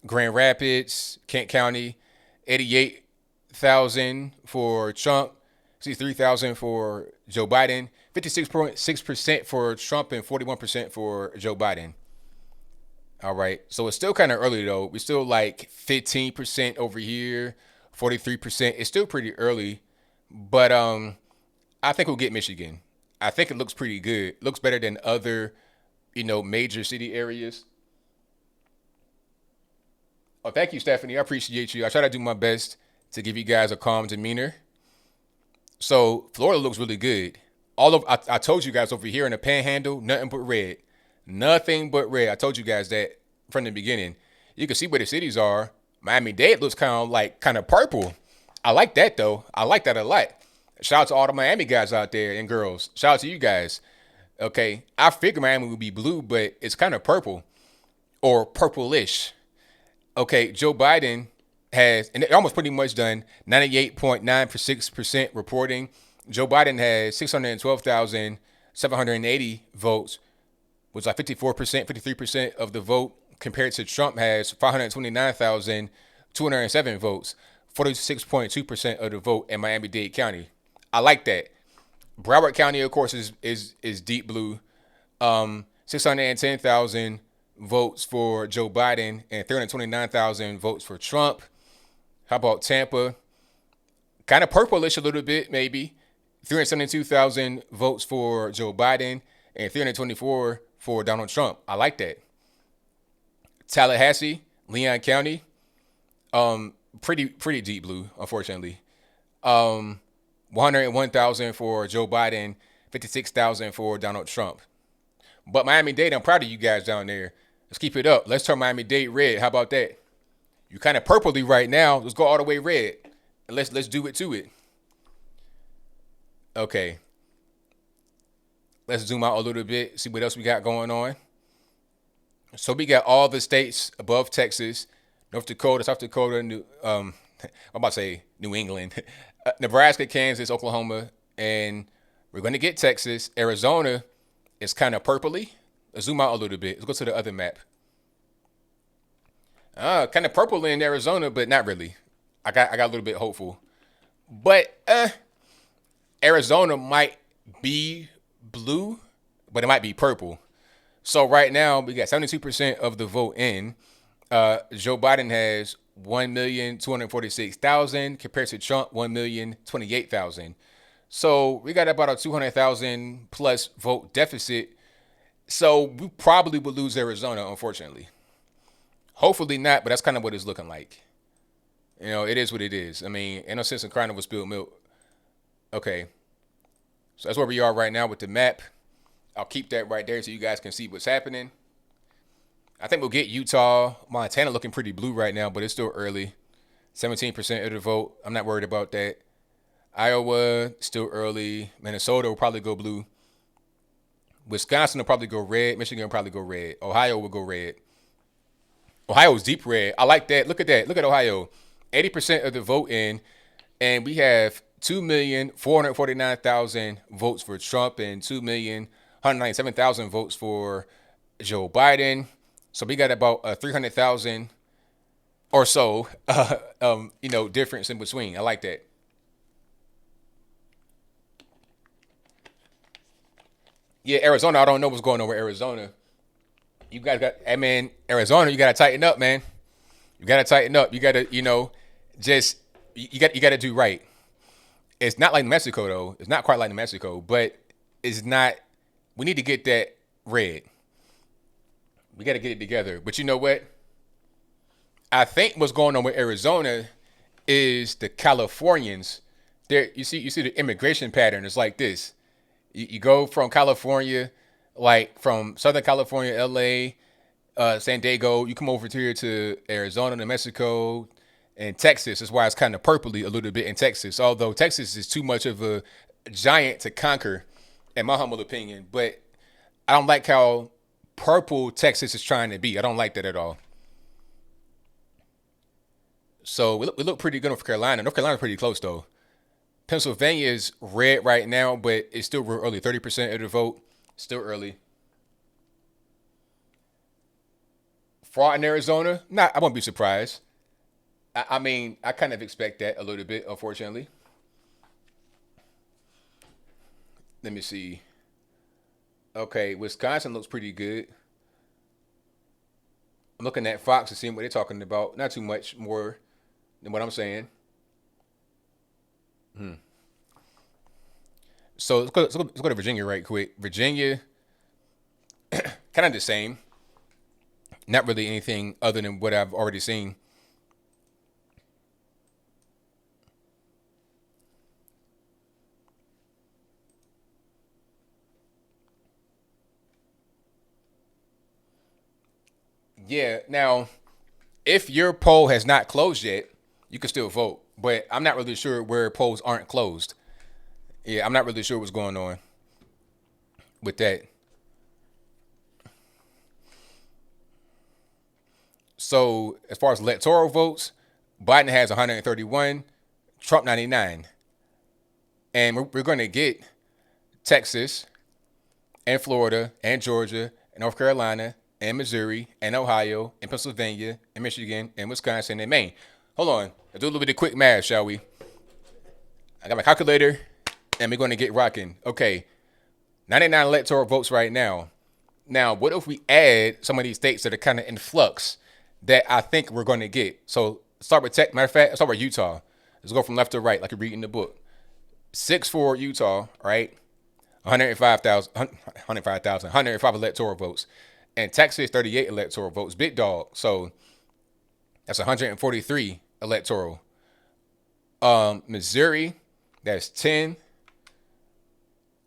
Grand Rapids, Kent County, 88,000 for Trump, 63,000 for Joe Biden, 56.6% for Trump and 41% for Joe Biden. All right, so it's still kind of early though. We're still like 15% over here, 43%. It's still pretty early, but I think we'll get Michigan. I think it looks pretty good. Looks better than other, major city areas. Oh, thank you, Stephanie. I appreciate you. I try to do my best to give you guys a calm demeanor. So Florida looks really good. I told you guys over here in the Panhandle, nothing but red, nothing but red. I told you guys that from the beginning. You can see where the cities are. Miami-Dade looks kind of purple. I like that though. I like that a lot. Shout out to all the Miami guys out there and girls. Shout out to you guys. Okay, I figured Miami would be blue, but it's kind of purple or purplish. Okay, Joe Biden has, and they're almost pretty much done, 98.96% reporting. Joe Biden has 612,780 votes, which is like 54%, 53% of the vote, compared to Trump has 529,207 votes, 46.2% of the vote in Miami-Dade County. I like that. Broward County, of course, is deep blue. 610,000 votes for Joe Biden and 329,000 votes for Trump. How about Tampa? Kind of purplish a little bit, maybe. 372,000 votes for Joe Biden and 324 for Donald Trump. I like that. Tallahassee, Leon County, pretty deep blue, unfortunately. 101,000 for Joe Biden, 56,000 for Donald Trump. But Miami-Dade, I'm proud of you guys down there. Let's keep it up. Let's turn Miami-Dade red. How about that? You're kind of purpley right now. Let's go all the way red. And let's do it to it. Okay. Let's zoom out a little bit, see what else we got going on. So we got all the states above Texas, North Dakota, South Dakota, I'm about to say New England, Nebraska, Kansas, Oklahoma, and We're going to get Texas. Arizona is kind of purpley. Let's zoom out a little bit. Let's go to the other map. Kind of purple in Arizona, but not really. I got a little bit hopeful. But Arizona might be blue, but it might be purple. So right now we got 72% of the vote in. Joe Biden has 1,246,000 compared to Trump 1,028,000. So we got about a 200,000 plus vote deficit. So we probably would lose Arizona, unfortunately. Hopefully not, but that's kind of what it's looking like. You know, it is what it is. I mean, ain't no sense in crying over spilled milk. Okay. So that's where we are right now with the map. I'll keep that right there so you guys can see what's happening. I think we'll get Utah, Montana looking pretty blue right now, but it's still early. 17% of the vote. I'm not worried about that. Iowa, still early. Minnesota will probably go blue. Wisconsin will probably go red. Michigan will probably go red. Ohio will go red. Ohio's deep red. I like that. Look at that. Look at Ohio. 80% of the vote in, and we have 2,449,000 votes for Trump and 2,197,000 votes for Joe Biden. So we got about 300,000 or so, difference in between. I like that. Yeah, Arizona. I don't know what's going on with Arizona. You guys got, Arizona. You got to tighten up, man. You got to tighten up. You got to, you got to do right. It's not like New Mexico though. It's not quite like New Mexico, but it's not. We need to get that red. We got to get it together. But you know what? I think what's going on with Arizona is the Californians. There, you see the immigration pattern is like this. You go from California, like from Southern California, LA, San Diego. You come over here to Arizona, New Mexico, and Texas. That's why it's kind of purpley a little bit in Texas. Although Texas is too much of a giant to conquer, in my humble opinion. But I don't like how purple Texas is trying to be. I don't like that at all. So we look pretty good in North Carolina. North Carolina's pretty close though. Pennsylvania is red right now, but it's still real early. 30% of the vote, still early. Fraud in Arizona, I won't be surprised. I mean, I kind of expect that a little bit, unfortunately. Let me see. Okay, Wisconsin looks pretty good. I'm looking at Fox and seeing what they're talking about. Not too much more than what I'm saying. So let's go to Virginia right quick. Virginia, kind of the same. Not really anything other than what I've already seen. Yeah, now, if your poll has not closed yet, you can still vote. But I'm not really sure where polls aren't closed. Yeah, I'm not really sure what's going on with that. So, as far as electoral votes, Biden has 131, Trump 99. And we're going to get Texas and Florida and Georgia and North Carolina and Missouri and Ohio and Pennsylvania and Michigan and Wisconsin and Maine. Hold on. Let's do a little bit of quick math, shall we? I got my calculator and we're going to get rocking. Okay. 99 electoral votes right now. Now, what if we add some of these states that are kind of in flux that I think we're going to get? So start with Matter of fact, let's start with Utah. Let's go from left to right, like you read in the book. 6 for Utah, right? 105 electoral votes. And Texas, 38 electoral votes. Big dog. So that's 143 electoral. Missouri, that's 10.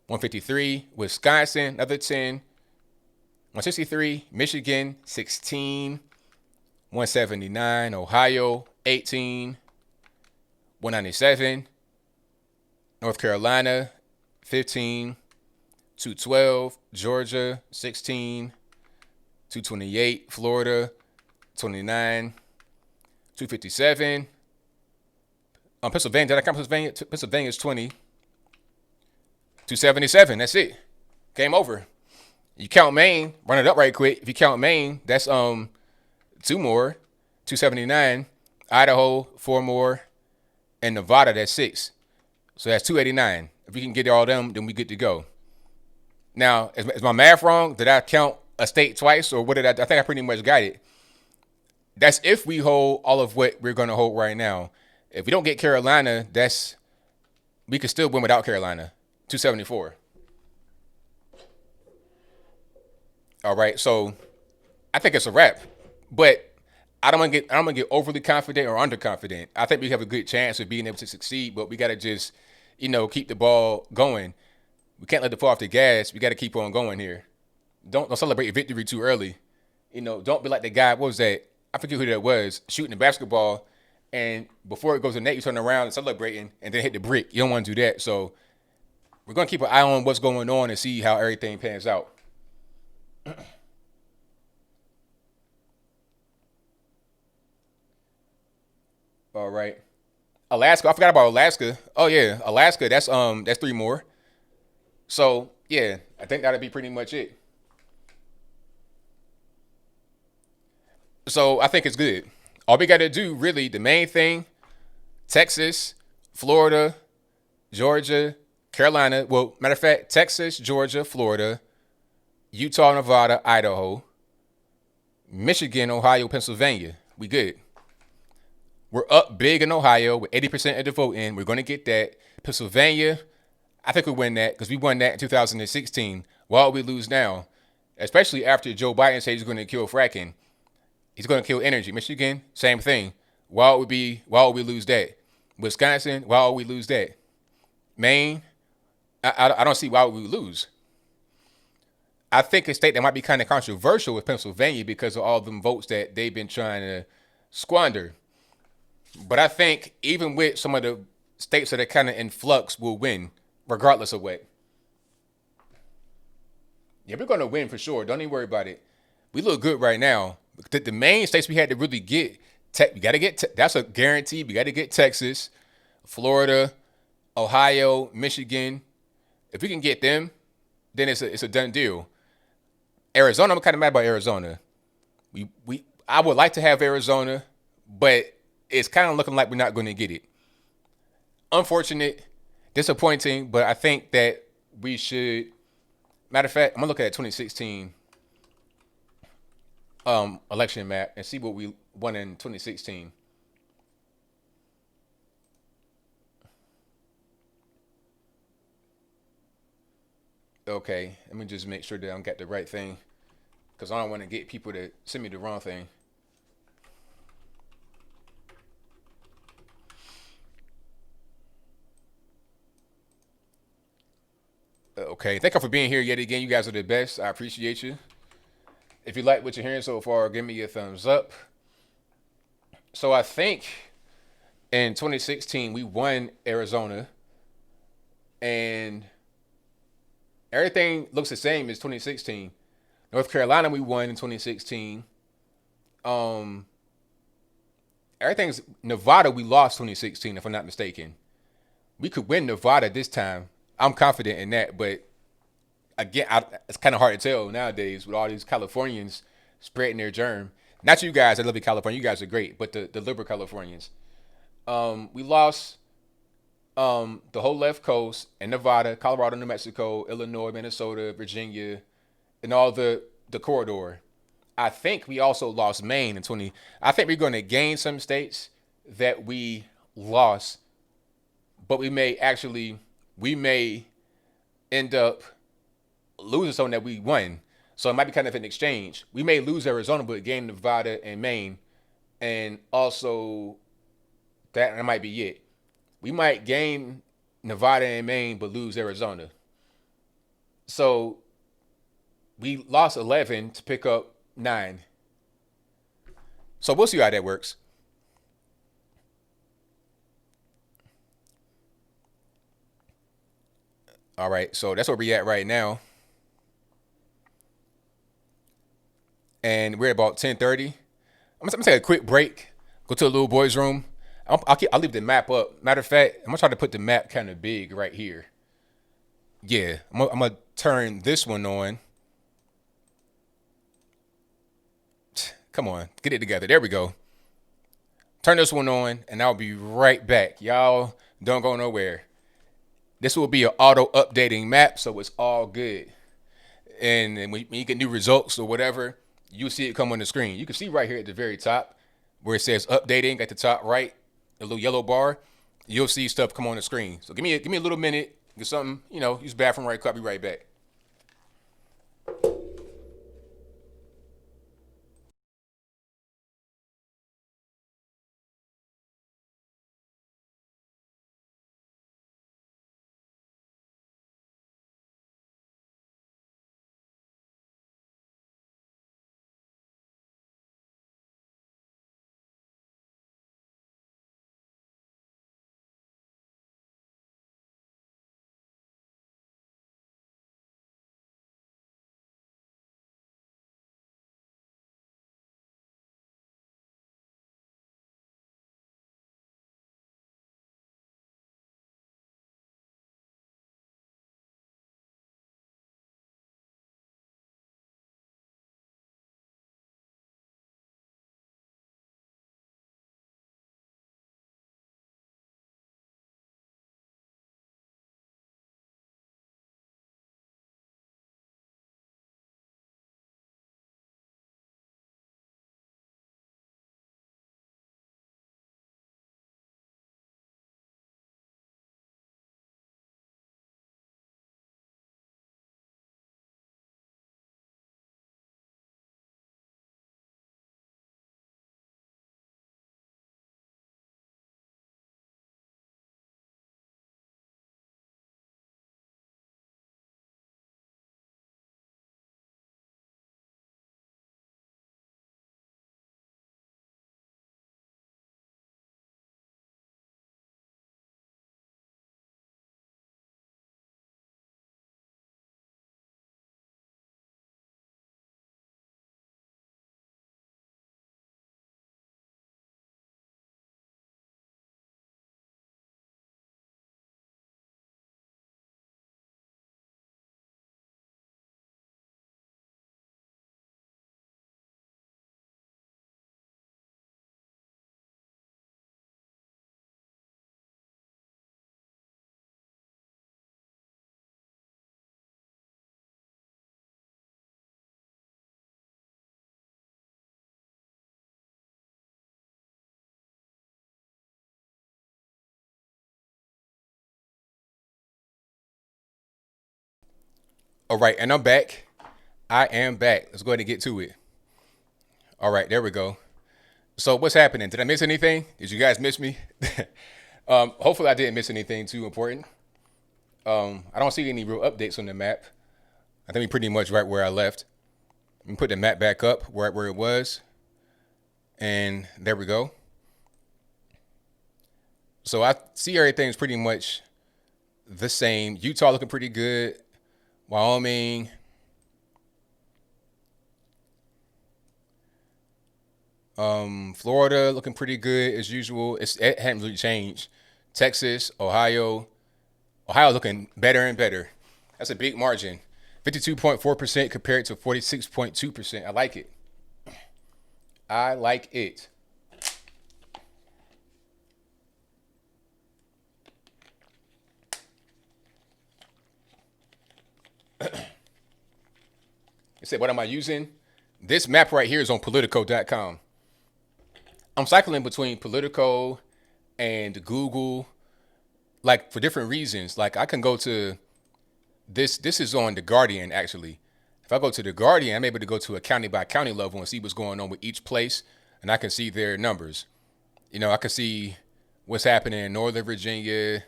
153. Wisconsin, another 10. 163. Michigan, 16. 179. Ohio, 18. 197. North Carolina, 15. 212. Georgia, 16. 228. Florida, 29. 257. Pennsylvania, did I count Pennsylvania? Pennsylvania is 20. 277. That's it. Game over. You count Maine, run it up right quick. If you count Maine, that's two more, 279. Idaho, four more, and Nevada, that's six. So that's 289. If we can get all them, then we good to go. Now, is my math wrong? Did I count a state twice, or what did I think I pretty much got it. That's if we hold all of what we're going to hold right now. If we don't get Carolina, we could still win without Carolina. 274. All right, so I think it's a wrap, but I don't want to get overly confident or underconfident. I think we have a good chance of being able to succeed, but we got to just, keep the ball going. We can't let the foot off the gas. We got to keep on going here. Don't celebrate your victory too early. Don't be like the guy. What was that? I forget who that was. Shooting the basketball, and before it goes to the net, you turn around and celebrating, and then hit the brick. You don't want to do that. So we're gonna keep an eye on what's going on and see how everything pans out. All right. Alaska. I forgot about Alaska. Oh yeah, Alaska. That's three more. So yeah, I think that'll be pretty much it. So I think it's good. All we got to do, really, the main thing: Texas, Florida, Georgia, Carolina. Well, matter of fact, Texas, Georgia, Florida, Utah, Nevada, Idaho, Michigan, Ohio, Pennsylvania. We good. We're up big in Ohio with 80% of the vote in. We're going to get that. Pennsylvania, I think we win that because we won that in 2016. Why would we lose now? Especially after Joe Biden said he's going to kill fracking. He's going to kill energy. Michigan, same thing. Why would we lose that? Wisconsin, why would we lose that? Maine, I don't see why would we lose. I think a state that might be kind of controversial with Pennsylvania because of all them votes that they've been trying to squander. But I think even with some of the states that are kind of in flux will win, regardless of what. Yeah, we're going to win for sure. Don't even worry about it. We look good right now. The main states we had to really get, we got to get, that's a guarantee. We got to get Texas, Florida, Ohio, Michigan. If we can get them, then it's a done deal. Arizona, I'm kind of mad about Arizona. I would like to have Arizona, but it's kind of looking like we're not going to get it. Unfortunate, disappointing, but I think that we should. Matter of fact, I'm gonna look at 2016 election map and see what we won in 2016. Okay, let me just make sure that I got the right thing because I don't want to get people to send me the wrong thing. Okay, thank you for being here yet again. You guys are the best. I appreciate you. If you like what you're hearing so far, give me a thumbs up. So I think in 2016 we won Arizona, and everything looks the same as 2016. North Carolina we won in 2016. Everything's Nevada we lost 2016 if I'm not mistaken. We could win Nevada this time. I'm confident in that, but again, it's kind of hard to tell nowadays with all these Californians spreading their germ. Not you guys that live in California. You guys are great, but the liberal Californians. We lost the whole left coast and Nevada, Colorado, New Mexico, Illinois, Minnesota, Virginia, and all the corridor. I think we also lost Maine in 20. I think we're going to gain some states that we lost, but we may end up losing something that we won. So it might be kind of an exchange. We may lose Arizona, but gain Nevada and Maine. And also, that might be it. We might gain Nevada and Maine, but lose Arizona. So we lost 11 to pick up 9. So we'll see how that works. All right, so that's where we're at right now. And we're at about 10:30. I'm gonna take a quick break, go to a little boys' room. I'll leave the map up. Matter of fact, I'm gonna try to put the map kind of big right here. Yeah, I'm gonna turn this one on. Come on, get it together. There we go. Turn this one on, and I'll be right back. Y'all don't go nowhere. This will be an auto updating map, so it's all good. And when you get new results or whatever, you'll see it come on the screen. You can see right here at the very top where it says updating at the top right, a little yellow bar. You'll see stuff come on the screen. So give me a little minute, get something, use the bathroom right quick. I'll be right back. All right, and I'm back. I am back. Let's go ahead and get to it. All right, there we go. So what's happening? Did I miss anything? Did you guys miss me? Hopefully I didn't miss anything too important. I don't see any real updates on the map. I think we pretty much right where I left. Let me put the map back up right where it was. And there we go. So I see everything's pretty much the same. Utah looking pretty good. Wyoming. Florida looking pretty good as usual. It hadn't really changed. Texas, Ohio. Ohio looking better and better. That's a big margin. 52.4% compared to 46.2%. I like it. I like it. I said, what am I using? This map right here is on Politico.com. I'm cycling between Politico and Google, like for different reasons. Like I can go to this. This is on the Guardian actually. If I go to the Guardian, I'm able to go to a county by county level and see what's going on with each place, and I can see their numbers. I can see what's happening in Northern Virginia,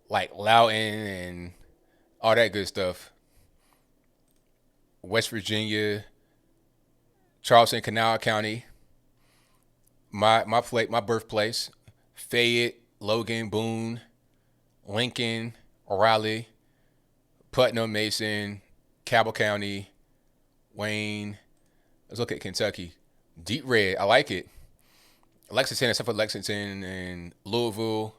like Loudoun and all that good stuff. West Virginia, Charleston, Kanawha County, my birthplace, Fayette, Logan, Boone, Lincoln, Raleigh, Putnam, Mason, Cabell County, Wayne. Let's look at Kentucky. Deep red, I like it. Lexington, except for Lexington and Louisville,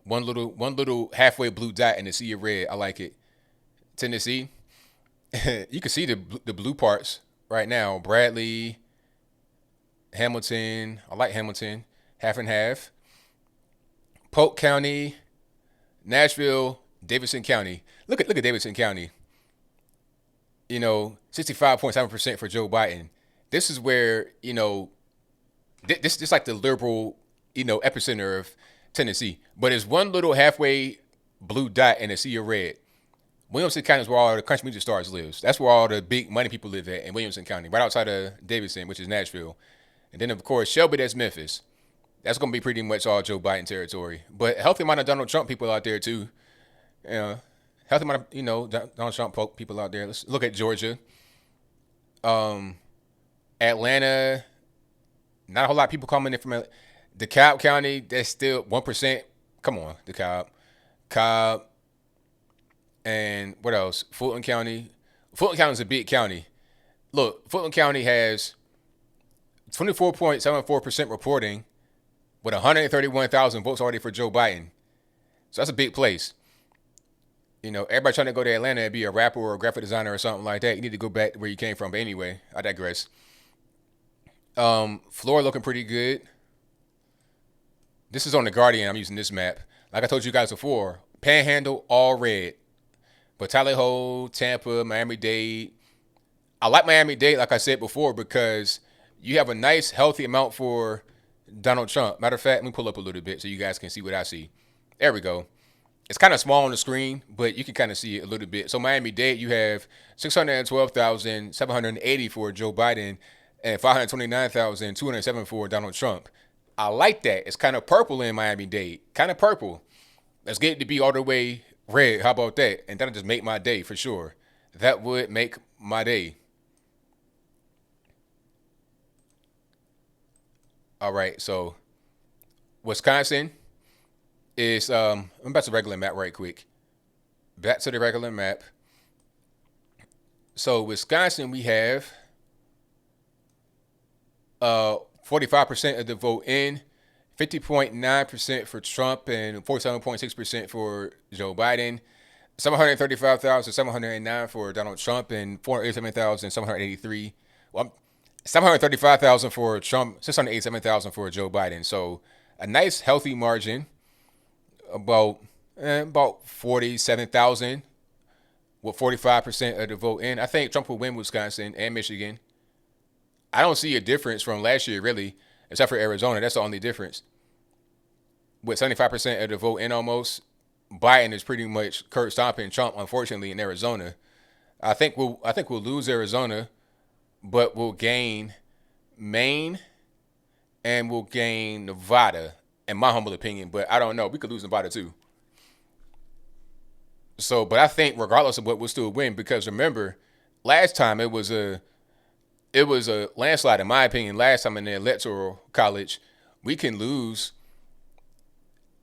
One little halfway blue dot in the sea of red. I like it. Tennessee. You can see the blue parts right now. Bradley, Hamilton. I like Hamilton. Half and half. Polk County, Nashville, Davidson County. Look at Davidson County. 65.7% for Joe Biden. This is where this like the liberal epicenter of Tennessee. But it's one little halfway blue dot in a sea of red. Williamson County is where all the country music stars lives. That's where all the big money people live at in Williamson County, right outside of Davidson, which is Nashville. And then of course Shelby, that's Memphis. That's gonna be pretty much all Joe Biden territory. But a healthy amount of Donald Trump people out there too. Healthy amount of Donald Trump people out there. Let's look at Georgia, Atlanta. Not a whole lot of people coming in from DeKalb County. That's still 1%. Come on, DeKalb, Cobb, and what else? Fulton County. Fulton County is a big county. Look, Fulton County has 24.74% reporting with 131,000 votes already for Joe Biden. So that's a big place. Everybody trying to go to Atlanta and be a rapper or a graphic designer or something like that. You need to go back to where you came from. But anyway, I digress. Florida looking pretty good. This is on the Guardian. I'm using this map. Like I told you guys before, Panhandle all red. But Tallahassee, Tampa, Miami-Dade. I like Miami-Dade, like I said before, because you have a nice, healthy amount for Donald Trump. Matter of fact, let me pull up a little bit so you guys can see what I see. There we go. It's kind of small on the screen, but you can kind of see it a little bit. So Miami-Dade, you have 612,780 for Joe Biden and 529,207 for Donald Trump. I like that. It's kind of purple in Miami-Dade. Kind of purple. Let's get it to be all the way red. How about that? And that'll just make my day for sure. That would make my day. All right, so Wisconsin is I'm back to the regular map right quick. Back to the regular map. So Wisconsin, we have 45% of the vote in, 50.9% for Trump, and 47.6% for Joe Biden. 735,709 for Donald Trump, and 487,783. Well, 735,000 for Trump, 687,000 for Joe Biden. So a nice healthy margin, about 47,000 with 45% of the vote in. I think Trump will win Wisconsin and Michigan. I don't see a difference from last year really, except for Arizona. That's the only difference. With 75% of the vote in almost, Biden is pretty much curb stomping Trump, unfortunately, in Arizona. I think we'll lose Arizona, but we'll gain Maine and we'll gain Nevada, in my humble opinion. But I don't know. We could lose Nevada too. So, but I think regardless of what, we'll still win, because remember, last time it was a landslide, in my opinion. Last time in the Electoral College, we can lose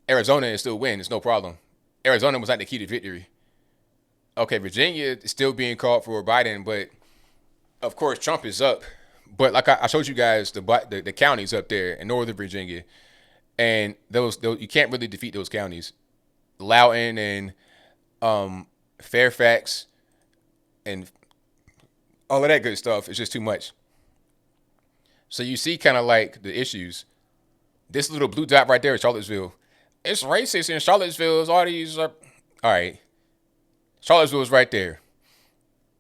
Arizona and still win. It's no problem. Arizona was not the key to victory. Okay, Virginia is still being called for Biden, but of course Trump is up. But like I showed you guys the counties up there in Northern Virginia, and those you can't really defeat those counties. Loudoun and Fairfax and all of that good stuff is just too much. So you see kind of like the issues. This little blue dot right there is Charlottesville. It's racist in Charlottesville. All these are all right. Charlottesville is right there.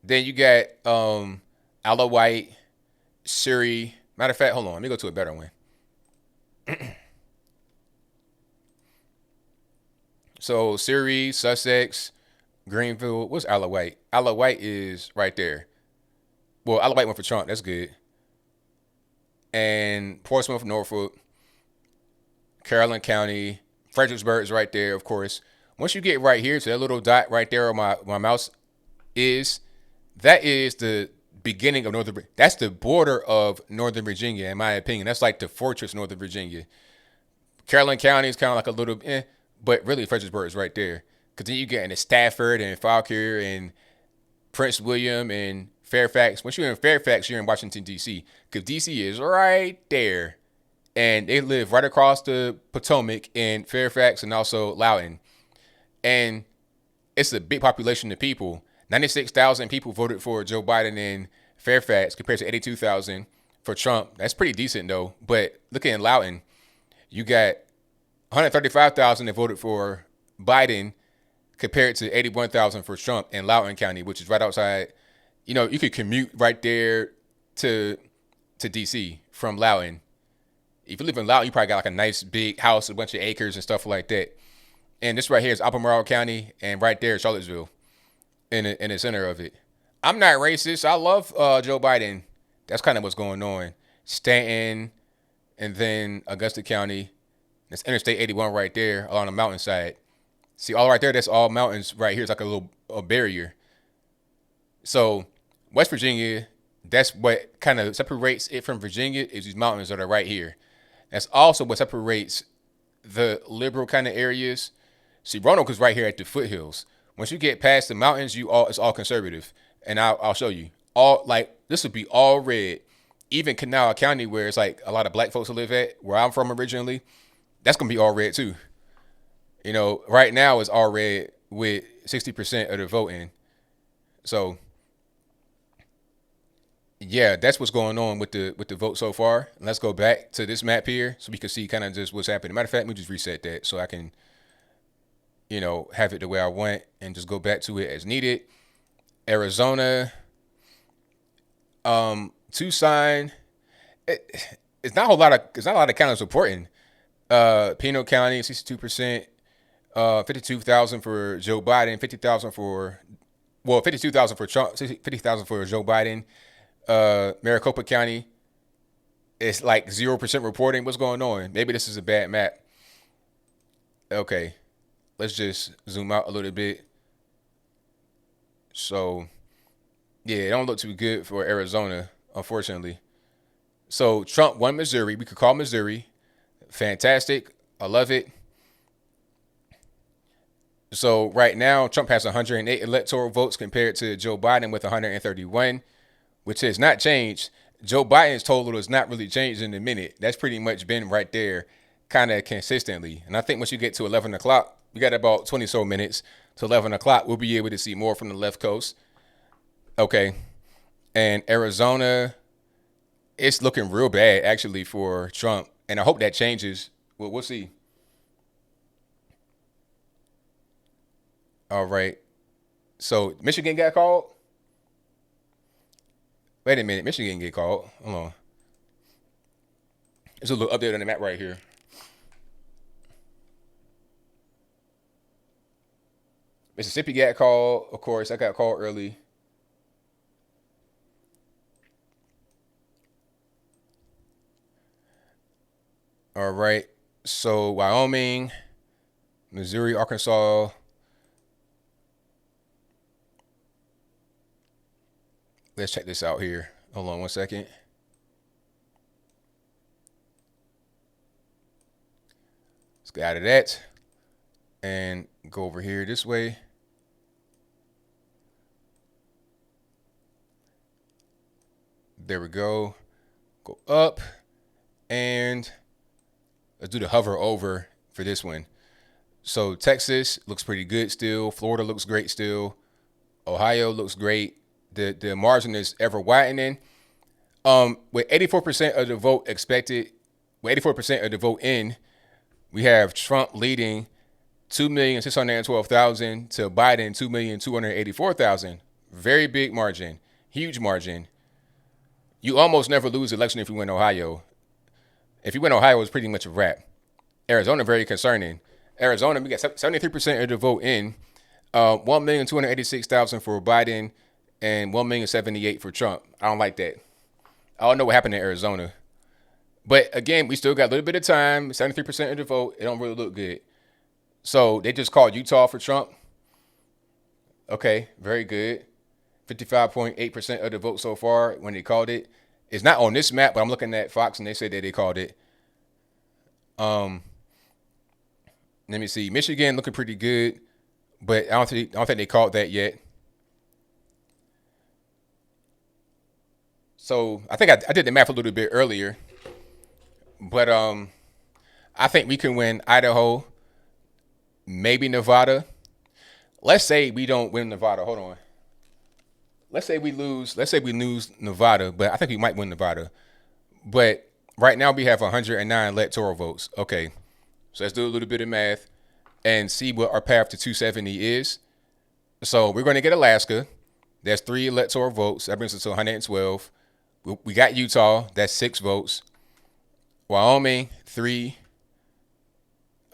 Then you got Isle of Wight, Surrey. Matter of fact, hold on. Let me go to a better one. So Surrey, Sussex, Greenville. What's Isle of Wight? Isle of Wight is right there. Well, Isle of Wight went for Trump. That's good. And Portsmouth, Norfolk, Caroline County, Fredericksburg is right there, of course. Once you get right here to that little dot right there where my mouse is, that is the beginning of Northern. That's the border of Northern Virginia, in my opinion. That's like the fortress Northern Virginia. Caroline County is kind of like a little, but really Fredericksburg is right there. Because then you get into Stafford and Fauquier and Prince William and Fairfax. Once you're in Fairfax, you're in Washington, D.C. Because D.C. is right there and they live right across the Potomac in Fairfax and also Loudoun. And it's a big population of people. 96,000 people voted for Joe Biden in Fairfax compared to 82,000 for Trump. That's pretty decent though. But looking in Loudoun, you got 135,000 that voted for Biden compared to 81,000 for Trump in Loudoun County, which is right outside. You could commute right there to DC from Loudoun. If you live in Loudoun, you probably got like a nice big house, a bunch of acres and stuff like that. And this right here is Albemarle County, and right there is Charlottesville in the center of it. I'm not racist. I love Joe Biden. That's kind of what's going on. Stanton, and then Augusta County. That's Interstate 81 right there along the mountainside. See, all right there, that's all mountains right here. It's like a barrier. So West Virginia, that's what kind of separates it from Virginia, is these mountains that are right here. That's also what separates the liberal kind of areas. See, Roanoke is right here at the foothills. Once you get past the mountains, it's all conservative. And I'll show you. This would be all red. Even Kanawha County, where it's like a lot of black folks who live at, where I'm from originally, that's going to be all red too. Right now it's all red with 60% of the voting. So, yeah, that's what's going on with the vote so far. And let's go back to this map here so we can see kind of just what's happening. Matter of fact, let me just reset that so I can, have it the way I want and just go back to it as needed. Arizona, Tucson. It's not a lot of counties reporting. Pinal County, 62%. 52,000 for Joe Biden, 52,000 for Trump, 50,000 for Joe Biden. Maricopa County, it's like 0% reporting. What's going on? Maybe this is a bad map. Okay, let's just zoom out a little bit. So, yeah, it don't look too good for Arizona, unfortunately. So Trump won Missouri. We could call Missouri. Fantastic. I love it. So right now, Trump has 108 electoral votes compared to Joe Biden with 131, which has not changed. Joe Biden's total has not really changed in a minute. That's pretty much been right there kind of consistently. And I think once you get to 11 o'clock, we got about 20 so minutes to 11 o'clock, we'll be able to see more from the left coast. Okay. And Arizona, it's looking real bad actually for Trump. And I hope that changes. Well, we'll see. All right. So Michigan got called? Wait a minute. Michigan didn't get called. Hold on. There's a little update on the map right here. Mississippi got called. Of course, I got called early. All right. So Wyoming, Missouri, Arkansas. Let's check this out here. Hold on one second. Let's get out of that and go over here this way. There we go. Go up and let's do the hover over for this one. So Texas looks pretty good still. Florida looks great still. Ohio looks great. The margin is ever widening. With 84% of the vote expected, with 84% of the vote in, we have Trump leading 2,612,000 to Biden 2,284,000. Very big margin, huge margin. You almost never lose election if you win Ohio. If you win Ohio, it's pretty much a wrap. Arizona, very concerning. Arizona, we got 73% of the vote in, 1,286,000 for Biden and 1,078,000 for Trump. I don't like that. I don't know what happened in Arizona. But again, we still got a little bit of time. 73% of the vote. It don't really look good. So they just called Utah for Trump. Okay, very good. 55.8% of the vote so far when they called it. It's not on this map, but I'm looking at Fox and they said that they called it. Let me see. Michigan looking pretty good, but I don't think they called that yet. So I think I did the math a little bit earlier. But I think we can win Idaho, maybe Nevada. Let's say we don't win Nevada. Hold on. Let's say we lose. Let's say we lose Nevada, but I think we might win Nevada. But right now we have 109 electoral votes. Okay, so let's do a little bit of math and see what our path to 270 is. So we're going to get Alaska. That's 3 electoral votes. That brings us to 112. We got Utah. That's 6 votes. Wyoming, 3.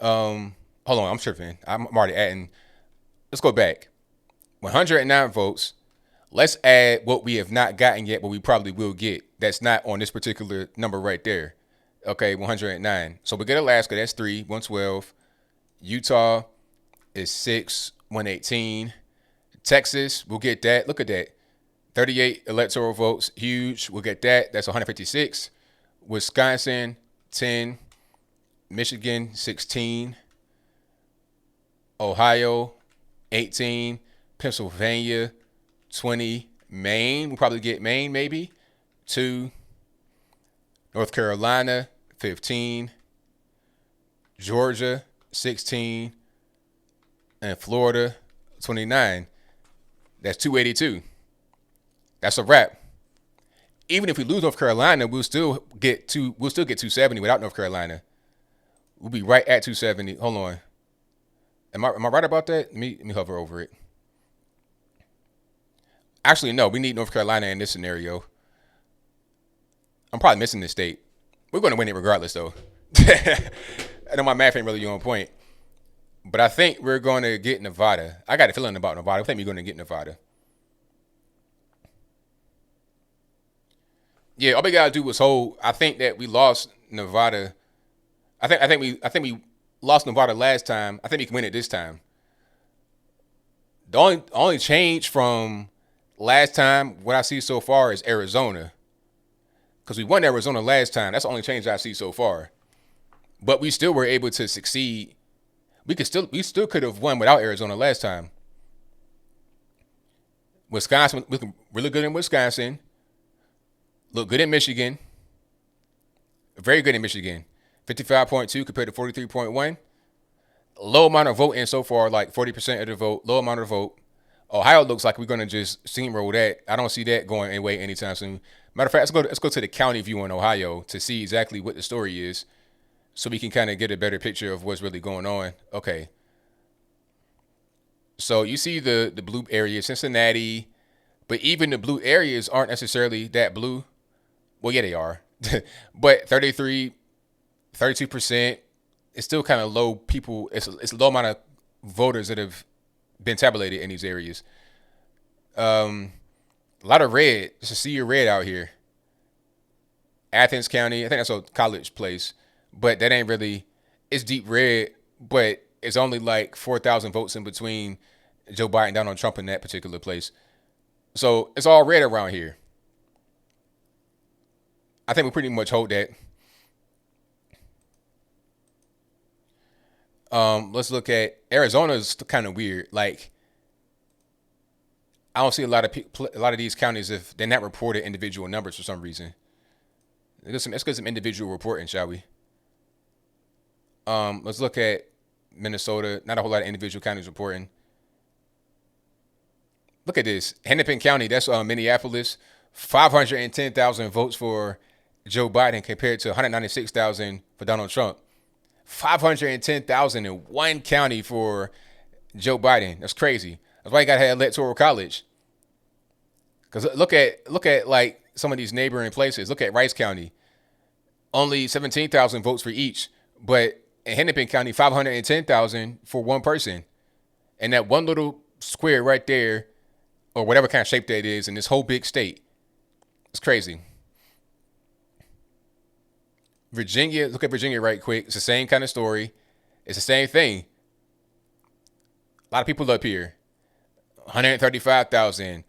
Hold on, I'm tripping. I'm already adding. Let's go back. 109 votes. Let's add what we have not gotten yet, but we probably will get. That's not on this particular number right there. Okay, 109. So we get Alaska. That's 3, 112. Utah is 6, 118. Texas, we'll get that. Look at that. 38 electoral votes. Huge. We'll get that. That's 156. Wisconsin, 10. Michigan, 16. Ohio, 18. Pennsylvania, 20. Maine, we'll probably get Maine maybe. 2. North Carolina, 15. Georgia, 16. And Florida, 29. That's 282. That's a wrap. Even if we lose North Carolina, we'll still get 270 without North Carolina. We'll be right at 270. Hold on. Am I right about that? Let me hover over it. Actually, no. We need North Carolina in this scenario. I'm probably missing this state. We're going to win it regardless, though. I know my math ain't really on point. But I think we're going to get Nevada. I got a feeling about Nevada. I think we're going to get Nevada. Yeah, all we gotta do was hold. I think that we lost Nevada. I think we lost Nevada last time. I think we can win it this time. The only change from last time, what I see so far, is Arizona. Because we won Arizona last time. That's the only change I see so far. But we still were able to succeed. We still could have won without Arizona last time. Wisconsin, we look really good in Wisconsin. Look good in Michigan. Very good in Michigan. 55.2 compared to 43.1. Low amount of voting so far, like 40% of the vote. Low amount of vote. Ohio looks like we're going to just steamroll that. I don't see that going away anytime soon. Matter of fact, let's go to the county view in Ohio to see exactly what the story is so we can kind of get a better picture of what's really going on. Okay. So you see the blue area, Cincinnati, but even the blue areas aren't necessarily that blue. Well, yeah, they are. But 33, 32%, it's still kind of low people. It's a low amount of voters that have been tabulated in these areas. A lot of red. Just a sea of red out here. Athens County, I think that's a college place. But that ain't really, it's deep red, but it's only like 4,000 votes in between Joe Biden and Donald Trump in that particular place. So it's all red around here. I think we pretty much hold that. Let's look at Arizona's kind of weird. Like, I don't see a lot of these counties if they're not reported individual numbers for some reason. Let's get some individual reporting, shall we? Let's look at Minnesota. Not a whole lot of individual counties reporting. Look at this. Hennepin County, that's Minneapolis. 510,000 votes for Joe Biden compared to 196,000 for Donald Trump. 510,000 in one county for Joe Biden. That's crazy. That's why you got to have electoral college. Because look at like some of these neighboring places. Look at Rice County. Only 17,000 votes for each. But in Hennepin County, 510,000 for one person. And that one little square right there, or whatever kind of shape that is, in this whole big state. It's crazy. Virginia, look at Virginia right quick. It's the same kind of story. It's the same thing. A lot of people up here. 135,000,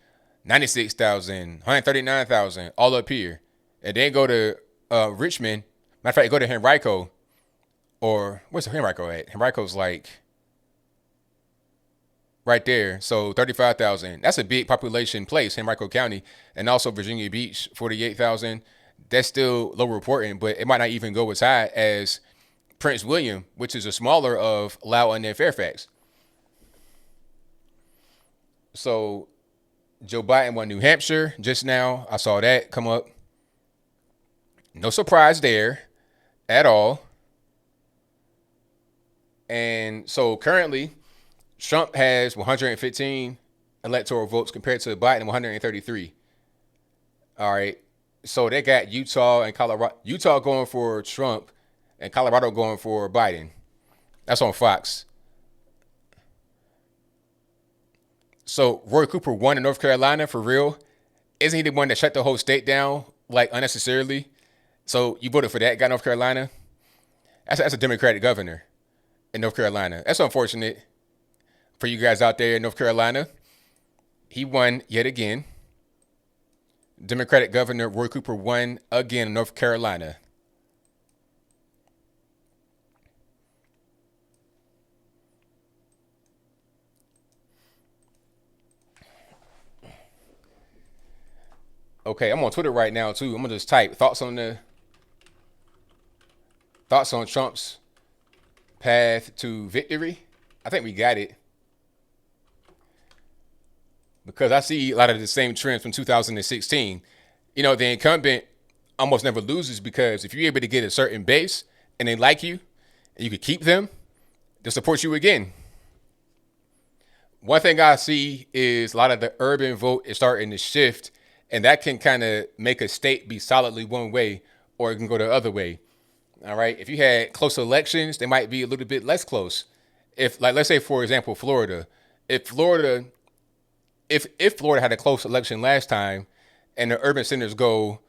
96,000, 139,000, all up here. And then go to Richmond. Matter of fact, go to Henrico. Or, where's Henrico at? Henrico's like right there. So 35,000. That's a big population place, Henrico County. And also Virginia Beach, 48,000. that's still low reporting, but it might not even go as high as Prince William, which is a smaller of Loudoun and then Fairfax. So Joe Biden won New Hampshire just now. I saw that come up. No surprise there at all. And so currently, Trump has 115 electoral votes compared to Biden 133. All right. So they got Utah and Colorado. Utah going for Trump and Colorado going for Biden. That's on Fox. So Roy Cooper won in North Carolina for real. Isn't he the one that shut the whole state down like unnecessarily? So you voted for that guy in North Carolina? That's a Democratic governor in North Carolina. That's unfortunate for you guys out there in North Carolina. He won yet again. Democratic Governor Roy Cooper won again in North Carolina. Okay, I'm on Twitter right now too. I'm gonna just type thoughts on Trump's path to victory. I think we got it because I see a lot of the same trends from 2016. You know, the incumbent almost never loses because if you're able to get a certain base and they like you and you can keep them, they'll support you again. One thing I see is a lot of the urban vote is starting to shift, and that can kind of make a state be solidly one way or it can go the other way. All right. If you had close elections, they might be a little bit less close. If, like, let's say, for example, Florida, if Florida if Florida had a close election last time and the urban centers go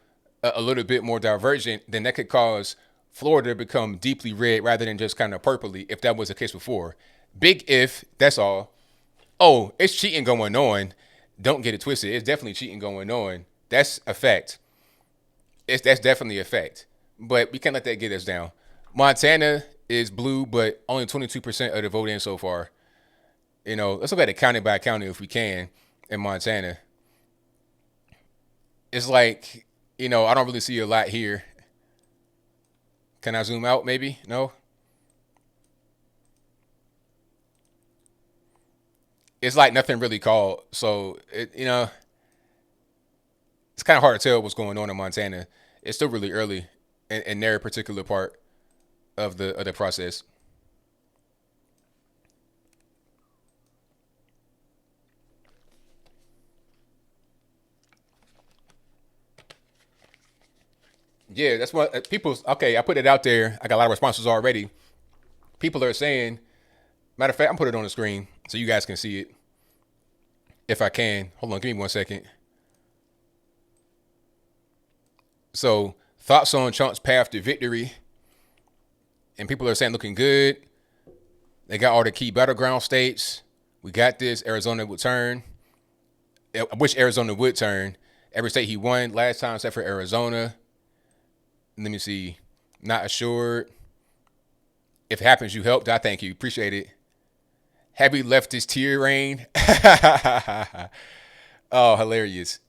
a little bit more divergent, then that could cause Florida to become deeply red rather than just kind of purpley if that was the case before. Big if, that's all. Oh, it's cheating going on. Don't get it twisted. It's definitely cheating going on. That's a fact. That's definitely a fact. But we can't let that get us down. Montana is blue, but only 22% of the vote in so far. You know, let's look at it county by county if we can in Montana. It's like, you know, I don't really see a lot here. Can I zoom out maybe? No? It's like nothing really called. So, you know, it's kind of hard to tell what's going on in Montana. It's still really early in their particular part of the process. Yeah, that's what people. Okay, I put it out there. I got a lot of responses already. People are saying. Matter of fact, I'm put it on the screen so you guys can see it if I can. Hold on, give me 1 second. So, thoughts on Trump's path to victory, and people are saying looking good. They got all the key battleground states. We got this. Arizona would turn. I wish Arizona would turn. Every state he won last time, except for Arizona. Let me see. Not assured. If it happens, you helped. I thank you. Appreciate it. Happy leftist tier reign. Oh, hilarious.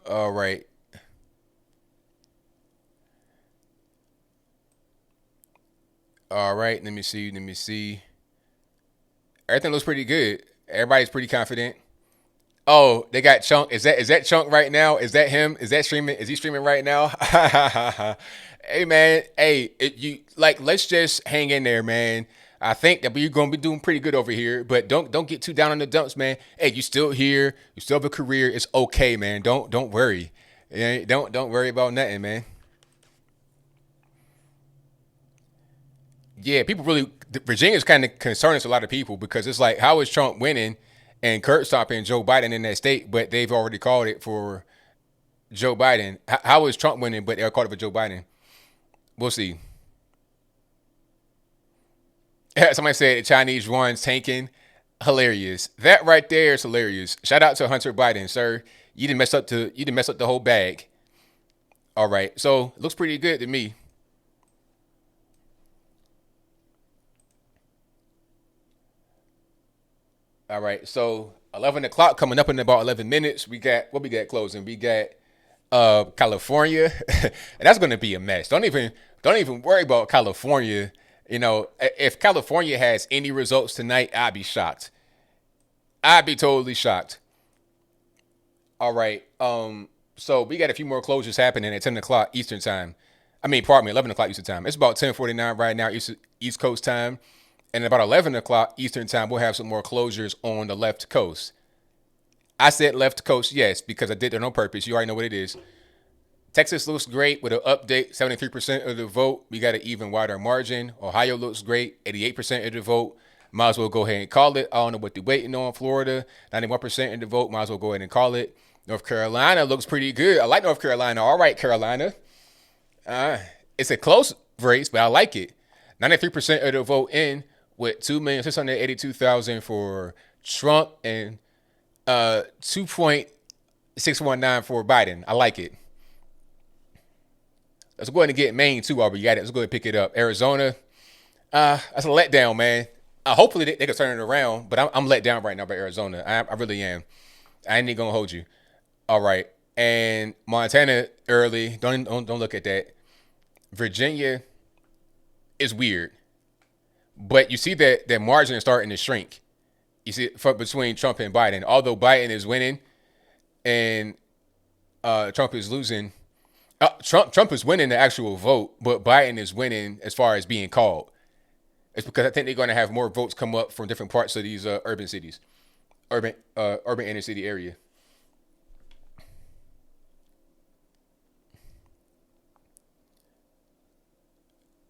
All right. All right. Let me see. Let me see. Everything looks pretty good. Everybody's pretty confident. Oh, they got Chunk. Is that Chunk right now? Is that him? Is that streaming? Is he streaming right now? Hey man, hey, you like let's just hang in there, man. I think that we're gonna be doing pretty good over here, but don't get too down on the dumps, man. Hey, you still here? You still have a career. It's okay, man. Don't worry. Yeah, don't worry about nothing, man. Yeah, people really Virginia's kind of concerning to a lot of people because it's like how is Trump winning and Kurt stopping Joe Biden in that state, but they've already called it for Joe Biden. How is Trump winning, but they're called it for Joe Biden? We'll see. Somebody said Chinese ones tanking. Hilarious. That right there is hilarious. Shout out to Hunter Biden, sir. You didn't mess up the whole bag. All right. So it looks pretty good to me. All right. So 11 o'clock coming up in about 11 minutes. We got what we got closing. We got California, and that's going to be a mess. Don't even worry about California. If California has any results tonight, I'd be shocked. I'd be totally shocked. All right. So we got a few more closures happening at 10 o'clock Eastern time. I mean, pardon me, 11 o'clock Eastern time. It's about 10:49 right now East Coast time, and about 11 o'clock Eastern time, we'll have some more closures on the left coast. I said left coast, yes, because I did it on purpose. You already know what it is. Texas looks great with an update, 73% of the vote. We got an even wider margin. Ohio looks great, 88% of the vote. Might as well go ahead and call it. I don't know what they're waiting on. Florida, 91% of the vote. Might as well go ahead and call it. North Carolina looks pretty good. I like North Carolina. All right, Carolina. It's a close race, but I like it. 93% of the vote in with 2,682,000 for Trump and 2.619 for Biden. I like it. Let's go ahead and get Maine too while we got it. Let's go ahead and pick it up. Arizona, that's a letdown, man. Hopefully they can turn it around, but I'm let down right now by Arizona. I really am. I ain't gonna hold you. All right, and Montana early. Don't look at that. Virginia is weird, but you see that margin is starting to shrink. You see between Trump and Biden. Although Biden is winning and Trump is losing. Trump is winning the actual vote, but Biden is winning as far as being called. It's because I think they're going to have more votes come up from different parts of these urban cities, urban inner city area.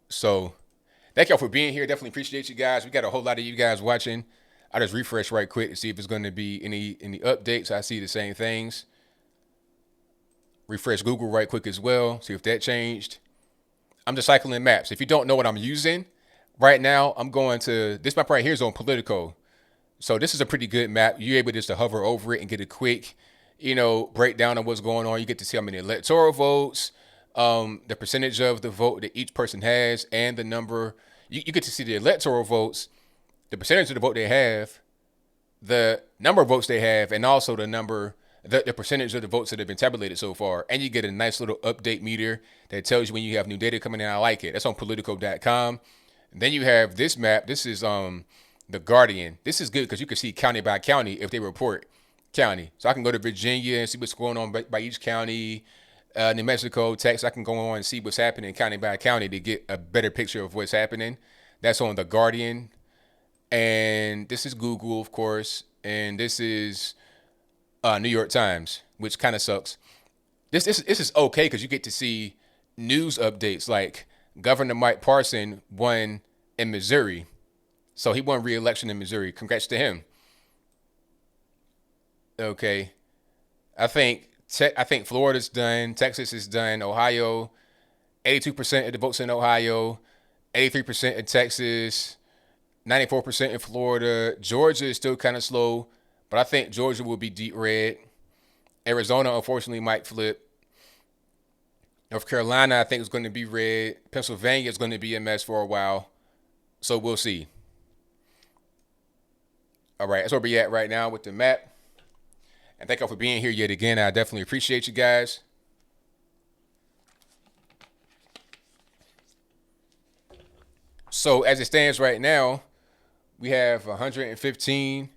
So, thank y'all for being here. Definitely appreciate you guys. We got a whole lot of you guys watching. I just refresh right quick to see if there's going to be any updates. I see the same things. Refresh Google right quick as well. See if that changed. I'm just cycling maps. If you don't know what I'm using right now, I'm going to this map right here is on Politico. So this is a pretty good map. You're able just to hover over it and get a quick, breakdown of what's going on. You get to see how many electoral votes, the percentage of the vote that each person has, and the number. You get to see the electoral votes, the percentage of the vote they have, the number of votes they have, and also the percentage of the votes that have been tabulated so far. And you get a nice little update meter that tells you when you have new data coming in. I like it. That's on politico.com. Then you have this map. This is the Guardian. This is good because you can see county by county if they report county. So I can go to Virginia and see what's going on by each county. New Mexico, Texas. I can go on and see what's happening county by county to get a better picture of what's happening. That's on the Guardian. And this is Google, of course. And this is New York Times, which kind of sucks. This is okay because you get to see news updates like Governor Mike Parson won in Missouri. So he won re-election in Missouri. Congrats to him. Okay. I think Florida's done. Texas is done. Ohio, 82% of the votes in Ohio, 83% in Texas, 94% in Florida. Georgia is still kind of slow, but I think Georgia will be deep red. Arizona, unfortunately, might flip. North Carolina, I think, is going to be red. Pennsylvania is going to be a mess for a while. So we'll see. All right, that's where we're at right now with the map. And thank y'all for being here yet again. I definitely appreciate you guys. So as it stands right now, we have 115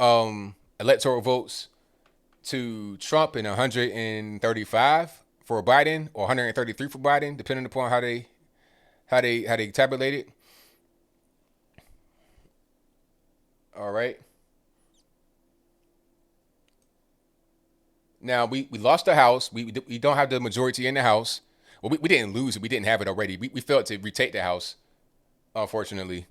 electoral votes to Trump and 135 for Biden, or 133 for Biden, depending upon how they tabulate it. All right. Now we lost the House. We don't have the majority in the House. Well, we didn't lose it. We didn't have it already. We failed to retake the House, unfortunately.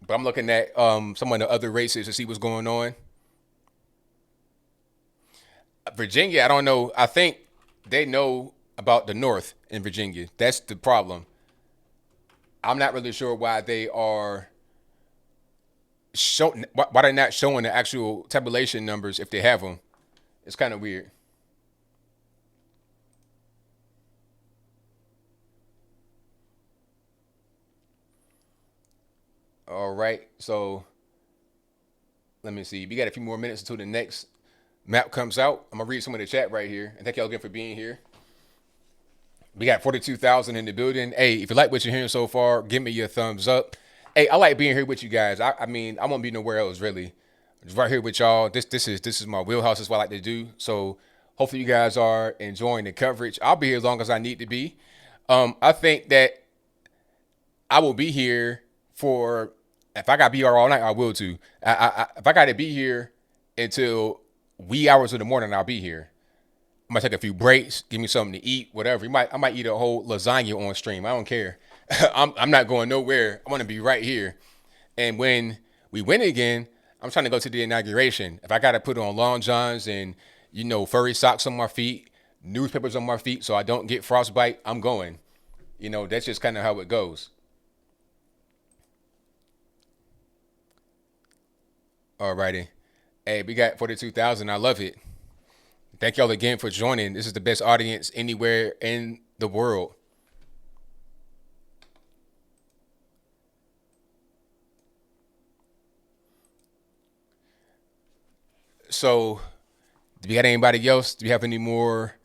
But I'm looking at some of the other races to see what's going on. Virginia, I don't know. I think they know about the North in Virginia. That's the problem. I'm not really sure why they are why they're not showing the actual tabulation numbers if they have them. It's kind of weird. All right. So let me see. We got a few more minutes until the next map comes out. I'm gonna read some of the chat right here. And thank y'all again for being here. We got 42,000 in the building. Hey, if you like what you're hearing so far, give me your thumbs up. Hey, I like being here with you guys. I mean, I won't be nowhere else really. Just right here with y'all. This is my wheelhouse. This is what I like to do. So hopefully you guys are enjoying the coverage. I'll be here as long as I need to be. I think that I will be here for, if I got to be here all night, I will too. If I got to be here until wee hours of the morning, I'll be here. I might take a few breaks, give me something to eat, whatever. I might eat a whole lasagna on stream. I don't care. I'm not going nowhere. I want to be right here. And when we win again, I'm trying to go to the inauguration. If I got to put on long johns and, furry socks on my feet, newspapers on my feet so I don't get frostbite, I'm going. That's just kind of how it goes. Alrighty. Hey, we got 42,000. I love it. Thank y'all again for joining. This is the best audience anywhere in the world. So, do we got anybody else? Do we have any more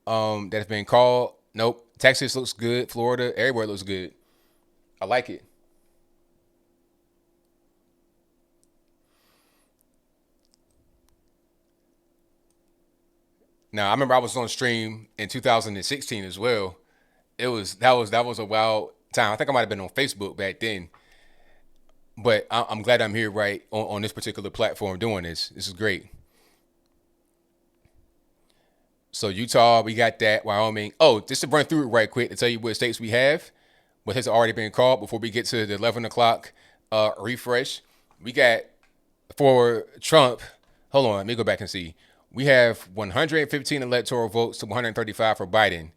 that have been called? Nope. Texas looks good. Florida, everywhere looks good. I like it. Now, I remember I was on stream in 2016 as well. That was a wild time. I think I might have been on Facebook back then. But I'm glad I'm here right on this particular platform doing this. This is great. So Utah, we got that. Wyoming. Oh, just to run through it right quick to tell you what states we have, what has already been called before we get to the 11 o'clock refresh. We got for Trump. Hold on, let me go back and see. We have 115 electoral votes to 135 for Biden.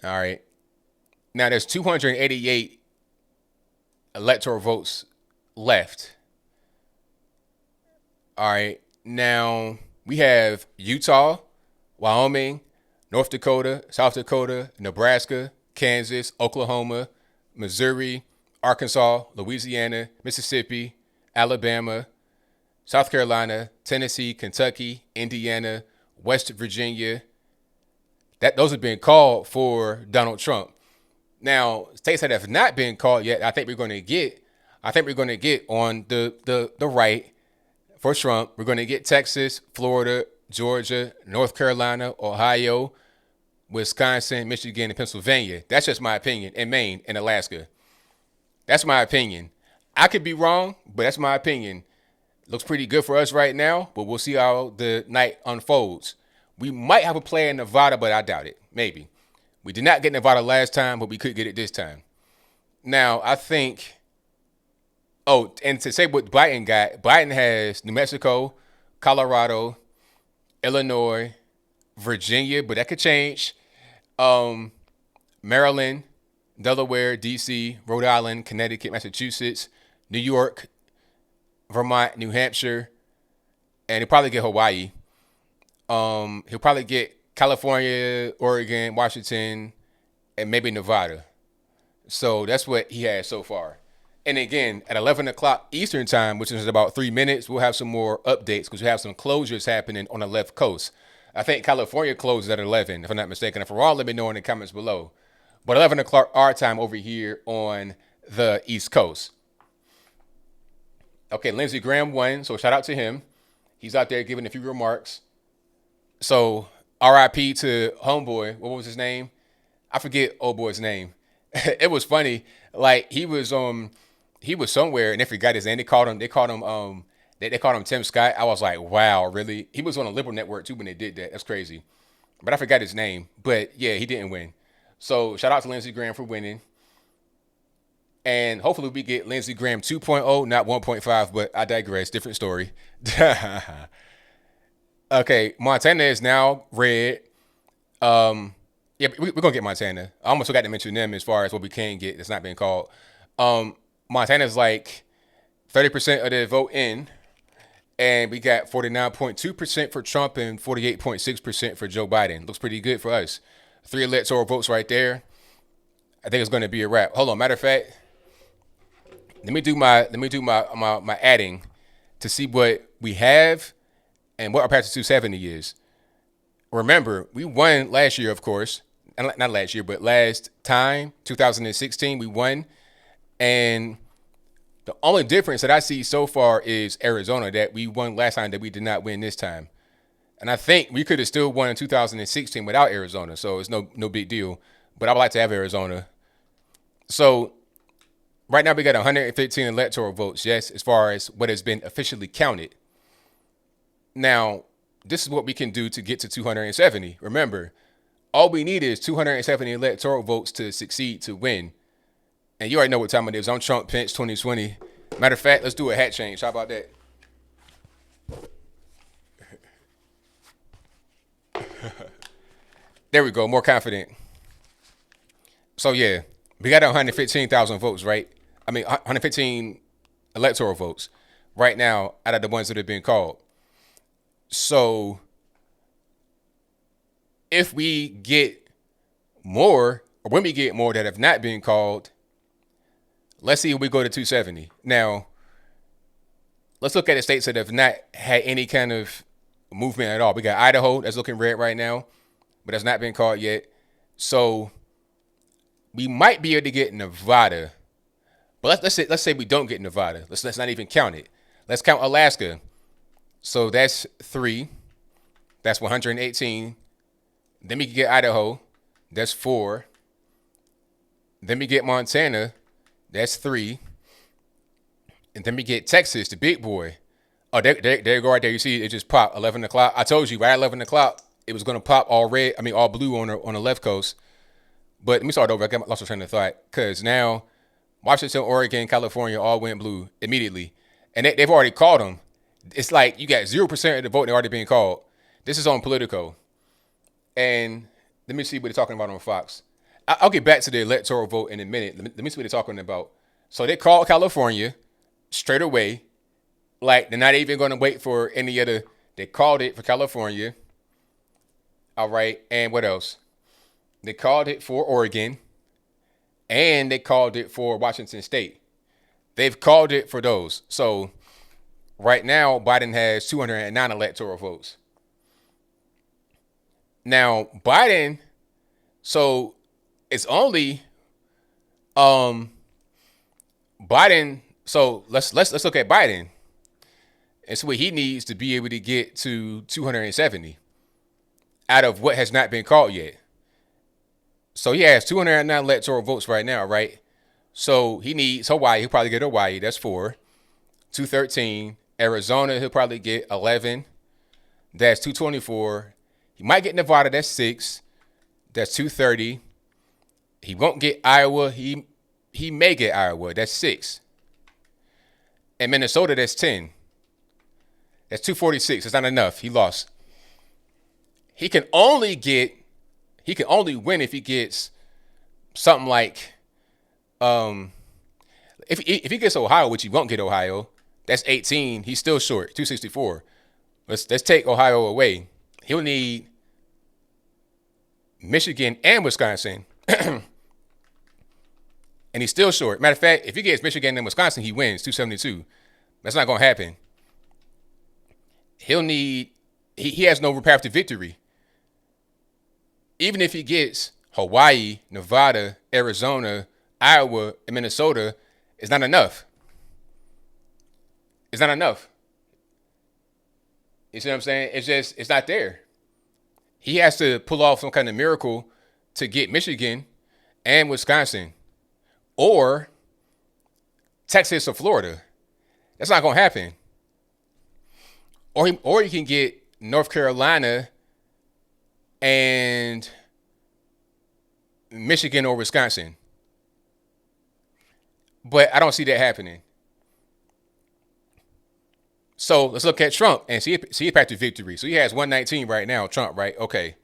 All right. Now there's 288 electoral votes left. All right. Now we have Utah, Wyoming, North Dakota, South Dakota, Nebraska, Kansas, Oklahoma, Missouri, Arkansas, Louisiana, Mississippi, Alabama, South Carolina, Tennessee, Kentucky, Indiana, West Virginia. Those have been called for Donald Trump. Now, states that have not been called yet, I think we're going to get on the right for Trump. We're going to get Texas, Florida, Georgia, North Carolina, Ohio, Wisconsin, Michigan, and Pennsylvania. That's just my opinion. And Maine and Alaska. That's my opinion. I could be wrong, but that's my opinion. Looks pretty good for us right now, but we'll see how the night unfolds. We might have a play in Nevada, but I doubt it. Maybe. We did not get Nevada last time, but we could get it this time. Now, I think, and to say what Biden got, Biden has New Mexico, Colorado, Illinois, Virginia, but that could change. Maryland, Delaware, D.C., Rhode Island, Connecticut, Massachusetts, New York, Vermont, New Hampshire, and he'll probably get Hawaii. He'll probably get California, Oregon, Washington, and maybe Nevada. So that's what he has so far. And again, at 11 o'clock Eastern time, which is about 3 minutes, we'll have some more updates because we have some closures happening on the left coast. I think California closes at 11, if I'm not mistaken. If we're all, let me know in the comments below. But 11 o'clock our time over here on the East Coast. Okay, Lindsey Graham won, so shout out to him. He's out there giving a few remarks. So RIP to homeboy. What was his name? I forget old boy's name. It was funny. Like he was somewhere and they forgot his name. They called him Tim Scott. I was like, wow, really? He was on a liberal network too when they did that. That's crazy. But I forgot his name. But yeah, he didn't win. So shout out to Lindsey Graham for winning. And hopefully we get Lindsey Graham 2.0, not 1.5, but I digress. Different story. Okay, Montana is now red. Yeah, we're going to get Montana. I almost forgot to mention them as far as what we can get that's not been called. Montana's like 30% of the vote in. And we got 49.2% for Trump and 48.6% for Joe Biden. Looks pretty good for us. 3 electoral votes right there. I think it's going to be a wrap. Hold on. Matter of fact, let me do my adding to see what we have and what our path to 270 is. Remember, we won last year, of course. Not last year, but last time, 2016, we won. And the only difference that I see so far is Arizona, that we won last time that we did not win this time. And I think we could have still won in 2016 without Arizona, so it's no big deal. But I would like to have Arizona. So right now we got 115 electoral votes, yes, as far as what has been officially counted. Now, this is what we can do to get to 270. Remember, all we need is 270 electoral votes to succeed, to win. And you already know what time it is. I'm Trump Pence 2020. Matter of fact, let's do a hat change. How about that? There we go. More confident. So, yeah, we got 115,000 votes, right? I mean, 115 electoral votes right now out of the ones that have been called. So if we get more, or when we get more that have not been called, let's see if we go to 270. Now, let's look at the states that have not had any kind of movement at all. We got Idaho that's looking red right now, but that's not been called yet. So we might be able to get Nevada, but let's say we don't get Nevada. Let's not even count it. Let's count Alaska. So that's 3. That's 118. Then we can get Idaho. That's 4. Then we get Montana. That's 3. And then we get Texas, the big boy. Oh, there you go right there. You see it just popped 11 o'clock. I told you right at 11 o'clock it was going to pop all red. I mean all blue on the left coast. But let me start over. I lost my train of thought because now Washington, Oregon, California all went blue immediately. And they've already called them. It's like you got 0% of the vote that already being called. This is on Politico. And let me see what they're talking about on Fox. I'll get back to the electoral vote in a minute. Let me see what they're talking about. So they called California straight away. Like they're not even going to wait for any other. They called it for California. All right. And what else? They called it for Oregon. And they called it for Washington State. They've called it for those. So right now, Biden has 209 electoral votes. Now, Biden, so it's only Biden. So let's look at Biden and see what he needs to be able to get to 270 out of what has not been called yet. So he has 209 electoral votes right now, right? So he needs Hawaii. He'll probably get Hawaii. That's 4. 213. Arizona, he'll probably get 11. That's 224. He might get Nevada. That's 6. That's 230. He won't get Iowa. He may get Iowa. That's 6. And Minnesota, that's 10. That's 246. That's not enough. He lost. He can only win if he gets something like, if he gets Ohio, which he won't get Ohio, that's 18. He's still short, 264. Let's take Ohio away. He'll need Michigan and Wisconsin. And he's still short. Matter of fact, if he gets Michigan and Wisconsin, he wins 272. That's not going to happen. He'll need, he has no path to victory. Even if he gets Hawaii, Nevada, Arizona, Iowa, and Minnesota, it's not enough. It's not enough. You see what I'm saying? It's not there. He has to pull off some kind of miracle to get Michigan and Wisconsin or Texas or Florida. That's not going to happen. Or he can get North Carolina and Michigan or Wisconsin. But I don't see that happening. So let's look at Trump and see a path to victory. So he has 119 right now, Trump, right? Okay.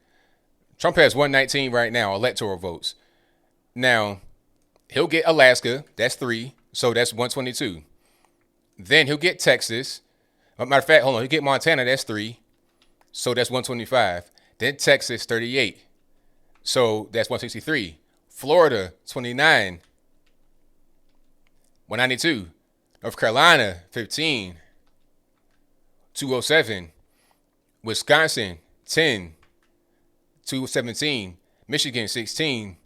Trump has 119 right now, electoral votes. Now, he'll get Alaska. That's 3. So that's 122. Then he'll get Texas. Matter of fact, hold on. He'll get Montana. That's 3. So that's 125. Then Texas, 38. So that's 163. Florida, 29. 192. North Carolina, 15, 207. Wisconsin, 10, 217. Michigan, 16,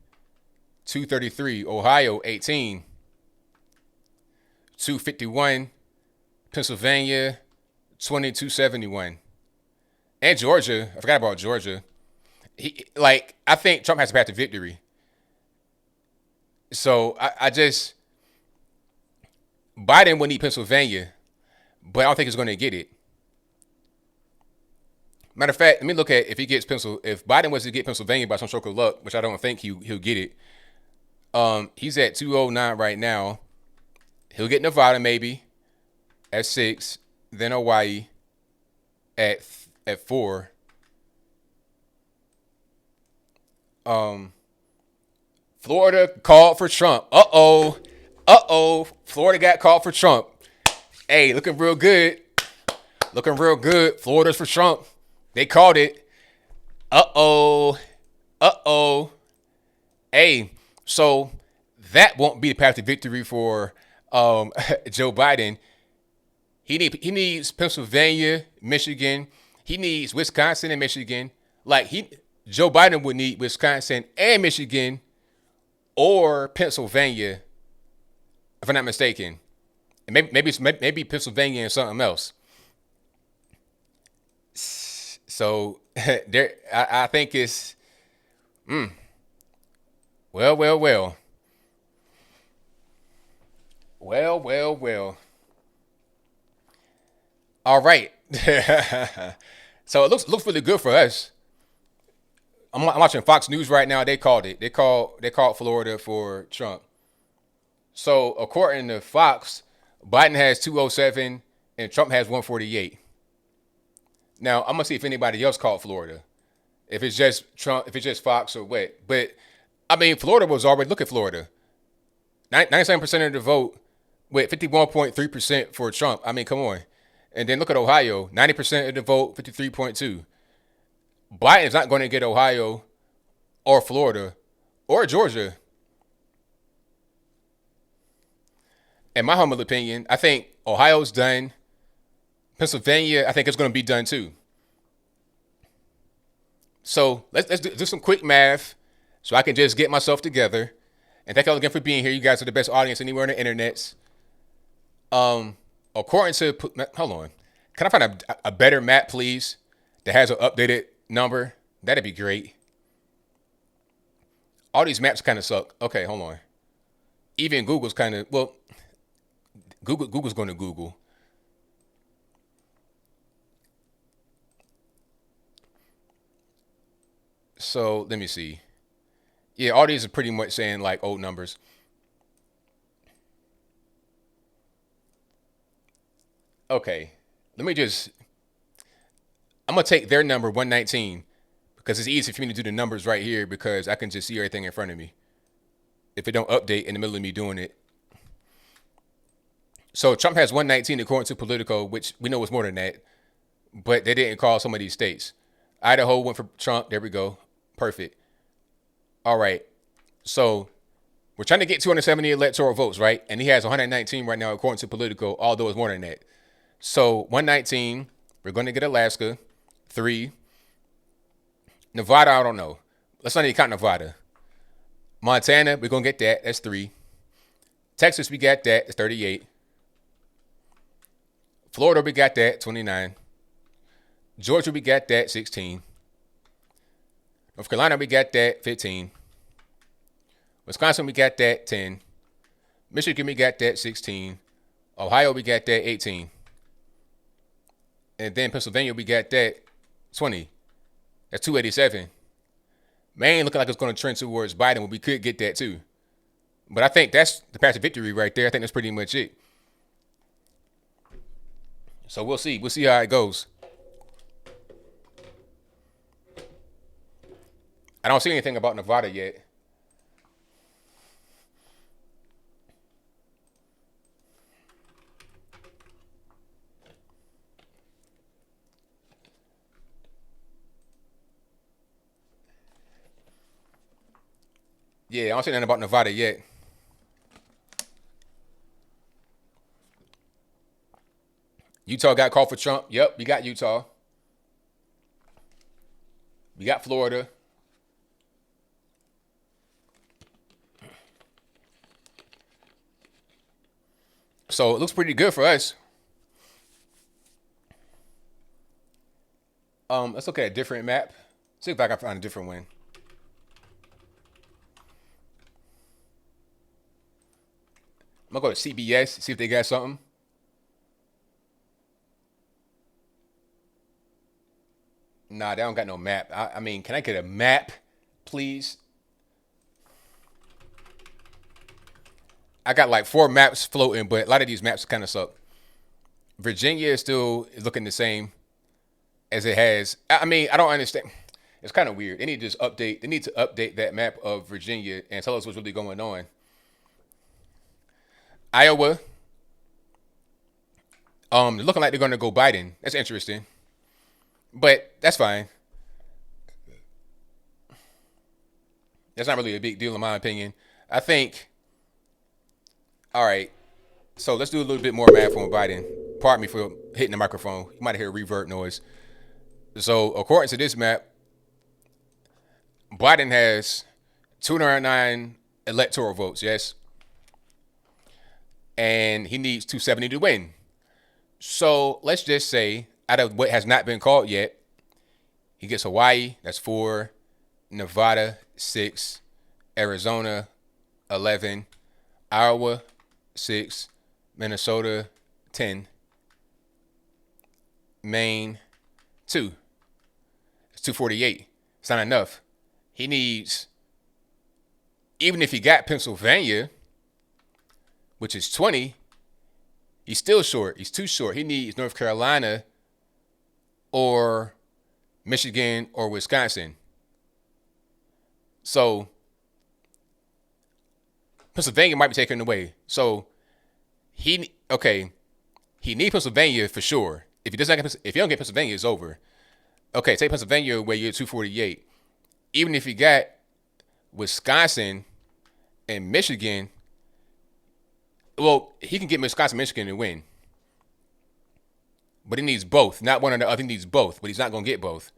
233. Ohio, 18, 251. Pennsylvania, 2271. And Georgia, I forgot about Georgia. I think Trump has to path to victory. So I just, Biden will need Pennsylvania, but I don't think he's going to get it. Matter of fact, let me look at if he gets If Biden was to get Pennsylvania by some stroke of luck, which I don't think he'll get it. He's at 209 right now. He'll get Nevada maybe at 6, then Hawaii at 4. Florida called for Trump. Florida got called for Trump. Hey, looking real good. Florida's for Trump. They called it. Hey, so that won't be the path to victory for Joe Biden. He needs Pennsylvania, Michigan. He needs Wisconsin and Michigan. Joe Biden would need Wisconsin and Michigan or Pennsylvania, if I'm not mistaken. And maybe Pennsylvania and something else. So there, I think it's well. All right. So it looks really good for us. I'm watching Fox News right now. They called it. They called Florida for Trump. So according to Fox, Biden has 207 and Trump has 148. Now I'm gonna see if anybody else called Florida. If it's just Trump, if it's just Fox or what. But I mean, Florida was already, look at Florida. 97% of the vote with 51.3% for Trump. I mean, come on. And then look at Ohio, 90% of the vote, 53.2. Biden's not going to get Ohio or Florida or Georgia. In my humble opinion, I think Ohio's done. Pennsylvania, I think it's going to be done too. So let's do some quick math so I can just get myself together. And thank you all again for being here. You guys are the best audience anywhere on the internet. According to, hold on. Can I find a better map, please, that has an updated number? That'd be great. All these maps kind of suck. Okay, hold on. Even Google's kind of, well, Google's going to Google. So let me see. Yeah, all these are pretty much saying like old numbers. Okay, I'm going to take their number 119 because it's easy for me to do the numbers right here because I can just see everything in front of me if it don't update in the middle of me doing it. So Trump has 119 according to Politico, which we know is more than that, but they didn't call some of these states. Idaho went for Trump. There we go. Perfect. All right. So we're trying to get 270 electoral votes, right? And he has 119 right now according to Politico, although it's more than that. So 119, we're going to get Alaska, 3. Nevada, I don't know. Let's not even count Nevada. Montana, we're going to get that. That's 3. Texas, we got that. That's 38. Florida, we got that. 29. Georgia, we got that. 16. North Carolina, we got that. 15. Wisconsin, we got that. 10. Michigan, we got that. 16. Ohio, we got that. 18. And then Pennsylvania, we got that. 20. That's 287. Maine looking like it's going to trend towards Biden, but we could get that too. But I think that's the path to victory right there. I think that's pretty much it. So we'll see. We'll see how it goes. I don't see anything about Nevada yet. Yeah, I don't see anything about Nevada yet. Utah got called for Trump. Yep, we got Utah. We got Florida. So it looks pretty good for us. Let's look at a different map. See if I can find a different one. I'm gonna go to CBS, see if they got something. Nah, they don't got no map. I mean, can I get a map, please? I got like 4 maps floating, but a lot of these maps kind of suck. Virginia is still looking the same as it has. I mean, I don't understand. It's kind of weird. They need to just update. They need to update that map of Virginia and tell us what's really going on. Iowa, looking like they're going to go Biden. That's interesting, but that's fine. That's not really a big deal in my opinion. I think. All right, so let's do a little bit more math on Biden. Pardon me for hitting the microphone. You might hear a reverb noise. So according to this map, Biden has 209 electoral votes. Yes. And he needs 270 to win. So let's just say, out of what has not been called yet, he gets Hawaii, that's 4, Nevada, 6, Arizona, 11, Iowa, 6, Minnesota, 10, Maine, 2. It's 248. It's not enough. He needs, even if he got Pennsylvania, which is 20, he's still short. He's too short. He needs North Carolina or Michigan or Wisconsin. So Pennsylvania might be taken away. So he needs Pennsylvania for sure. If you don't get Pennsylvania, it's over. Okay, take Pennsylvania where you're 248. Even if you got Wisconsin and Michigan, well, he can get Wisconsin, Michigan and win. But he needs both. Not one or the other. He needs both, but he's not going to get both.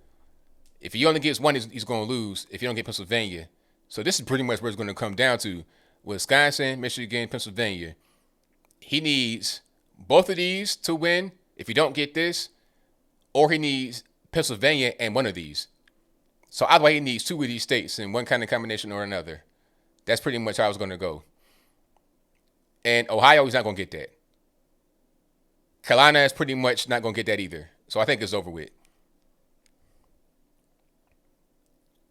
If he only gets one, he's going to lose if you don't get Pennsylvania. So this is pretty much where it's going to come down to. Wisconsin, Michigan, Pennsylvania. He needs both of these to win if you don't get this, or he needs Pennsylvania and one of these. So either way, he needs 2 of these states in one kind of combination or another. That's pretty much how I was going to go. And Ohio, he's not going to get that. Carolina is pretty much not going to get that either. So I think it's over with.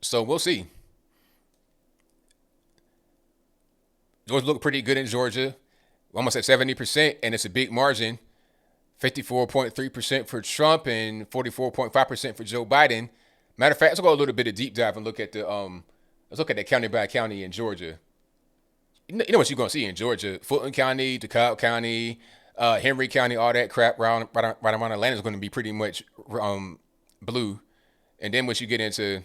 So we'll see. Those look pretty good in Georgia. Almost at 70%, and it's a big margin. 54.3% for Trump and 44.5% for Joe Biden. Matter of fact, let's go a little bit of deep dive and look at the county by county in Georgia. You know what you're going to see in Georgia. Fulton County, DeKalb County, Henry County, all that crap right around Atlanta is going to be pretty much blue. And then once you get into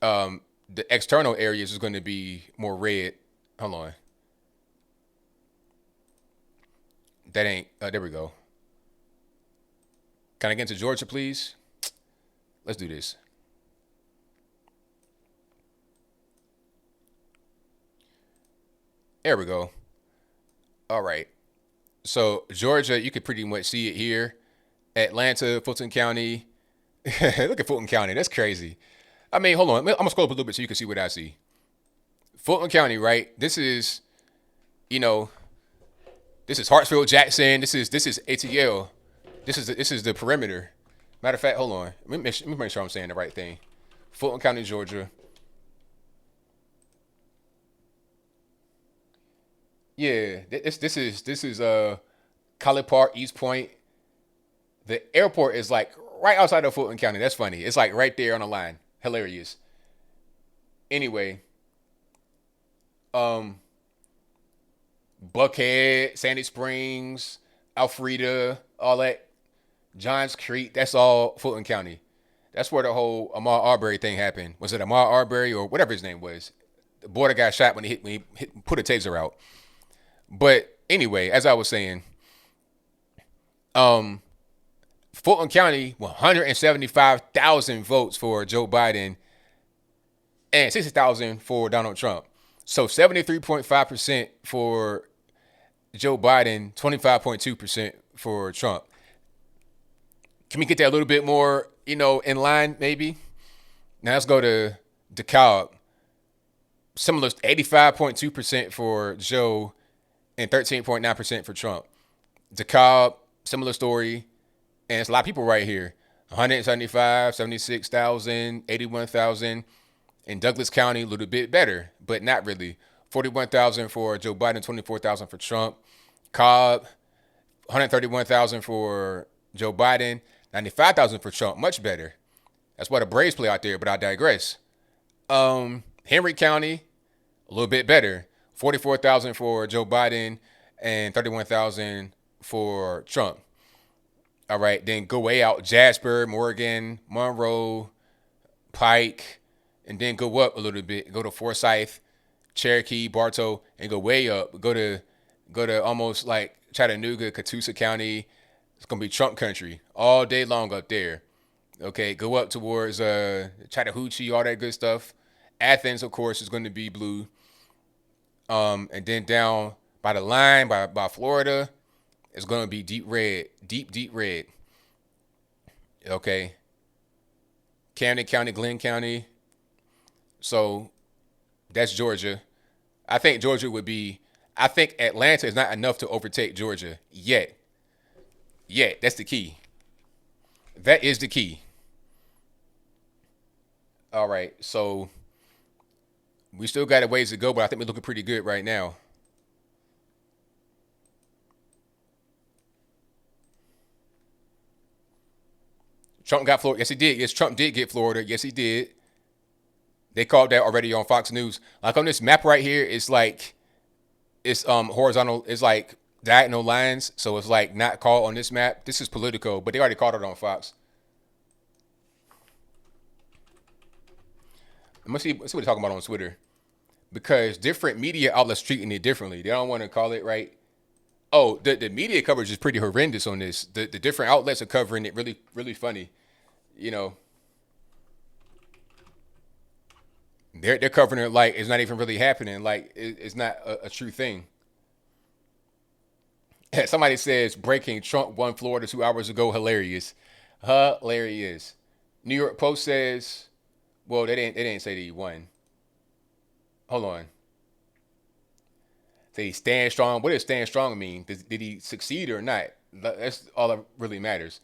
the external areas, is going to be more red. Hold on. That ain't, there we go. Can I get into Georgia, please? Let's do this. There we go. All right. So Georgia, you could pretty much see it here. Atlanta, Fulton County. Look at Fulton County. That's crazy. I mean, hold on. I'm going to scroll up a little bit so you can see what I see. Fulton County, right? This is, this is Hartsfield, Jackson. This is ATL. This is the perimeter. Matter of fact, hold on. Let me make sure I'm saying the right thing. Fulton County, Georgia. Yeah, this is College Park, East Point. The airport is like right outside of Fulton County. That's funny. It's like right there on the line. Hilarious. Anyway, Buckhead, Sandy Springs, Alfreda, all that, Johns Creek, that's all Fulton County. That's where the whole Ahmaud Arbery thing happened. Was it Ahmaud Arbery or whatever his name was? The boy that got shot when he put a taser out. But anyway, as I was saying, Um, Fulton County, 175,000 votes for Joe Biden and 60,000 for Donald Trump. So 73.5% for Joe Biden, 25.2% for Trump. Can we get that a little bit more, in line maybe? Now let's go to DeKalb. Similar, 85.2% for Joe and 13.9% for Trump. DeKalb, similar story. And it's a lot of people right here. 175, 76,000, 81,000. In Douglas County, a little bit better, but not really. 41,000 for Joe Biden, 24,000 for Trump. Cobb, 131,000 for Joe Biden, 95,000 for Trump. Much better. That's why the Braves play out there, but I digress. Henry County, a little bit better. 44,000 for Joe Biden and 31,000 for Trump. All right, then go way out. Jasper, Morgan, Monroe, Pike, and then go up a little bit. Go to Forsyth, Cherokee, Bartow, and go way up. Go to almost like Chattanooga, Catoosa County. It's gonna be Trump country all day long up there. Okay, go up towards Chattahoochee, all that good stuff. Athens, of course, is going to be blue. And then down by the line, by Florida, it's going to be deep red. Deep red. Okay. Camden County, Glenn County. So that's Georgia. I think Atlanta is not enough to overtake Georgia yet. That's the key. That is the key. All right, so we still got a ways to go, but I think we're looking pretty good right now. Trump got Florida. Yes, he did. Yes, Trump did get Florida. Yes, he did. They called that already on Fox News. Like on this map right here, it's horizontal. It's like diagonal lines, so it's like not called on this map. This is Politico, but they already called it on Fox. Let's see what they're talking about on Twitter. Because different media outlets treating it differently. They don't want to call it right. Oh, the media coverage is pretty horrendous on this. The different outlets are covering it really, really funny. You know, they're covering it like it's not even really happening. Like it's not a true thing. Somebody says breaking: Trump won Florida 2 hours ago. Hilarious. Hilarious. New York Post says, well, they didn't say that he won. Hold on. Say he stand strong. What does stand strong mean? Did he succeed or not? That's all that really matters.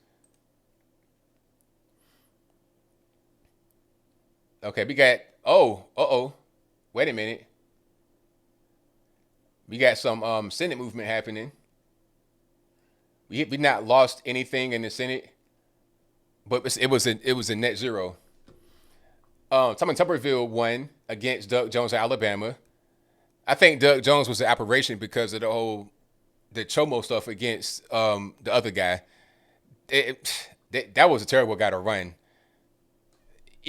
Okay, we got. Oh. Wait a minute. We got some Senate movement happening. We not lost anything in the Senate, but it was a net zero. Tommy Tuberville won against Doug Jones of Alabama. I think Doug Jones was an operation because of the Chomo stuff against the other guy. That was a terrible guy to run.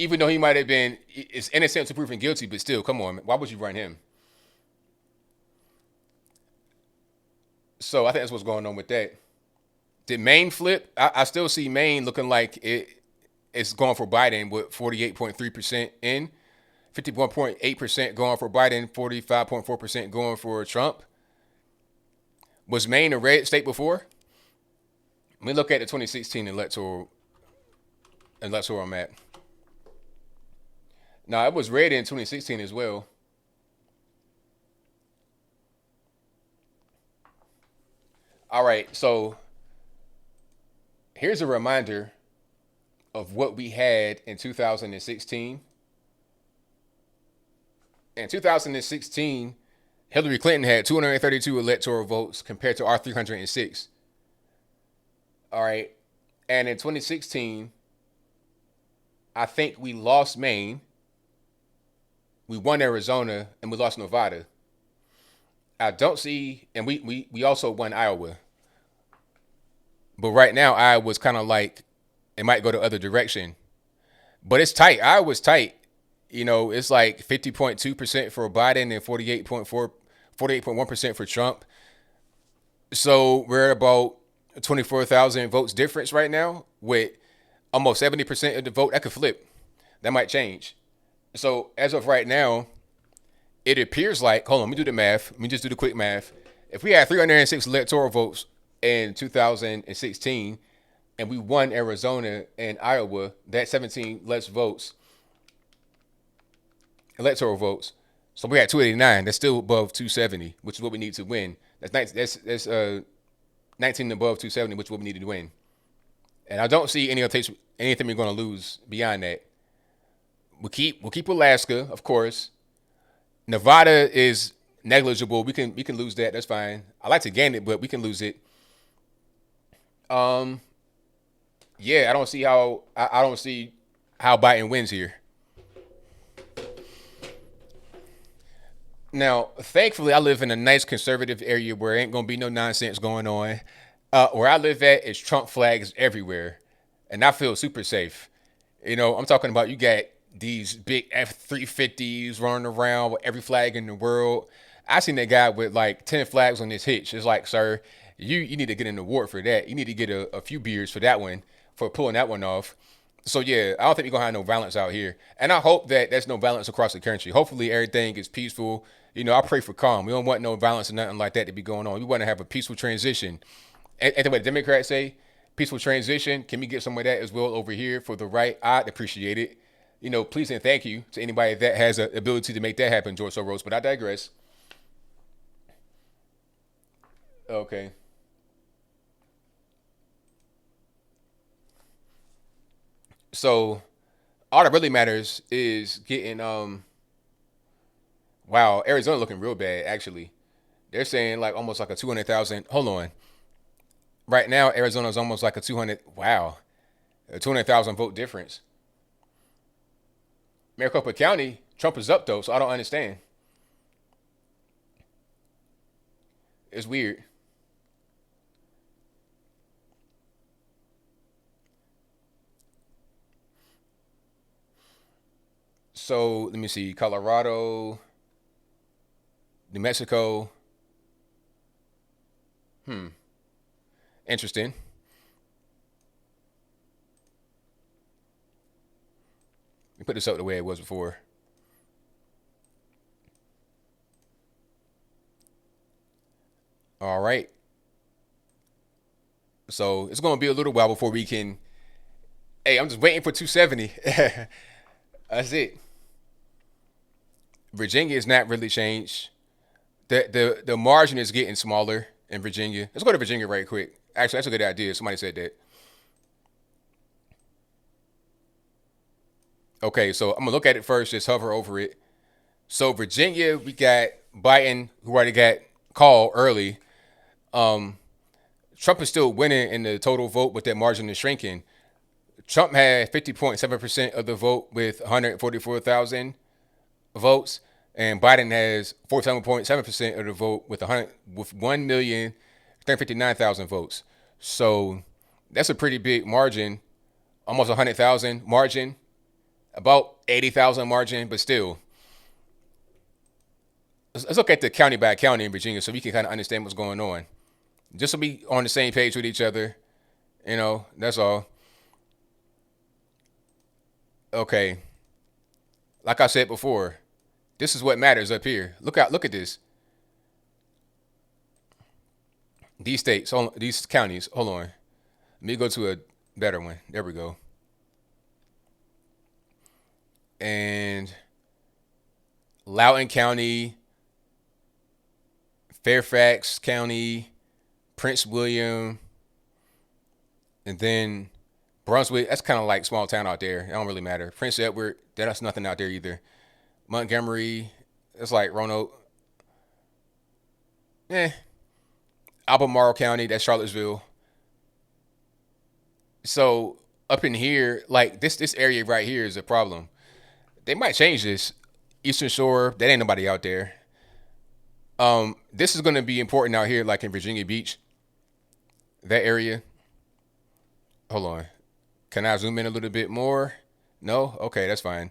Even though he might have been, it's innocent to proven guilty, but still, come on, why would you run him? So I think that's what's going on with that. Did Maine flip? I still see Maine looking like it's going for Biden with 48.3% in, 51.8% going for Biden, 45.4% going for Trump. Was Maine a red state before? Let me look at the 2016 electoral map. Now, it was red in 2016 as well. All right, so here's a reminder of what we had in 2016. In 2016, Hillary Clinton had 232 electoral votes compared to our 306. All right. And in 2016, I think we lost Maine, we won Arizona, and we lost Nevada. I don't see, and we also won Iowa. But right now, Iowa's kind of like, it might go the other direction. But it's tight. Iowa's tight. It's like 50.2% for Biden and 48.1% for Trump. So we're about 24,000 votes difference right now with almost 70% of the vote. That could flip. That might change. So as of right now, it appears like, hold on, let me do the math. Let me just do the quick math. If we had 306 electoral votes in 2016 and we won Arizona and Iowa, that's 17 less votes, electoral votes. So we had 289. That's still above 270, which is what we need to win. That's 19 above 270, which is what we need to win. And I don't see anything we're going to lose beyond that. We'll keep Alaska, of course. Nevada is negligible. We can lose that. That's fine. I like to gain it, but we can lose it. Yeah, I don't see how Biden wins here. Now, thankfully, I live in a nice conservative area where ain't gonna be no nonsense going on. Where I live at is Trump flags everywhere, and I feel super safe. I'm talking about you got these big F-350s running around with every flag in the world. I seen that guy with like 10 flags on his hitch. It's like, sir, you need to get an award for that. You need to get a few beers for that one, for pulling that one off. So yeah, I don't think we're gonna have no violence out here, and I hope that there's no violence across the country. Hopefully everything is peaceful. I pray for calm. We don't want no violence or nothing like that to be going on. We want to have a peaceful transition. And the way the Democrats say, peaceful transition. Can we get some of that as well over here for the right? I'd appreciate it. Please and thank you to anybody that has the ability to make that happen, George Soros. But I digress. Okay. So all that really matters is getting wow, Arizona looking real bad actually. They're saying like almost like a 200,000. Hold on. Right now Arizona's almost like a 200, wow. A 200,000 vote difference. Maricopa County, Trump is up though, so I don't understand. It's weird. So let me see. Colorado, New Mexico. Interesting. We put this up the way it was before. All right. So it's going to be a little while before we can. Hey, I'm just waiting for 270. That's it. Virginia has not really changed. The margin is getting smaller in Virginia. Let's go to Virginia right quick. Actually, that's a good idea. Somebody said that. Okay, so I'm gonna look at it first. Just hover over it. So Virginia, we got Biden, who already got called early. Um, Trump is still winning in the total vote, but that margin is shrinking. Trump had 50.7% of the vote with 144,000 votes, and Biden has 47.7% of the vote with 1,359,000 votes. So that's a pretty big margin, almost 100,000 margin, about 80,000 margin, but still. Let's look at the county by county in Virginia so we can kind of understand what's going on. Just so we on the same page with each other, that's all. Okay, like I said before, this is what matters up here. Look at this. These states, these counties. Hold on, let me go to a better one. There we go. And Loudoun County, Fairfax County, Prince William, and then Brunswick. That's kind of like small town out there. It don't really matter. Prince Edward, that's nothing out there either. Montgomery, that's like Roanoke. Eh. Albemarle County, that's Charlottesville. So up in here, like this area right here is a problem. They might change this. Eastern Shore, that ain't nobody out there. This is gonna be important out here, like in Virginia Beach, that area. Hold on. Can I zoom in a little bit more? No? Okay, that's fine.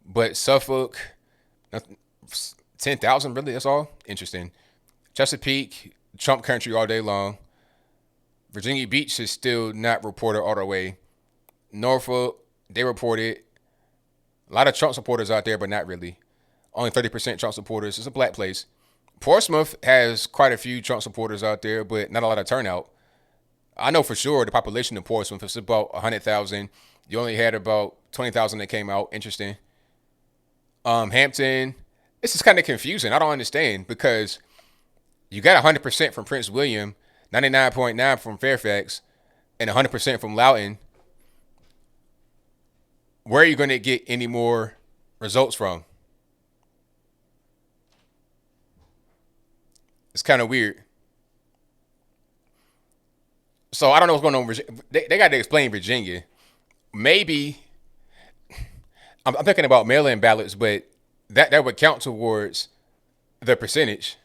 But Suffolk, 10,000 really? That's all? Interesting. Chesapeake, Trump country all day long. Virginia Beach is still not reported all the way. Norfolk, they reported a lot of Trump supporters out there, but not really. Only 30% Trump supporters. It's a black place. Portsmouth has quite a few Trump supporters out there, but not a lot of turnout. I know for sure the population of Portsmouth is about 100,000. You only had about 20,000 that came out. Interesting. Hampton, this is kind of confusing. I don't understand because you got 100% from Prince William, 99.9 from Fairfax, and 100% from Loudoun. Where are you going to get any more results from? It's kind of weird. So I don't know what's going on. They got to explain Virginia. Maybe I'm thinking about mail-in ballots, but that would count towards the percentage.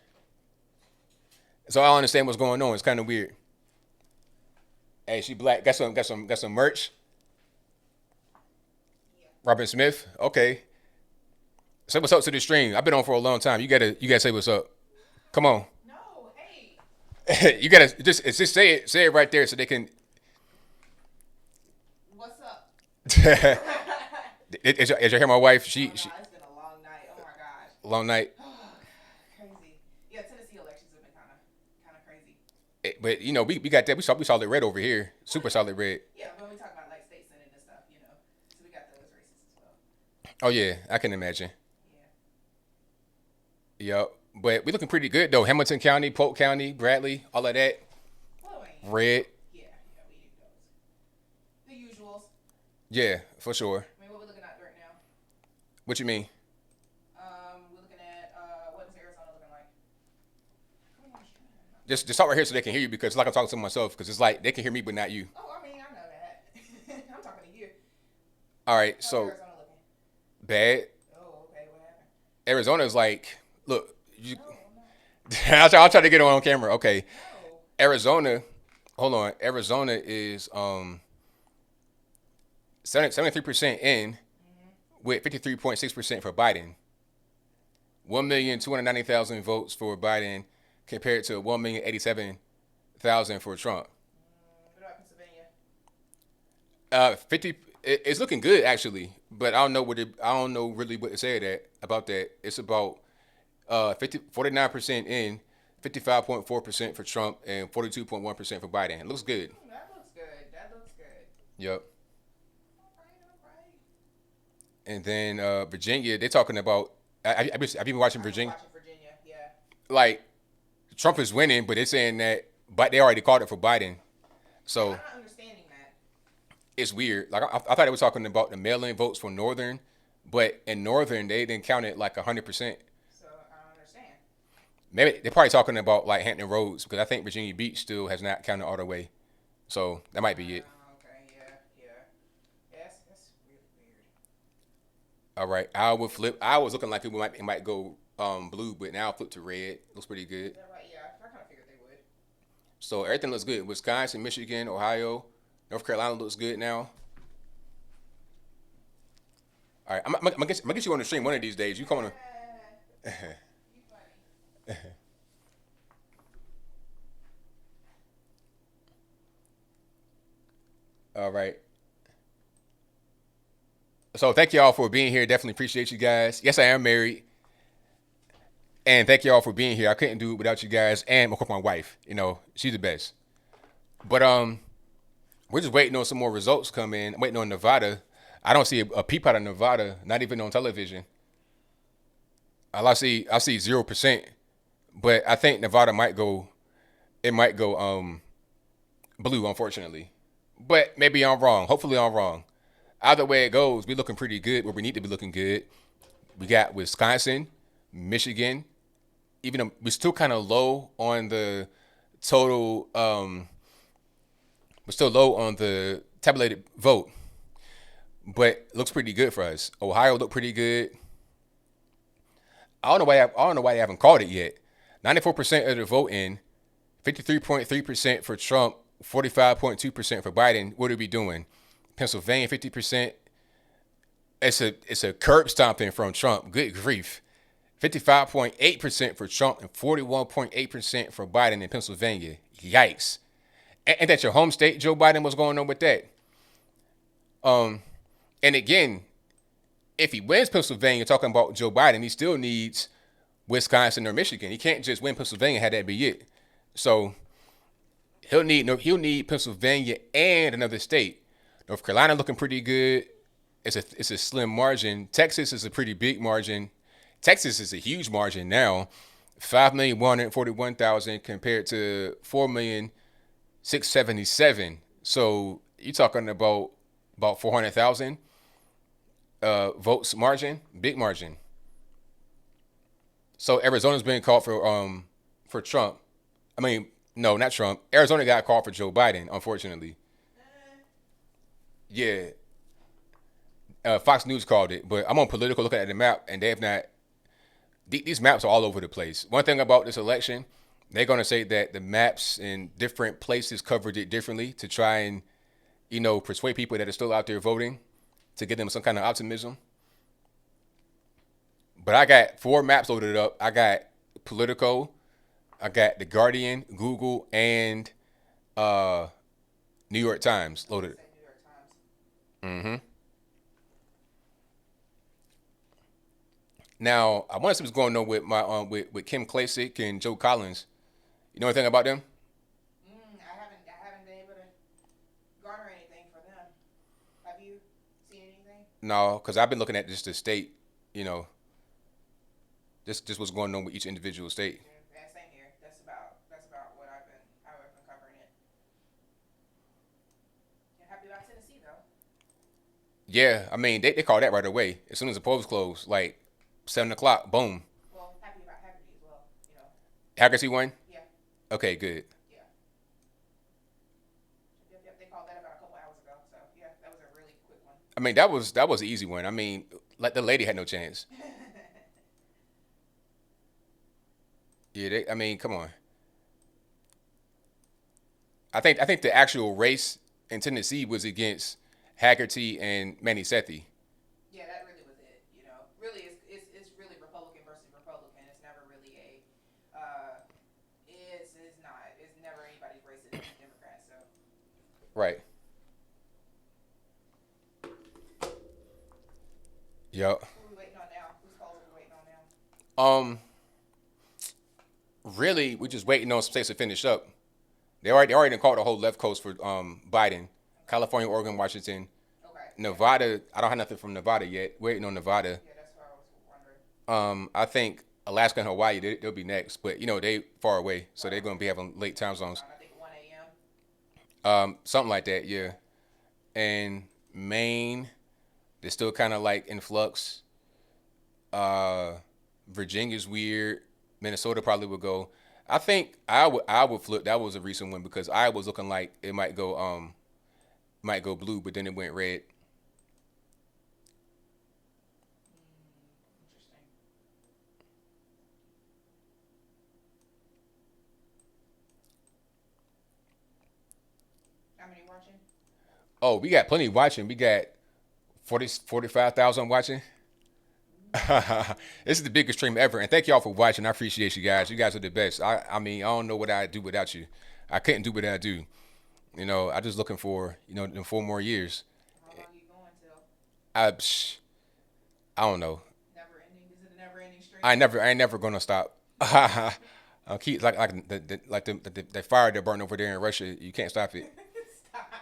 So I don't understand what's going on. It's kind of weird. Hey, she black. Got some merch. Robin Smith. Okay. Say what's up to the stream. I've been on for a long time. You gotta say what's up. Come on. No, hey, You gotta just say it right there so they can. what's up? As you hear my wife, Oh she no, it's been a long night. Oh my gosh. long night. Crazy. Yeah, Tennessee elections have been kind of crazy. But we got that. We solid red over here. Super solid red. Yeah, when we talk about like state senate and stuff, so we got those races as well. Oh yeah, I can imagine. Yeah. Yep. But we looking pretty good though. Hamilton County, Polk County, Bradley, all of that. Well, Red. yeah, we do those. The usuals. Yeah, for sure. I mean, what we looking at right now? What you mean? We're looking at what is Arizona looking like? Come on, Just talk right here so they can hear you because it's like I'm talking to myself because it's like they can hear me but not you. Oh, I mean, I know that. I'm talking to you. All right, How's so Arizona looking? bad. Oh, okay. What happened? Arizona's like, look, you. No, no, I'll try to get it on camera. Okay, no. Arizona. Hold on. Arizona is 73% in with 53.6% for Biden. 1,290,000 votes for Biden compared to 1,087,000 for Trump. What about Pennsylvania? 50. It's looking good actually, but I don't know I don't know really what to say about that. It's about 49% in, 55.4% for Trump, and 42.1% for Biden. It looks good. That looks good. That looks good. Yep. All right, all right. And then Virginia, they're talking about. Have you been watching I've been Virginia? watching Virginia, yeah. Like Trump is winning, but they're saying that, but they already called it for Biden. So I'm not understanding that. it's weird. Like I thought they were talking about the mail-in votes for Northern, but in Northern they didn't count it like 100%. So I don't understand. Maybe they're probably talking about like Hampton Roads because I think Virginia Beach still has not counted all the way. So that might be it. Okay, yeah. That's really weird. All right, I would flip. I was looking like it might go blue, but now flip to red. Looks pretty good. They're right, yeah. I kind of figured they would. So everything looks good. Wisconsin, Michigan, Ohio, North Carolina looks good now. All right, I'm gonna get you on the stream one of these days. You coming on? You funny. All right. So thank y'all for being here. Definitely appreciate you guys. Yes, I am married. And thank y'all for being here. I couldn't do it without you guys. And of course my wife. She's the best. But we're just waiting on some more results come in. I'm waiting on Nevada. I don't see a peep out of Nevada, not even on television. I see 0%. But I think Nevada might go blue, unfortunately. But maybe I'm wrong. Hopefully I'm wrong. Either way it goes, we're looking pretty good where we need to be looking good. We got Wisconsin, Michigan. Even though we're still kind of low on the total, we're still low on the tabulated vote, but it looks pretty good for us. Ohio looked pretty good. I don't know why they haven't called it yet. 94% of the vote in, 53.3% for Trump, 45.2% for Biden. What are we doing? Pennsylvania, 50%. It's a curb stomping from Trump. Good grief. 55.8% for Trump and 41.8% for Biden in Pennsylvania. Yikes. And that your home state, Joe Biden, what's going on with that? Um, and again, if he wins Pennsylvania, talking about Joe Biden, he still needs Wisconsin or Michigan. He can't just win Pennsylvania, had that be it. So he'll need Pennsylvania and another state. North Carolina looking pretty good. It's a slim margin. Texas is a pretty big margin. Texas is a huge margin now. 5,141,000 compared to 4,677,000. So you're talking about 400,000 votes margin, big margin. So Arizona's being called for Trump. I mean, no, not Trump. Arizona got called for Joe Biden, unfortunately. Yeah, Fox News called it, but I'm on political looking at the map, and they have not. These maps are all over the place. One thing about this election, they're going to say that the maps in different places covered it differently to try and persuade people that are still out there voting to give them some kind of optimism. But I got four maps loaded up. I got Politico, I got The Guardian, Google, and uh, New York Times loaded. New York Times. Mm-hmm. Now I want to see what's going on with my with Kim Klacik and Joe Collins. You know anything about them? I haven't been able to garner anything for them. Have you seen anything? No, because I've been looking at just the state. You know, just what's going on with each individual state. Yeah, same here. That's about what how I've been covering it. And happy about Tennessee though. Yeah, I mean they call that right away as soon as the polls close, like 7 o'clock. Boom. Well, happy about Haggerty as well. You know. Haggerty won. Yeah. Okay, good. Yeah. Yep. They called that about a couple hours ago. So yeah, that was a really quick one. I mean that was an easy one. I mean, like the lady had no chance. Yeah, I mean, come on. I think the actual race in Tennessee was against Haggerty and Manny Sethi. Yeah, that really was it. You know, really, it's really Republican versus Republican. It's never really it's not. It's never anybody's race in Democrats. So Right. Yep. who we waiting on now? Whose calls are we waiting on now? Um. Really, we're just waiting on some states to finish up. They already called the whole left coast for Biden. California, Oregon, Washington, Okay. Yeah. Nevada. I don't have nothing from Nevada yet. Waiting on Nevada. Yeah, that's what I was wondering. I think Alaska and Hawaii they'll be next, but they far away, so they're Right. gonna be having late time zones. I think 1 a.m. Something like that, yeah. And Maine, they're still kind of like in flux. Uh, Virginia's weird. Minnesota probably would go. I think I would flip. That was a recent one because I was looking like it might go blue, but then it went red. Interesting. How many watching? Oh, we got plenty watching. We got 45,000 watching. This is the biggest stream ever, and thank y'all for watching. I appreciate you guys. You guys are the best. I mean, I don't know what I'd do without you. I couldn't do what I do. I just looking for them 4 more years. How long you going till? I psh, I don't know. Never ending? Is it a never ending stream? I ain't never gonna stop. I'll keep the fire that burned over there in Russia. You can't stop it. Stop.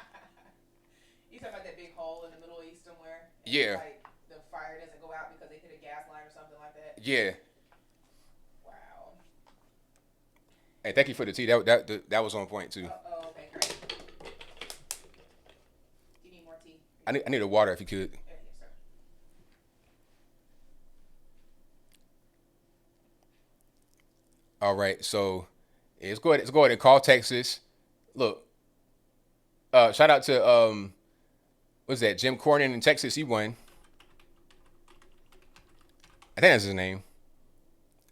You talking about that big hole in the Middle East somewhere? And Yeah, like the fire doesn't go out because they hit a gas line or something like that? yeah. Wow. Hey, thank you for the tea. That was on point too. Oh, okay, great. You need more tea? I need a water if you could. Yes, sir. All right, so yeah, let's go ahead and call Texas. Look, shout out to what's that? Jim Cornyn in Texas. He won. I think that's his name.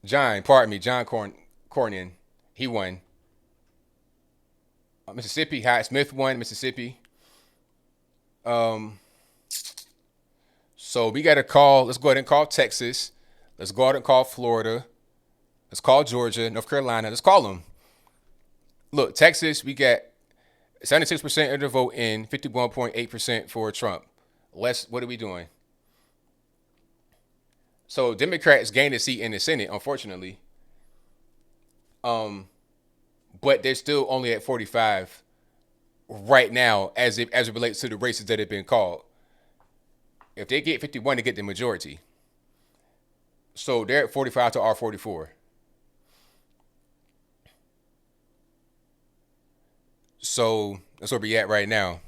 Pardon me, Cornyn. He won. Mississippi, Hyatt Smith won Mississippi. Um, so we got to call. Let's go ahead and call Texas. Let's go ahead and call Florida. Let's call Georgia, North Carolina. Let's call them. Look, Texas, we got 76% of the vote in, 51.8% for Trump. Less, what are we doing? So Democrats gained a seat in the Senate, unfortunately. Um, but they're still only at 45 right now as it relates to the races that have been called. If they get 51, they get the majority. So they're at 45 to our 44. So that's where we at right now.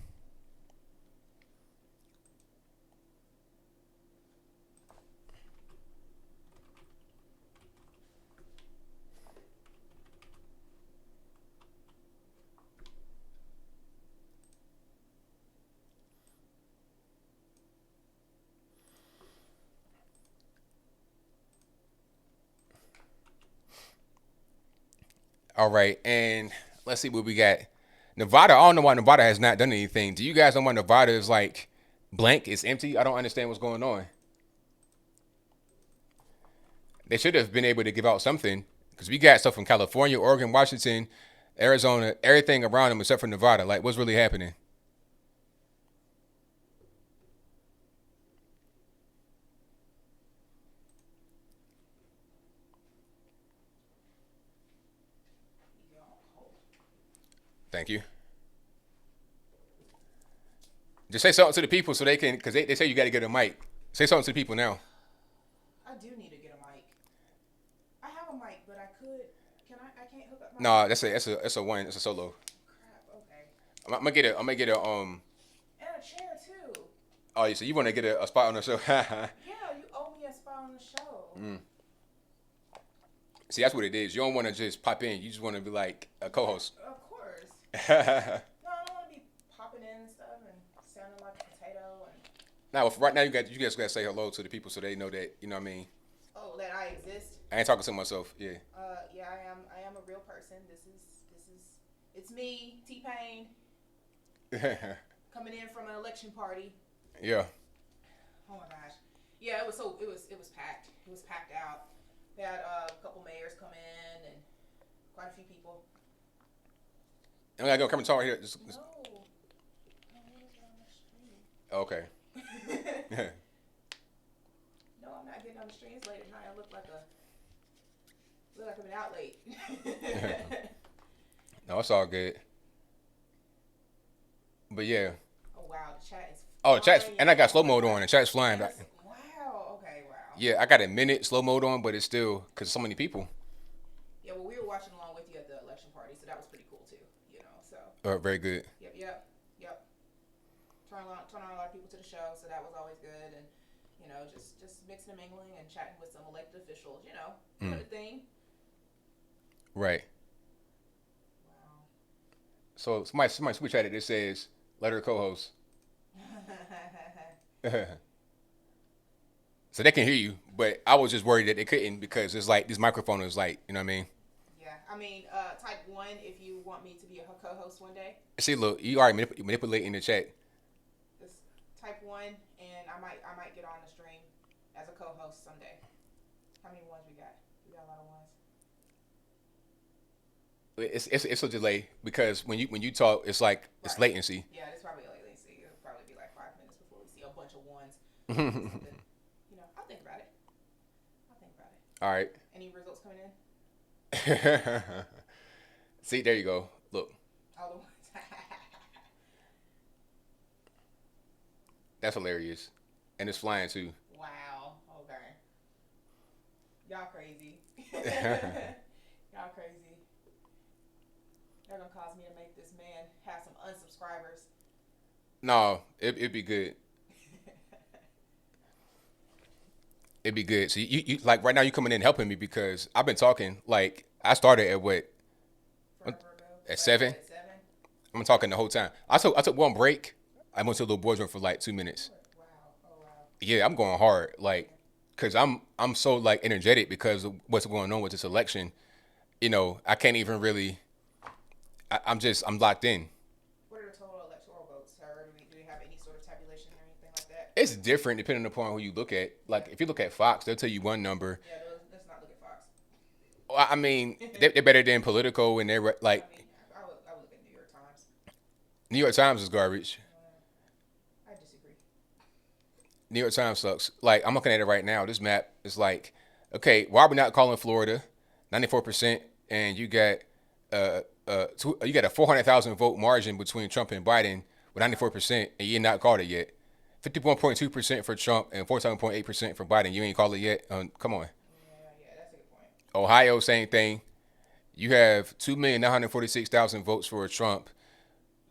All right, and let's see what we got. Nevada, I don't know why Nevada has not done anything. Do you guys know why Nevada is like blank? It's empty. I don't understand what's going on. They should have been able to give out something because we got stuff from California, Oregon, Washington, Arizona, everything around them except for Nevada. Like, what's really happening? Thank you. Just say something to the people so they can, because they say you got to get a mic. Say something to the people now. I do need to get a mic. I have a mic, but I could. Can I? I can't hook up my. No, that's a one. That's a solo. Crap. Okay. I'm gonna get a. And a chair too. Oh, so you want to get a spot on the show? Yeah, you owe me a spot on the show. See, that's what it is. You don't want to just pop in. You just want to be like a co-host. Of course. No, I don't want to be popping in and stuff and sounding like a potato and. Now, right now, you guys gotta say hello to the people so they know that you know what I mean. Oh, that I exist. I ain't talking to myself. Yeah. Yeah, I am. I am a real person. It's me, T-Pain, coming in from an election party. Yeah. Oh my gosh. Yeah, it was packed. It was packed out. They had a couple mayors come in and quite a few people. I'm gonna go come and talk here. No. I want to get on the street. Okay. No, I'm not getting on the streets late at night. I look like I've been out late. No, it's all good. But yeah. Oh wow, the chat is. Oh, the chat's and I got slow mode on. The chat's flying. Wow. Okay. Wow. Yeah, I got a minute slow mode on, but it's still because so many people. Yeah, well, we were watching along with you at the election party, so that was pretty cool too. You know, so. Very good. Yep. Turn on a lot of people to the show, so that was always good, and you know, just mixing and mingling and chatting with some elected officials. You know, kind of thing. Right. Wow. So somebody switch at it. It says let her co-host. So they can hear you, but I was just worried that they couldn't because it's like this microphone is like, you know what I mean? Yeah, I mean, type 1 if you want me to be a co-host one day. See, look, you already manipulating the chat. Just type 1 and I might get on the stream as a co-host someday. How many ones we got? We got a lot of ones. It's a delay because when you talk, it's like it's Right. latency. Yeah, it's probably latency. It'll probably be like 5 minutes before we see a bunch of ones. You know, I'll think about it. All right. Any results coming in? See, there you go. Look, All the ones. that's hilarious, and it's flying too. Wow. Okay. Y'all crazy. Y'all crazy. They're gonna cause me to make this man have some unsubscribers. No, it'd be good. It'd be good. So you like right now you coming in helping me because I've been talking like I started at what Forever ago. at 7. At 7. I'm talking the whole time. I took one break. I went to a little boys' room for like 2 minutes. Wow. Oh wow. Yeah, I'm going hard, like, cause I'm so like energetic because of what's going on with this election. You know, I can't even really. I'm locked in. What are the total electoral votes? Or do we have any sort of tabulation or anything like that? It's different depending upon who you look at. Like if you look at Fox, they'll tell you one number. Yeah, let's not look at Fox. Well, I mean, they're better than Politico, and they're like, I mean, I would look at New York Times. New York Times is garbage. I disagree. New York Times sucks. Like I'm looking at it right now. This map is like, okay, why are we not calling Florida? 94%, and you got a 400,000 vote margin between Trump and Biden with 94%, and you not called it yet. 51.2% for Trump and 47.8% for Biden. You ain't called it yet. Come on. Yeah, that's a good point. Ohio, same thing. You have 2,946,000 votes for Trump,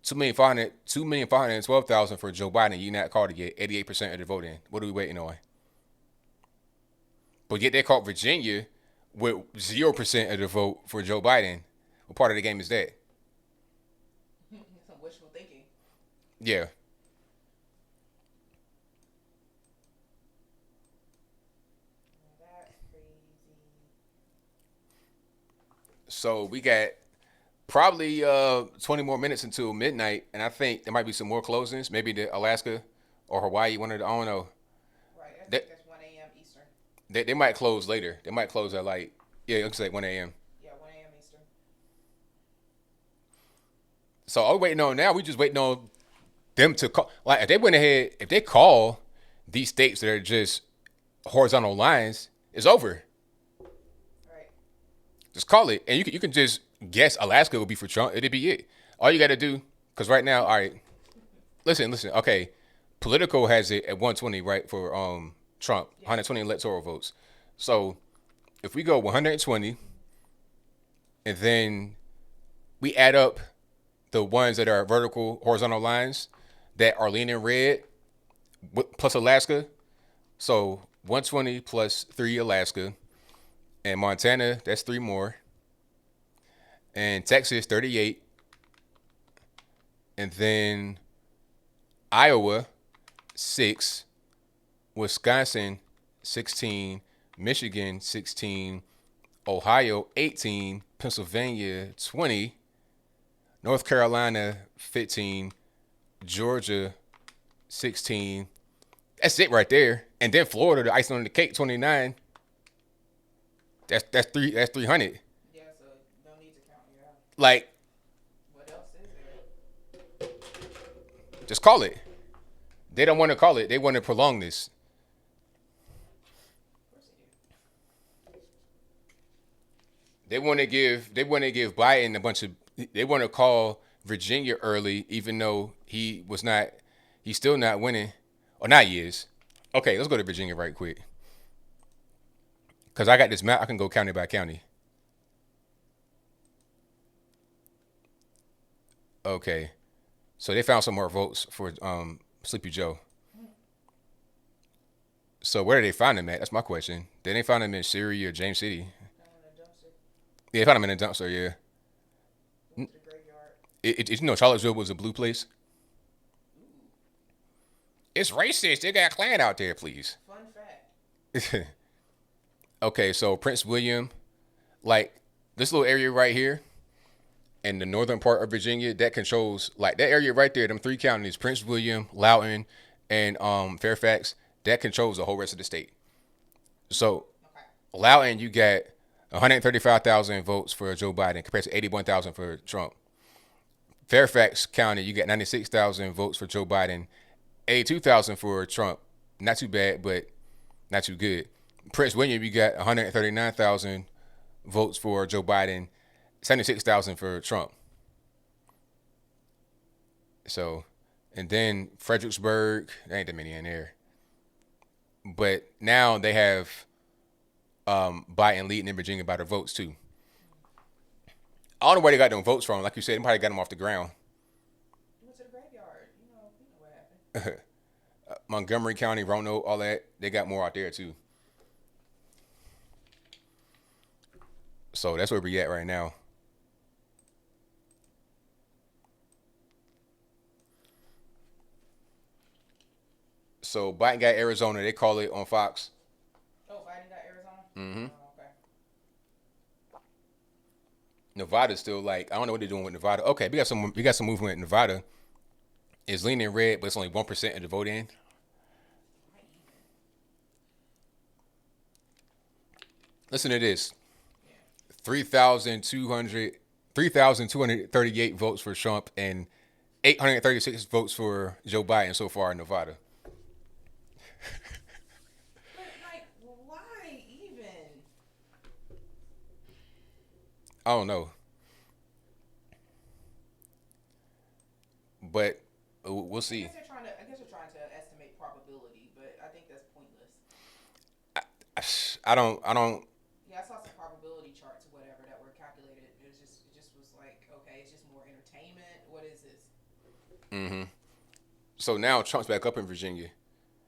2,512,000 for Joe Biden. You not called it yet. 88% of the voting. What are we waiting on? But yet they called Virginia with 0% of the vote for Joe Biden. What part of the game is that? Some wishful thinking. Yeah. That's crazy. So we got probably 20 more minutes until midnight, and I think there might be some more closings. Maybe the Alaska or Hawaii, one of the, I don't know. Right. I They, think that's 1 a.m. Eastern. they might close later. They might close at like, yeah, it looks like 1 a.m. Yeah, 1 a.m. Eastern. So all we're waiting on now, we just waiting on them to call. Like if they went ahead, if they call these states that are just horizontal lines, it's over. Right. Just call it, and you can just guess Alaska will be for Trump. It'd be it. All you got to do, because right now, all right, listen. Okay, Politico has it at 120, right, for Trump, 120 electoral votes. So if we go 120, and then we add up the ones that are vertical, horizontal lines that are leaning red, plus Alaska. So 120 plus 3 Alaska, and Montana, that's 3 more, and Texas 38, and then Iowa 6, Wisconsin 16, Michigan 16, Ohio 18, Pennsylvania 20, North Carolina 15, Georgia 16. That's it right there. And then Florida, the icing on the cake, 29. That's 300. Yeah, so no need to count it out. Like, What else is there? just call it. They don't want to call it. They want to prolong this. Of course they do. They want to give Biden a bunch of. They want to call Virginia early, even though he's still not winning, or not he is. Okay, let's go to Virginia right quick, cause I got this map. I can go county by county. Okay, so they found some more votes for Sleepy Joe. So where did they find him at? That's my question. They didn't find him in Syria or James City. Down in the dumpster. Yeah, they found him in a dumpster. Yeah. Go to the graveyard. Charlottesville was a blue place. It's racist. They got Klan out there, please. Fun fact. Okay, so Prince William, like this little area right here in the northern part of Virginia, that controls like that area right there, them 3 counties, Prince William, Loudoun, and Fairfax, that controls the whole rest of the state. So Okay. Loudoun, you got 135,000 votes for Joe Biden compared to 81,000 for Trump. Fairfax County, you got 96,000 votes for Joe Biden, 82,000 for Trump. Not too bad, but not too good. Prince William, you got 139,000 votes for Joe Biden, 76,000 for Trump. So, and then Fredericksburg, there ain't that many in there. But now they have Biden leading in Virginia by the votes too. I don't know where they got them votes from. Like you said, they probably got them off the ground. You went to the graveyard. You know what happened. Montgomery County, Roanoke, all that, they got more out there too. So that's where we at right now. So Biden got Arizona. They call it on Fox. Oh, Biden got Arizona? Mm-hmm. Oh, okay. Nevada's still like, I don't know what they're doing with Nevada. Okay, we got some movement in Nevada. It's leaning red, but it's only 1% of the vote in. Listen to this. 3,238 votes for Trump and 836 votes for Joe Biden so far in Nevada. But like, why even? I don't know, but we'll I see. guess they're trying to. I guess they're trying to estimate probability, but I think that's pointless. I don't. Yeah, I saw some probability charts or whatever that were calculated. It just was like, okay, it's just more entertainment. What is this? Hmm. So now Trump's back up in Virginia.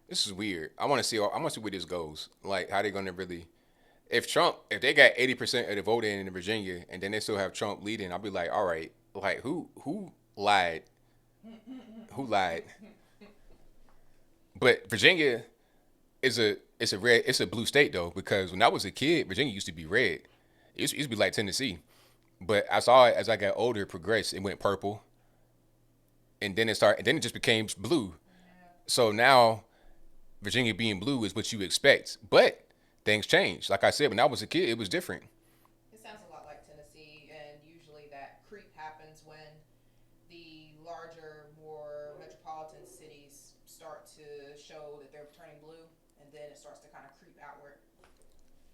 This is weird. I want to see where this goes. Like, how they gonna really? If they got 80% of the vote in Virginia, and then they still have Trump leading, I'll be like, all right, like who lied? Who lied? But Virginia it's a blue state though, because when I was a kid, Virginia used to be red. It used to be like Tennessee. But I saw it as I got older, it progressed. It went purple, and then it just became blue. Yeah. So now Virginia being blue is what you expect. But things change. Like I said, when I was a kid, it was different. It sounds a lot like Tennessee, and usually that creep happens when the larger, more metropolitan cities start to show that they're turning blue, and then it starts to kind of creep outward.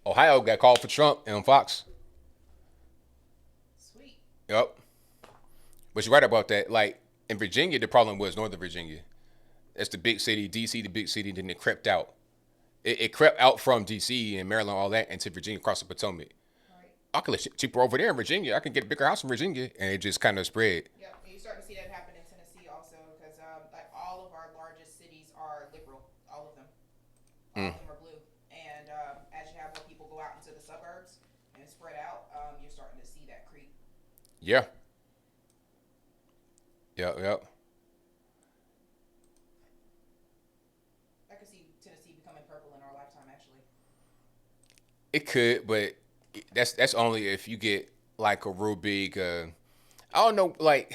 Ohio got called for Trump and Fox. Sweet. Yep. But you're right about that. Like in Virginia, the problem was Northern Virginia. That's the big city. DC, the big city. Then it crept out. It crept out from DC and Maryland, all that, into Virginia, across the Potomac. Right. I could live cheaper over there in Virginia. I can get a bigger house in Virginia, and it just kind of spread. Yep. And you start to see that happen in Tennessee also, because like all of our largest cities are liberal. All of them. All Mm. of them are blue. And as you have more people go out into the suburbs and spread out, you're starting to see that creep. Yeah. Yep. Yep. I could see Tennessee becoming purple in our lifetime, actually. It could, but that's only if you get like a real big. I don't know. Like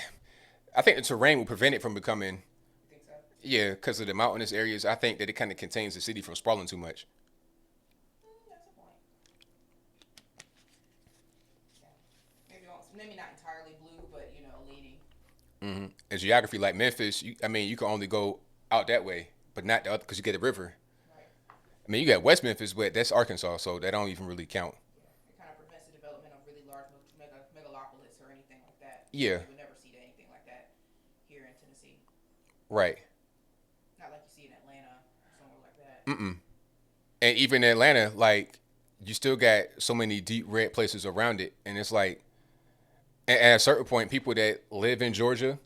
I think the terrain will prevent it from becoming. You think so? Yeah, because of the mountainous areas. I think that it kind of contains the city from sprawling too much. That's a point. Yeah. Maybe not entirely blue, but leaning. In geography, like Memphis, you can only go out that way, but not the other because you get a river. Right. I mean, you got West Memphis, but that's Arkansas, so that don't even really count. Yeah. It kind of prevents the development of really large megalopolis or anything like that. Yeah, You would never see anything like that here in Tennessee. right. Not like you see in Atlanta or somewhere like that. Mm-mm. And even in Atlanta, like you still got so many deep red places around it, and it's like at a certain point, people that live in Georgia,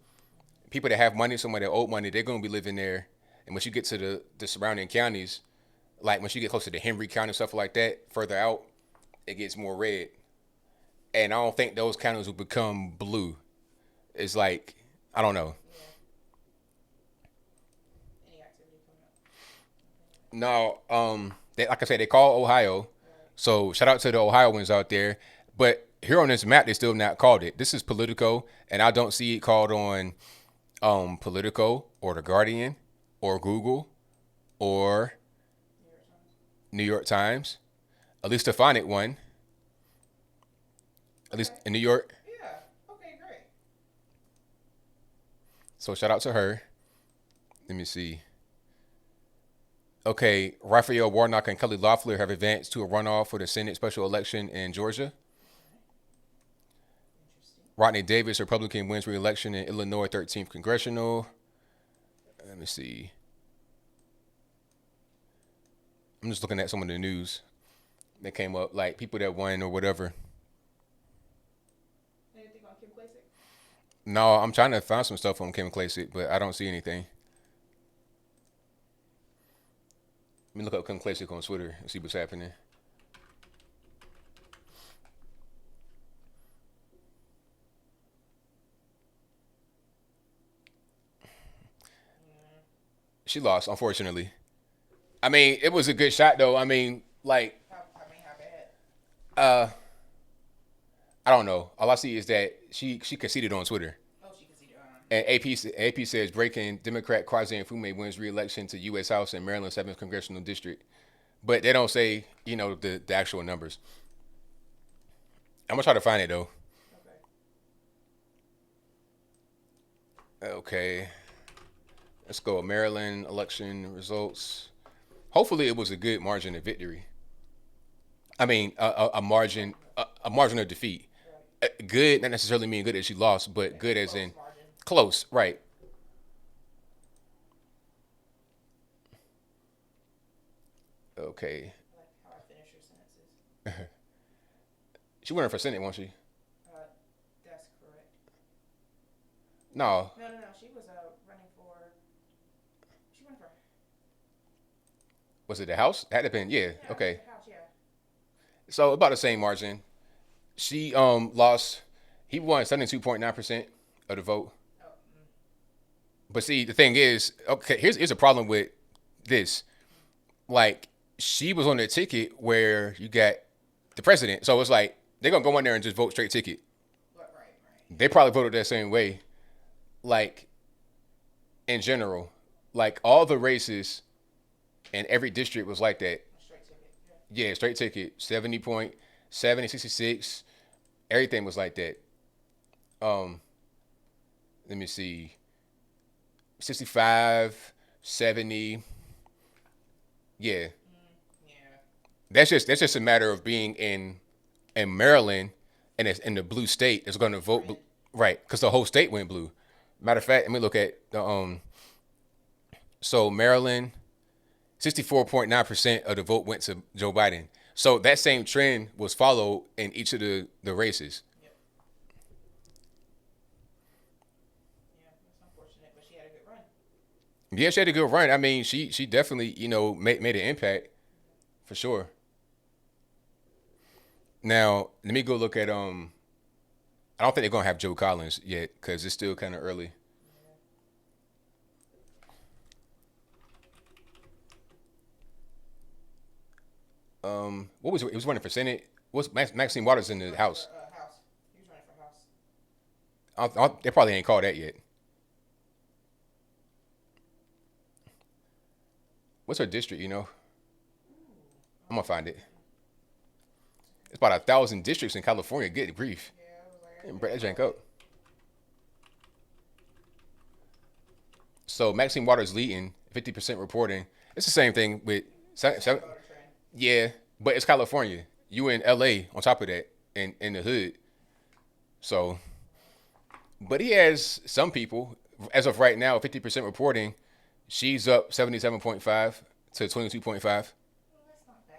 people that have money, somebody that owe money, they're gonna be living there. And once you get to the surrounding counties, like once you get closer to Henry County and stuff like that, further out, it gets more red. And I don't think those counties will become blue. It's like I don't know. Yeah. Any activity coming up? No, like I said, they call Ohio. Right. So shout out to the Ohioans out there. But here on this map, they still not called it. This is Politico, and I don't see it called on Politico or the Guardian or Google or New York Times. New York Times. At least to find it one. At least Okay. in New York. Yeah. Okay. Great. So shout out to her. Let me see. Okay, Raphael Warnock and Kelly Loeffler have advanced to a runoff for the Senate special election in Georgia. Interesting. Rodney Davis, Republican, wins re-election in Illinois 13th congressional. Let me see. I'm just looking at some of the news that came up, like people that won or whatever. Anything on Kim Klacik? No, I'm trying to find some stuff on Kim Klacik, but I don't see anything. Let me look up Kim Klacik on Twitter and see what's happening. She lost, unfortunately. I mean, it was a good shot though. I mean, like, How bad? uh, I don't know. All I see is that she conceded on Twitter. Oh, she conceded. And AP says breaking Democrat Kwame Fume wins re-election to U.S. House in Maryland 7th congressional district, but they don't say the actual numbers. I'm gonna try to find it though. Okay. Okay, let's go. Maryland election results. Hopefully, it was a good margin of victory. I mean, a margin of defeat. Right. Good, not necessarily mean good as she lost, but good as Close in margin. close, right? Okay, I like how I finish your sentences. she went for Senate, won't she? Uh, that's correct. No, No, no, no. She was running for. She went for. was it the House? Had to been, yeah. Yeah, Okay, the house. Yeah. so about the same margin. She lost. He won 72.9% of the vote. Oh. But see, the thing is, okay, here's a problem with this. Like, she was on the ticket where you got the president, so it's like they're gonna go in there and just vote straight ticket. But right, right. They probably voted that same way. Like in general, like all the races in every district was like that. A straight ticket. Yeah. Yeah, straight ticket, 70.7 and 66. Everything was like that. Um, Let me see, 65, 70. Yeah, Yeah. that's just a matter of being in Maryland and it's in the blue state that's going to vote Red. right because the whole state went blue. Matter of fact, let me look at the so Maryland, 64.9% of the vote went to Joe Biden. So that same trend was followed in each of the races. Yep. Yeah. That's unfortunate, but she had a good run. Yeah, she had a good run. I mean, she definitely made an impact for sure. Now let me go look at I don't think they're gonna have Joe Collins yet because it's still kind of early. What was it? It was running for Senate. What's Maxine Waters in the Running House? for house. He was running for house. They probably ain't called that yet. What's her district? I'm gonna find it. It's about 1,000 districts in California. Good grief. Yeah, I was like, I And couldn't break that call jank it. up. So Maxine Waters leading 50% reporting. It's the same thing with Same voter trend. yeah, but it's California. You in LA on top of that in the hood. So, but he has some people as of right now 50% reporting. She's up 77.5 to 22.5. Well, that's not bad.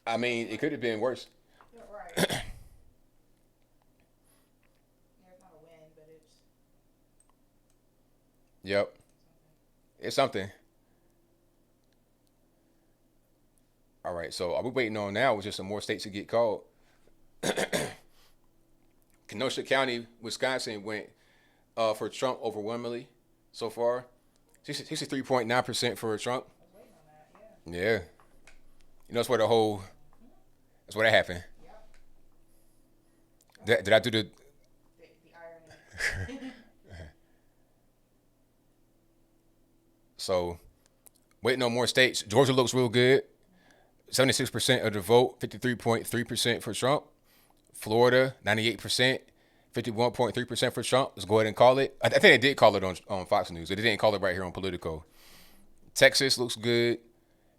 I mean, I mean, it could have been worse. you're right. Yeah, it's not a win, but it's Yep, it's something. All right, so are we waiting on now? Was just some more states to get called? Kenosha County, Wisconsin went for Trump overwhelmingly so far. 63.9% for Trump. I was waiting on that. Yeah. Yeah, that's where the whole that's where that happened. Yep. Did I do the The irony. so waiting on more states? Georgia looks real good. 76% of the vote, 53.3% for Trump. Florida, 98%, 51.3% for Trump. Let's go ahead and call it. I think they did call it on Fox News. They didn't call it right here on Politico. Texas looks good.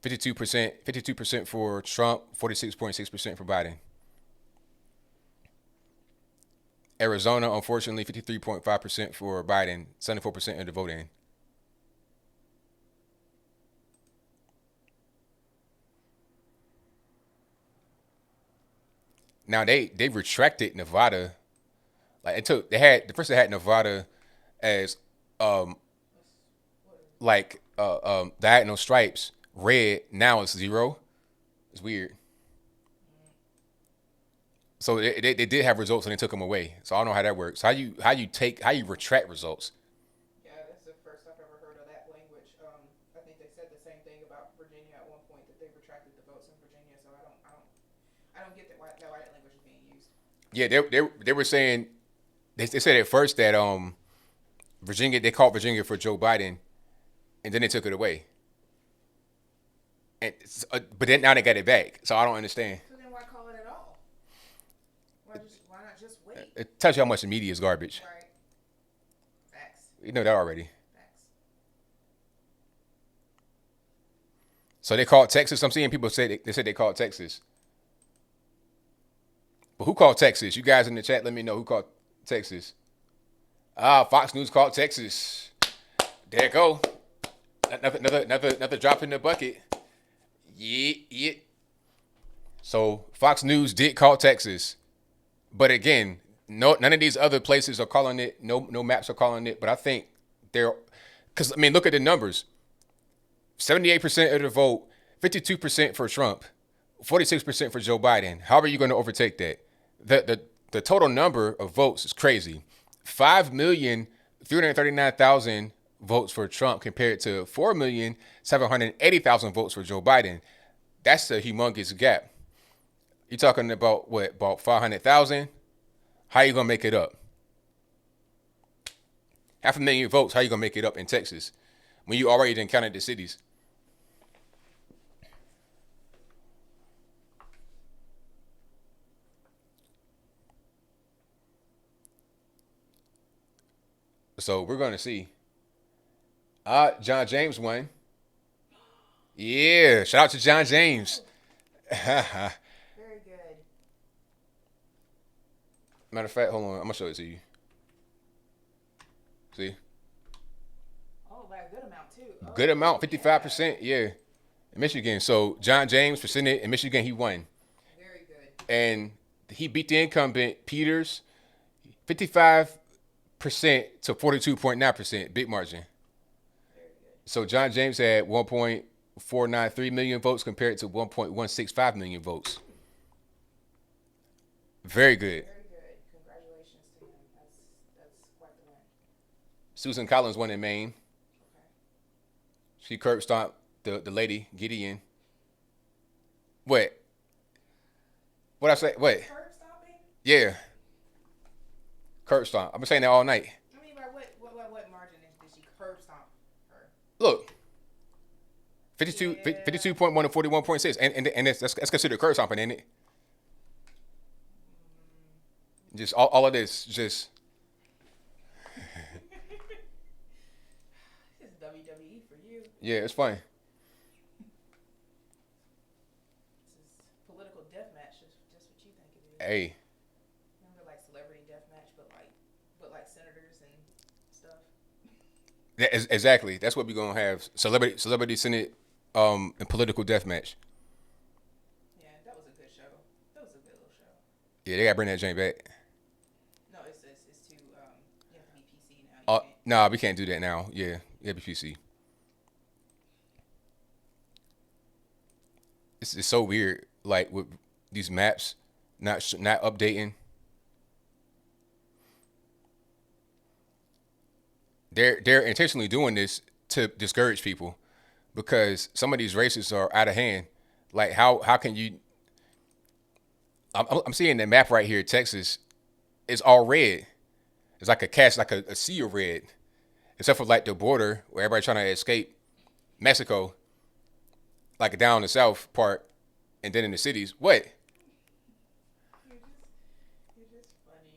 52% for Trump, 46.6% for Biden. Arizona, unfortunately, 53.5% for Biden, 74% of the vote in. Now they retracted Nevada. Like they had Nevada as um like diagonal stripes red. Now it's zero. It's weird. So they did have results and they took them away. So I don't know how that works. How you retract results? Yeah, that's the first I've ever heard of that language. I think they said the same thing about Virginia at one point that they retracted the votes in Virginia. So I don't get why that language is being used. Yeah, they were saying they said at first that Virginia they called Virginia for Joe Biden and then they took it away. But then now they got it back. So I don't understand. So then why call it at all? Why not just wait? It tells you how much the media is garbage. Right. Facts. You know that already. Facts. So they called Texas. I'm seeing people say they said they called Texas. But who called Texas? You guys in the chat, let me know who called Texas. Fox News called Texas. There you go. Another drop in the bucket. Yeah, yeah. So Fox News did call Texas, but again, none of these other places are calling it. No maps are calling it. But I think they're because I mean, look at the numbers. 78% of the vote, 52% for Trump, 46% for Joe Biden. How are you going to overtake that? The total number of votes is crazy. 5,339,000 votes for Trump compared to 4,780,000 votes for Joe Biden. That's a humongous gap. You're talking about what? About 500,000? How you gonna make it up? 500,000 votes. How you gonna make it up in Texas when you already done counted the cities? So we're gonna see. John James won. Yeah, shout out to John James. Matter Very good. of fact, hold on, I'm gonna show it to you. See, Oh, by a good amount too. good amount, Oh, yeah. 55%. Yeah, in Michigan. So John James for Senate in Michigan, he won, Very good. and he beat the incumbent Peters, 55% to 42.9%, big margin. Very good. So John James had 1.493 million votes compared to 1.165 million votes. Very good. Very good. Congratulations to him. That's quite the win. Susan Collins won in Maine. Okay. She curb stomped the lady, Gideon. What? What I say? What? Curb stomping? Yeah. Curb stomp. I've been saying that all night. I mean, by what margin did she curb stomp her? Look. 52, Yeah. 52.1 to 41.6. And that's considered curb stomping, ain't it? Just all of this. Just. This is WWE for you. Yeah, it's fine. This is political deathmatch. Just what you think it is. Hey. Remember, like celebrity deathmatch, but like senators and stuff. Exactly. That's what we're going to have. Celebrity Senate and political deathmatch. Yeah, that was a good show. That was a good little show. Yeah, they got to bring that joint back. No, it's too you have to be PC now. You can't. Nah, we can't do that now. Yeah, BPC. It's so weird. Like with these maps, not updating. They're intentionally doing this to discourage people because some of these races are out of hand. Like how can you? I'm seeing the map right here. Texas is all red. It's like a cast, like a sea of red, except for like the border where everybody trying to escape Mexico, like down the south part, and then in the cities. What? You're just funny.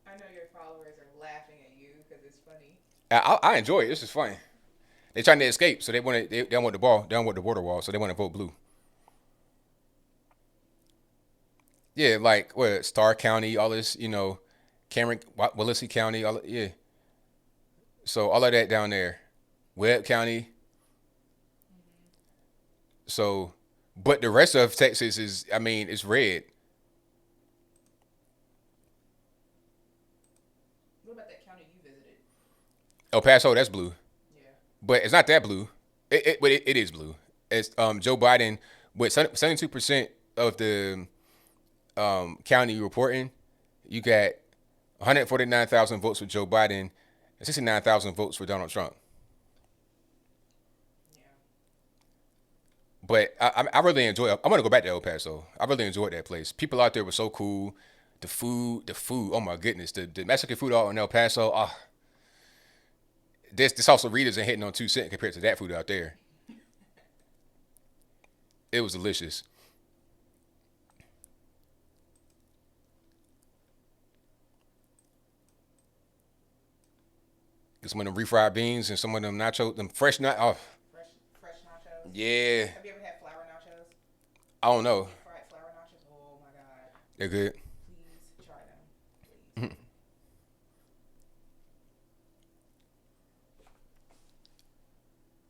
I know your followers are laughing at you because it's funny. I enjoy it. This is fun. They trying to escape, so they don't want the ball. They don't want the border wall, so they want to vote blue. Yeah, like what Starr County, all this, Cameron, Willacy County, yeah. So all of that down there, Webb County. So, but the rest of Texas is, I mean, it's red. What about that county you visited? El Paso, that's blue, Yeah. but it's not that blue. But it is blue. It's Joe Biden with 72% of the county reporting. You got 149,000 votes for Joe Biden and 69,000 votes for Donald Trump. Yeah. But I really enjoy it. I'm going to go back to El Paso. I really enjoyed that place. People out there were so cool. The food. Oh my goodness. The Mexican food out in El Paso. This also Rita's and hitting on 2 cents compared to that food out there. It was delicious. some of them refried beans and some of them nacho, them fresh nut. Oh, Fresh nachos. yeah. Have you ever had flour nachos? I don't know. Deep fried flour nachos. Oh my god. They're good. Please try them. Please.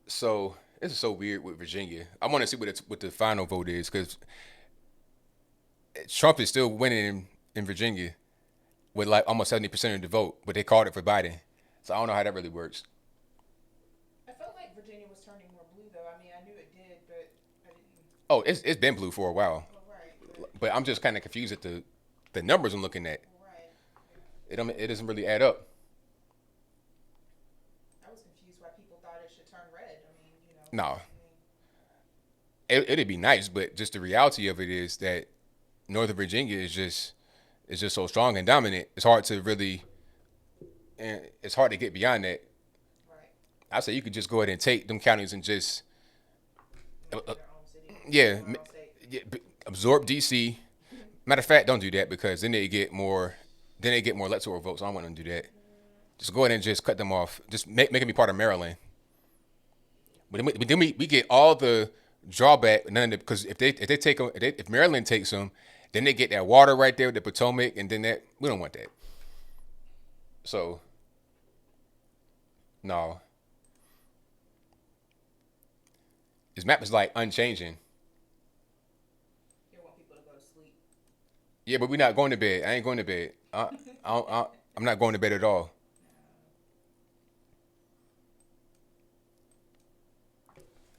So this is so weird with Virginia. I want to see what the final vote is because Trump is still winning in Virginia with like almost 70% of the vote, but they called it for Biden. So I don't know how that really works. I felt like Virginia was turning more blue though. I mean, I knew it did, but I didn't. Oh, it's been blue for a while, Oh right. but I'm just kind of confused at the numbers I'm looking at. Right. It doesn't really add up. I was confused why people thought it should turn red. I mean, No, I mean, it'd be nice, but just the reality of it is that Northern Virginia is just so strong and dominant. It's hard to really, and it's hard to get beyond that. right. I say you could just go ahead and take them counties and just Make it their own city. yeah, Their own state. absorb DC. Matter of fact, don't do that because then they get more. Then they get more electoral votes. I don't want them to do that. Just go ahead and just cut them off. Just make them be part of Maryland. But then we get all the drawback. None of the because if they take them, if Maryland takes them, then they get that water right there with the Potomac, and then that we don't want that. So no, this map is like unchanging. They want people to go to sleep. Yeah, but we're not going to bed. I ain't going to bed. I'm not going to bed at all.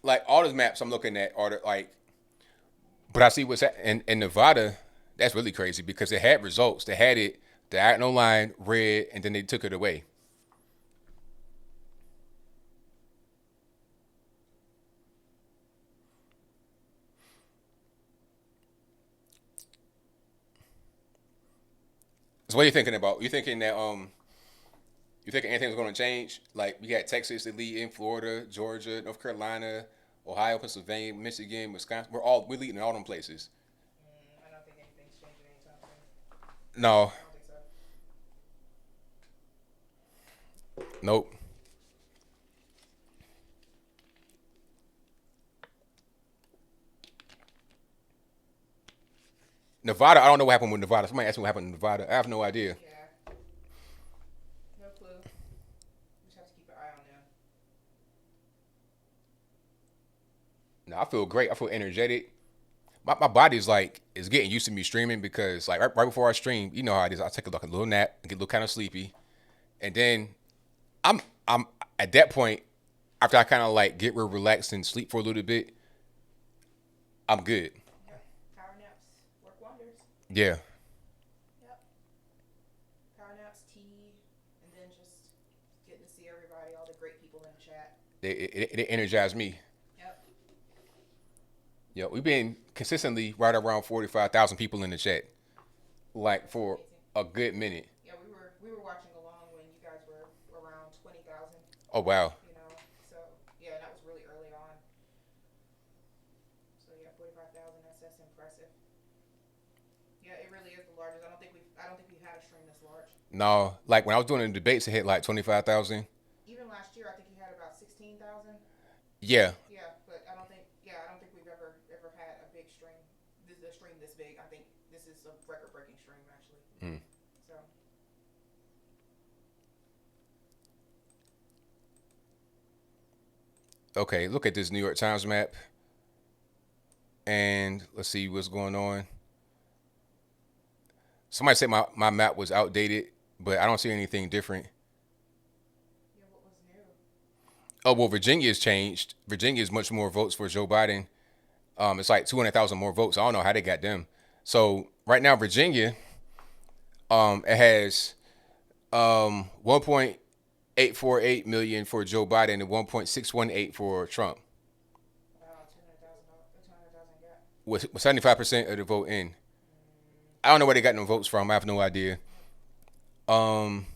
Like all those maps I'm looking at are like, but I see in Nevada. That's really crazy because they had results. They had it diagonal line red, and then they took it away. So what are you thinking about? You thinking that you thinking anything's going to change? Like we got Texas the lead in Florida, Georgia, North Carolina, Ohio, Pennsylvania, Michigan, Wisconsin. We're leading in all them places. I don't think anything's changing anytime soon. No, I don't think so. nope. Nevada, I don't know what happened with Nevada. Somebody asked me what happened in Nevada. I have no idea. Yeah. No clue. We just have to keep an eye on them. No, I feel great. I feel energetic. My body's like is getting used to me streaming because like right before I stream, you know how it is. I take like a little nap, get a little kind of sleepy, and then I'm at that point after I kind of like get real relaxed and sleep for a little bit. I'm good. Yep. Power naps work wonders. Yeah. Yep. Power naps, tea, and then just getting to see everybody, all the great people in the chat. It energized me. Yep. Yeah, we've been consistently right around 45,000 people in the chat, like for Amazing. a good minute. Yeah, we were watching along when you guys were around 20,000. Oh wow. So yeah, that was really early on. So yeah, 45,000. That's impressive. Yeah, it really is the largest. I don't think we've had a stream this large. No, like when I was doing the debates, it hit like 25,000. Even last year, I think you had about 16,000. Yeah, Yeah, but I don't think we've ever had a big stream. A stream this big. I think this is a record breaking stream actually. Mm. So Okay, look at this New York Times map, and let's see what's going on. Somebody said my map was outdated, but I don't see anything different. yeah, what was new? Oh well, Virginia's changed. Virginia is much more votes for Joe Biden. It's like 200,000 more votes. I don't know how they got them. So right now, Virginia, it has 1.848 million for Joe Biden and 1.618 for Trump, 200,000 gap. with 75% of the vote in. I don't know where they got no votes from. I have no idea. Um,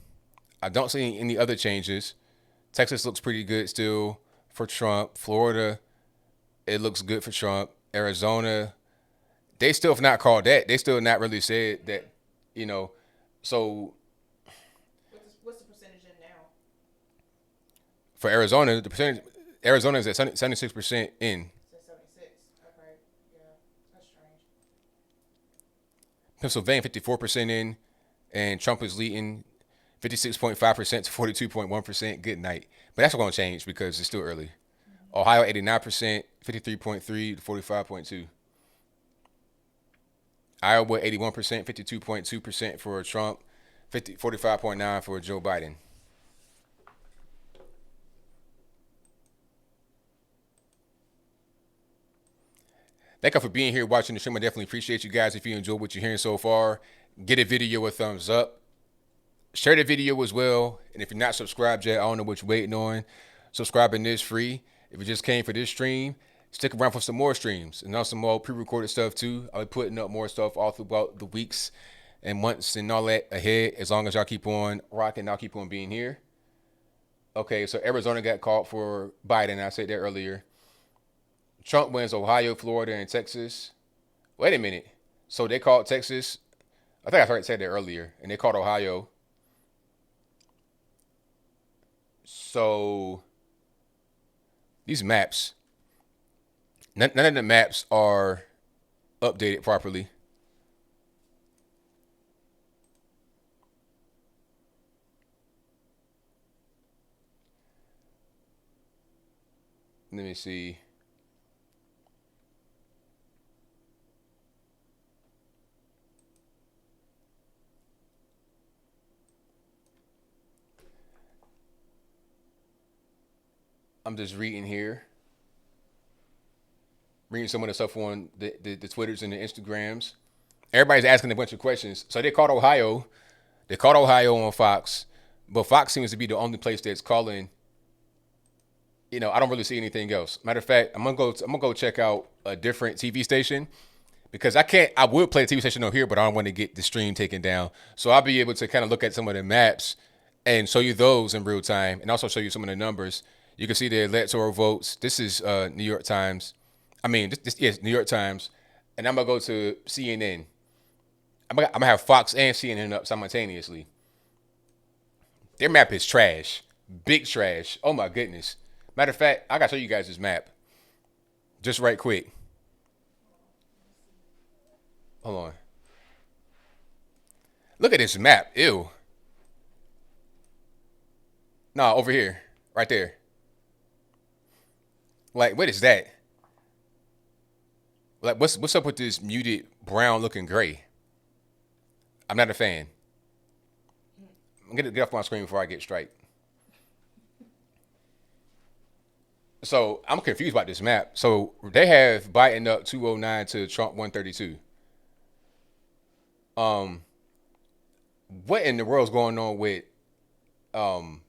I don't see any other changes. Texas looks pretty good still for Trump. Florida, it looks good for Trump. Arizona, they still have not called that. They still not really said that, you know. So What's the percentage in now? For Arizona, the percentage Arizona is at 76% in. So 76. Okay. Yeah. That's strange. Pennsylvania 54% in, and Trump is leading 56.5% to 42.1%. Good night. But that's going to change because it's still early. Ohio 89%, 53.3 to 45.2. Iowa 81%, 52.2% for Trump, 45.9 for Joe Biden. Thank you for being here watching the stream. I definitely appreciate you guys. If you enjoyed what you're hearing so far, get a video a thumbs up. Share the video as well. And if you're not subscribed yet, I don't know what you're waiting on. Subscribing is free. If you just came for this stream, stick around for some more streams and on some more pre-recorded stuff too. I'll be putting up more stuff all throughout the weeks and months and all that ahead. As long as y'all keep on rocking, I'll keep on being here. Okay, so Arizona got called for Biden. I said that earlier. Trump wins Ohio, Florida, and Texas. Wait a minute. So they called Texas. I think I already said that earlier. And they called Ohio. So these maps, none of the maps are updated properly. Let me see. I'm just reading here. Reading some of the stuff on the Twitters and the Instagrams. Everybody's asking a bunch of questions. So they called Ohio. They called Ohio on Fox. But Fox seems to be the only place that's calling. I don't really see anything else. Matter of fact, I'm gonna go check out a different TV station because I would play a TV station on here, but I don't want to get the stream taken down. So I'll be able to kind of look at some of the maps and show you those in real time and also show you some of the numbers. You can see the electoral votes. This is New York Times. Yes, New York Times. And I'm going to go to CNN. I'm going to have Fox and CNN up simultaneously. Their map is trash. Big trash. Oh, my goodness. Matter of fact, I got to show you guys this map. Just right quick. Hold on. Look at this map. Ew. No, over here. Right there. Like, what is that? Like, what's up with this muted brown looking gray? I'm not a fan. Get off my screen before I get striked. So I'm confused about this map. So they have Biden up 209 to Trump 132. What in the world's going on with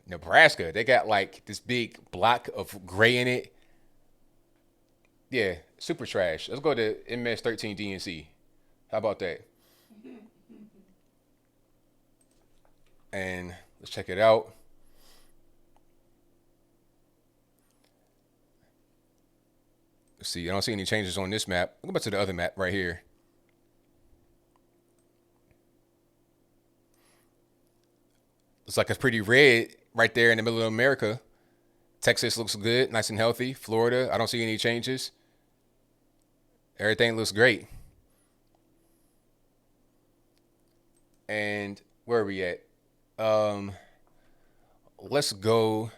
Nebraska? They got like this big block of gray in it. Yeah, super trash. Let's go to MS13 DNC. How about that? And let's check it out. Let's see. I don't see any changes on this map. Go back to the other map right here. Looks like it's pretty red right there in the middle of America. Texas looks good, nice and healthy. Florida, I don't see any changes. Everything looks great. And where are we at? Let's go.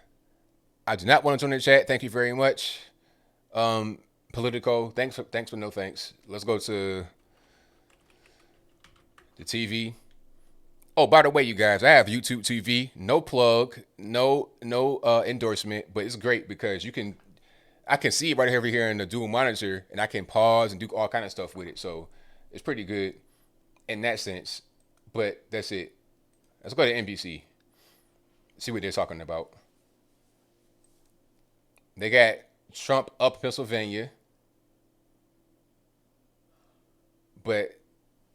I do not want to join the chat. Thank you very much. Politico, thanks for no thanks. Let's go to the TV. Oh, by the way, you guys, I have YouTube TV. No plug, no endorsement, but it's great because I can see it right over here in the dual monitor, and I can pause and do all kind of stuff with it. So it's pretty good in that sense. But that's it. Let's go to NBC. See what they're talking about. They got Trump up Pennsylvania, but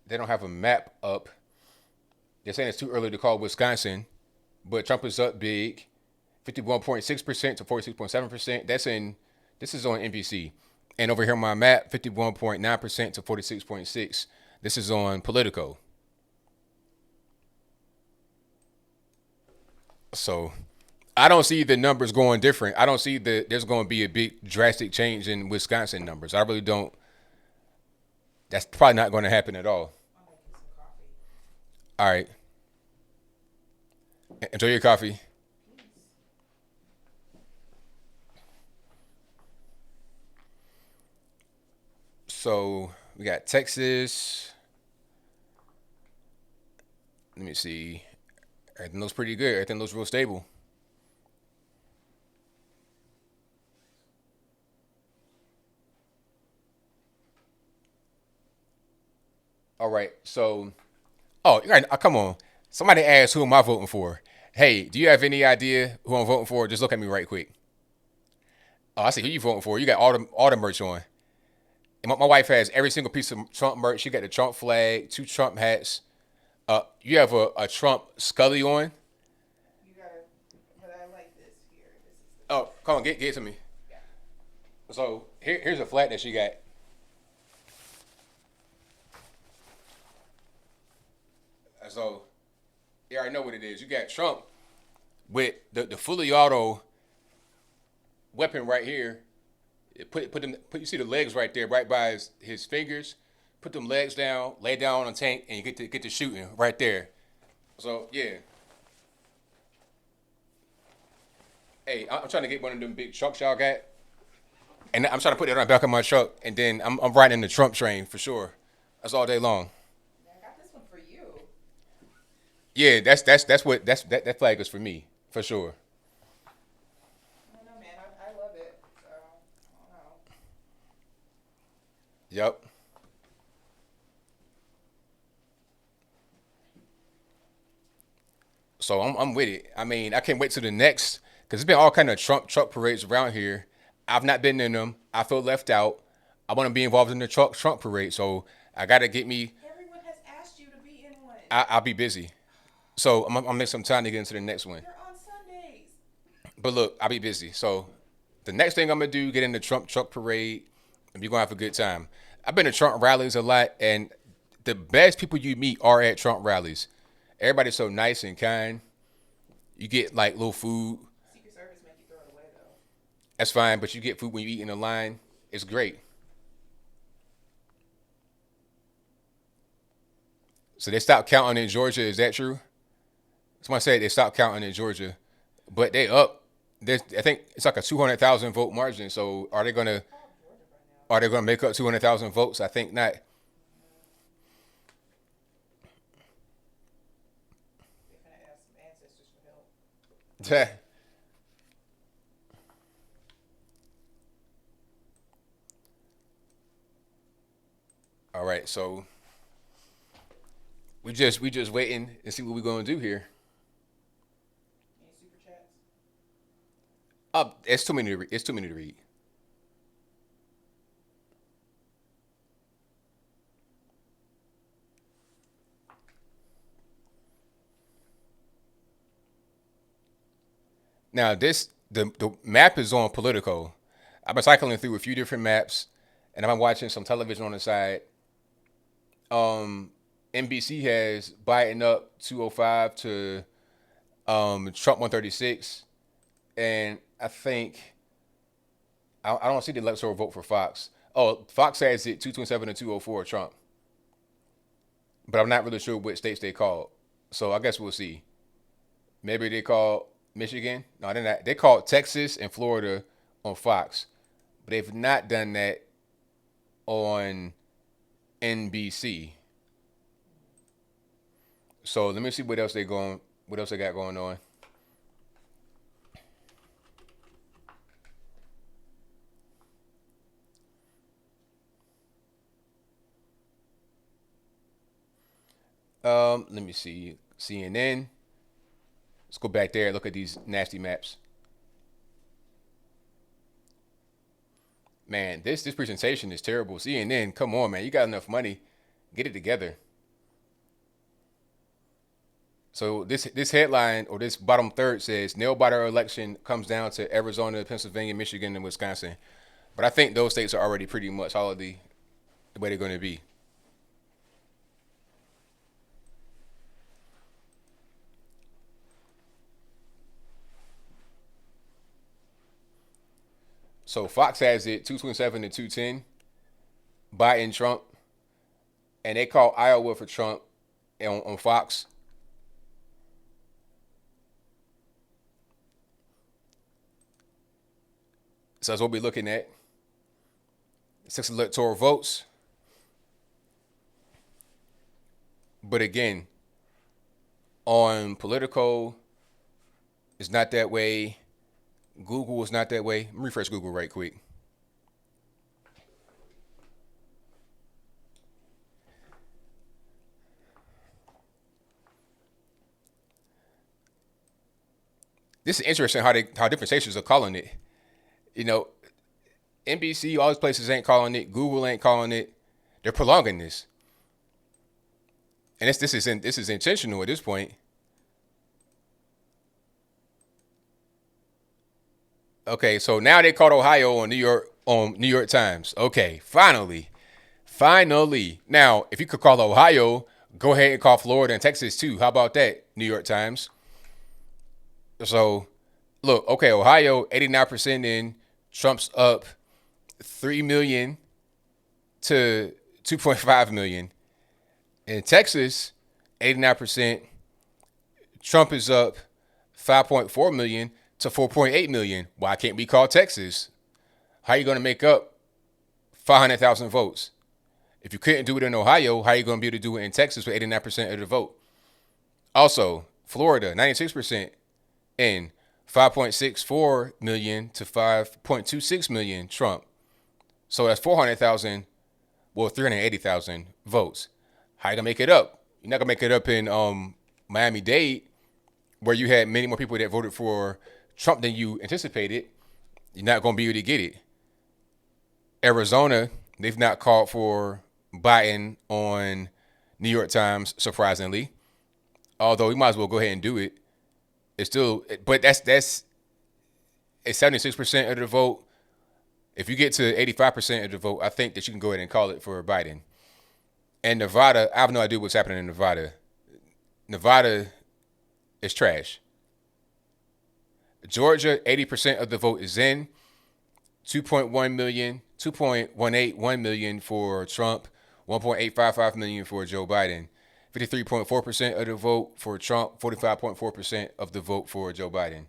they don't have a map up. They're saying it's too early to call Wisconsin, but Trump is up big, 51.6% to 46.7%. This is on NBC. And over here on my map, 51.9% to 46.6%. This is on Politico. So I don't see the numbers going different. I don't see there's going to be a big drastic change in Wisconsin numbers. I really don't. That's probably not going to happen at all. I'm making some coffee. All right, enjoy your coffee. Peace. So we got Texas. Let me see. Everything looks pretty good. Everything looks real stable. All right. So, oh, come on. Somebody asked who am I voting for? Hey, do you have any idea who I'm voting for? Just look at me right quick. Oh, I see who you voting for. You got all the merch on. And my wife has every single piece of Trump merch. She got the Trump flag, two Trump hats. You have a Trump Scully on. You gotta, but I like this here. This is the Oh, come on, get it to me. yeah. So here's a flag that she got. So you already know what it is. You got Trump with the fully auto weapon right here. Put them. You see the legs right there, right by his fingers. Put them legs down, lay down on a tank, and you get to shooting right there. So yeah. Hey, I'm trying to get one of them big trucks y'all got, and I'm trying to put it on the back of my truck, and then I'm riding the Trump train for sure. That's all day long. Yeah, I got this one for you. Yeah, that flag is for me for sure. I don't know, man. I love it. So I don't know. Yep. So I'm with it. I mean, I can't wait to the next because there's been all kind of Trump truck parades around here. I've not been in them. I feel left out. I want to be involved in the Trump parade, so I gotta get me. Everyone has asked you to be in one. I'll be busy, so I'm gonna make some time to get into the next one. They're on Sundays. But look, I'll be busy. So the next thing I'm gonna do, get in the Trump truck parade, and we're gonna have a good time. I've been to Trump rallies a lot, and the best people you meet are at Trump rallies. Everybody's so nice and kind. You get like little food. Secret Service make you throw it away though. That's fine, but you get food when you eat in the line. It's great. So they stopped counting in Georgia. Is that true? Someone said they stopped counting in Georgia, but they up. I think it's like a 200,000 vote margin. So Call Georgia by now. are they gonna make up 200,000 votes? I think not. They're gonna ask some ancestors for help. All right, so we just waiting and see what we're gonna do here. Any super chats? It's too many to read. It's too many to read. Now the map is on Politico. I've been cycling through a few different maps, and I've been watching some television on the side. NBC has Biden up 205 to Trump 136, and I think I don't see the electoral vote for Fox. Oh, Fox has it 227 to 204 Trump, but I'm not really sure what states they called. So I guess we'll see. Maybe they called Michigan. No, they're not. They called Texas and Florida on Fox, but they've not done that on NBC. So let me see what else they going. What else they got going on? Let me see. CNN. Let's go back there and look at these nasty maps. Man, this presentation is terrible. CNN, come on, man. You got enough money. Get it together. So this headline or this bottom third says nail biter election comes down to Arizona, Pennsylvania, Michigan, and Wisconsin. But I think those states are already pretty much already the way they're going to be. So Fox has it 227 to 210. Biden, Trump, and they call Iowa for Trump on Fox. So that's what we're looking at. 6 electoral votes. But again, on Politico, it's not that way. Google is not that way. Let me refresh Google right quick. This is interesting how different stations are calling it. You know, NBC, all these places ain't calling it. Google ain't calling it. They're prolonging this, and this is intentional at this point. Okay, so now they called Ohio on New York Times. Okay, finally. Now, if you could call Ohio, go ahead and call Florida and Texas too. How about that, New York Times? So, look, okay, Ohio 89% in, Trump's up 3 million to 2.5 million. In Texas, 89%, Trump is up 5.4 million to 4.8 million. Why can't we call Texas? How are you going to make up 500,000 votes? If you couldn't do it in Ohio, how are you going to be able to do it in Texas with 89% of the vote? Also, Florida, 96% in, 5.64 million to 5.26 million Trump. So that's 400,000, well, 380,000 votes. How you going to make it up? You're not going to make it up in Miami-Dade, where you had many more people that voted for Trump than you anticipated. You're not going to be able to get it. Arizona, they've not called for Biden on New York Times, surprisingly. Although we might as well go ahead and do it. It's still, but that's it's 76% of the vote. If you get to 85% of the vote, I think that you can go ahead and call it for Biden. And Nevada, I have no idea what's happening in Nevada. Nevada is trash. Georgia, 80% of the vote is in. 2.1 million, 2.181 million for Trump, 1.855 million for Joe Biden. 53.4% of the vote for Trump, 45.4% of the vote for Joe Biden.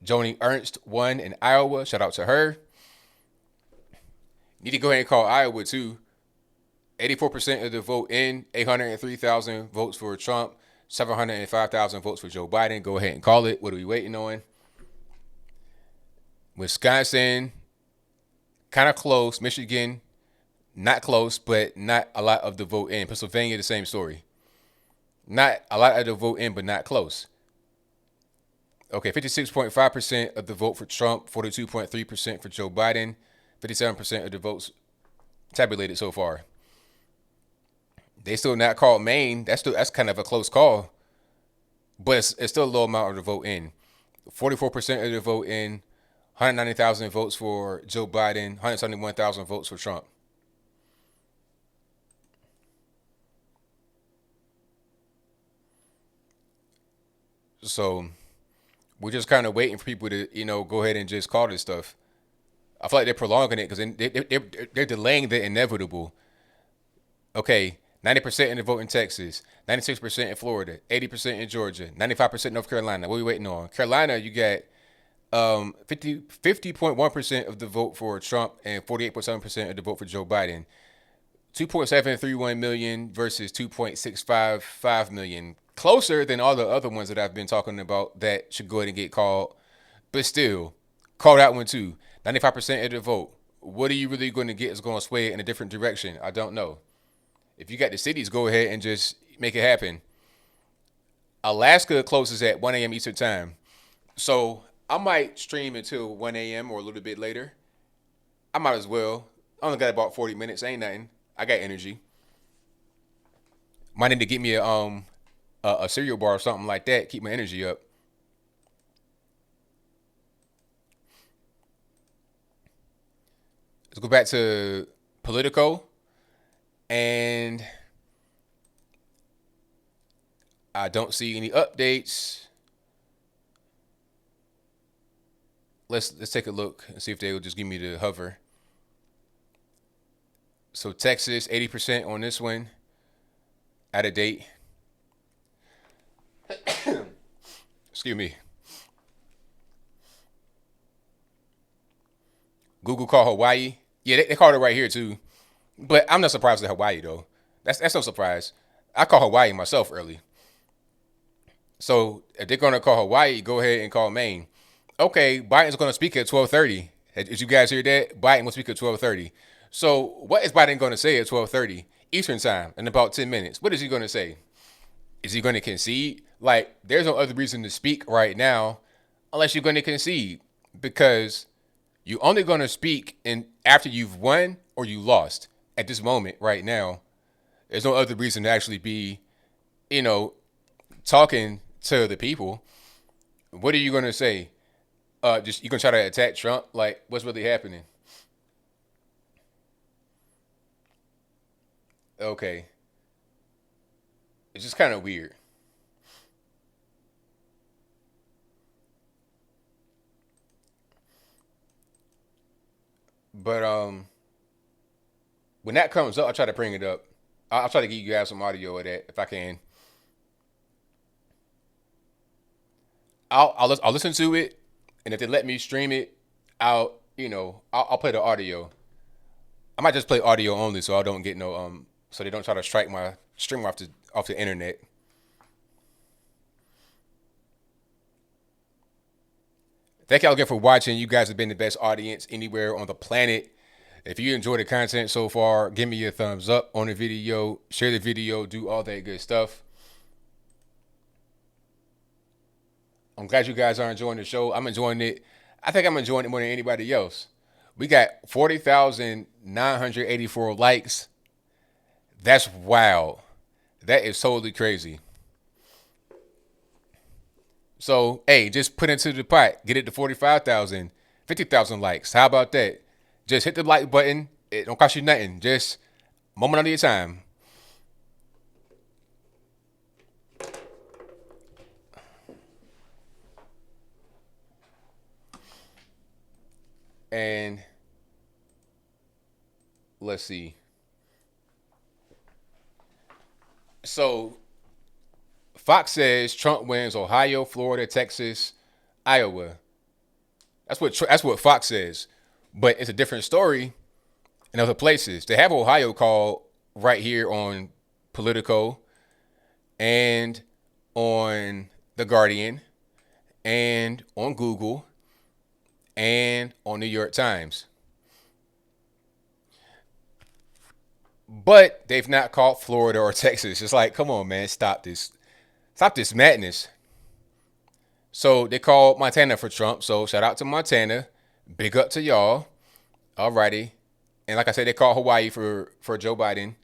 Joni Ernst won in Iowa. Shout out to her. Need to go ahead and call Iowa too. 84% of the vote in, 803,000 votes for Trump, 705,000 votes for Joe Biden. Go ahead and call it. What are we waiting on? Wisconsin, kind of close. Michigan, not close, but not a lot of the vote in. Pennsylvania, the same story. Not a lot of the vote in, but not close. Okay, 56.5% of the vote for Trump, 42.3% for Joe Biden, 57% of the votes tabulated so far. They still not called Maine. That's kind of a close call, but it's still a low amount of the vote in. 44% of the vote in, 190,000 votes for Joe Biden, 171,000 votes for Trump. So we're just kind of waiting for people to, go ahead and just call this stuff. I feel like they're prolonging it because they're delaying the inevitable. Okay, 90% in the vote in Texas, 96% in Florida, 80% in Georgia, 95% North Carolina. What are we waiting on? Carolina, you got 50.1% of the vote for Trump and 48.7% of the vote for Joe Biden. 2.731 million versus 2.655 million. Closer than all the other ones that I've been talking about that should go ahead and get called. But still, call that one too. 95% of the vote. What are you really going to get is going to sway it in a different direction? I don't know. If you got the cities, go ahead and just make it happen. Alaska closes at 1 a.m. Eastern Time. So I might stream until 1 a.m. or a little bit later. I might as well. I only got about 40 minutes. Ain't nothing. I got energy. Might need to get me a cereal bar or something like that. Keep my energy up. Let's go back to Politico. And I don't see any updates. let's take a look and see if they will just give me the hover. So Texas, 80% on this one, out of date. Excuse me. Google called Hawaii. Yeah, they called it right here too. But I'm not surprised at Hawaii though. That's no surprise. I call Hawaii myself early. So if they're gonna call Hawaii, go ahead and call Maine. Okay, Biden's gonna speak at 12:30. Did you guys hear that? Biden will speak at 12:30. So what is Biden gonna say at 12:30 Eastern time in about 10 minutes? What is he gonna say? Is he gonna concede? Like, there's no other reason to speak right now unless you're gonna concede because you're only gonna speak in after you've won or you lost. At this moment right now, there's no other reason to actually be, you know, talking to the people. What are you gonna say? Just you gonna try to attack Trump? Like, what's really happening? Okay, it's just kind of weird. But when that comes up, I'll try to bring it up. I'll try to give you guys some audio of that if I can. I'll listen to it, and if they let me stream it, I'll play the audio. I might just play audio only, so I don't get no so they don't try to strike my stream off the internet. Thank y'all again for watching. You guys have been the best audience anywhere on the planet. If you enjoy the content so far, give me a thumbs up on the video, share the video, do all that good stuff. I'm glad you guys are enjoying the show. I'm enjoying it. I think I'm enjoying it more than anybody else. We got 40,984 likes. That's wild. That is totally crazy. So, hey, just put into the pot. Get it to 45,000, 50,000 likes. How about that? Just hit the like button. It don't cost you nothing. Just a moment of your time. And let's see. So, Fox says Trump wins Ohio, Florida, Texas, Iowa. That's what Fox says. But it's a different story in other places. They have Ohio called right here on Politico and on The Guardian and on Google and on New York Times. But they've not called Florida or Texas. It's like, come on, man, stop this. Stop this madness. So they called Montana for Trump. So shout out to Montana. Big up to y'all. Alrighty. And like I said, they called Hawaii for Joe Biden.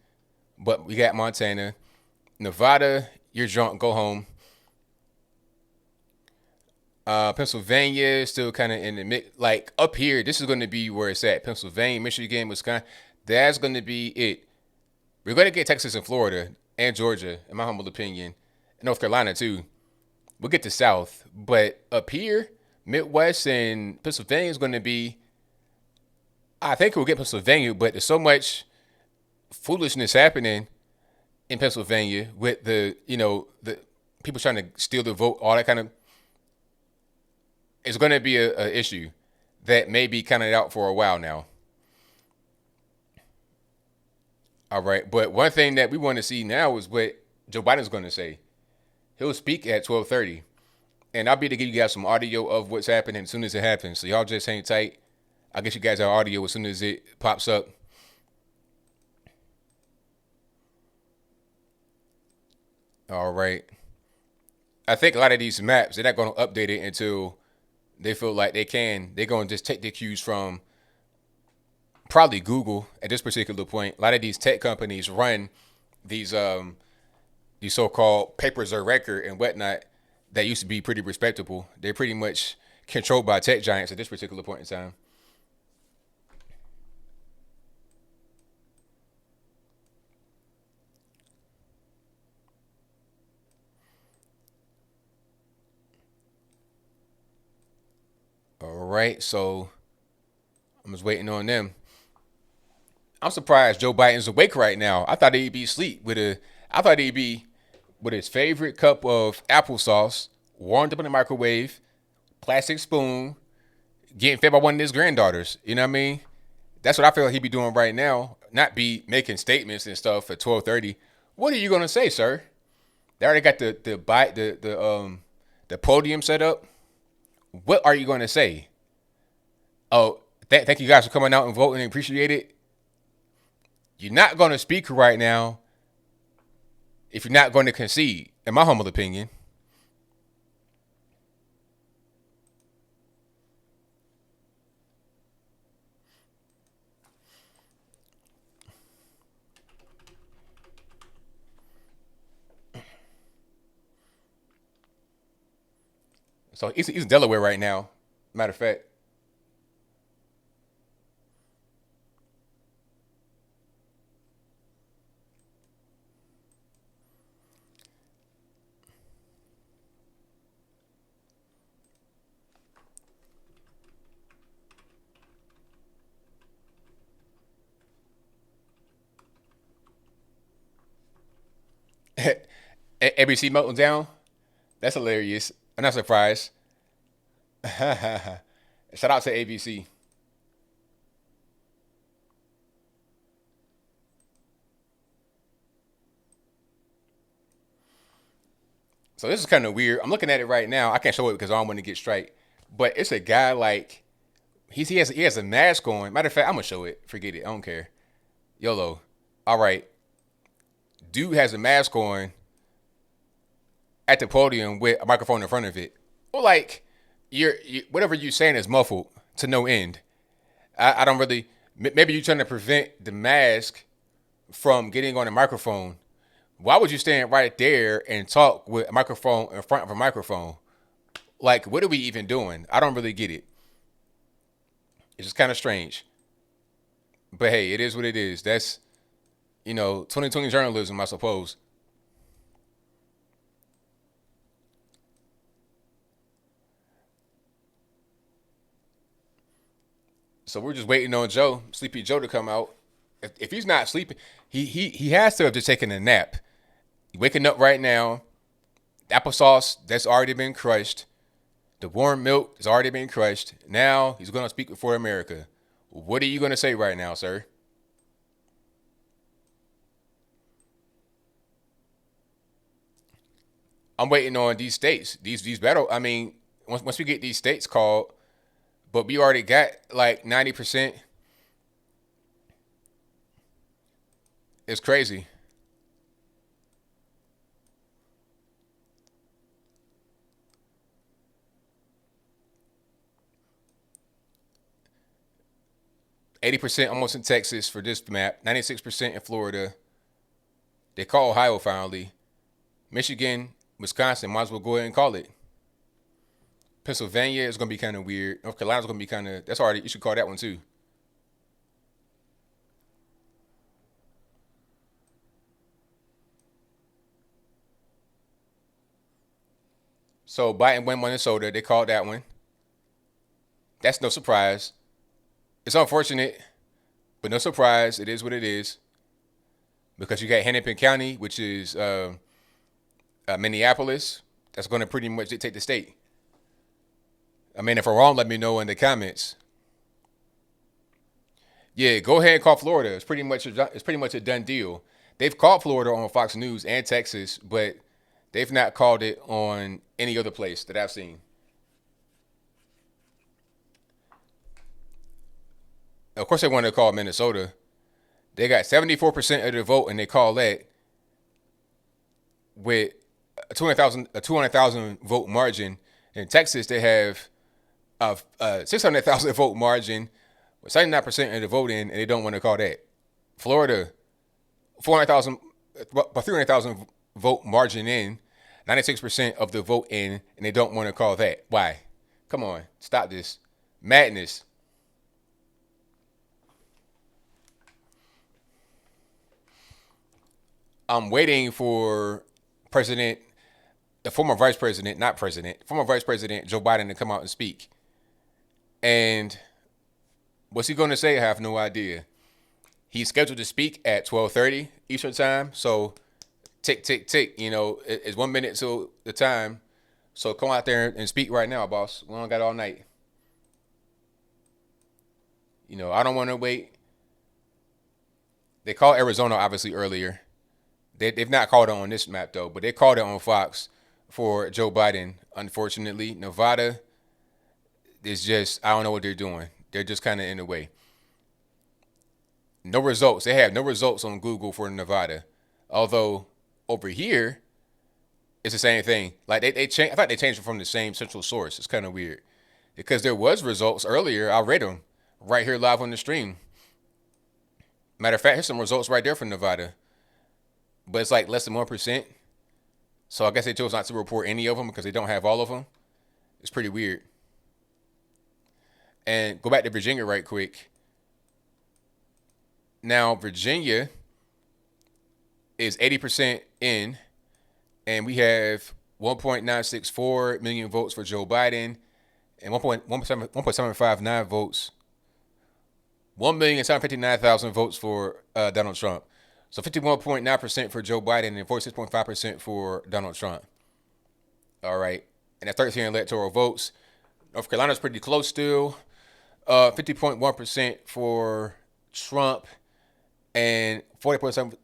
But we got Montana. Nevada, you're drunk, go home. Pennsylvania is still kind of in the mix. Like up here, this is going to be where it's at. Pennsylvania, Michigan, Wisconsin. That's going to be it. We're going to get Texas and Florida and Georgia, in my humble opinion. And North Carolina, too. We'll get the South. But up here, Midwest and Pennsylvania is going to be. I think we'll get Pennsylvania, but there's so much foolishness happening in Pennsylvania with the people trying to steal the vote, all that kind of. It's going to be a issue that may be kind of out for a while now. All right, but one thing that we want to see now is what Joe Biden's going to say. He'll speak at 12:30, and I'll be to give you guys some audio of what's happening as soon as it happens. So y'all just hang tight. I'll get you guys our audio as soon as it pops up. All right. I think a lot of these maps, they're not going to update it until they feel like they can. They're going to just take the cues from probably Google at this particular point. A lot of these tech companies run these so-called papers of record and whatnot that used to be pretty respectable. They're pretty much controlled by tech giants at this particular point in time. All right, so I'm just waiting on them. I'm surprised Joe Biden's awake right now. I thought he'd be asleep with a. I thought he'd be with his favorite cup of applesauce, warmed up in the microwave, plastic spoon, getting fed by one of his granddaughters. You know what I mean? That's what I feel like he'd be doing right now. Not be making statements and stuff at 12:30. What are you gonna say, sir? They already got the podium set up. What are you gonna say? Oh, thank you guys for coming out and voting. Appreciate it. You're not gonna speak right now if you're not going to concede, in my humble opinion. So he's in Delaware right now. Matter of fact. ABC melting down. That's hilarious. I'm not surprised. Shout out to ABC. So this is kind of weird. I'm looking at it right now. I can't show it because I don't want to get straight. But it's a guy like he has a mask on. Matter of fact, I'm gonna show it. Forget it. I don't care. YOLO. All right. Dude has a mask on at the podium with a microphone in front of it. Well, like whatever you're saying is muffled to no end. I don't really. Maybe you're trying to prevent the mask from getting on the microphone. Why would you stand right there and talk with a microphone in front of a microphone? Like, what are we even doing? I don't really get it. It's just kind of strange. But hey, it is what it is. That's 2020 journalism, I suppose. So we're just waiting on Sleepy Joe, to come out. If he's not sleeping, he has to have just taken a nap. Waking up right now, the applesauce that's already been crushed, the warm milk has already been crushed. Now he's going to speak before America. What are you going to say right now, sir? I'm waiting on these states. These battle. I mean, once we get these states called, but we already got like 90%. It's crazy. 80% almost in Texas for this map. 96% in Florida. They call Ohio finally. Michigan, Wisconsin, might as well go ahead and call it. Pennsylvania is gonna be kind of weird. North Carolina's gonna be kind of. That's already. You should call that one too. So Biden went Minnesota. They called that one. That's no surprise. It's unfortunate, but no surprise. It is what it is. Because you got Hennepin County, which is Minneapolis. That's going to pretty much dictate the state. I mean, if I'm wrong, let me know in the comments. Yeah, go ahead and call Florida. It's pretty much a done deal. They've called Florida on Fox News and Texas, but they've not called it on any other place that I've seen. Of course, they wanted to call Minnesota. They got 74% of the vote, and they call that with a 200,000 vote margin. In Texas, they have a 600,000 vote margin with 79% of the vote in, and they don't want to call that. Florida, 400,000, but 300,000 vote margin in, 96% of the vote in, and they don't want to call that. Why? Come on, stop this madness. I'm waiting for President, the former Vice President, not President, former Vice President Joe Biden to come out and speak. And what's he going to say? I have no idea. He's scheduled to speak at 12:30 Eastern time. So tick, tick, tick. It's 1 minute till the time. So come out there and speak right now, boss. We don't got all night. I don't want to wait. They called Arizona obviously earlier. They've not called it on this map though, but they called it on Fox for Joe Biden. Unfortunately, Nevada is just, I don't know what they're doing. They're just kind of in the way. No results. They have no results on Google for Nevada. Although over here, it's the same thing. Like they changed. I thought they changed it from the same central source. It's kind of weird because there was results earlier. I read them right here live on the stream. Matter of fact, here's some results right there for Nevada, but it's like less than 1%. So I guess they chose not to report any of them because they don't have all of them. It's pretty weird. And go back to Virginia right quick. Now Virginia is 80% in, and we have 1.964 million votes for Joe Biden and 1.759 votes, 1,759,000 votes for Donald Trump. So 51.9% for Joe Biden and 46.5% for Donald Trump. All right. And that's 13 electoral votes. North Carolina's pretty close still. 50.1% for Trump and 40.7,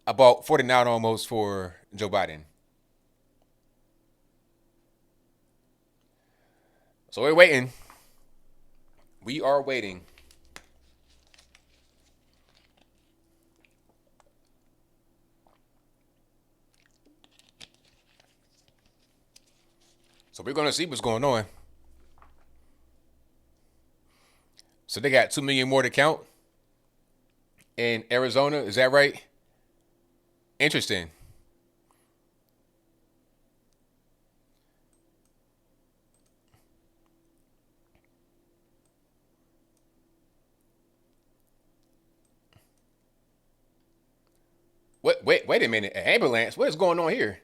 about 49 almost for Joe Biden. So we're waiting. We are waiting. So we're going to see what's going on. So they got 2 million more to count in Arizona. Is that right? Interesting. Wait a minute. An ambulance? What is going on here?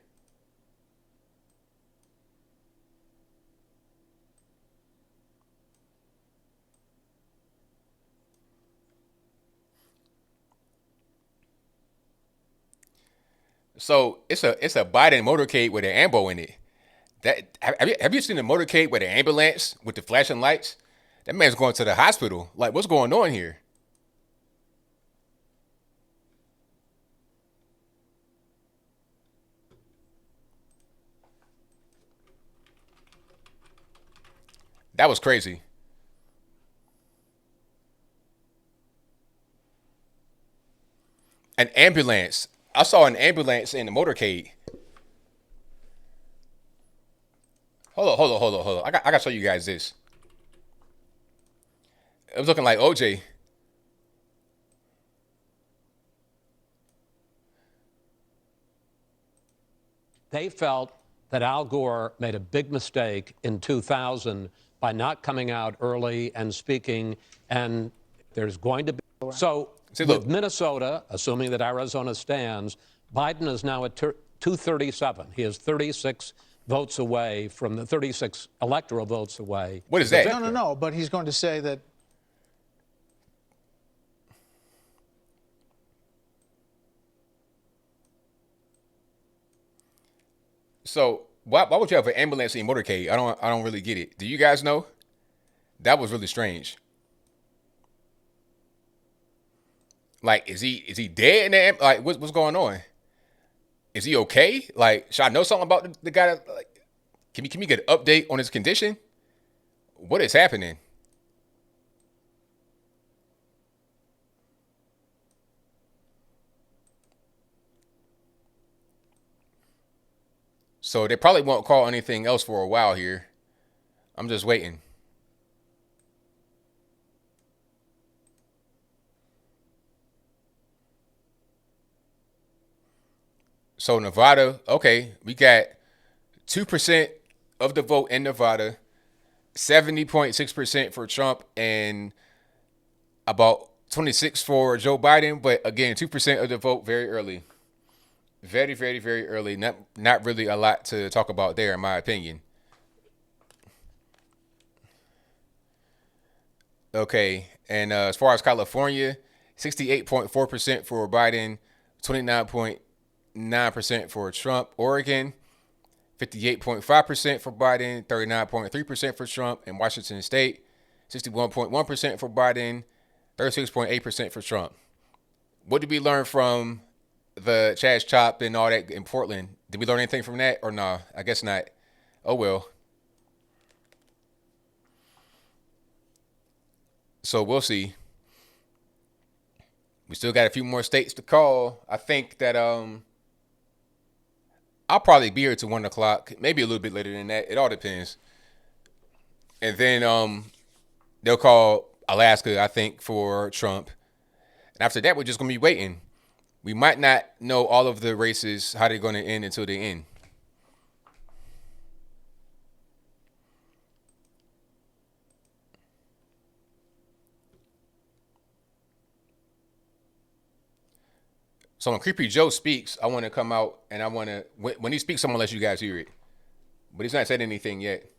So it's a Biden motorcade with an ambo in it. That have you seen a motorcade with an ambulance with the flashing lights? That man's going to the hospital. Like, what's going on here? That was crazy. An ambulance. I saw an ambulance in the motorcade. Hold on. I got to show you guys this. It was looking like OJ. They felt that Al Gore made a big mistake in 2000 by not coming out early and speaking, and there's going to be. So See, with look. Minnesota, assuming that Arizona stands, Biden is now at 237. He is 36 votes away from the 36 electoral votes away. What is that? No. But he's going to say that. So why would you have an ambulance in your motorcade? I don't really get it. Do you guys know? That was really strange. Like, is he dead in the like what's going on? Is he okay? Like, should I know something about the guy? That, like, can we get an update on his condition? What is happening? So they probably won't call anything else for a while here. I'm just waiting. So Nevada, okay, we got 2% of the vote in Nevada, 70.6% for Trump, and about 26 for Joe Biden. But again, 2% of the vote very early. Very, very, very early. Not really a lot to talk about there, in my opinion. Okay, and as far as California, 68.4% for Biden, 29.9% for Trump. Oregon, 58.5% for Biden, 39.3% for Trump. And Washington State, 61.1% for Biden, 36.8% for Trump. What did we learn from the Chaz Chop and all that in Portland? Did we learn anything from that or nah? I guess not. Oh well. So we'll see. We still got a few more states to call. I think that I'll probably be here till 1 o'clock, maybe a little bit later than that. It all depends. And then they'll call Alaska, I think, for Trump. And after that, we're just gonna be waiting. We might not know all of the races, how they're gonna end until they end. So when Creepy Joe speaks, I want to come out and I want to, when he speaks, I'm going to let you guys hear it. But he's not said anything yet.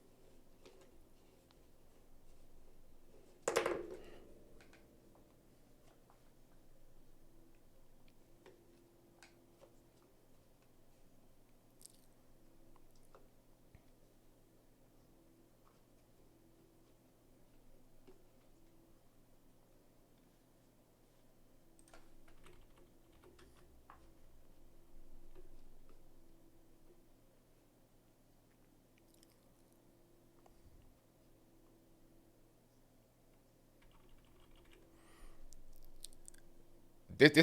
This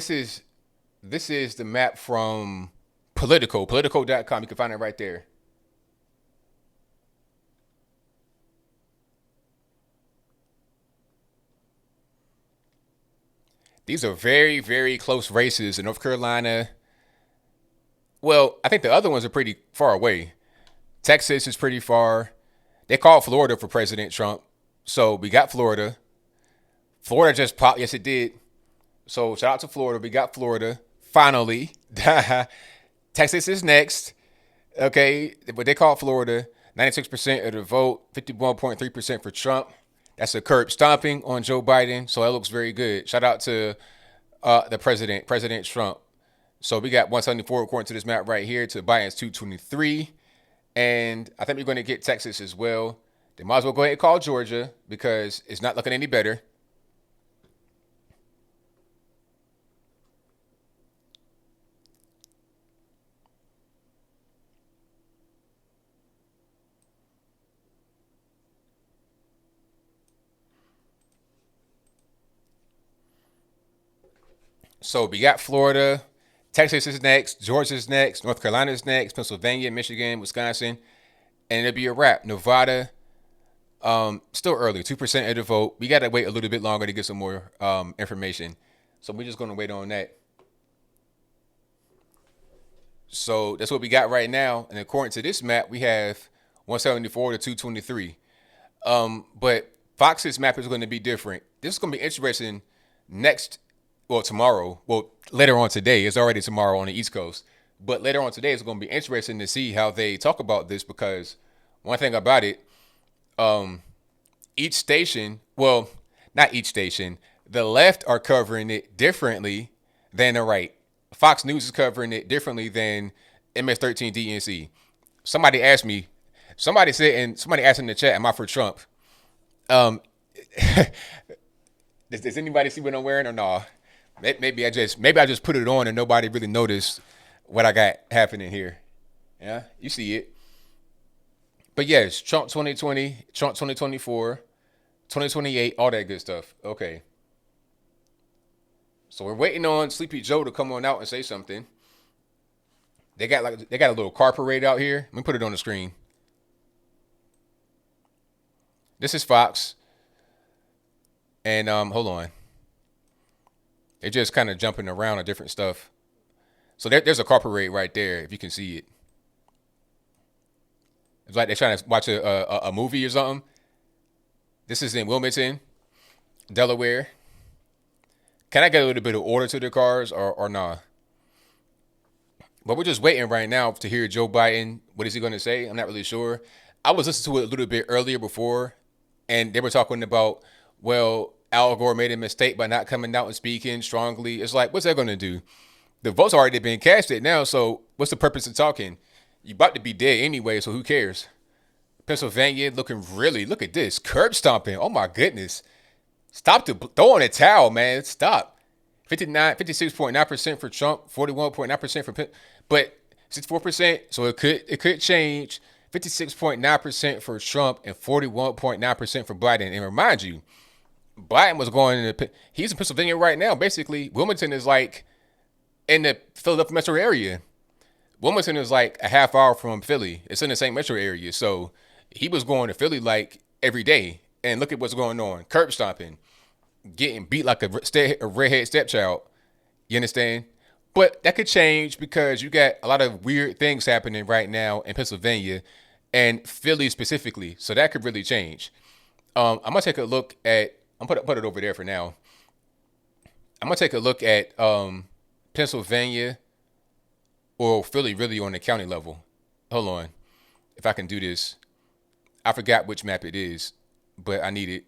is the map from politico.com. You can find it right there. These are very, very close races in North Carolina. Well, I think the other ones are pretty far away. Texas is pretty far. They called Florida for President Trump. So we got Florida. Florida just popped. Yes, it did. So shout out to Florida. We got Florida. Finally. Texas is next. Okay. But they called Florida. 96% of the vote. 51.3% for Trump. That's a curb stomping on Joe Biden. So that looks very good. Shout out to the president, President Trump. So we got 174 according to this map right here to Biden's 223. And I think we're going to get Texas as well. They might as well go ahead and call Georgia because it's not looking any better. So we got Florida, Texas is next, Georgia's next, North Carolina's next, Pennsylvania, Michigan, Wisconsin, and it'll be a wrap. Nevada, still early, 2% of the vote. We got to wait a little bit longer to get some more information. So we're just going to wait on that. So that's what we got right now. And according to this map, we have 174 to 223. But Fox's map is going to be different. This is going to be interesting tomorrow. Well, later on today. It's already tomorrow on the East Coast. But later on today, it's going to be interesting to see how they talk about this because one thing about it, each station, well, not each station, the left are covering it differently than the right. Fox News is covering it differently than MS-13 DNC. Somebody asked in the chat, am I for Trump? Does anybody see what I'm wearing or no? Maybe I just put it on and nobody really noticed what I got happening here. Yeah, you see it. But yes, Trump 2020, Trump 2024, 2028, all that good stuff. Okay. So we're waiting on Sleepy Joe to come on out and say something. They got a little car parade out here. Let me put it on the screen. This is Fox. And hold on. They're just kind of jumping around on different stuff. So there's a car parade right there, if you can see it. It's like they're trying to watch a movie or something. This is in Wilmington, Delaware. Can I get a little bit of order to the cars or nah? But we're just waiting right now to hear Joe Biden. What is he going to say? I'm not really sure. I was listening to it a little bit earlier before, and they were talking about well, Al Gore made a mistake by not coming out and speaking strongly. It's like, what's that going to do? The vote's already been casted now, so what's the purpose of talking? You about to be dead anyway, so who cares? Pennsylvania looking really, look at this, curb stomping. Oh my goodness. Stop throw on a towel, man. Stop. 56.9% for Trump, 41.9% for but 64%, so it could change. 56.9% for Trump and 41.9% for Biden. And remind you, Biden was he's in Pennsylvania right now. Basically, Wilmington is like in the Philadelphia metro area. Wilmington is like a half hour from Philly. It's in the same metro area. So he was going to Philly like every day. And look at what's going on. Curb stomping. Getting beat like a redhead stepchild. You understand? But that could change because you got a lot of weird things happening right now in Pennsylvania and Philly specifically. So that could really change. I'm going to take a look at, I'm going to put it over there for now. I'm going to take a look at Pennsylvania or Philly really on the county level. Hold on. If I can do this. I forgot which map it is, but I need it.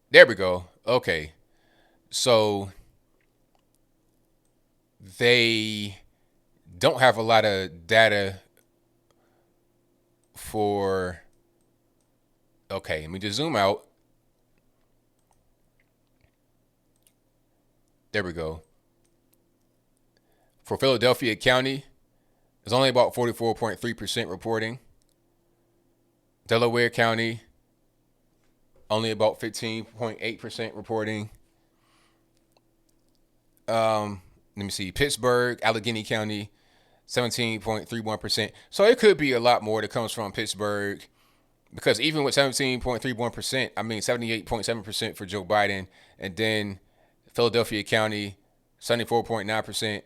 There we go. Okay. So they don't have a lot of data for, okay, let me just zoom out. There we go. For Philadelphia County, there's only about 44.3% reporting. Delaware County, only about 15.8% reporting. Let me see. Pittsburgh, Allegheny County, 17.31%. So it could be a lot more that comes from Pittsburgh because even with 17.31%, I mean 78.7% for Joe Biden. And then Philadelphia County, 74.9%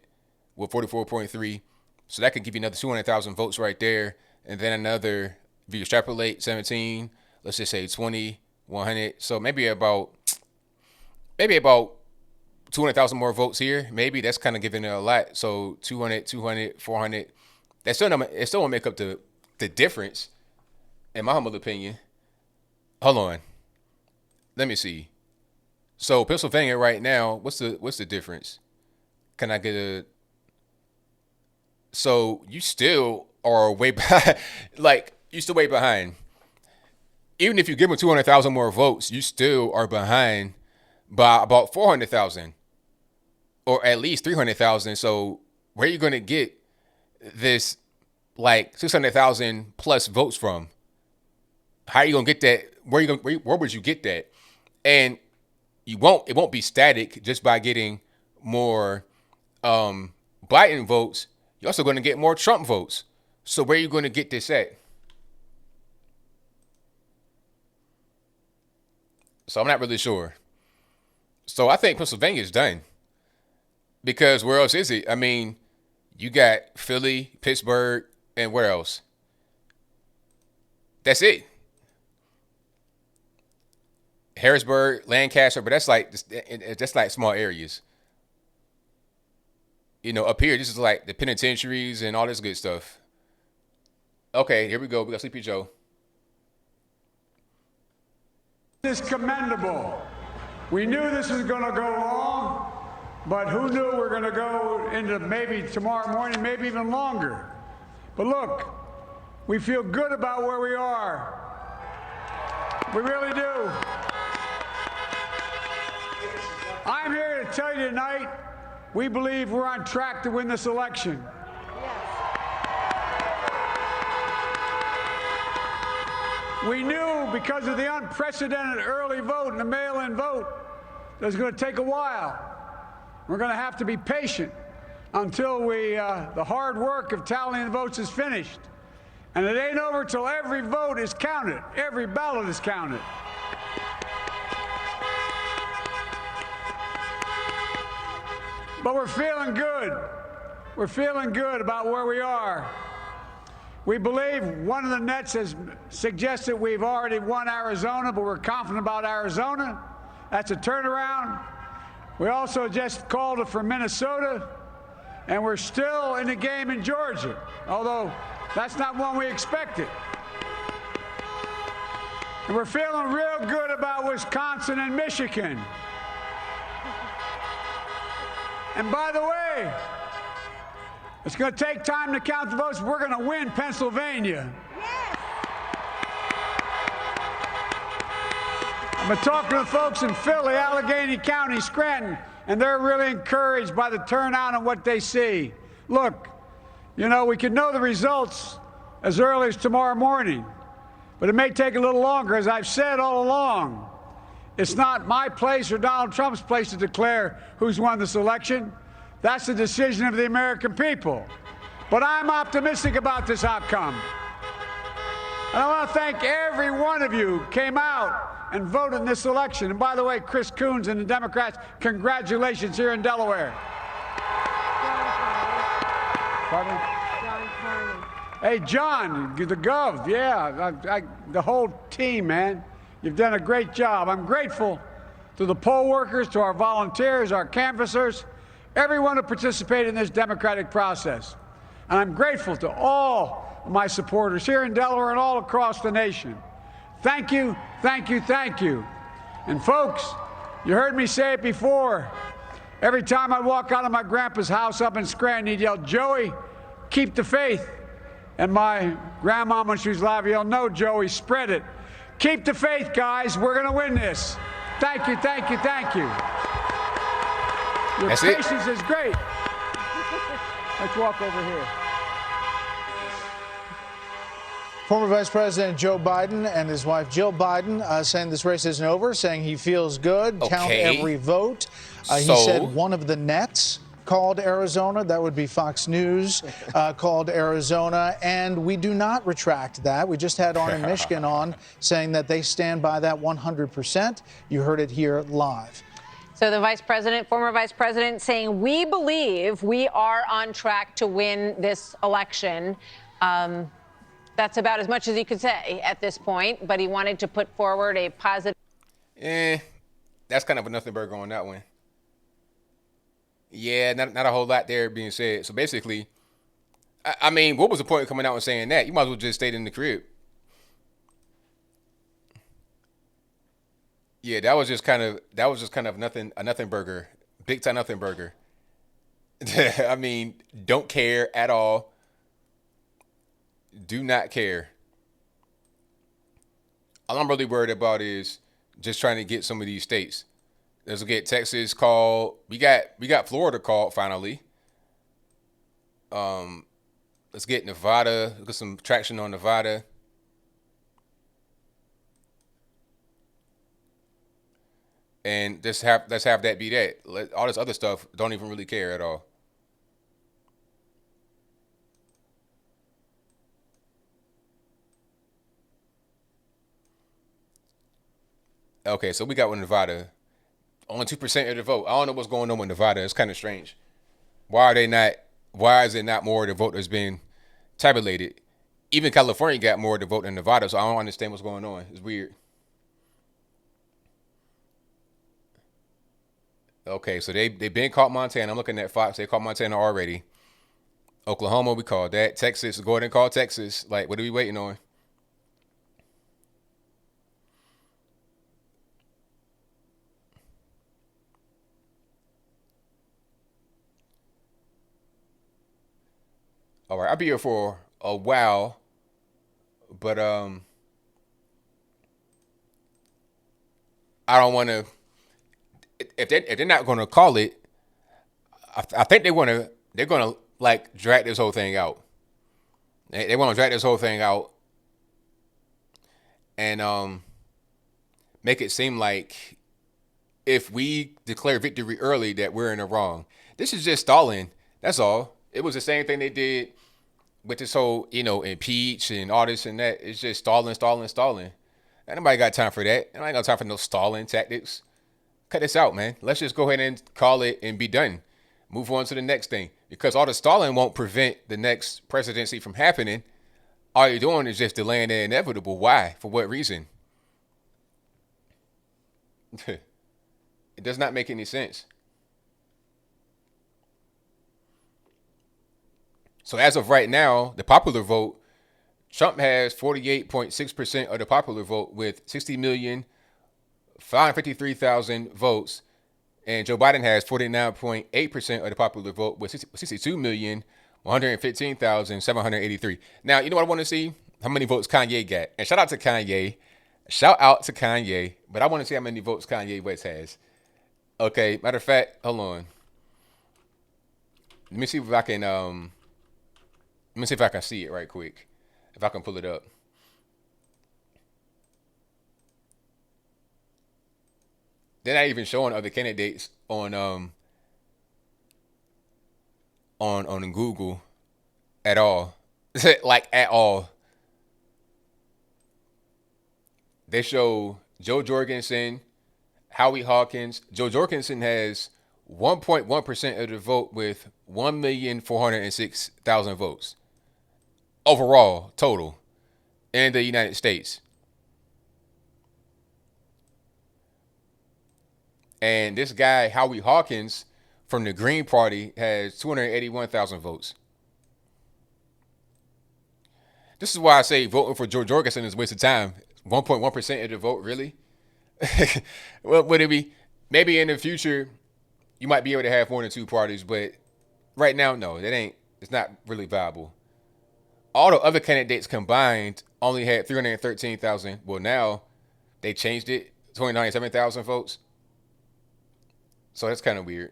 with 44.3%. So that could give you another 200,000 votes right there. And then another, if you extrapolate 17, let's just say 20, 100. So maybe about 200,000 more votes here. Maybe that's kind of giving it a lot. So 200, 400. It still won't make up the difference, in my humble opinion. Hold on. Let me see. So Pennsylvania right now, what's the difference? Can I get a? So you still are way behind. Like you still way behind. Even if you give them 200,000 more votes, you still are behind by about 400,000. Or at least 300,000. So where are you going to get this like 600,000 plus votes from? How are you going to get that? Where would you get that? And it won't be static just by getting more Biden votes. You're also going to get more Trump votes. So where are you going to get this at? So I'm not really sure. So I think Pennsylvania is done. Because where else is it? I mean, you got Philly, Pittsburgh, and where else? That's it. Harrisburg, Lancaster, but that's like small areas. You know, up here, this is like the penitentiaries and all this good stuff. Okay, here we go. We got Sleepy Joe. This is commendable. We knew this was going to go long. But who knew we're going to go into maybe tomorrow morning, maybe even longer. But look, we feel good about where we are. We really do. I'm here to tell you tonight, we believe we're on track to win this election. We knew because of the unprecedented early vote and the mail-in vote that it was going to take a while. We're going to have to be patient until the hard work of tallying the votes is finished. And it ain't over till every vote is counted. Every ballot is counted. But we're feeling good. We're feeling good about where we are. We believe one of the nets has suggested we've already won Arizona, but we're confident about Arizona. That's a turnaround. We also just called it for Minnesota, and we're still in the game in Georgia, although that's not one we expected. And we're feeling real good about Wisconsin and Michigan. And by the way, it's going to take time to count the votes. We're going to win Pennsylvania. I've been talking to folks in Philly, Allegheny County, Scranton, and they're really encouraged by the turnout and what they see. Look, you know, we can know the results as early as tomorrow morning, but it may take a little longer. As I've said all along, it's not my place or Donald Trump's place to declare who's won this election. That's the decision of the American people. But I'm optimistic about this outcome. And I want to thank every one of you who came out and voted in this election. And by the way, Chris Coons and the Democrats, congratulations here in Delaware. Pardon? John Carney. Hey, John, the Gov, yeah, the whole team, man. You've done a great job. I'm grateful to the poll workers, to our volunteers, our canvassers, everyone who participated in this democratic process. And I'm grateful to all of my supporters here in Delaware and all across the nation. Thank you, thank you, thank you. And folks, you heard me say it before. Every time I walk out of my grandpa's house up in Scranton, he'd yell, "Joey, keep the faith." And my grandma, when she was alive, yelled, "No, Joey, spread it. Keep the faith, guys. We're going to win this." Thank you, thank you, thank you. Your That's it. patience is great. Let's walk over here. Former Vice President Joe Biden and his wife Jill Biden saying this race isn't over, saying he feels good, count Okay. every vote. He So? said one of the nets called Arizona, that would be Fox News, called Arizona, and we do not retract that. We just had Arne Michigan on saying that they stand by that 100%. You heard it here live. So the vice president, former vice president, saying we believe we are on track to win this election. That's about as much as he could say at this point, but he wanted to put forward a positive. That's kind of a nothing burger on that one. Yeah, not a whole lot there being said. So basically, I mean, what was the point of coming out and saying that? You might as well just stayed in the crib. Yeah, that was just kind of a nothing burger, big time nothing burger. I mean, don't care at all. Do not care. All I'm really worried about is just trying to get some of these states. Let's get Texas called. We got Florida called finally. Let's get Nevada. Get some traction on Nevada. And let's have that be that. All this other stuff, don't even really care at all. Okay, so we got with Nevada. Only 2% of the vote. I don't know what's going on with Nevada. It's kind of strange. Why is it not more of the vote that's being tabulated? Even California got more of the vote than Nevada, so I don't understand what's going on. It's weird. Okay, so they've been caught Montana. I'm looking at Fox. They caught Montana already. Oklahoma, we called that. Texas, go ahead and call Texas. Like, what are we waiting on? All right, I'll be here for a while, but I don't want to. If they're not going to call it, I think they're gonna like drag this whole thing out. They want to drag this whole thing out and make it seem like if we declare victory early that we're in the wrong. This is just stalling. That's all. It was the same thing they did with this whole, impeach and all this and that. It's just stalling. Nobody got time for that. Nobody got time for no stalling tactics. Cut this out, man. Let's just go ahead and call it and be done. Move on to the next thing. Because all the stalling won't prevent the next presidency from happening. All you're doing is just delaying the inevitable. Why? For what reason? It does not make any sense. So as of right now, the popular vote, Trump has 48.6% of the popular vote with 60,553,000 votes. And Joe Biden has 49.8% of the popular vote with 62,115,783. Now, you know what I want to see? How many votes Kanye got. And shout out to Kanye. Shout out to Kanye. But I want to see how many votes Kanye West has. Okay, matter of fact, hold on. Let me see if I can see it right quick. If I can pull it up. They're not even showing other candidates on Google at all. Like at all. They show Joe Jorgensen, Howie Hawkins. Joe Jorgensen has 1.1% of the vote with 1,406,000 votes overall total in the United States. And this guy, Howie Hawkins, from the Green Party, has 281,000 votes. This is why I say voting for Joe Jorgensen is a waste of time. 1.1% of the vote, really? Well, would it be? Maybe in the future, you might be able to have more than two parties, but right now, no, it's not really viable. All the other candidates combined only had 313,000. Well, now they changed it, 297,000 votes. So that's kind of weird.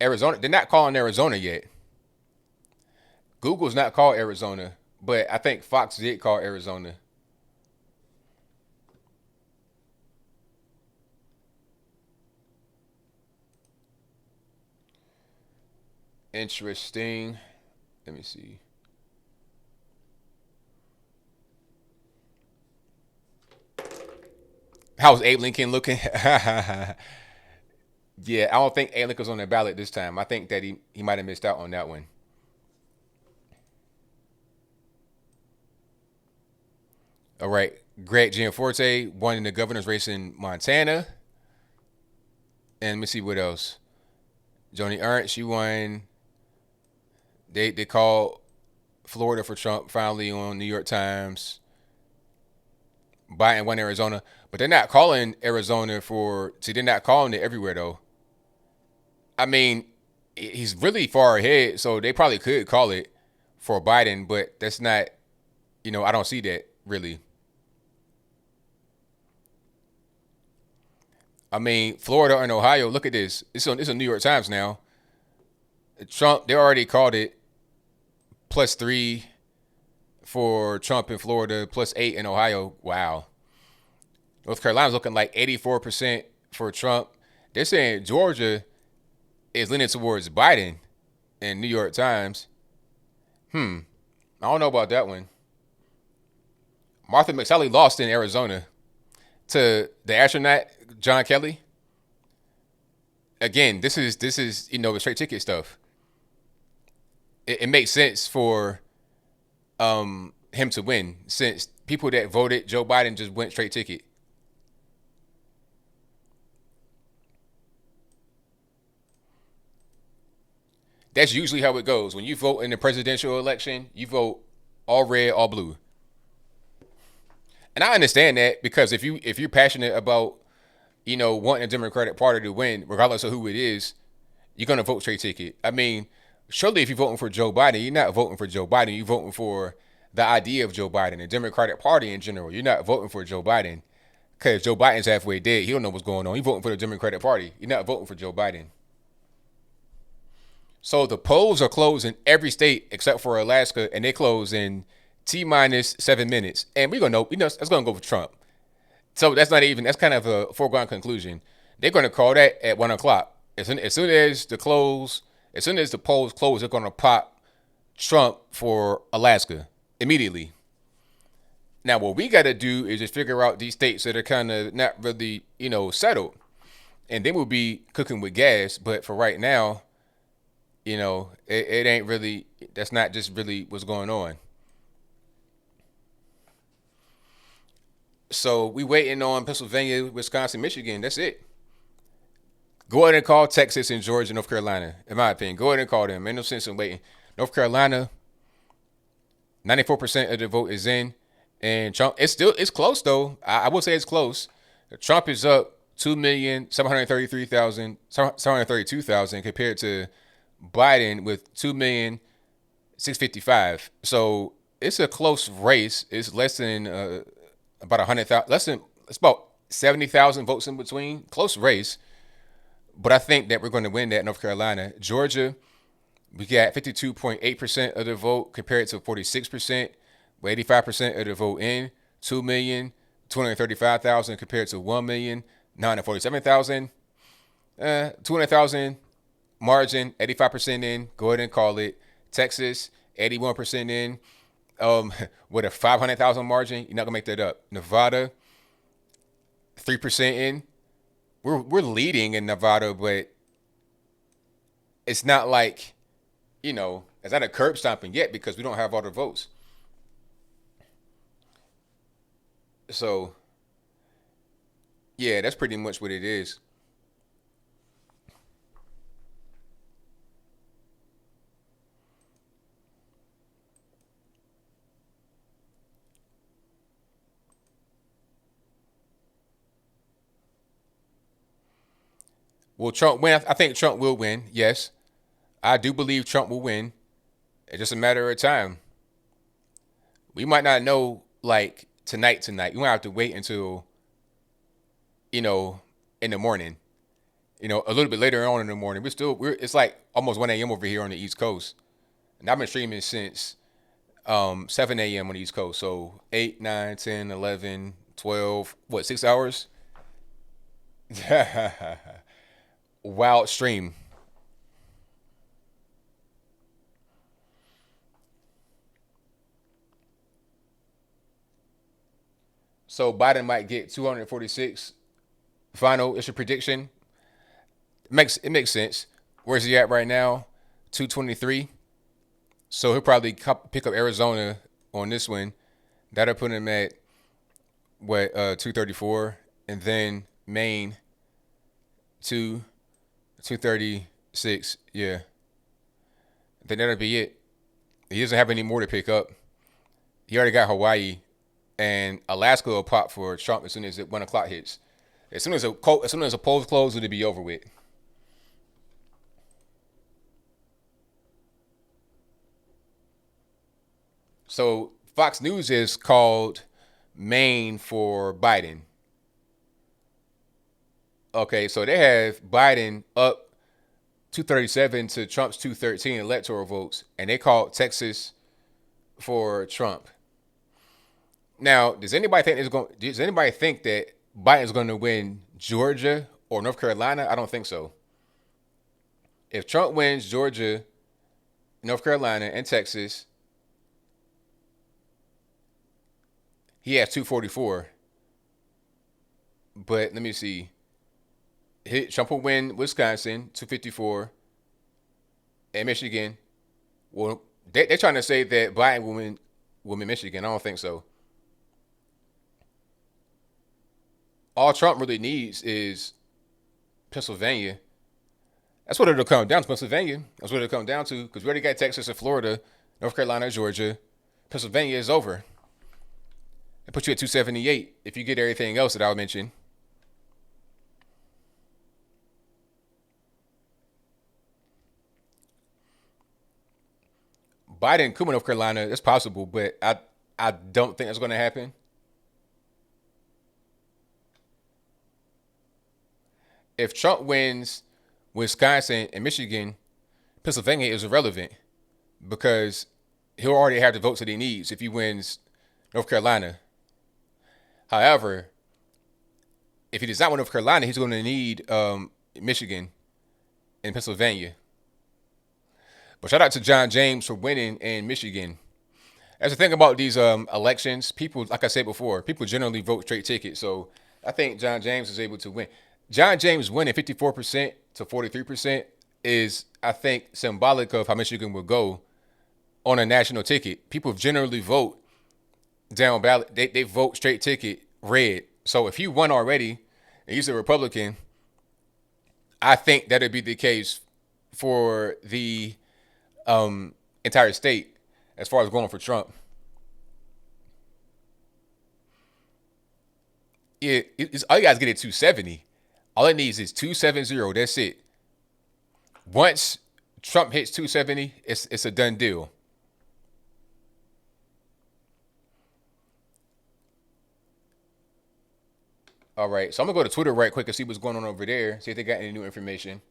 Arizona, they're not calling Arizona yet. Google's not called Arizona, but I think Fox did call Arizona. Interesting. Let me see. How's Abe Lincoln looking? Yeah, I don't think Abe Lincoln was on the ballot this time. I think that he might have missed out on that one. All right. Greg Gianforte won in the governor's race in Montana. And let me see what else. Joni Ernst, she won. They called Florida for Trump finally on New York Times. Biden won Arizona. But they're not calling Arizona they're not calling it everywhere, though. I mean, he's really far ahead, so they probably could call it for Biden, but that's not, I don't see that, really. I mean, Florida and Ohio, look at this. It's on New York Times now. Trump, they already called it +3 for Trump in Florida, +8 in Ohio. Wow. North Carolina's looking like 84% for Trump. They're saying Georgia is leaning towards Biden in New York Times. I don't know about that one. Martha McSally lost in Arizona to the astronaut, John Kelly. Again, this is the straight ticket stuff. It makes sense for him to win since people that voted Joe Biden just went straight ticket. That's usually how it goes. When you vote in the presidential election, you vote all red, all blue. And I understand that because if you're passionate about, wanting a Democratic Party to win, regardless of who it is, you're gonna vote straight ticket. I mean, surely if you're voting for Joe Biden, you're not voting for Joe Biden. You're voting for the idea of Joe Biden, the Democratic Party in general. You're not voting for Joe Biden because Joe Biden's halfway dead. He don't know what's going on. You're voting for the Democratic Party. You're not voting for Joe Biden. So the polls are closed in every state except for Alaska, and they close in T-7 minutes. And we're going to know, that's going to go for Trump. So that's kind of a foregone conclusion. They're going to call that at 1 o'clock. As soon as the polls close, they're going to pop Trump for Alaska immediately. Now, what we got to do is just figure out these states that are kind of not really, settled. And then we'll be cooking with gas. But for right now, it ain't really, that's not just really what's going on. So we waiting on Pennsylvania, Wisconsin, Michigan. That's it. Go ahead and call Texas and Georgia, North Carolina. In my opinion, go ahead and call them. Ain't no sense in waiting. North Carolina, 94% of the vote is in, and Trump. It's close though. I will say it's close. Trump is up 2,732,000 compared to Biden with 2,655,000. So it's a close race. It's less than about 100,000. It's about 70,000 votes in between. Close race. But I think that we're going to win that in North Carolina. Georgia, we got 52.8% of the vote compared to 46%, with 85% of the vote in. 2,235,000 compared to 1,947,000. 200,000 margin, 85% in. Go ahead and call it. Texas, 81% in. With a 500,000 margin, you're not gonna make that up. Nevada, 3% in. We're leading in Nevada, but it's not like, it's not a curb stomping yet because we don't have all the votes. So, yeah, that's pretty much what it is. Will Trump win? I think Trump will win. Yes. I do believe Trump will win. It's just a matter of time. We might not know like tonight. We might have to wait until, in the morning. A little bit later on in the morning. It's like almost 1 a.m. over here on the East Coast. And I've been streaming since 7 a.m. on the East Coast. So 8, 9, 10, 11, 12, 6 hours? Wild stream. So Biden might get 246 final. It's a prediction. It makes sense. Where's he at right now? 223. So he'll probably pick up Arizona on this one. That'll put him at 234, and then Maine 236. Yeah. I think that'll be it. He doesn't have any more to pick up. He already got Hawaii, and Alaska will pop for Trump as soon as 1 o'clock hits. As soon as the polls close, it'll be over with. So Fox News is called Maine for Biden. Okay, so they have Biden up 237 to Trump's 213 electoral votes, and they called Texas for Trump. Now, does anybody think that Biden's going to win Georgia or North Carolina? I don't think so. If Trump wins Georgia, North Carolina, and Texas, he has 244. But let me see. Trump will win Wisconsin, 254, and Michigan. Well, they're trying to say that Biden will win Michigan. I don't think so. All Trump really needs is Pennsylvania. That's what it'll come down to, Pennsylvania. That's what it'll come down to, because we already got Texas and Florida, North Carolina, Georgia. Pennsylvania is over. It puts you at 278 if you get everything else that I'll mention. Biden could win North Carolina. That's possible, but I don't think that's going to happen. If Trump wins Wisconsin and Michigan, Pennsylvania is irrelevant because he'll already have the votes that he needs if he wins North Carolina. However, if he does not win North Carolina, he's going to need Michigan and Pennsylvania. But shout out to John James for winning in Michigan. That's the thing about these elections. People, like I said before, people generally vote straight ticket. So I think John James is able to win. John James winning 54% to 43% is, I think, symbolic of how Michigan will go on a national ticket. People generally vote down ballot. They vote straight ticket red. So if he won already and he's a Republican, I think that'll be the case for the entire state as far as going for Trump. It's all you guys get at 270. All it needs is 270. That's it. Once Trump hits 270, it's a done deal. All right, so I'm gonna go to Twitter right quick and see what's going on over there. See if they got any new information.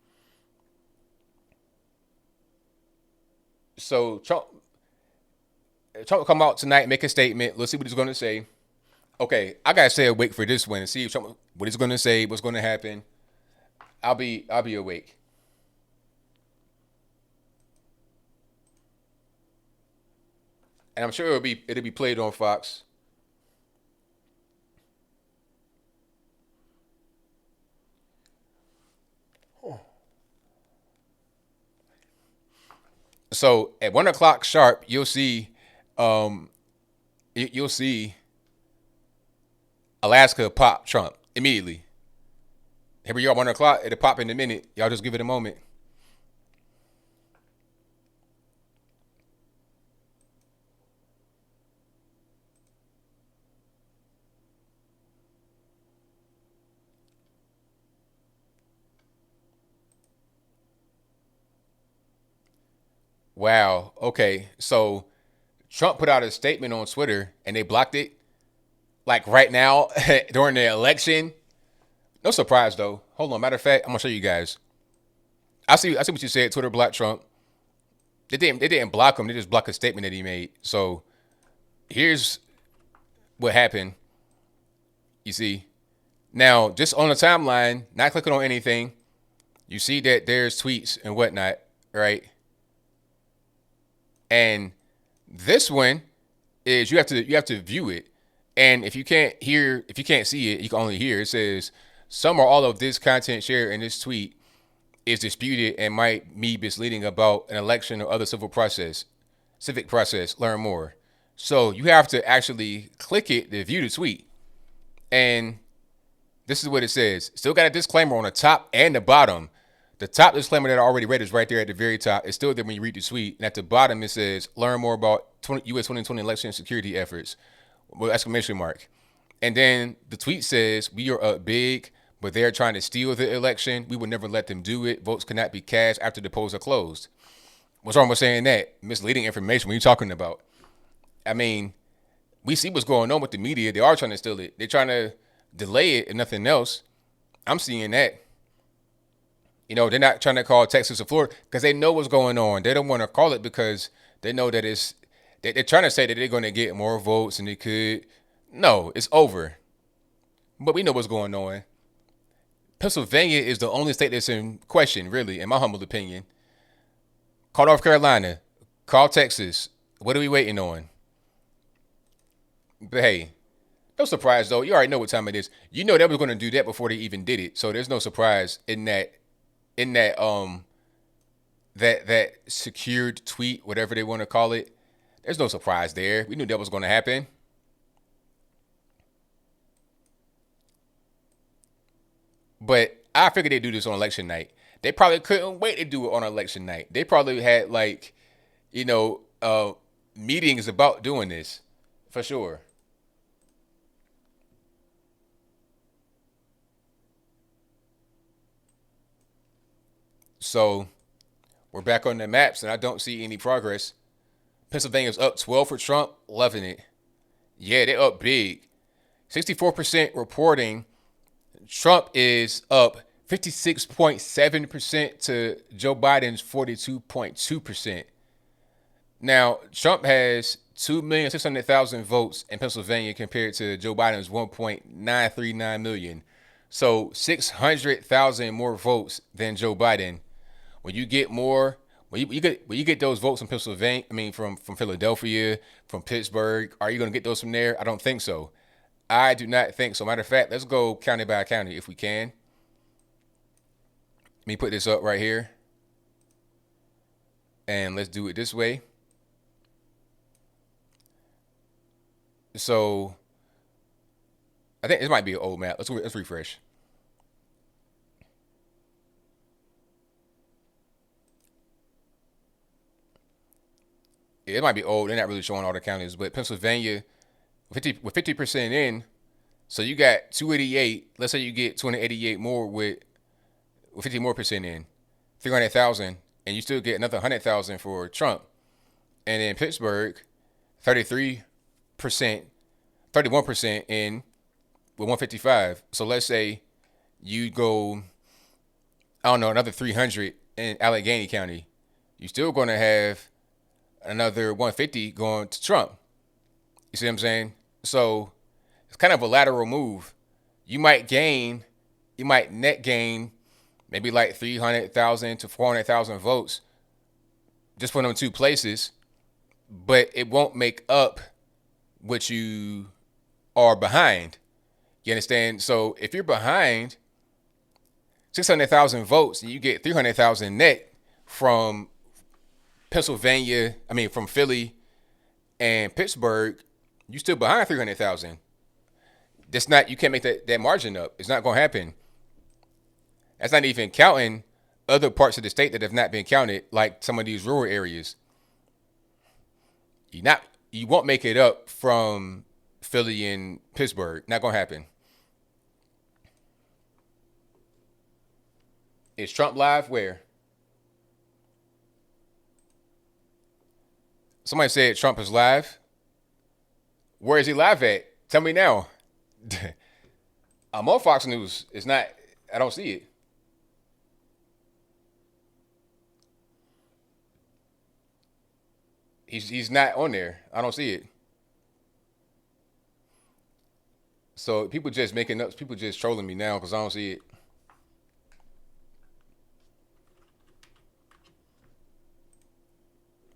So Trump will come out tonight, make a statement. Let's see what he's gonna say. Okay, I gotta stay awake for this one and see if Trump, what he's gonna say, what's gonna happen. I'll be awake. And I'm sure it'll be played on Fox. So at 1 o'clock sharp, you'll see Alaska pop Trump immediately. Here we are, 1 o'clock. It'll pop in a minute. Y'all just give it a moment. Wow. Okay. So Trump put out a statement on Twitter and they blocked it. Like right now during the election. No surprise though. Hold on. Matter of fact, I'm gonna show you guys. I see what you said. Twitter blocked Trump. They didn't block him. They just blocked a statement that he made. So here's what happened. You see. Now, just on the timeline, not clicking on anything, you see that there's tweets and whatnot, right? And this one is you have to view it. And if you can't see it, you can only hear. It says some or all of this content shared in this tweet is disputed and might be misleading about an election or other civic process. Learn more. So you have to actually click it to view the tweet. And this is what it says. Still got a disclaimer on the top and the bottom. The top disclaimer that I already read is right there at the very top. It's still there when you read the tweet. And at the bottom, it says, learn more about U.S. 2020 election security efforts with exclamation mark. And then the tweet says, we are up big, but they're trying to steal the election. We would never let them do it. Votes cannot be cast after the polls are closed. What's wrong with saying that? Misleading information. What are you talking about? I mean, we see what's going on with the media. They are trying to steal it. They're trying to delay it and nothing else. I'm seeing that. You know, they're not trying to call Texas or Florida because they know what's going on. They don't want to call it because they know that they're trying to say that they're going to get more votes than they could. No, it's over. But we know what's going on. Pennsylvania is the only state that's in question, really, in my humble opinion. Call North Carolina. Call Texas. What are we waiting on? But hey, no surprise, though. You already know what time it is. You know they were going to do that before they even did it. So there's no surprise in that secured tweet, whatever they want to call it. There's no surprise there. We knew that was going to happen. But I figured they'd do this on election night. They probably couldn't wait to do it on election night. They probably had meetings about doing this for sure. So we're back on the maps, and I don't see any progress. Pennsylvania's up 12 for Trump, loving it. Yeah, they're up big. 64% reporting Trump is up 56.7% to Joe Biden's 42.2%. Now, Trump has 2,600,000 votes in Pennsylvania compared to Joe Biden's 1.939 million. So 600,000 more votes than Joe Biden. When you get more, when you get those votes from Pennsylvania, from Philadelphia, from Pittsburgh, are you going to get those from there? I don't think so. I do not think so. Matter of fact, let's go county by county if we can. Let me put this up right here. And let's do it this way. So I think this might be an old map. Let's refresh. it might be old. They're not really showing all the counties, but Pennsylvania, 50% in, so you got 288. Let's say you get 288 more with 50 more percent in, 300,000, and you still get another 100,000 for Trump. And in Pittsburgh, 33%, 31% in with 155. So let's say you go, I don't know, another 300 in Allegheny County. You're still going to have another 150 going to Trump. You see what I'm saying? So it's kind of a lateral move. You might net gain maybe like 300,000 to 400,000 votes just for them two places, but it won't make up what you are behind. You understand? So if you're behind 600,000 votes and you get 300,000 net from from Philly and Pittsburgh, you still behind 300,000. You can't make that margin up. It's not going to happen. That's not even counting other parts of the state that have not been counted, like some of these rural areas. You won't make it up from Philly and Pittsburgh. Not going to happen. Is Trump live? Where? Somebody said Trump is live. Where is he live at? Tell me now. I'm on Fox News. It's not, I don't see it. He's not on there. I don't see it. So people just making up, people just trolling me now because I don't see it.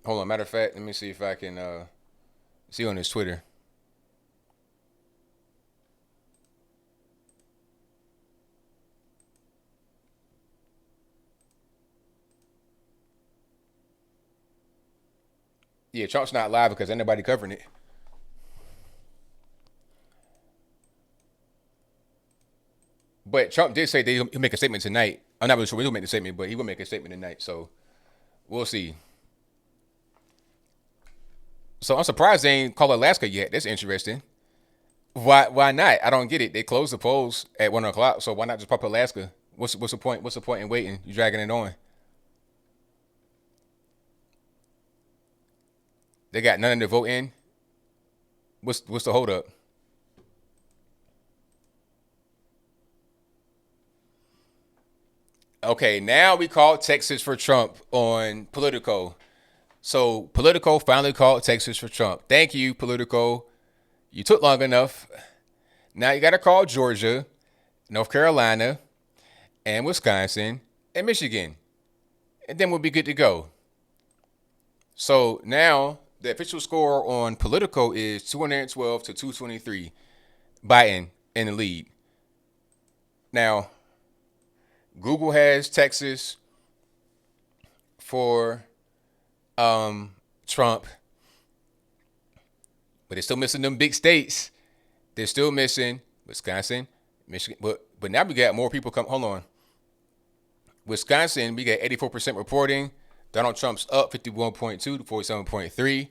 Hold on. Matter of fact, let me see if I can see on his Twitter. Yeah, Trump's not live because ain't nobody covering it. But Trump did say that he'll make a statement tonight. I'm not really sure when he'll make the statement, but he will make a statement tonight. So we'll see. So I'm surprised they ain't called Alaska yet. That's interesting. Why not? I don't get it. They closed the polls at 1 o'clock, so why not just pop Alaska? What's the point? What's the point in waiting? You dragging it on. They got none of the vote in. What's the hold up? Okay, now we called Texas for Trump on Politico. So Politico finally called Texas for Trump. Thank you, Politico. You took long enough. Now you got to call Georgia, North Carolina, and Wisconsin, and Michigan. And then we'll be good to go. So now the official score on Politico is 212 to 223. Biden in the lead. Now, Google has Texas for Trump, but they're still missing them big states. They're still missing Wisconsin, Michigan. But now we got more people come. Hold on. Wisconsin, we got 84% reporting. Donald Trump's up 51.2 to 47.3.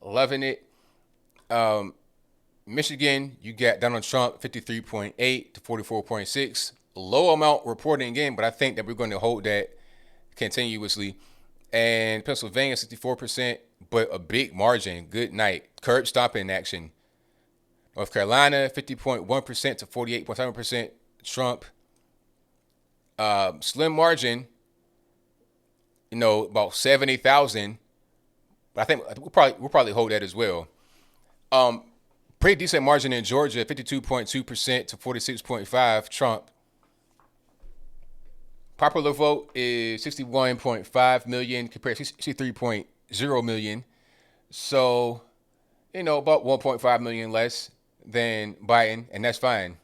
Loving it. Michigan, you got Donald Trump 53.8 to 44.6. Low amount reporting again, but I think that we're going to hold that continuously. And Pennsylvania, 64%, but a big margin. Good night. Curb stomping action. North Carolina, 50.1% to 48.7%. Trump. Slim margin, about 70,000. But I think we'll probably hold that as well. Pretty decent margin in Georgia, 52.2% to 46.5%. Trump. Popular vote is 61.5 million compared to 63.0 million. So, about 1.5 million less than Biden, and that's fine.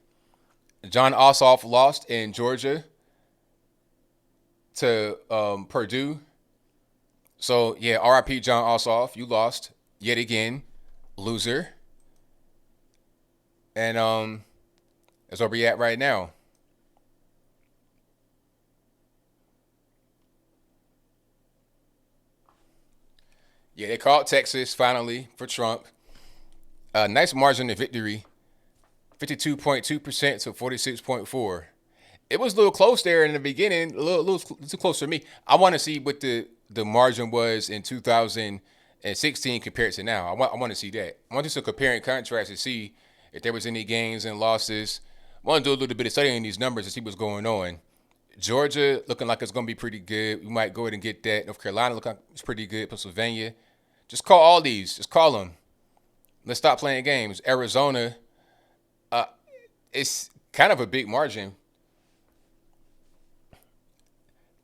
John Ossoff lost in Georgia to Purdue. So, yeah, RIP John Ossoff, you lost yet again. Loser. And that's where we're at right now. Yeah, they called Texas finally for Trump. Nice margin of victory, 52.2% to 46.4. It was a little close there in the beginning, a little too close for me. I want to see what the margin was in 2016 compared to now. I want to see that. I want to compare and contrast to see if there was any gains and losses. I want to do a little bit of studying these numbers to see what's going on. Georgia looking like it's going to be pretty good. We might go ahead and get that. North Carolina looking like it's pretty good. Pennsylvania. Just call all these. Just call them. Let's stop playing games. Arizona, it's kind of a big margin.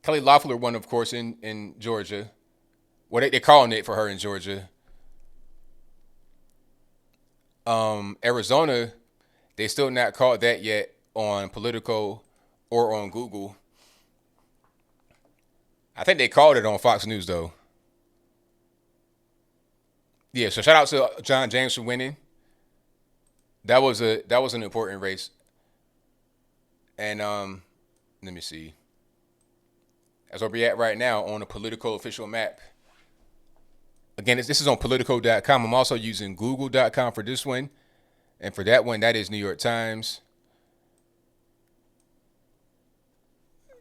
Kelly Loeffler won, of course, in Georgia. Well, they're calling it for her in Georgia. Arizona, they still not called that yet on Politico or on Google. I think they called it on Fox News though. Yeah, so shout out to John James for winning. That was an important race. And let me see. That's where we're at right now on the Politico official map. Again, this is on Politico.com. I'm also using Google.com for this one. And for that one, that is New York Times.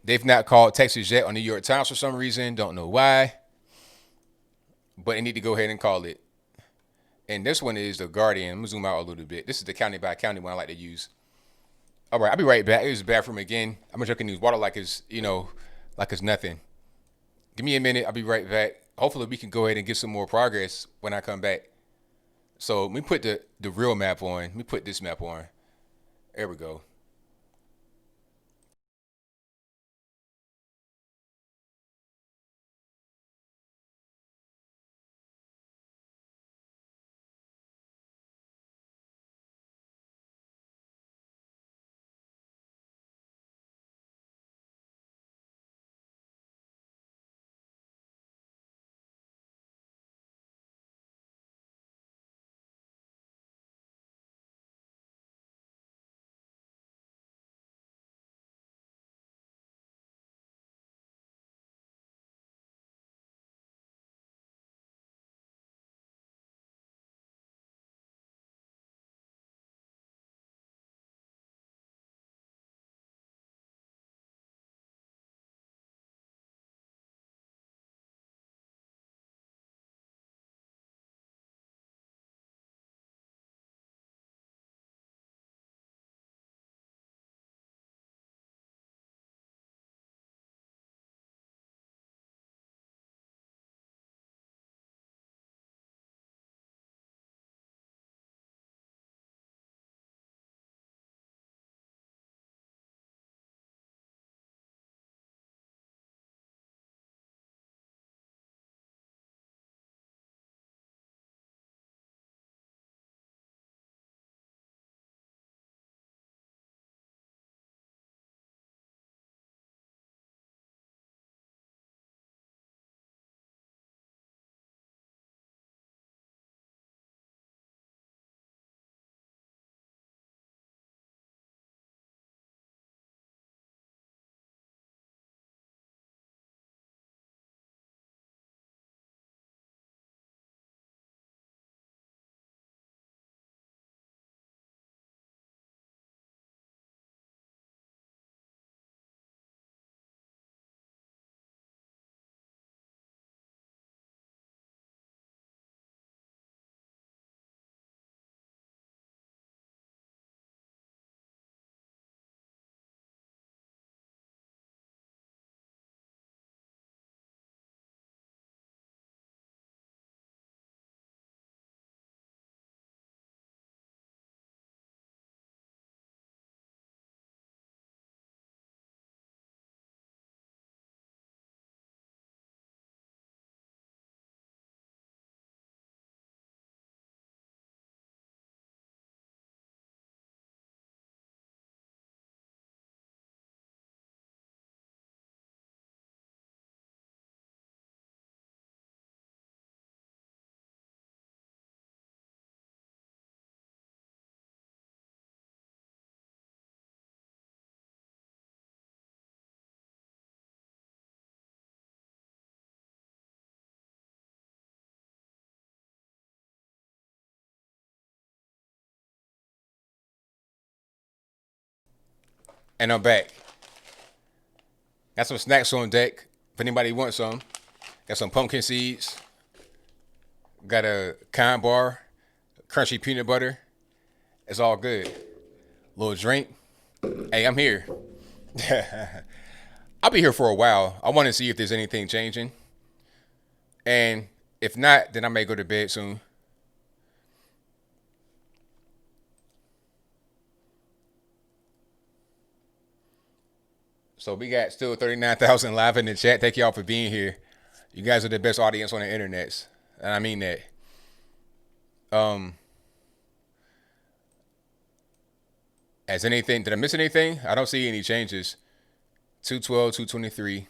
They've not called Texas yet on New York Times for some reason. Don't know why. But they need to go ahead and call it. And this one is The Guardian. I'm going to zoom out a little bit. This is the county by county one I like to use. All right, I'll be right back. Here's the bathroom again. I'm going to drinking these water like it's nothing. Give me a minute. I'll be right back. Hopefully we can go ahead and get some more progress when I come back. So let me put the real map on. Let me put this map on. There we go. And I'm back. Got some snacks on deck if anybody wants some. Got some pumpkin seeds. Got a kind bar, crunchy peanut butter. It's all good. Little drink. Hey, I'm here. I'll be here for a while. I want to see if there's anything changing. And if not, then I may go to bed soon. So we got still 39,000 live in the chat. Thank y'all for being here. You guys are the best audience on the internet. And I mean that. Has anything, did I miss anything? I don't see any changes. 212, 223.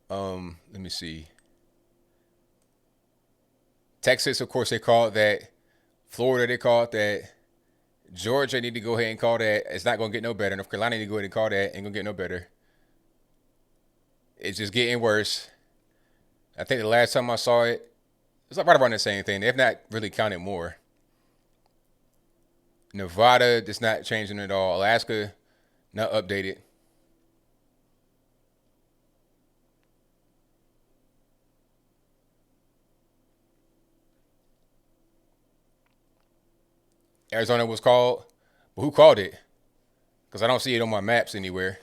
Let me see. Texas, of course, they called that. Florida, they called that. Georgia need to go ahead and call that. It's not going to get no better. North Carolina need to go ahead and call that. Ain't going to get no better. It's just getting worse. I think the last time I saw it, it was like right around the same thing. They have not really counted more. Nevada, it's not changing at all. Alaska, not updated. Arizona was called, but who called it? Because I don't see it on my maps anywhere.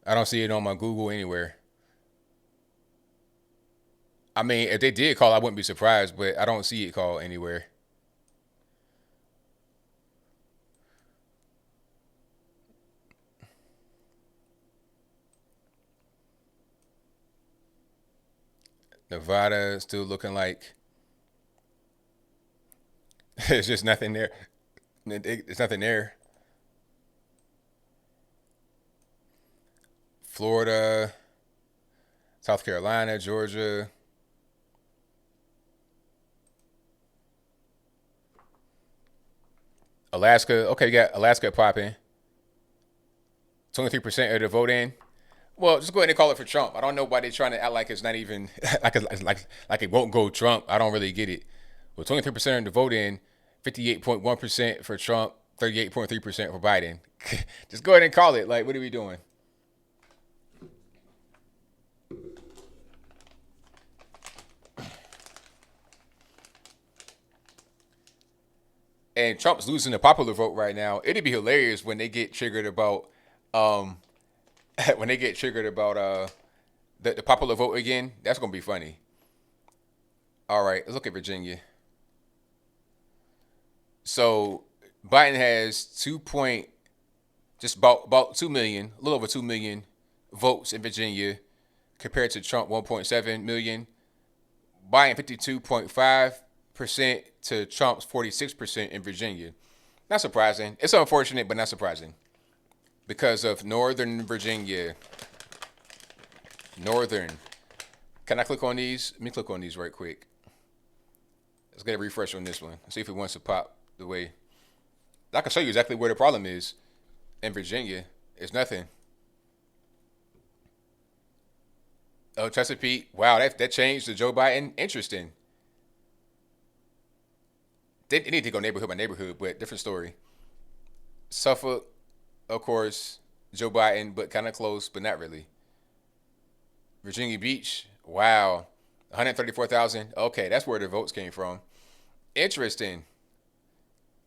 I don't see it on my Google anywhere. I mean, if they did call, I wouldn't be surprised, but I don't see it called anywhere. Nevada still looking like there's just nothing there. There's nothing there. Florida, South Carolina, Georgia. Alaska. Okay, you got Alaska popping. 23% of the vote in. Well, just go ahead and call it for Trump. I don't know why they're trying to act like it's not even like it won't go Trump. I don't really get it. Well, 23% of the vote in, 58.1% for Trump, 38.3% for Biden. Just go ahead and call it. Like, what are we doing? And Trump's losing the popular vote right now. It'd be hilarious when they get triggered about the popular vote again. That's gonna be funny. All right, let's look at Virginia. So Biden has just about 2 million, a little over 2 million votes in Virginia, compared to Trump 1.7 million. Biden 52.5% to Trump's 46% in Virginia. Not surprising. It's unfortunate, but not surprising. Because of Northern Virginia. Northern. Can I click on these? Let me click on these right quick. Let's get a refresh on this one. Let's see if it wants to pop the way. I can show you exactly where the problem is in Virginia. It's nothing. Oh, Chesapeake. Wow, that changed to Joe Biden. Interesting. They need to go neighborhood by neighborhood, but different story. Suffolk, of course, Joe Biden, but kind of close, but not really. Virginia Beach, wow, 134,000. Okay, that's where the votes came from. Interesting.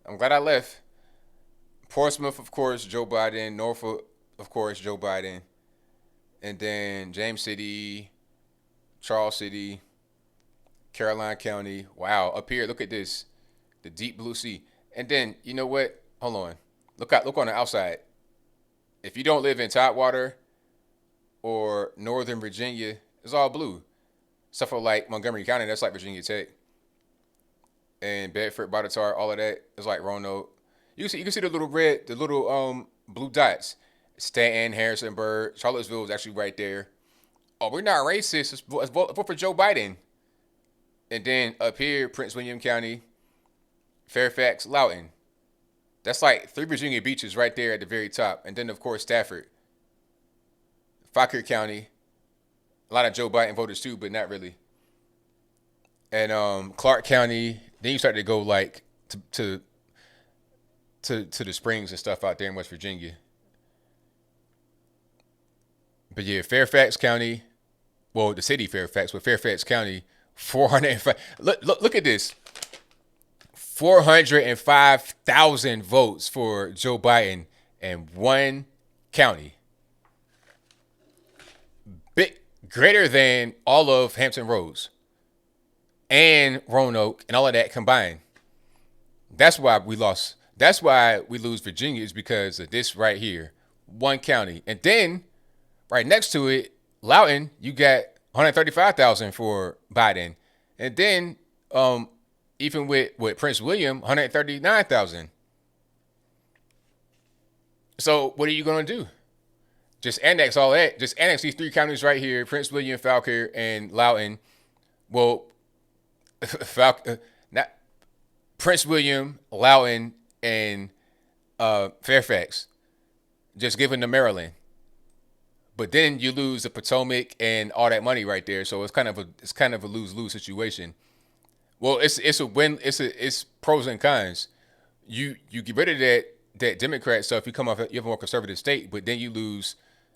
I'm glad I left. Portsmouth, of course, Joe Biden. Norfolk, of course, Joe Biden. And then James City, Charles City, Caroline County. Wow, up here, look at this. The deep blue sea. And then, you know what? Hold on. Look on the outside. If you don't live in Tidewater or Northern Virginia, it's all blue. Stuff like Montgomery County, that's like Virginia Tech. And Bedford, Botetourt, all of that is like Roanoke. You can see the little blue dots. Stanton, Harrisonburg, Charlottesville is actually right there. Oh, we're not racist. Let's vote for Joe Biden. And then up here, Prince William County, Fairfax, Loudoun. That's like 3 Virginia beaches right there at the very top. And then, of course, Stafford. Fauquier County. A lot of Joe Biden voters too, but not really. and Clark County. Then you start to go like to the springs and stuff out there in West Virginia. But yeah, Fairfax County, well, the city Fairfax, but Fairfax County, 405. Look at this. 405,000 votes for Joe Biden in one county. Big, greater than all of Hampton Roads and Roanoke and all of that combined. That's why we lost. That's why we lose Virginia, is because of this right here. One county. And then right next to it, Loudoun, you got 135,000 for Biden. And then even with Prince William, 139,000. So what are you going to do? Just annex all that. Just annex these three counties right here, Prince William, Fauquier, and Loudoun. Well, not Prince William, Loudoun, and Fairfax. Just give them to Maryland. But then you lose the Potomac and all that money right there. So it's kind of a lose-lose situation. Well, it's a win. It's pros and cons. You get rid of that Democrat stuff. You have a more conservative state, but then you lose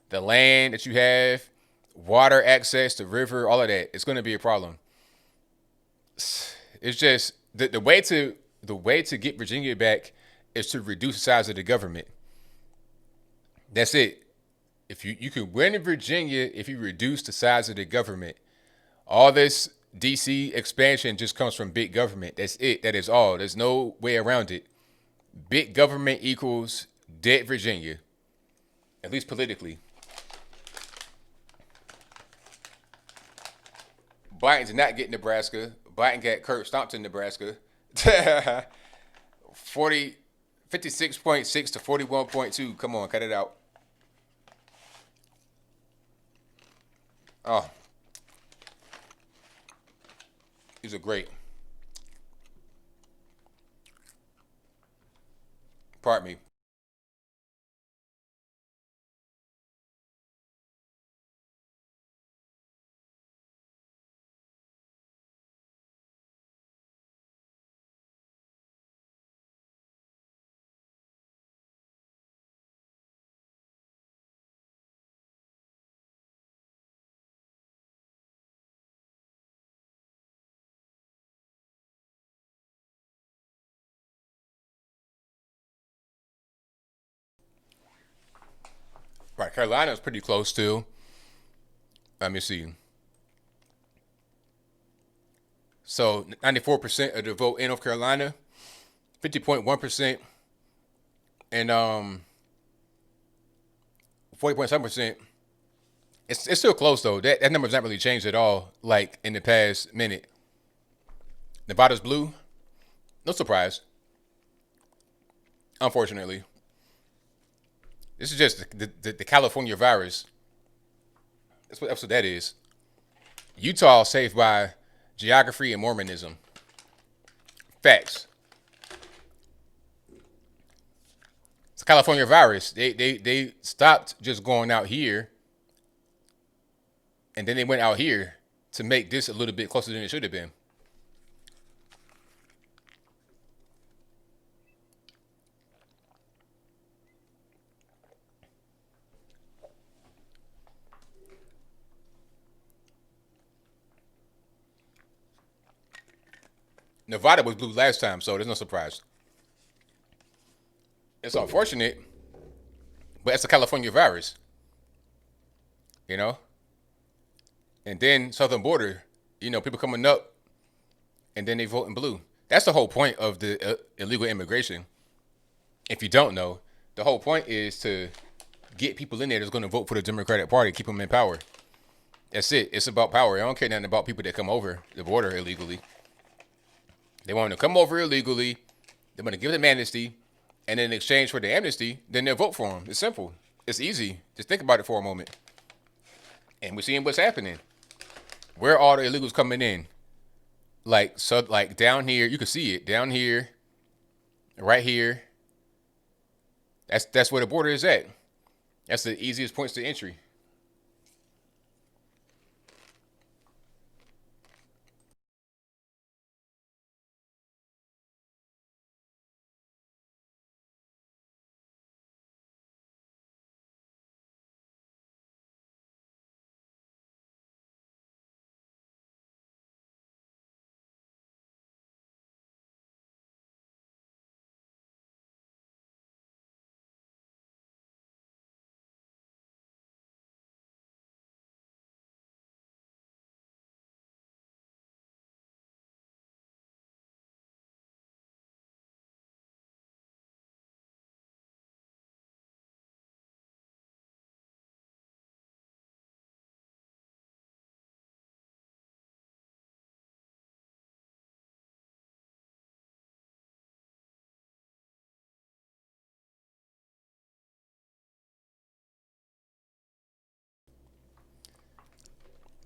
the land that you have, water access, the river, all of that. It's going to be a problem. It's just the way to get Virginia back is to reduce the size of the government. That's it. If you can win in Virginia if you reduce the size of the government. All this DC expansion just comes from big government. That's it. That is all. There's no way around it. Big government equals dead Virginia, at least politically. Biden did not get Nebraska. Biden got Kurt stomped in Nebraska. 56.6 to 41.2. Come on, cut it out. Oh, these are great. Pardon me. Right, Carolina's pretty close too. Let me see. So 94% of the vote in North Carolina, 50.1%, and 40.7%. It's still close though. That number's not really changed at all. Like in the past minute. Nevada's blue. No surprise. Unfortunately. This is just the California virus. That's what that is. Utah saved by geography and Mormonism. Facts. It's a California virus. They stopped just going out here, and then they went out here to make this a little bit closer than it should have been. Nevada was blue last time, so there's no surprise. It's unfortunate, but it's a California virus. You know? And then southern border, people coming up, and then they vote in blue. That's the whole point of the illegal immigration. If you don't know, the whole point is to get people in there that's going to vote for the Democratic Party, keep them in power. That's it. It's about power. I don't care nothing about people that come over the border illegally. They want to come over illegally. They're going to give them amnesty. And in exchange for the amnesty, then they'll vote for them. It's simple. It's easy. Just think about it for a moment. And we're seeing what's happening. Where are all the illegals coming in? Like down here, you can see it. Down here, right here. That's where the border is at. That's the easiest points to entry.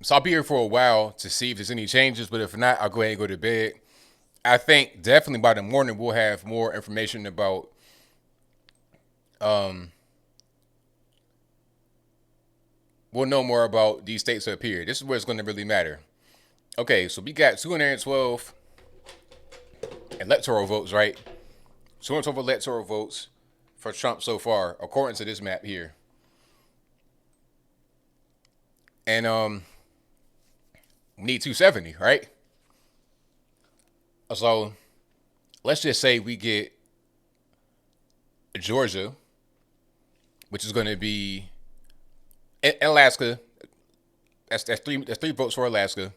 So I'll be here for a while to see if there's any changes, but if not, I'll go ahead and go to bed. I think definitely by the morning we'll have more information about we'll know more about these states up here. This is where it's going to really matter. Okay, so we got 212 electoral votes, right? 212 electoral votes for Trump so far, according to this map here. And we need 270, right? So let's just say we get Georgia, which is going to be in Alaska. That's three votes for Alaska.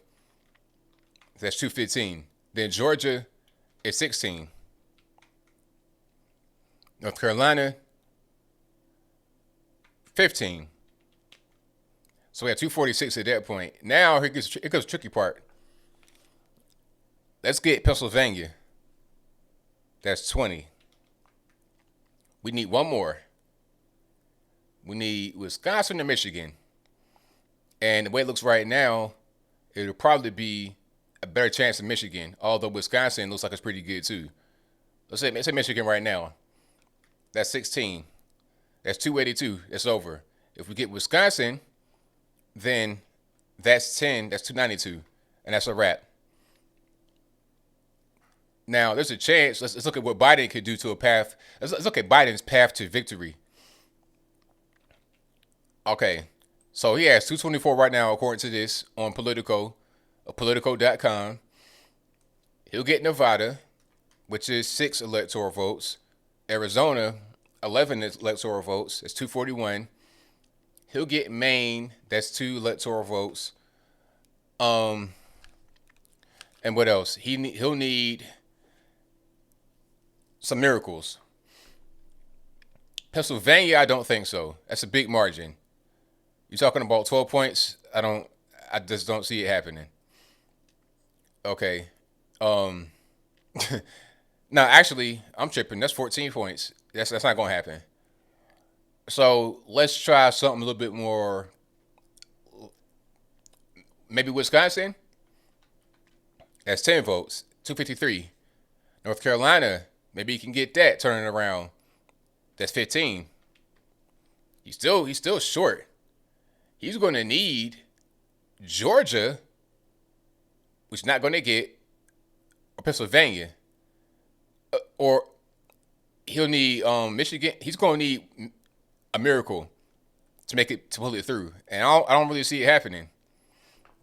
That's 215. Then Georgia is 16. North Carolina, 15. So we have 246 at that point. Now here comes the tricky part. Let's get Pennsylvania. That's 20. We need one more. We need Wisconsin and Michigan. And the way it looks right now, it'll probably be a better chance in Michigan, although Wisconsin looks like it's pretty good too. Let's say Michigan right now. That's 16. That's 282. It's over. If we get Wisconsin, then that's 10. That's 292. And that's a wrap. Now, there's a chance. Let's look at what Biden could do to a path. Let's look at Biden's path to victory. Okay. So he has 224 right now, according to this, on Politico, Politico.com. He'll get Nevada, which is 6 electoral votes. Arizona, 11 electoral votes. That's 241. He'll get Maine. That's 2 electoral votes. And what else? He'll need some miracles. Pennsylvania, I don't think so. That's a big margin. You're talking about 12 points? I just don't see it happening. Okay. No, actually, I'm tripping. That's 14 points. That's not gonna happen. So let's try something a little bit more. Maybe Wisconsin. That's 10 votes. 253. North Carolina. Maybe you can get that turning around. That's 15. He's still short. He's going to need Georgia, which he's not going to get, or Pennsylvania, or he'll need Michigan. He's going to need a miracle to pull it through, and I don't really see it happening.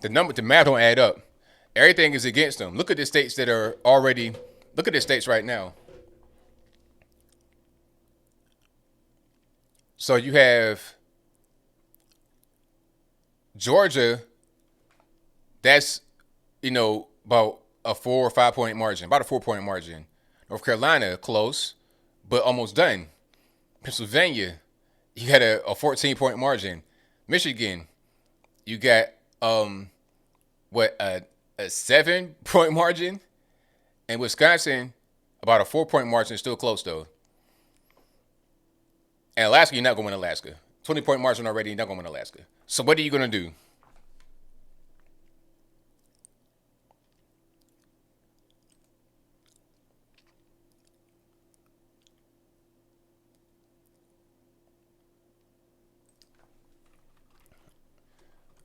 The math don't add up. Everything is against them. Look at the states that are already. Look at the states right now. So you have Georgia. That's about a 4 or 5 point margin, about a 4-point margin. North Carolina, close, but almost done. Pennsylvania, you got a 14-point margin. Michigan, you got a 7-point margin. And Wisconsin, about a 4-point margin, still close though. And Alaska, you're not going to win Alaska. 20-point margin already, you're not going to win Alaska. So what are you going to do?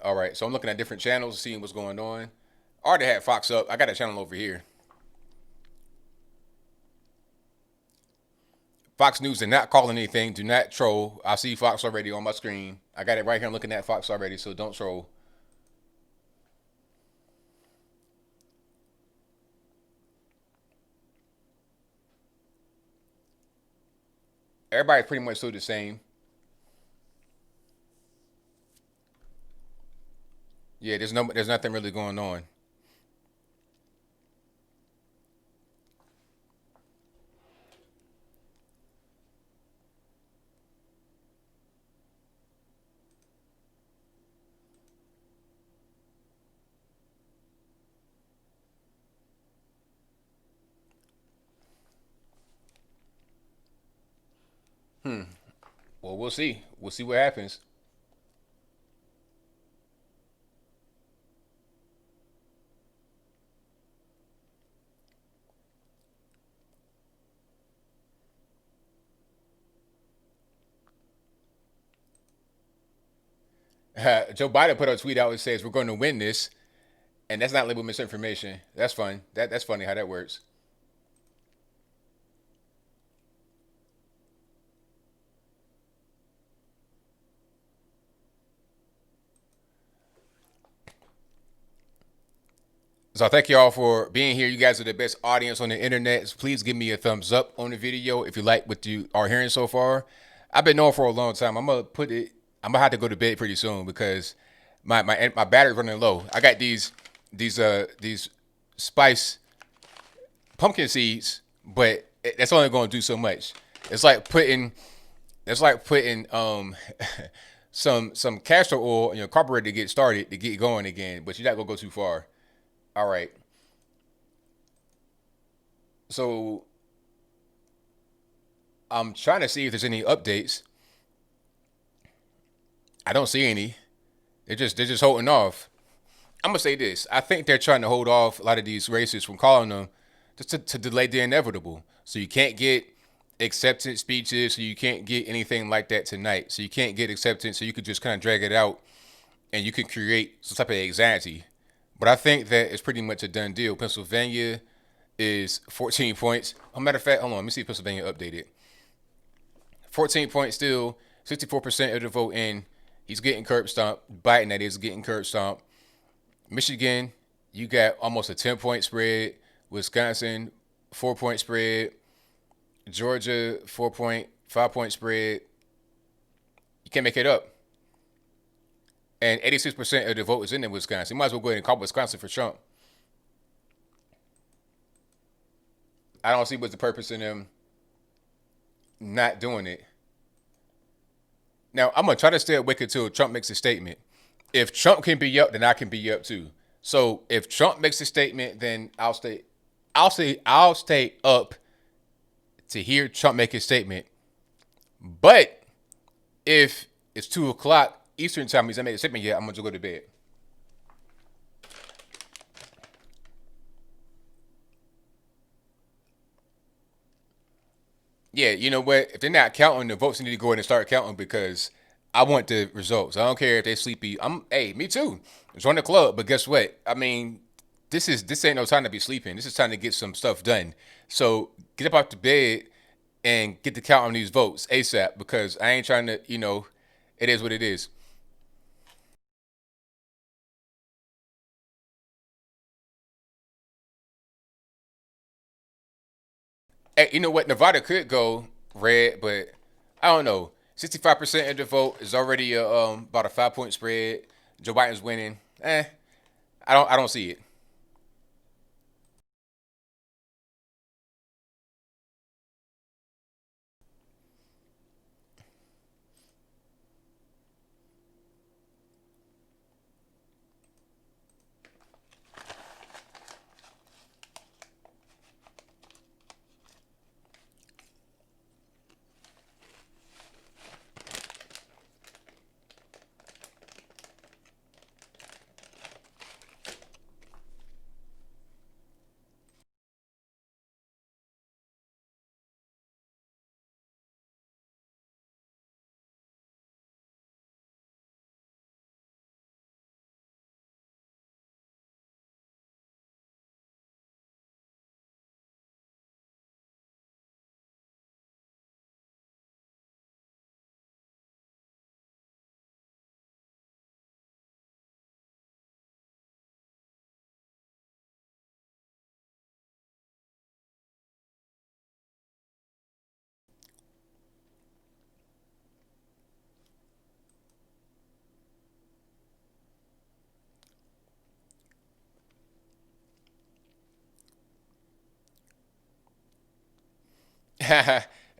All right, so I'm looking at different channels, seeing what's going on. I already had Fox up. I got a channel over here. Fox News did not call anything. Do not troll. I see Fox already on my screen. I got it right here. I'm looking at Fox already, so don't troll. Everybody's pretty much still the same. Yeah, there's nothing really going on. Well, we'll see. We'll see what happens. Joe Biden put a tweet out that says we're going to win this, and that's not labeled misinformation. That's fun. That's funny how that works. So thank you all for being here. You guys are the best audience on the internet. So please give me a thumbs up on the video if you like what you are hearing so far. I've been knowing for a long time. I'm gonna have to go to bed pretty soon because my battery's running low. I got these spice pumpkin seeds, but that's only gonna do so much. It's like putting some castor oil in your carburetor to get started to get going again, but you're not gonna go too far. All right. So I'm trying to see if there's any updates. I don't see any. They're just holding off. I'm gonna say this. I think they're trying to hold off a lot of these races from calling them just to delay the inevitable. So you can't get acceptance speeches, so you can't get anything like that tonight. So you can't get acceptance, so you could just kind of drag it out and you can create some type of anxiety. But I think that it's pretty much a done deal. Pennsylvania is 14 points. As a matter of fact, hold on, let me see if Pennsylvania updated. 14 points still, 64% of the vote in. He's getting curb stomped. Biden, that is, getting curb stomped. Michigan, you got almost a 10-point spread. Wisconsin, 4-point spread. Georgia, 5-point spread. You can't make it up. And 86% of the vote is in Wisconsin. You might as well go ahead and call Wisconsin for Trump. I don't see what's the purpose in them not doing it. Now, I'm going to try to stay awake until Trump makes a statement. If Trump can be up, then I can be up too. So if Trump makes a statement, then I'll stay up to hear Trump make his statement. But if it's 2:00 Eastern time, he's not made a statement yet, I'm going to go to bed. Yeah, you know what? If they're not counting, the votes need to go ahead and start counting because I want the results. I don't care if they're sleepy. Hey, me too. Join the club. But guess what? I mean, this ain't no time to be sleeping. This is time to get some stuff done. So get up out the bed and get to count on these votes ASAP because I ain't trying to, it is what it is. Hey, you know what? Nevada could go red, but I don't know. 65% of the vote is already about a 5-point spread. Joe Biden's winning. I don't see it.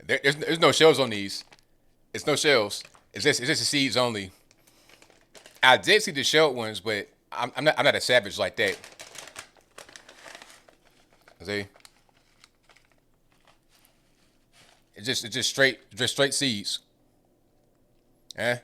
There's no shells on these. It's no shells. It's just the seeds only. I did see the shelled ones, but I'm not a savage like that. See, it's just straight seeds. Eh?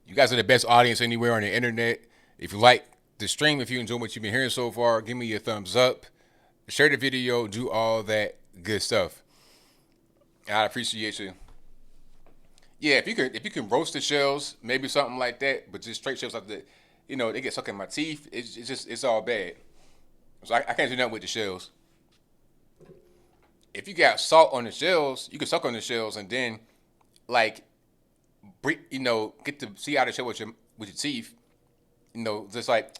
You guys are the best audience anywhere on the internet. If you like the stream, if you enjoy what you've been hearing so far, give me your thumbs up. Share the video, do all that good stuff. I appreciate you. Yeah, if you can roast the shells, maybe something like that, but just straight shells like that, they get stuck in my teeth. It's all bad. So I can't do nothing with the shells. If you got salt on the shells, you can suck on the shells and then like get to see out of the shell with your teeth. Just like,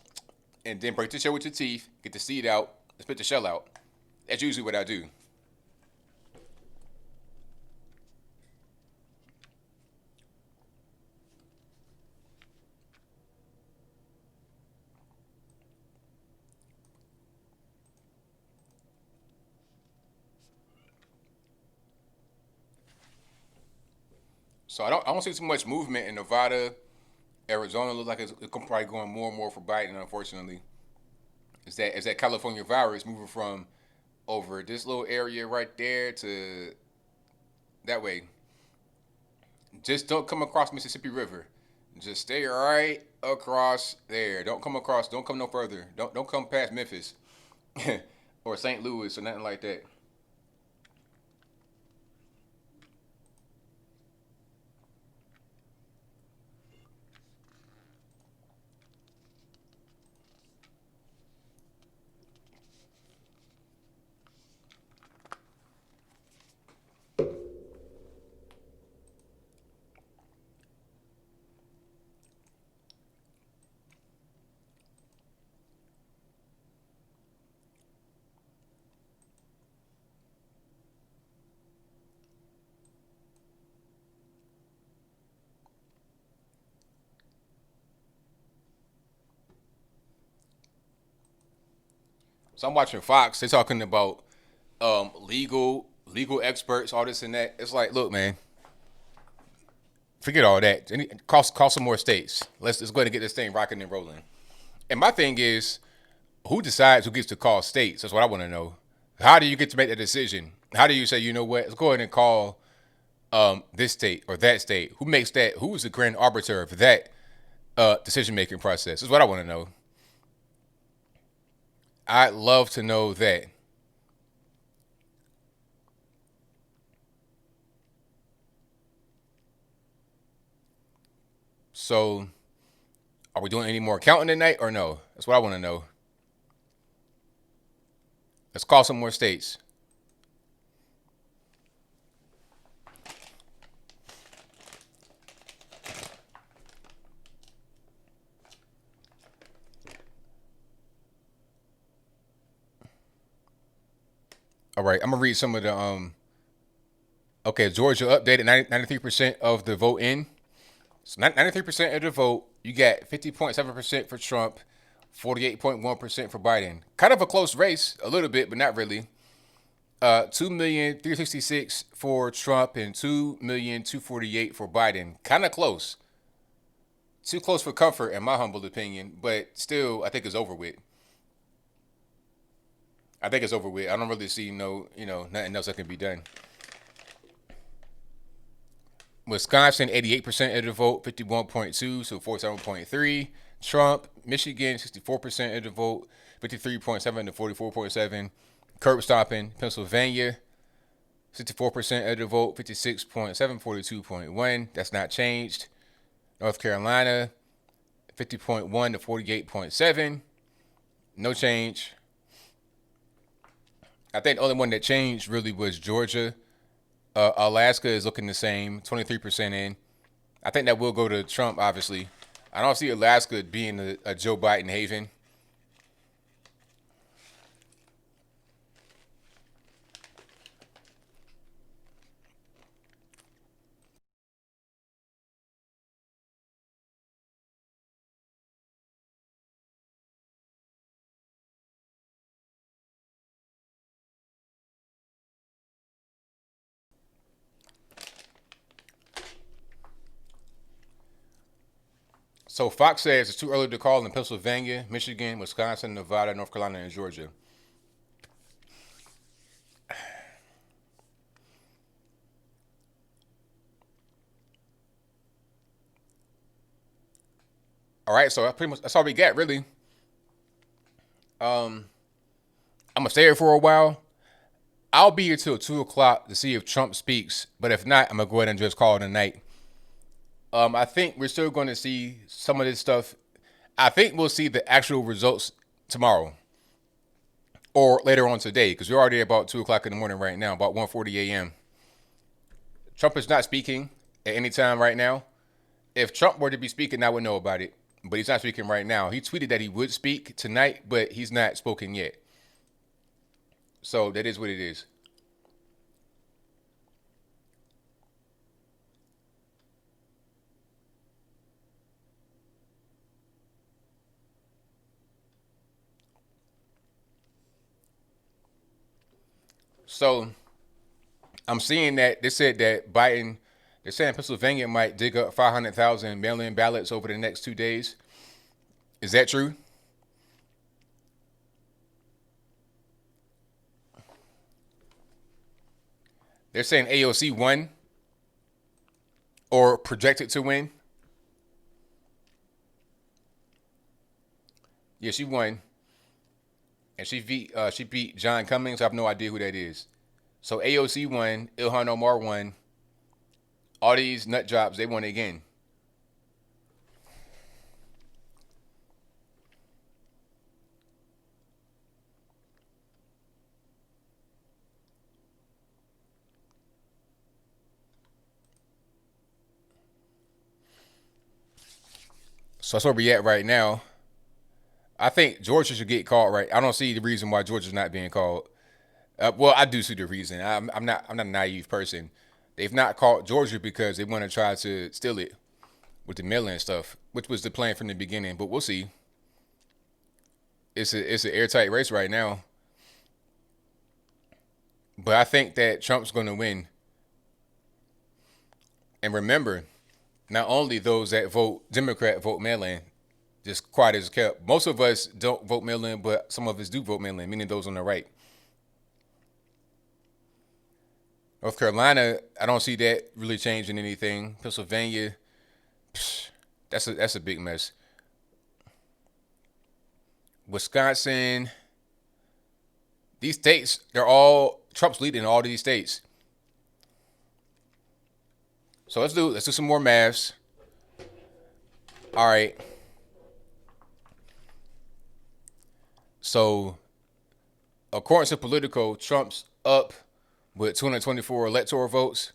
and then break the shell with your teeth, get the seed out, and spit the shell out. That's usually what I do. So I don't see too much movement in Nevada. Arizona looks like it's probably going more and more for Biden, unfortunately. Is that California virus moving from over this little area right there to that way? Just don't come across Mississippi River. Just stay right across there. Don't come no further. Don't come past Memphis or St. Louis or nothing like that. So I'm watching Fox. They're talking about legal experts, all this and that. It's like, look, man, forget all that. Call some more states. Let's go ahead and get this thing rocking and rolling. And my thing is, who decides who gets to call states? That's what I want to know. How do you get to make that decision? How do you say, you know what? Let's go ahead and call this state or that state. Who makes that? Who is the grand arbiter for that decision making process? Is what I want to know. I'd love to know that. So, are we doing any more counting tonight or no? That's what I want to know. Let's call some more states. All right, I'm gonna read some of the Okay, Georgia updated 93% of the vote in. So 93% of the vote. You got 50.7% for Trump, 48.1% for Biden. Kind of a close race, a little bit, but not really. 2,366,000 for Trump and 2,248,000 for Biden. Kind of close. Too close for comfort, in my humble opinion, but still, I think it's over with. I don't really see nothing else that can be done. Wisconsin, 88% of the vote, 51.2, so 47.3. Trump, Michigan, 64% of the vote, 53.7 to 44.7. Curb stopping, Pennsylvania, 64% of the vote, 56.7, 42.1. That's not changed. North Carolina, 50.1 to 48.7. No change. I think the only one that changed really was Georgia. Alaska is looking the same, 23% in. I think that will go to Trump, obviously. I don't see Alaska being a Joe Biden haven. So Fox says it's too early to call in Pennsylvania, Michigan, Wisconsin, Nevada, North Carolina, and Georgia. All right, so that's all we got, really. I'm gonna stay here for a while. I'll be here till 2 o'clock to see if Trump speaks, but if not, I'm gonna go ahead and just call it a night. I think we're still going to see some of this stuff. I think we'll see the actual results tomorrow or later on today, because we're already about 2 o'clock in the morning right now, about 1:40 a.m. Trump is not speaking at any time right now. If Trump were to be speaking, I would know about it, but he's not speaking right now. He tweeted that he would speak tonight, but he's not spoken yet. So that is what it is. So I'm seeing that they said that Biden, they're saying Pennsylvania might dig up 500,000 mail-in ballots over the next 2 days. Is that true? They're saying AOC won or projected to win. Yeah, she won. And she beat John Cummings. I have no idea who that is. So AOC won. Ilhan Omar won. All these nut jobs, they won again. So that's where we at right now. I think Georgia should get called, right? I don't see the reason why Georgia's not being called. Well, I do see the reason. I'm not a naive person. They've not called Georgia because they want to try to steal it with the mail-in stuff, which was the plan from the beginning. But we'll see. It's an airtight race right now. But I think that Trump's going to win. And remember, not only those that vote Democrat vote mail-in, just quiet as kept. Most of us don't vote mail-in, but some of us do vote mail-in, meaning those on the right. North Carolina, I don't see that really changing anything. Pennsylvania, that's a big mess. Wisconsin, these states, Trump's leading all these states. So let's do some more maths. All right. So according to Politico, Trump's up with 224 electoral votes.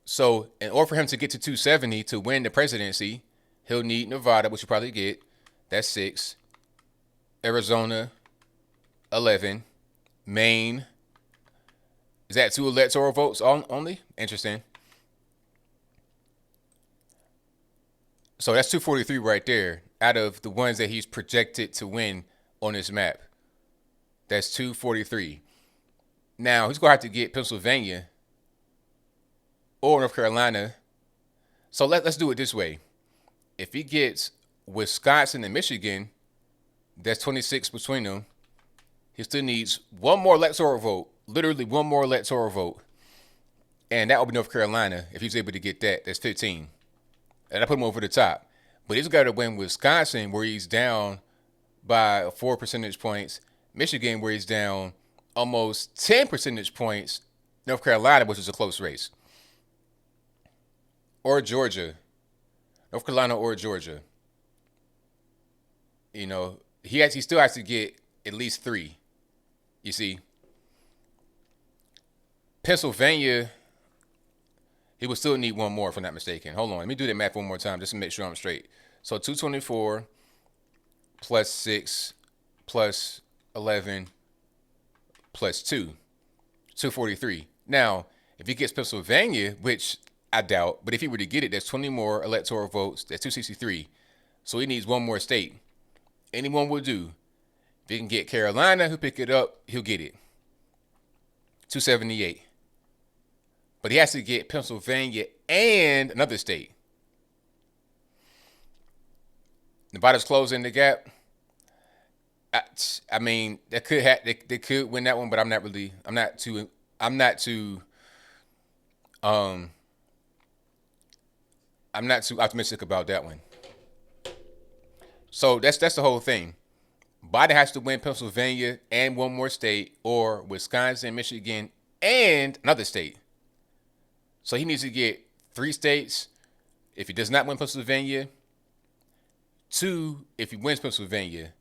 So in order for him to get to 270 to win the presidency, he'll need Nevada, which he'll probably get. That's 6. Arizona, 11. Maine. Is that 2 electoral votes only? Interesting. So that's 243 right there out of the ones that he's projected to win on this map. That's 243. Now, he's going to have to get Pennsylvania or North Carolina. So let's do it this way. If he gets Wisconsin and Michigan, that's 26 between them. He still needs one more electoral vote, literally one more electoral vote. And that will be North Carolina. If he's able to get that, that's 15. And I put him over the top. But he's got to win Wisconsin, where he's down by 4 percentage points. Michigan, where he's down almost 10 percentage points. North Carolina, which is a close race. Or Georgia. North Carolina or Georgia. You know, he still has to get at least 3. You see? Pennsylvania, he would still need one more, if I'm not mistaken. Hold on. Let me do that math one more time just to make sure I'm straight. So 224 plus 6 plus 11 plus 2. 243. Now, if he gets Pennsylvania, which I doubt, but if he were to get it, that's 20 more electoral votes. That's 263. So he needs one more state. Anyone will do. If he can get Carolina, he'll pick it up. He'll get it. 278. But he has to get Pennsylvania and another state. Nevada's closing the gap. I mean, they could win that one, but I'm not too I'm not too optimistic about that one. So that's the whole thing. Biden has to win Pennsylvania and one more state, or Wisconsin, Michigan, and another state. So he needs to get 3 states. If he does not win Pennsylvania, 2 if he wins Pennsylvania,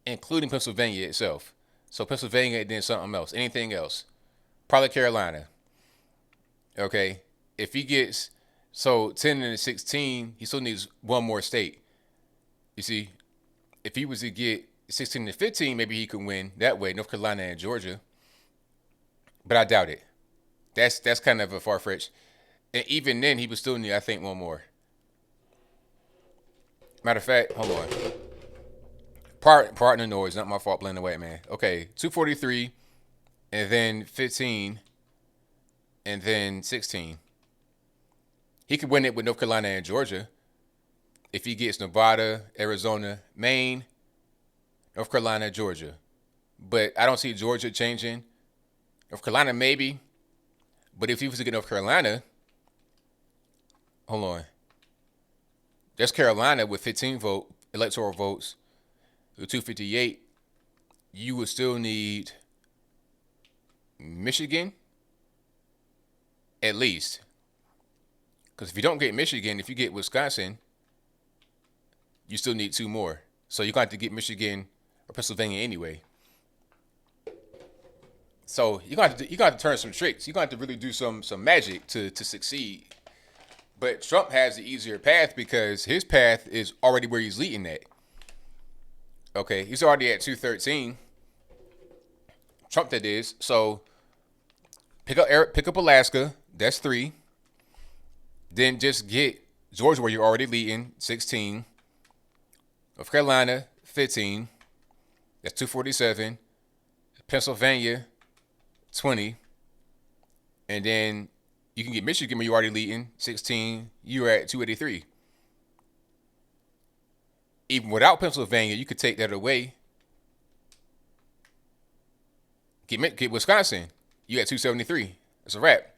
including Pennsylvania itself. So Pennsylvania and then something else. Anything else. Probably Carolina. Okay. If he gets 10 and 16, he still needs one more state. You see, if he was to get 16 to 15, maybe he could win that way, North Carolina and Georgia. But I doubt it. That's kind of a far-fetched. And even then, he would still need, I think, one more. Matter of fact, hold on. Partner noise, not my fault, blend the white man. Okay, 243, and then 15, and then 16. He could win it with North Carolina and Georgia. If he gets Nevada, Arizona, Maine, North Carolina, Georgia. But I don't see Georgia changing. North Carolina, maybe. But if he was to get North Carolina, hold on. There's Carolina with 15 electoral votes. With 258, you would still need Michigan, at least. Because if you don't get Michigan, if you get Wisconsin, you still need 2 more. So you're going to have to get Michigan or Pennsylvania anyway. So you're going to have to turn some tricks. You're going to have to really do some magic to succeed. But Trump has the easier path because his path is already where he's leading at. Okay, he's already at 213. Trump, that is. So pick up Alaska. That's 3. Then just get Georgia, where you're already leading, 16. North Carolina, 15. That's 247. Pennsylvania, 20. And then you can get Michigan, where you're already leading, 16. You're at 283. Even without Pennsylvania, you could take that away. Get Wisconsin. You at 273. That's a wrap.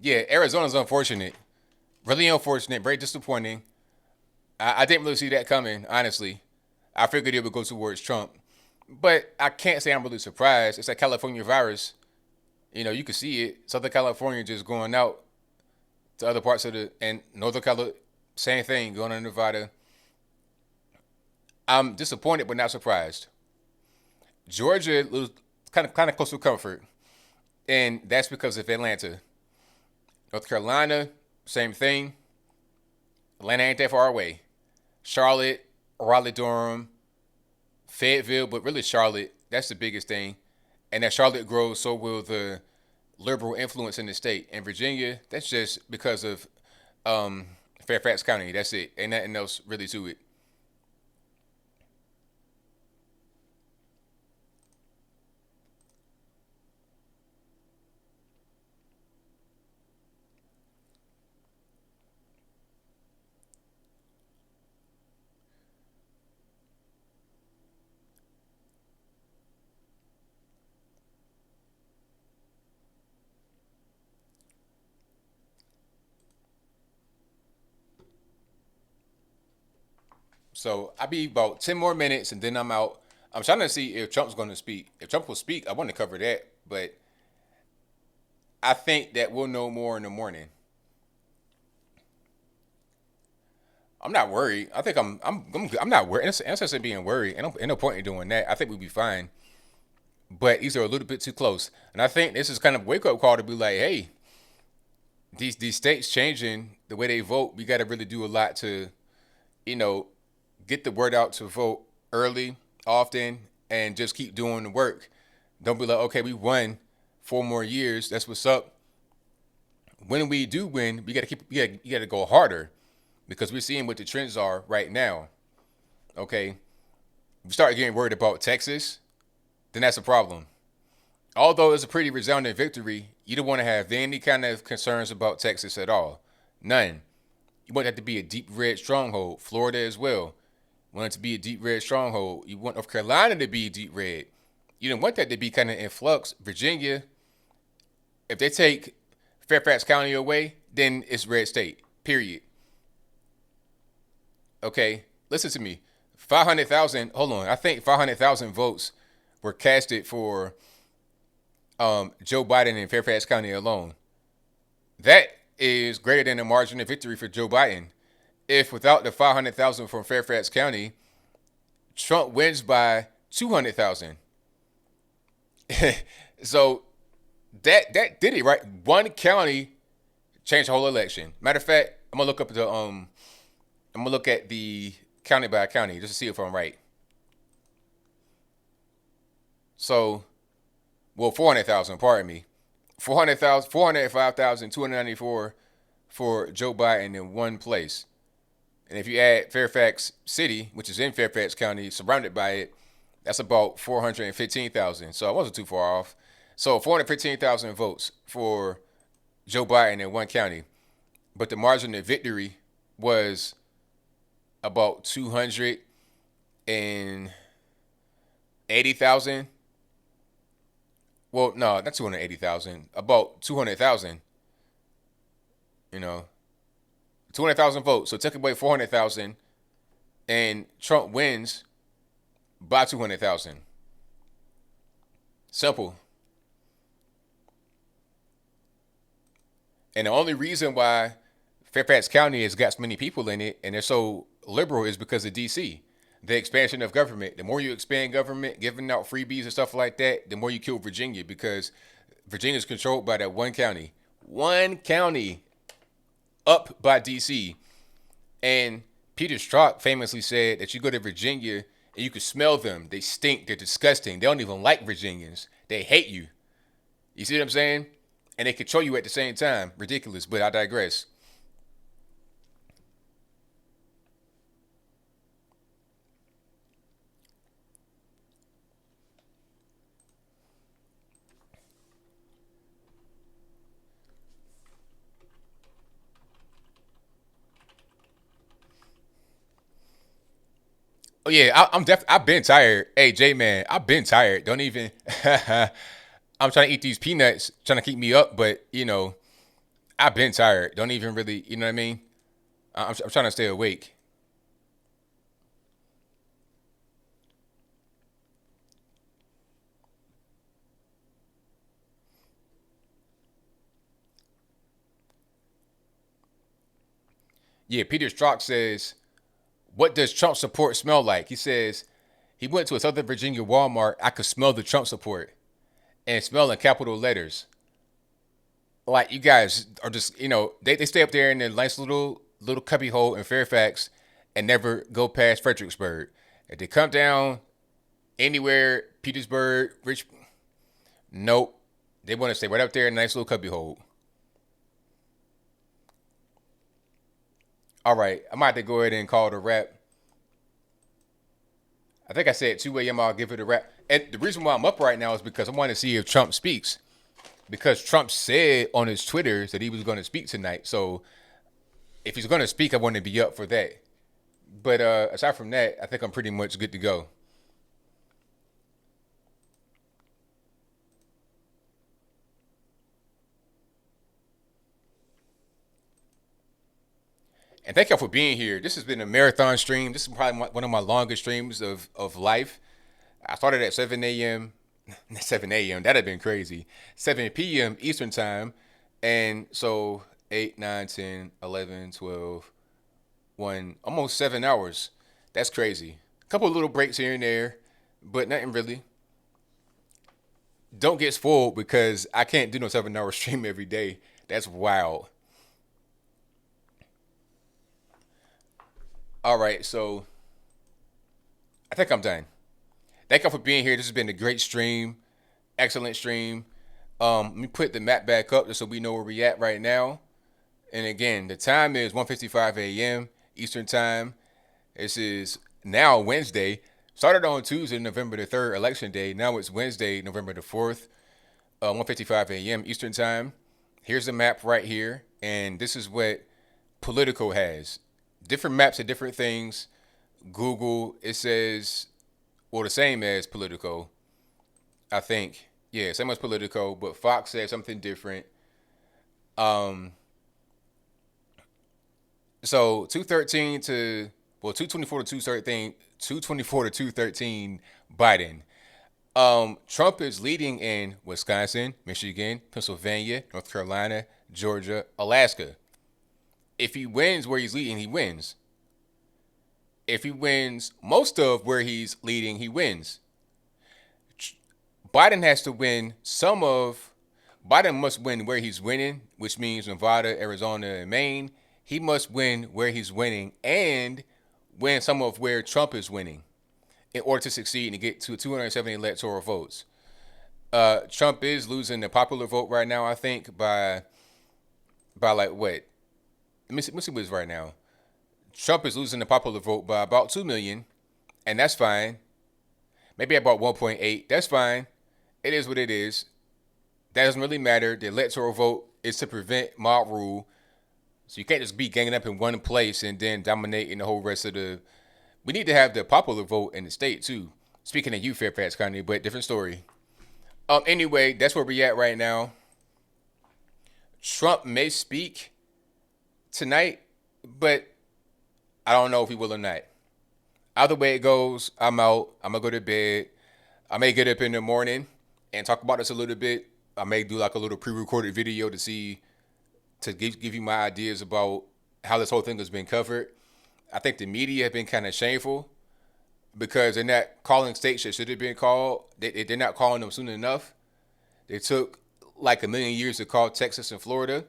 Yeah, Arizona's unfortunate. Really unfortunate. Very disappointing. I didn't really see that coming, honestly. I figured it would go towards Trump. But I can't say I'm really surprised. It's like California virus. You know, you can see it. Southern California just going out to other parts of and Northern California, same thing, going to Nevada. I'm disappointed but not surprised. Georgia was kind of close to comfort. And that's because of Atlanta. North Carolina, same thing. Atlanta ain't that far away. Charlotte, Raleigh-Durham, Fayetteville, but really Charlotte, that's the biggest thing. And as Charlotte grows, so will the liberal influence in the state. And Virginia, that's just because of Fairfax County. That's it. Ain't nothing else really to it. So I'll be about 10 more minutes and then I'm out. I'm trying to see if Trump's going to speak. If Trump will speak, I want to cover that. But I think that we'll know more in the morning. I'm not worried. I think I'm not worried. It's sense of being worried. And no point in doing that. I think we'll be fine. But these are a little bit too close. And I think this is kind of a wake up call to be like, hey, these states changing the way they vote. We got to really do a lot to, get the word out to vote early, often, and just keep doing the work. Don't be like, okay, we won 4 more years. That's what's up. When we do win, we got to you got to go harder because we're seeing what the trends are right now. Okay. If you start getting worried about Texas, then that's a problem. Although it's a pretty resounding victory, you don't want to have any kind of concerns about Texas at all. None. You want that to be a deep red stronghold. Florida as well. You want it to be a deep red stronghold. You want North Carolina to be deep red. You don't want that to be kind of in flux. Virginia, if they take Fairfax County away, then it's red state. Period. Okay, listen to me. 500,000. Hold on. I think 500,000 votes were casted for Joe Biden in Fairfax County alone. That is greater than the margin of victory for Joe Biden. If without the 500,000 from Fairfax County, Trump wins by 200,000. So that did it, right? One county changed the whole election. Matter of fact, I'm gonna look at the county by county just to see if I'm right. So, well, 400,000, pardon me. 405,294 for Joe Biden in one place. And if you add Fairfax City, which is in Fairfax County, surrounded by it, that's about 415,000. So I wasn't too far off. So 415,000 votes for Joe Biden in one county. But the margin of victory was about 280,000. Well, no, not 280,000. About 200,000. 200,000 votes. So take away 400,000, and Trump wins by 200,000. Simple. And the only reason why Fairfax County has got so many people in it and they're so liberal is because of D.C. The expansion of government. The more you expand government, giving out freebies and stuff like that, the more you kill Virginia, because Virginia is controlled by that one county. One county up by D.C. And Peter Strzok famously said that you go to Virginia and you can smell them. They stink. They're disgusting. They don't even like Virginians. They hate you. You see what I'm saying? And they control you at the same time. Ridiculous, but I digress. Oh yeah, I've been tired. Hey J man, I've been tired. Don't even. I'm trying to eat these peanuts, trying to keep me up, but I've been tired. Don't even really, you know what I mean? I'm trying to stay awake. Yeah, Peter Strzok says, "What does Trump support smell like?" He says he went to a Southern Virginia Walmart. I could smell the Trump support and smell in capital letters. Like you guys are just, they stay up there in the nice little cubby hole in Fairfax and never go past Fredericksburg. If they come down anywhere, Petersburg, Rich, nope. They want to stay right up there in a nice little cubby hole. All right, I might have to go ahead and call it a wrap. I think I said 2 a.m. I'll give it a wrap. And the reason why I'm up right now is because I want to see if Trump speaks. Because Trump said on his Twitter that he was going to speak tonight. So if he's going to speak, I want to be up for that. But aside from that, I think I'm pretty much good to go. And thank y'all for being here. This has been a marathon stream. This is probably one of my longest streams of life. I started at 7 a.m. 7 a.m. That'd have been crazy. 7 p.m. Eastern time. And so 8, 9, 10, 11, 12, 1, almost 7 hours. That's crazy. A couple of little breaks here and there, but nothing really. Don't get spoiled because I can't do no 7-hour stream every day. That's wild. All right, so I think I'm done. Thank you for being here. This has been a great stream, excellent stream. Let me put the map back up just so we know where we at right now. And again, the time is 1:55 a.m. Eastern time. This is now Wednesday, Started on Tuesday, November the 3rd, election day. Now it's Wednesday, November the 4th, 1:55 a.m. Eastern time. Here's the map right here, and this is what Politico has. Different maps of different things. Google, it says, well, the same as Politico, I think. Yeah, same as Politico, but Fox says something different. So 213 to 224 to 213, 224 to 213 Biden. Trump is leading in Wisconsin, Michigan, Pennsylvania, North Carolina, Georgia, Alaska. If he wins where he's leading, he wins. If he wins most of where he's leading, he wins. Biden has to win Biden must win where he's winning, which means Nevada, Arizona, and Maine. He must win where he's winning and win some of where Trump is winning in order to succeed and get to 270 electoral votes. Trump is losing the popular vote right now, I think, by like what? Let me see what it is right now. Trump is losing the popular vote by about 2 million, and that's fine. Maybe about 1.8. That's fine. It is what it is. That doesn't really matter. The electoral vote is to prevent mob rule. So you can't just be ganging up in one place and then dominating the whole rest of the... We need to have the popular vote in the state, too. Speaking of you, Fairfax County, but different story. Anyway, that's where we at right now. Trump may speak tonight, but I don't know if he will or not. Either way it goes, I'm out. I'm going to go to bed. I may get up in the morning and talk about this a little bit. I may do like a little pre-recorded video to give you my ideas about how this whole thing has been covered. I think the media have been kind of shameful because they're not calling states that should have been called. They're not calling them soon enough. They took like a million years to call Texas and Florida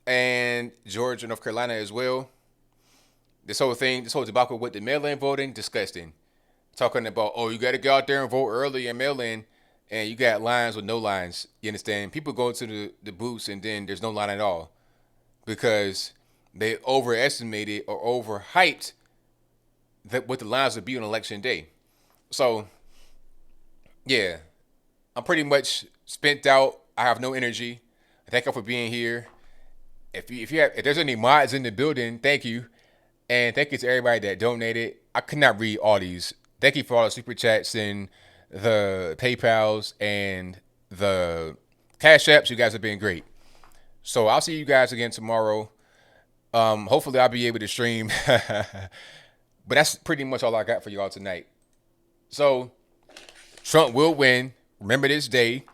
and Georgia, North Carolina as well. This whole debacle with the mail-in voting, disgusting. Talking about, oh, you got to go out there and vote early and mail in, and you got lines with no lines. You understand? People go to the booths and then there's no line at all because they overestimated or overhyped what the lines would be on election day. So, yeah, I'm pretty much spent out. I have no energy. Thank you for being here. If there's any mods in the building, thank you. And thank you to everybody that donated. I could not read all these. Thank you for all the super chats and the PayPals and the Cash Apps. You guys have been great. So I'll see you guys again tomorrow. Hopefully I'll be able to stream. But that's pretty much all I got for y'all tonight. So Trump will win. Remember this day.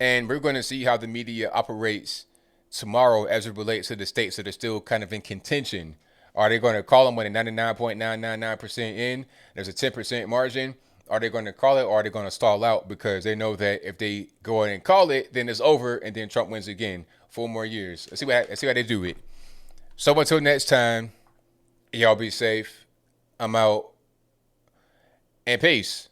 And we're going to see how the media operates tomorrow as it relates to the states that are still kind of in contention. Are they going to call them when they're 99.999% in? There's a 10% margin. Are they going to call it or are they going to stall out because they know that if they go ahead and call it, then it's over and then Trump wins again 4 more years. Let's see how they do it. So until next time, y'all be safe. I'm out. And peace.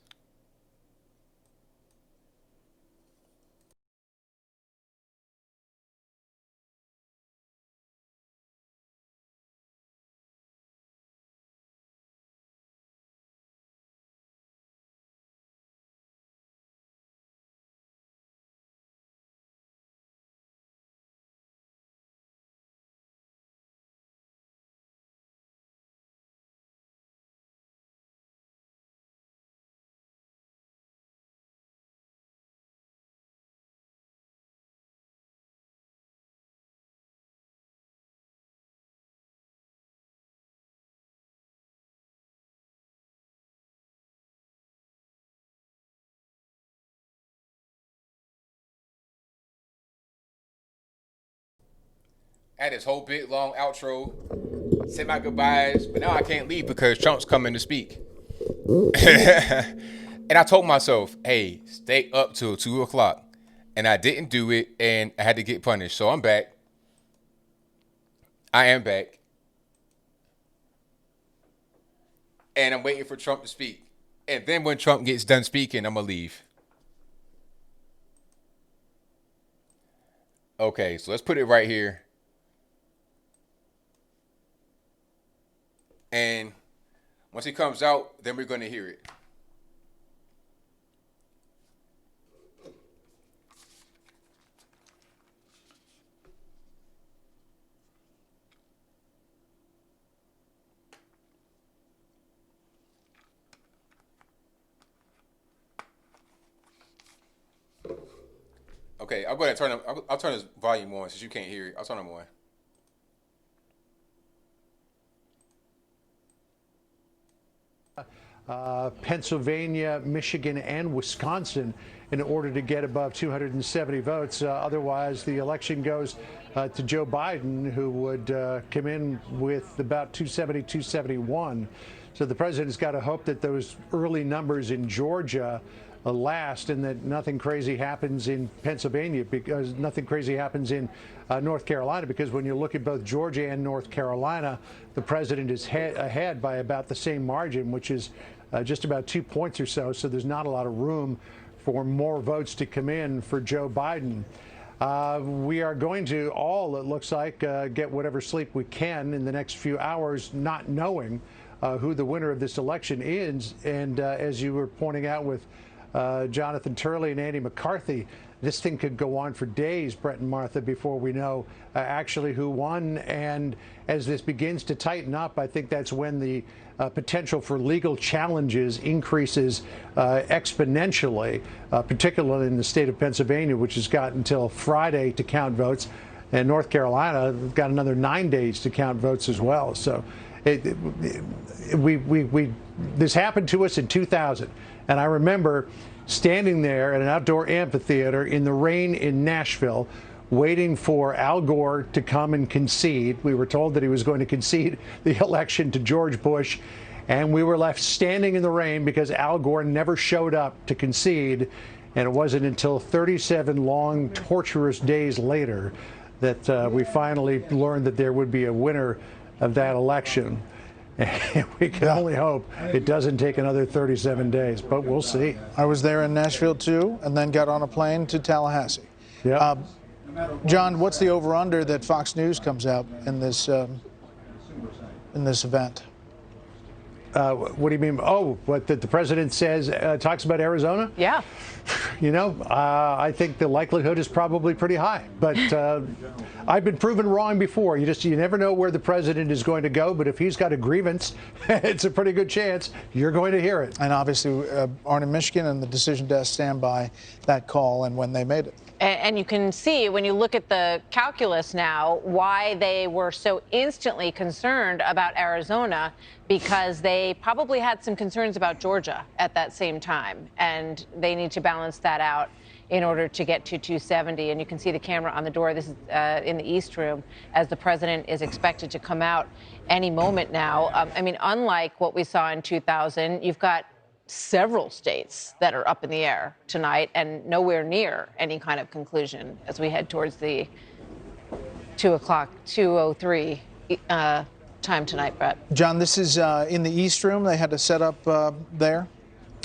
I had this whole big long outro, say my goodbyes, but now I can't leave because Trump's coming to speak. And I told myself, hey, stay up till 2 o'clock. And I didn't do it, and I had to get punished. So I'm back. I am back. And I'm waiting for Trump to speak. And then when Trump gets done speaking, I'm going to leave. Okay, so let's put it right here. And once he comes out, then we're going to hear it. Okay, I'll go ahead and turn him. I'll turn his volume on since you can't hear it. I'll turn him on. Pennsylvania, Michigan, and Wisconsin in order to get above 270 votes. Otherwise, the election goes to Joe Biden, who would come in with about 270, 271. So the president's got to hope that those early numbers in Georgia last and that nothing crazy happens in Pennsylvania, because nothing crazy happens in North Carolina, because when you look at both Georgia and North Carolina, the president is ahead by about the same margin, which is just about 2 points or so. So there's not a lot of room for more votes to come in for Joe Biden. We are going to all, it looks like, get whatever sleep we can in the next few hours, not knowing who the winner of this election is. And as you were pointing out with Jonathan Turley and Andy McCarthy, this thing could go on for days, Brett and Martha, before we know actually who won. And as this begins to tighten up, I think that's when the potential for legal challenges increases exponentially, particularly in the state of Pennsylvania, which has got until Friday to count votes. And North Carolina got another 9 days to count votes as well. So this happened to us in 2000. And I remember standing there at an outdoor amphitheater in the rain in Nashville, waiting for Al Gore to come and concede. We were told that he was going to concede the election to George Bush, and we were left standing in the rain because Al Gore never showed up to concede. And it wasn't until 37 long, torturous days later that we finally learned that there would be a winner of that election. And we can only hope it doesn't take another 37 days, but we'll see. I was there in Nashville, too, and then got on a plane to Tallahassee. Yeah. John, what's the over-under that Fox News comes out in this event? What do you mean? Oh, what the president says, talks about Arizona? Yeah. You know, I think the likelihood is probably pretty high. But I've been proven wrong before. You never know where the president is going to go. But if he's got a grievance, it's a pretty good chance you're going to hear it. And obviously, Arne Michigan and the decision desk stand by that call and when they made it. And you can see when you look at the calculus now why they were so instantly concerned about Arizona, because they probably had some concerns about Georgia at that same time. And they need to balance that out in order to get to 270. And you can see the camera on the door. This is in the East Room as the president is expected to come out any moment now. I mean, unlike what we saw in 2000, you've got several states that are up in the air tonight and nowhere near any kind of conclusion as we head towards the 2:03 time tonight, Brett. John, this is in the East Room. They had to set up there.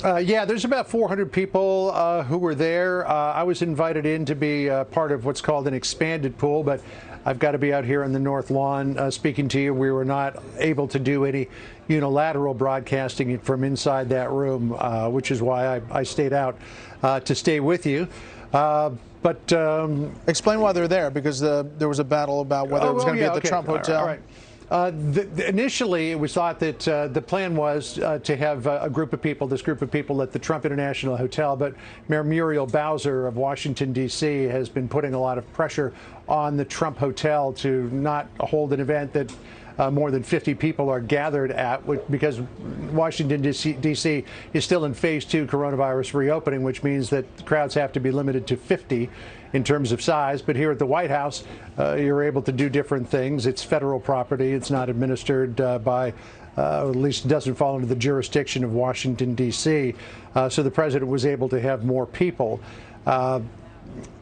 Yeah, there's about 400 people who were there. I was invited in to be part of what's called an expanded pool, but I've got to be out here on the North Lawn speaking to you. We were not able to do any unilateral broadcasting from inside that room, which is why I stayed out to stay with you. But explain why they're there, because there was a battle about whether it was going to be at the Trump Hotel. All right. Initially, it was thought that the plan was to have a group of people, this group of people at the Trump International Hotel, but Mayor Muriel Bowser of Washington, D.C. has been putting a lot of pressure on the Trump Hotel to not hold an event that more than 50 people are gathered at, because Washington, D.C. is still in phase 2 coronavirus reopening, which means that crowds have to be limited to 50 in terms of size. But here at the White House, you're able to do different things. It's federal property. It's not administered by, at least it doesn't fall into the jurisdiction of Washington, D.C. So the president was able to have more people.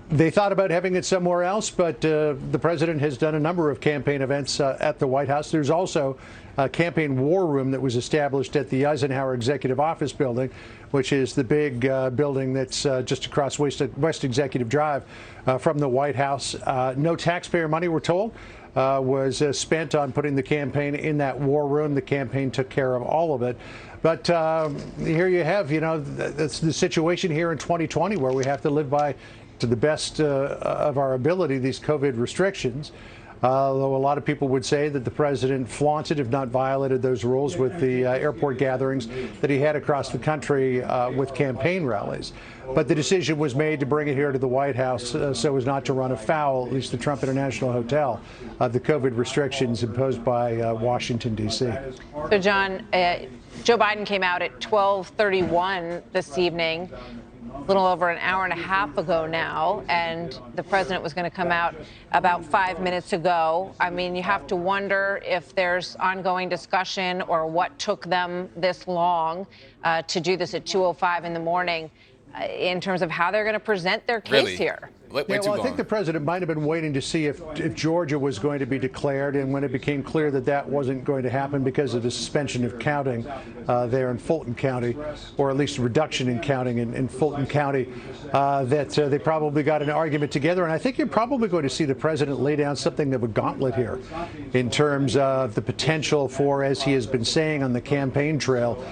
They thought about having it somewhere else, but the president has done a number of campaign events at the White House. There's also a campaign war room that was established at the Eisenhower Executive Office building, which is the big building that's just across West Executive Drive from the White House. No taxpayer money, we're told, was spent on putting the campaign in that war room. The campaign took care of all of it. But here you have, that's the situation here in 2020, where we have to live by, to the best of our ability, these COVID restrictions. Although a lot of people would say that the president flaunted, if not violated, those rules with the airport gatherings that he had across the country with campaign rallies. But the decision was made to bring it here to the White House so as not to run afoul, at least the Trump International Hotel, the COVID restrictions imposed by Washington, D.C. So, John, Joe Biden came out at 12:31 this evening, a little over an hour and a half ago now, and the president was going to come out about 5 minutes ago. I mean, you have to wonder if there's ongoing discussion or what took them this long to do this at 2:05 in the morning in terms of how they're going to present their case here. I think the president might have been waiting to see if Georgia was going to be declared, and when it became clear that that wasn't going to happen because of the suspension of counting there in Fulton County, or at least a reduction in counting in Fulton County, that they probably got an argument together. And I think you're probably going to see the president lay down something of a gauntlet here in terms of the potential for, as he has been saying on the campaign trail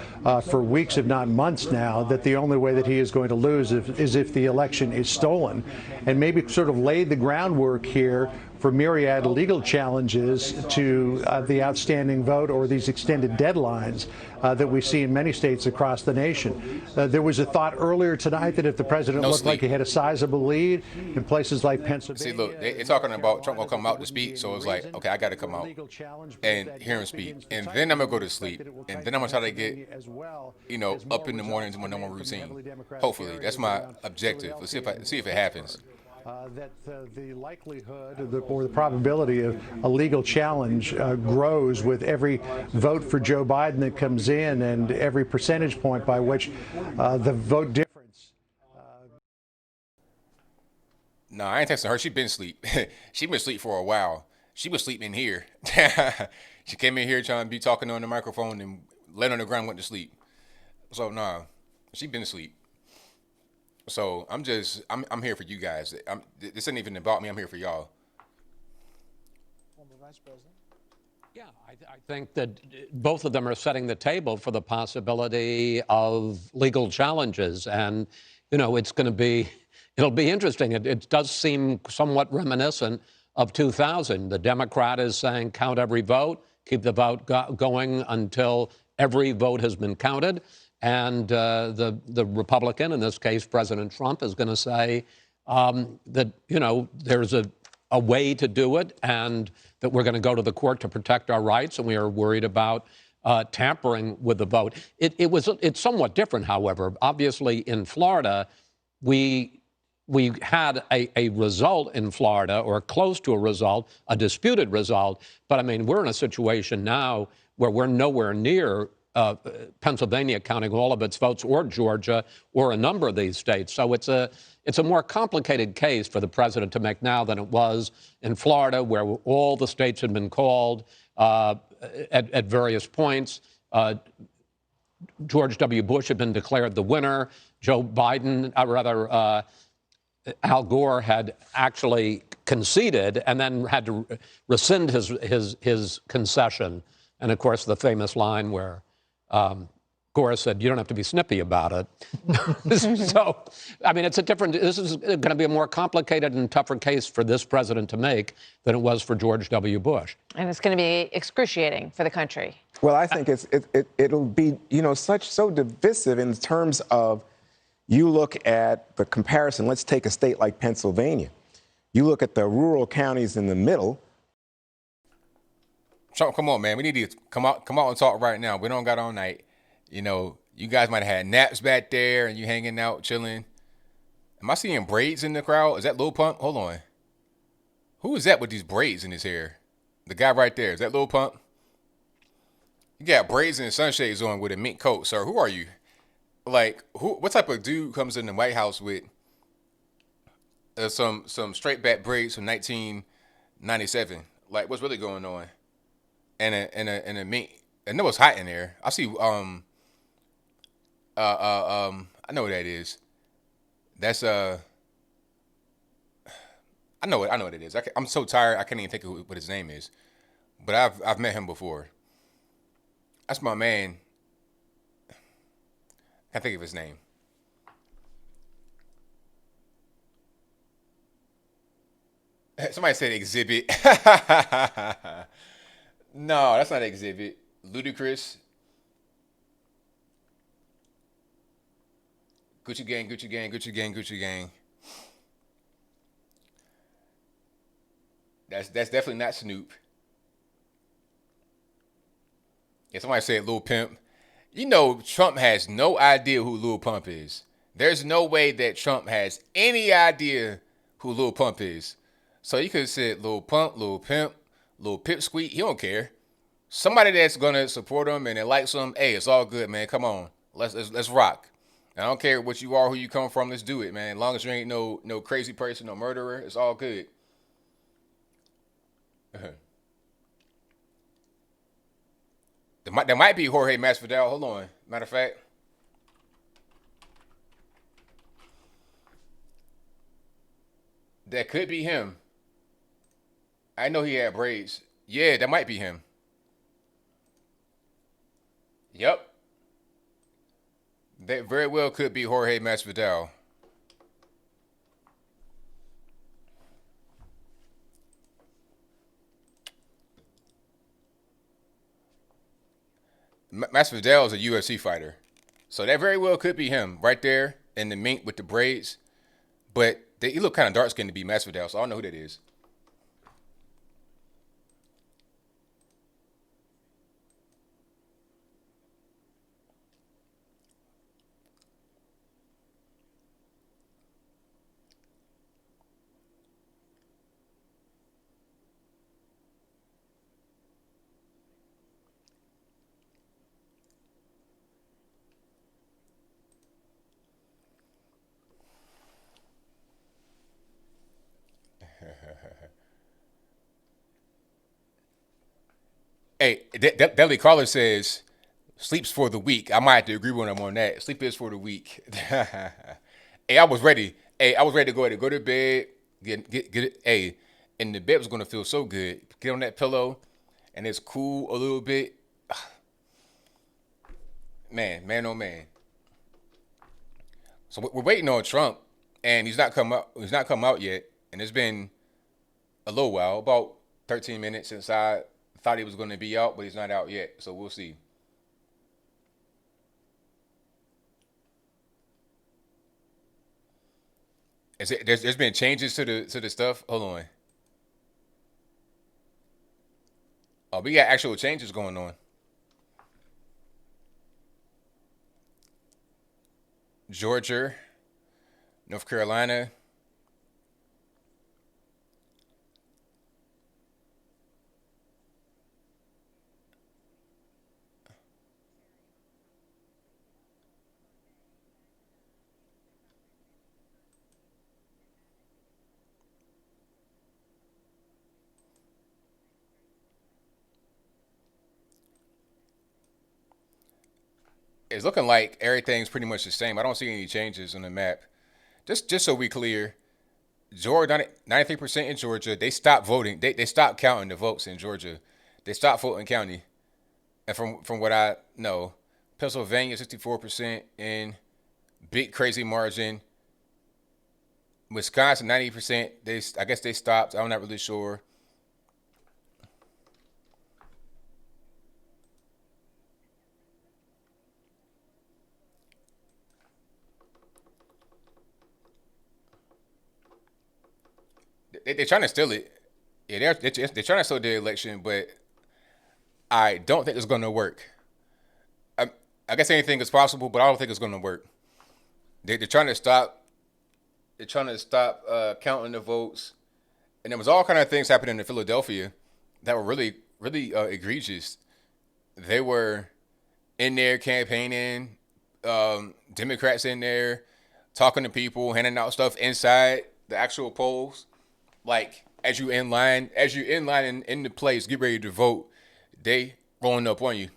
for weeks, if not months now, that the only way that he is going to lose is if the election is stolen. And maybe sort of lay the groundwork here for myriad legal challenges to the outstanding vote or these extended deadlines that we see in many states across the nation. There was a thought earlier tonight that if the president looked like he had a sizable lead in places like Pennsylvania. See, look, they're talking about Trump will come out to speak, so it's like, okay, I got to come out and hear him speak, and then I'm gonna go to sleep, and then I'm gonna try to get, up in the morning to my normal routine. Hopefully, that's my objective. Let's see if it happens. That the likelihood or the probability of a legal challenge grows with every vote for Joe Biden that comes in and every percentage point by which the vote difference. No, I ain't texting her. She been asleep. She been asleep for a while. She was sleeping here. She came in here trying to be talking on the microphone and laid on the ground, went to sleep. So, nah, she been asleep. So I'm here for you guys. This isn't even about me. I'm here for y'all. Former Vice President. Yeah, I think that both of them are setting the table for the possibility of legal challenges. And, it'll be interesting. It does seem somewhat reminiscent of 2000. The Democrat is saying count every vote, keep the vote going until every vote has been counted. And the Republican, in this case, President Trump, is going to say that, there's a way to do it and that we're going to go to the court to protect our rights, and we are worried about tampering with the vote. It's somewhat different, however. Obviously, in Florida, we had a result in Florida, or close to a result, a disputed result. But, I mean, we're in a situation now where we're nowhere near Pennsylvania counting all of its votes, or Georgia, or a number of these states. So it's a more complicated case for the president to make now than it was in Florida, where all the states had been called at various points. George W. Bush had been declared the winner. Joe Biden, Al Gore had actually conceded and then had to rescind his concession. And, of course, the famous line where Gore said, "You don't have to be snippy about it." So, I mean, this is going to be a more complicated and tougher case for this president to make than it was for George W. Bush. And it's going to be excruciating for the country. Well, I think it'll be, so divisive in terms of, you look at the comparison. Let's take a state like Pennsylvania. You look at the rural counties in the middle. Trump, come on, man. We need to come out and talk right now. We don't got all night. You guys might have had naps back there and you hanging out, chilling. Am I seeing braids in the crowd? Is that Lil Pump? Hold on. Who is that with these braids in his hair? The guy right there. Is that Lil Pump? You got braids and sunshades on with a mink coat, sir. Who are you? What type of dude comes in the White House with some straight back braids from 1997? What's really going on? And a mink. I know it's hot in there. I see. I know what that is. That's I know what it is. I'm so tired. I can't even think of what his name is. But I've met him before. That's my man. Can't think of his name. Somebody said exhibit. No, that's not exhibit. Ludicrous. Gucci gang, Gucci gang, Gucci gang, Gucci gang. That's definitely not Snoop. Yeah, somebody said Lil Pimp. You know, Trump has no idea who Lil Pump is. There's no way that Trump has any idea who Lil Pump is. So you could have said Lil Pump, Lil Pimp, Lil Pipsqueak. He don't care. Somebody that's gonna support him and that likes him. Hey, it's all good, man. Come on, let's rock. I don't care what you are, who you come from. Let's do it, man. As long as you ain't no crazy person, no murderer, it's all good. There might be Jorge Masvidal. Hold on. Matter of fact, that could be him. I know he had braids. Yeah, that might be him. Yep. That very well could be Jorge Masvidal. Masvidal is a UFC fighter. So that very well could be him right there in the mink with the braids. But he look kind of dark skinned to be Masvidal, so I don't know who that is. Hey, Deli Caller says sleeps for the week. I might have to agree with him on that. Sleep is for the week. Hey, I was ready. Hey, I was ready to go to bed. Get it. Hey, and the bed was gonna feel so good. Get on that pillow, and it's cool a little bit. Man, oh man. So we're waiting on Trump, and he's not come out. He's not come out yet, and it's been a little while, about 13 minutes since I thought he was going to be out, but he's not out yet. So we'll see. There's been changes to the stuff. Hold on. Oh, we got actual changes going on. Georgia, North Carolina. It's looking like everything's pretty much the same. I don't see any changes on the map. Just so we clear, Georgia 93% in Georgia. They stopped voting. They stopped counting the votes in Georgia. They stopped Fulton County. And from what I know, Pennsylvania 64% in big crazy margin. Wisconsin 90%. I guess they stopped. I'm not really sure. They're trying to steal it. Yeah, they're trying to steal the election, but I don't think it's going to work. I, I guess anything is possible, but I don't think it's going to work. They're trying to stop. They're trying to stop counting the votes, and there was all kind of things happening in Philadelphia that were really egregious. They were in there campaigning, Democrats in there talking to people, handing out stuff inside the actual polls. Like as you in line in the place, get ready to vote, they rolling up on you.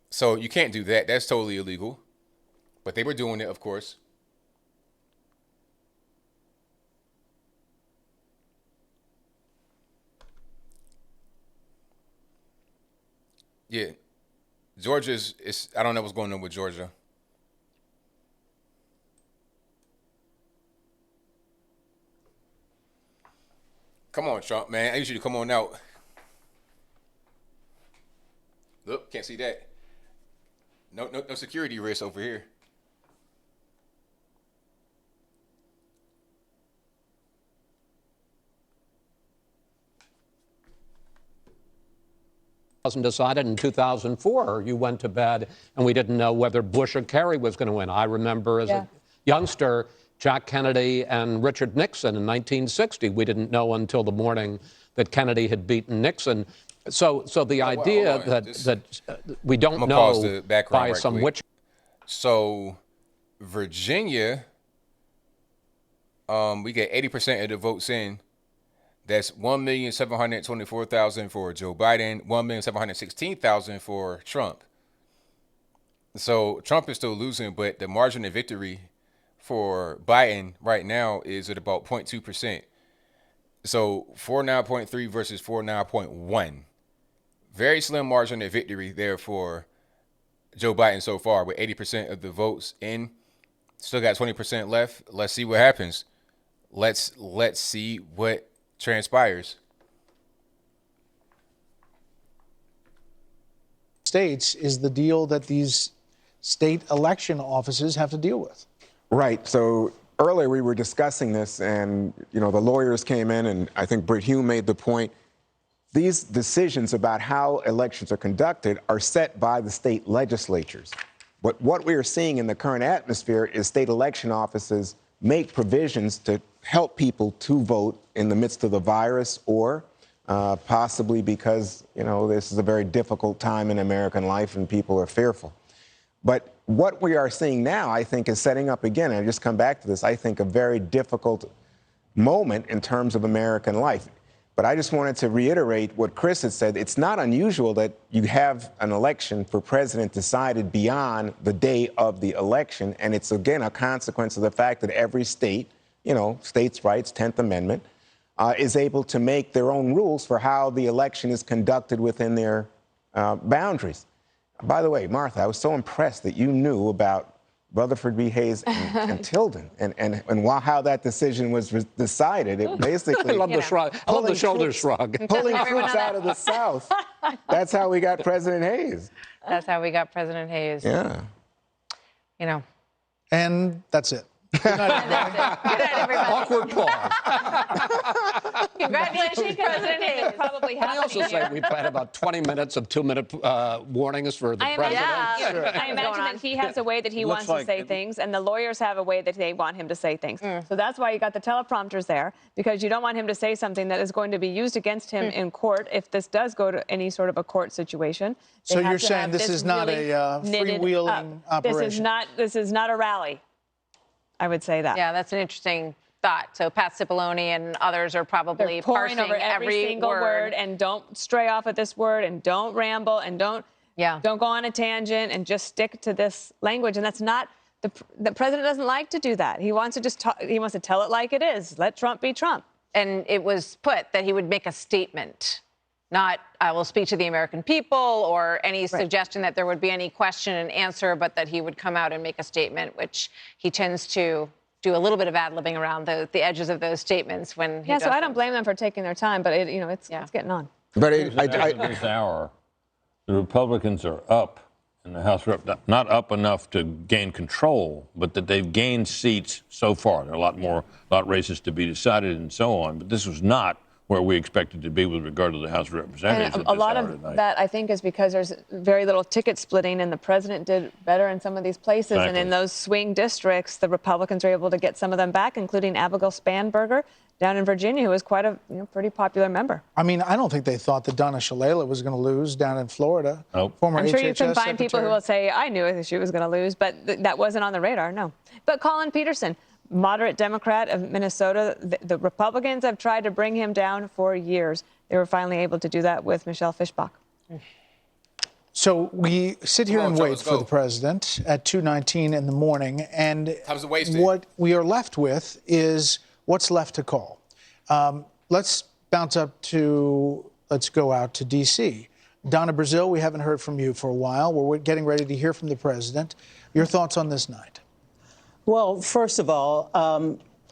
So you can't do that. That's totally illegal. But they were doing it, of course. Yeah, Georgia's. It's I don't know what's going on with Georgia. Come on, Trump, man. I need you to come on out. Look, can't see that. No security risk over here. Wasn't decided in 2004. You went to bed and we didn't know whether Bush or Kerry was going to win. I remember as a youngster, Jack Kennedy and Richard Nixon in 1960. We didn't know until the morning that Kennedy had beaten Nixon. So the idea that we don't know by some witch. So Virginia, we get 80% of the votes in. That's 1,724,000 for Joe Biden, 1,716,000 for Trump. So Trump is still losing, but the margin of victory for Biden right now is at about 0.2%. So 49.3 versus 49.1. Very slim margin of victory there for Joe Biden so far, with 80% of the votes in. Still got 20% left. Let's see what happens. Let's see what transpires. States is the deal that these state election offices have to deal with. Right. So earlier we were discussing this, and the lawyers came in, and I think Britt Hume made the point. These decisions about how elections are conducted are set by the state legislatures. But what we are seeing in the current atmosphere is state election offices make provisions to help people to vote in the midst of the virus, or possibly because, this is a very difficult time in American life and people are fearful. But what we are seeing now, I think, is setting up again, and I just come back to this, I think a very difficult moment in terms of American life. But I just wanted to reiterate what Chris had said. It's not unusual that you have an election for president decided beyond the day of the election. And it's, again, a consequence of the fact that every state, states' rights, 10th Amendment, is able to make their own rules for how the election is conducted within their boundaries. By the way, Martha, I was so impressed that you knew about Rutherford B. Hayes and Tilden, and how that decision was decided. It basically, I love the shrug. I love the shoulder shrug. Pulling fruits out of the South. That's how we got President Hayes. That's how we got President Hayes. Yeah. And that's it. Good night, everybody. Good night, everybody. Awkward pause. Congratulations, President Hayes. Probably Can I also say we've had about 20 minutes of 2-minute warnings for the president? I imagine that he has a way that he wants to say things, and the lawyers have a way that they want him to say things. So that's why you got the teleprompters there, because you don't want him to say something that is going to be used against him in court if this does go to any sort of a court situation. So you're saying this is not a freewheeling operation? This is not a rally. I would say that. Yeah, that's an interesting thought. So Pat Cipollone and others are probably poring parsing over every single word, and don't stray off at this word, and don't ramble, and don't go on a tangent, and just stick to this language. And that's not the president doesn't like to do that. He wants to just talk, he wants to tell it like it is. Let Trump be Trump. And it was put that he would make a statement, not I will speak to the American people or any suggestion that there would be any question and answer, but that he would come out and make a statement, which he tends to do a little bit of ad-libbing around the edges of those statements when he does so I don't them. blame them for taking their time, but it's getting on. But As of this hour, the Republicans are up in the House Rep, not up enough to gain control, but that they've gained seats so far. There are a lot races to be decided and so on, but this was not where we expected to be with regard to the House of Representatives. And a lot of that, I think, is because there's very little ticket splitting, and the president did better in some of these places. Exactly. And in those swing districts, the Republicans are able to get some of them back, including Abigail Spanberger down in Virginia, who was quite a pretty popular member. I mean, I don't think they thought that Donna Shalala was going to lose down in Florida. Nope. Former I'm sure HHS you can find people who secretary. will say, I knew she was going to lose, but that wasn't on the radar, no. But Colin Peterson, moderate Democrat of Minnesota, the Republicans have tried to bring him down for years. They were finally able to do that with Michelle Fischbach. So we sit here and wait for the president at 2:19 in the morning, and what we are left with is what's left to call. Let's go out to D.C. Donna Brazil, we haven't heard from you for a while. We're getting ready to hear from the president. Your thoughts on this night? Well, first of all,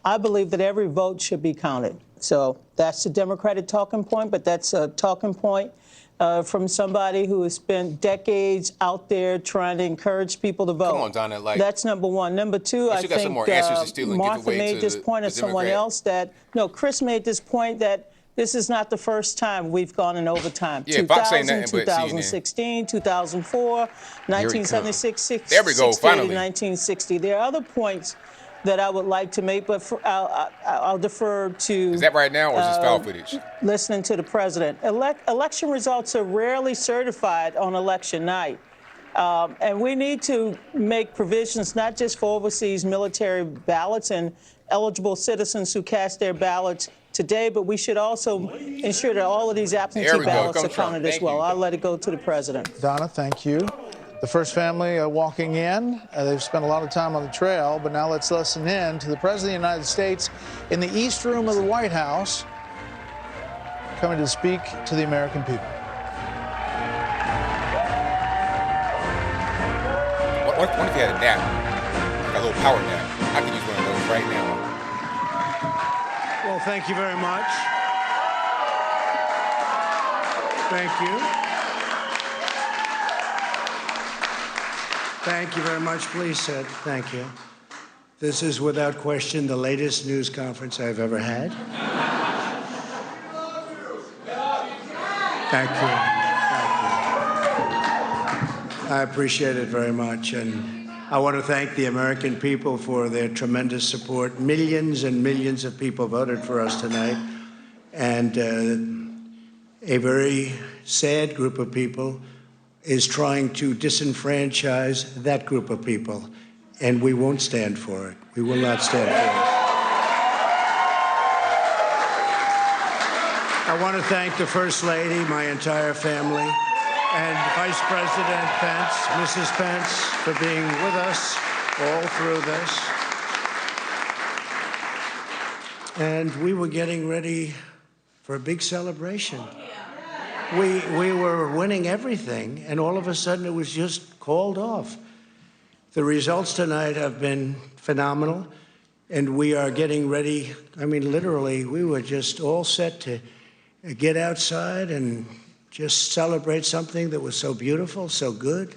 I believe that every vote should be counted. So that's the Democratic talking point, but that's a talking point from somebody who has spent decades out there trying to encourage people to vote. Come on, Donna. Like, that's number one. Number two, I got some think more answers to steal and give Martha away made to this point, or the someone Democrat. else, that, no, Chris made this point that this is not the first time we've gone in overtime. Yeah, Fox ain't 2000, nothing but 2016, 2004, 1976, There we go, 68, finally. 1960. There are other points that I would like to make, but I'll defer to... Is that right now, or is this foul footage? Listening to the president. Election results are rarely certified on election night. And we need to make provisions not just for overseas military ballots and eligible citizens who cast their ballots today, but we should also ensure that all of these absentee ballots are counted as well. I'll let it go to the president. Donna, thank you. The first family walking in, they've spent a lot of time on the trail, but now let's listen in to the President of the United States in the East Room of the White House, coming to speak to the American people. What if you had a nap, like a little power nap? I could use one of those right now. Well, thank you very much. Thank you. Thank you very much. Please sit. Thank you. This is without question the latest news conference I've ever had. Thank you. Thank you. I appreciate it very much. And I want to thank the American people for their tremendous support. Millions and millions of people voted for us tonight. And a very sad group of people is trying to disenfranchise that group of people, and we won't stand for it. We will not stand for it. I want to thank the First Lady, my entire family, and Vice President Pence, Mrs. Pence, for being with us all through this. And we were getting ready for a big celebration. We were winning everything, and all of a sudden it was just called off. The results tonight have been phenomenal, and we are getting ready. I mean, literally, we were just all set to get outside and just celebrate something that was so beautiful, so good,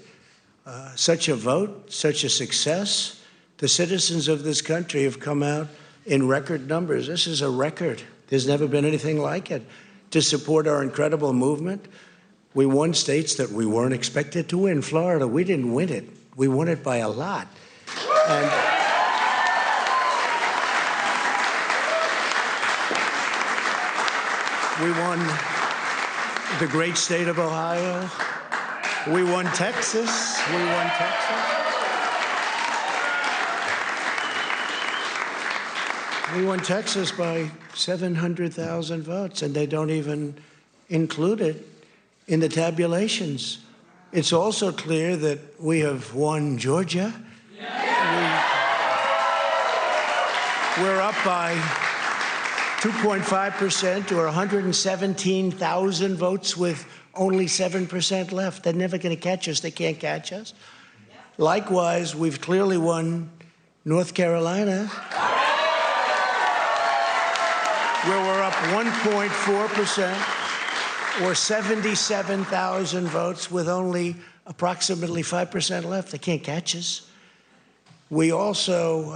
such a vote, such a success. The citizens of this country have come out in record numbers. This is a record. There's never been anything like it. To support our incredible movement. We won states that we weren't expected to win. Florida, we didn't win it. We won it by a lot. And we won the great state of Ohio. We won Texas. We won Texas. We won Texas by 700,000 votes, and they don't even include it in the tabulations. It's also clear that we have won Georgia. We're up by 2.5%, or 117,000 votes with only 7% left. They're never going to catch us. They can't catch us. Likewise, we've clearly won North Carolina, where we're up 1.4%, or 77,000 votes with only approximately 5% left. They can't catch us. We also,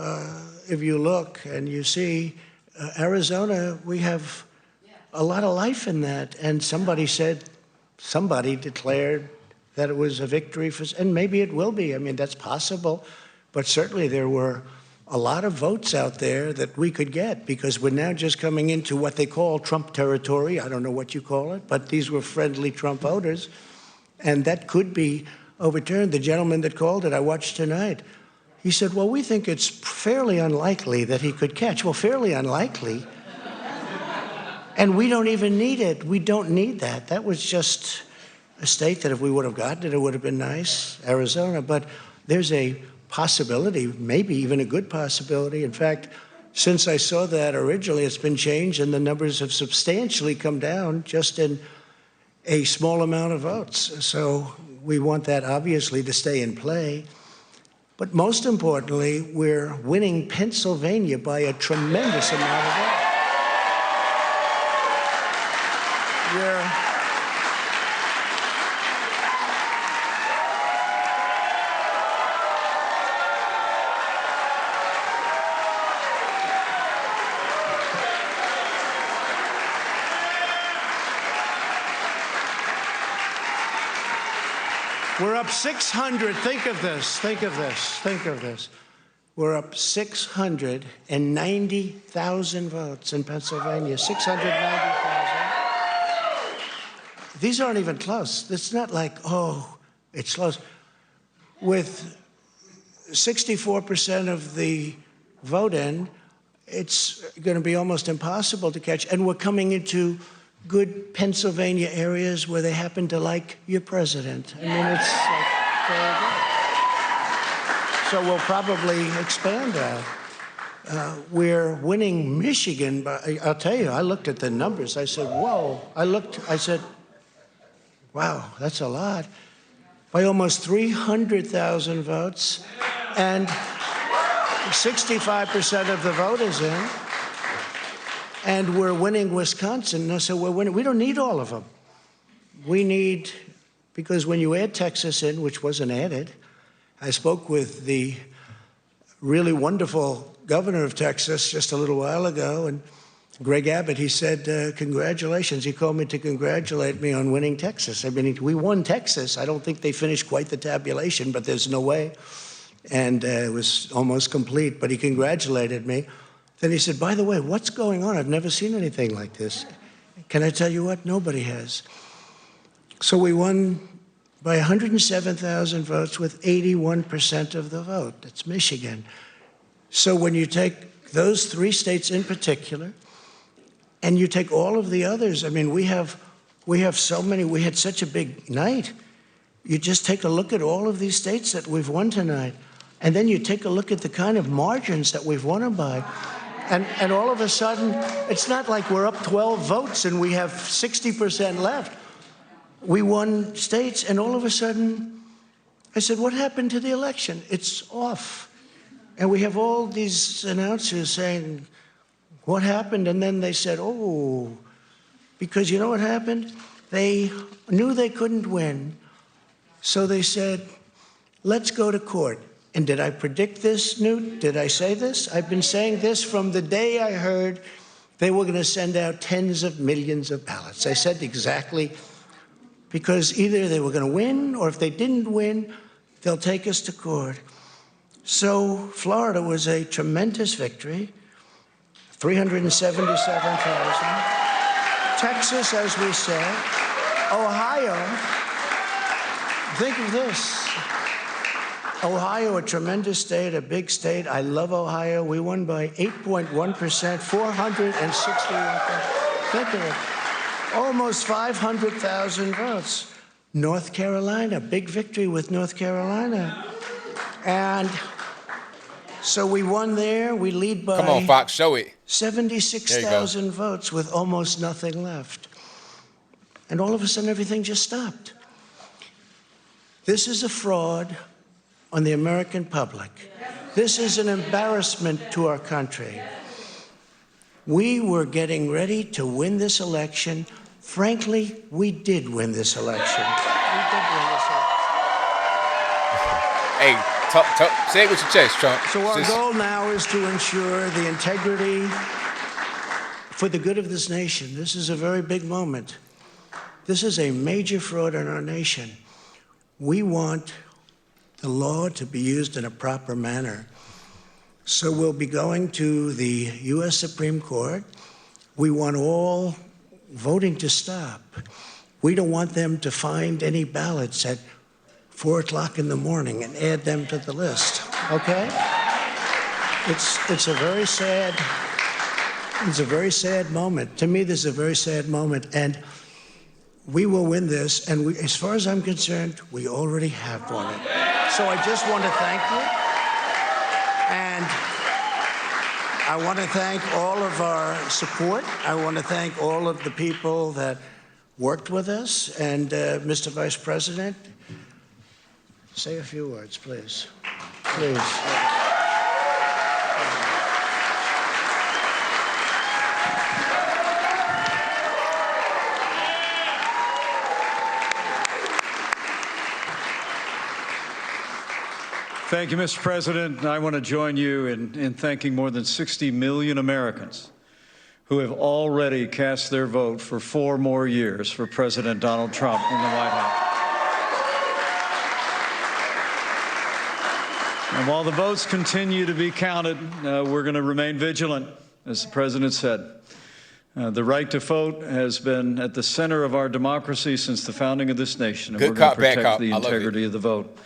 if you look and you see, Arizona, we have a lot of life in that. And somebody declared that it was a victory for, and maybe it will be. I mean, that's possible. But certainly there were a lot of votes out there that we could get, because we're now just coming into what they call Trump territory. I don't know what you call it, but these were friendly Trump voters, and that could be overturned. The gentleman that called it, I watched tonight, he said, well, we think it's fairly unlikely that he could catch. Well, fairly unlikely. And we don't even need it. We don't need that. That was just a state that if we would have gotten it, it would have been nice, Arizona. But there's a possibility, maybe even a good possibility. In fact, since I saw that originally, it's been changed, and the numbers have substantially come down just in a small amount of votes. So we want that, obviously, to stay in play. But most importantly, we're winning Pennsylvania by a tremendous amount of votes. We're up 600. Think of this. Think of this. Think of this. We're up 690,000 votes in Pennsylvania. 690,000. These aren't even close. It's not like, oh, it's close. With 64% of the vote in, it's going to be almost impossible to catch. And we're coming into good Pennsylvania areas where they happen to like your president. I mean, it's like very good. So we'll probably expand that. We're winning Michigan, but I'll tell you, I looked at the numbers. I said, whoa. I said, wow, that's a lot. By almost 300,000 votes, and 65% of the vote is in. And we're winning Wisconsin. So we're winning. We don't need all of them. We need, because when you add Texas in, which wasn't added, I spoke with the really wonderful governor of Texas just a little while ago, and Greg Abbott, he said, congratulations. He called me to congratulate me on winning Texas. I mean, we won Texas. I don't think they finished quite the tabulation, but there's no way. And it was almost complete, but he congratulated me. Then he said, by the way, what's going on? I've never seen anything like this. Can I tell you what? Nobody has. So we won by 107,000 votes with 81% of the vote. That's Michigan. So when you take those three states in particular, and you take all of the others, I mean, we have so many, we had such a big night. You just take a look at all of these states that we've won tonight, and then you take a look at the kind of margins that we've won them by. And all of a sudden, it's not like we're up 12 votes and we have 60% left. We won states, and all of a sudden, I said, what happened to the election? It's off. And we have all these announcers saying, what happened? And then they said, oh, because you know what happened? They knew they couldn't win. So they said, let's go to court. And did I predict this, Newt? Did I say this? I've been saying this from the day I heard they were going to send out tens of millions of ballots. I said exactly, because either they were going to win, or if they didn't win, they'll take us to court. So Florida was a tremendous victory, 377,000. Texas, as we said. Ohio, think of this. Ohio, a tremendous state, a big state. I love Ohio. We won by 8.1%, 461. Think of it. Almost 500,000 votes. North Carolina, big victory with North Carolina. And so we won there. We lead by, come on, Fox, show it. 76,000 votes with almost nothing left. And all of a sudden, everything just stopped. This is a fraud on the American public. This is an embarrassment to our country. We were getting ready to win this election. Frankly, we did win this election. We did win this election. Hey, say it with your chest, Trump. So our goal now is to ensure the integrity for the good of this nation. This is a very big moment. This is a major fraud in our nation. We want the law to be used in a proper manner. So we'll be going to the U.S. Supreme Court. We want all voting to stop. We don't want them to find any ballots at 4 o'clock in the morning and add them to the list, okay? It's a very sad moment. To me, this is a very sad moment, and we will win this, and as far as I'm concerned, we already have won it. So I just want to thank you, and I want to thank all of our support. I want to thank all of the people that worked with us, and Mr. Vice President, say a few words, please. please. Thank you, Mr. President. I want to join you in thanking more than 60 million Americans who have already cast their vote for 4 more years for President Donald Trump in the White House. And while the votes continue to be counted, we're going to remain vigilant, as the President said. The right to vote has been at the center of our democracy since the founding of this nation, and we're going to protect the integrity of the vote.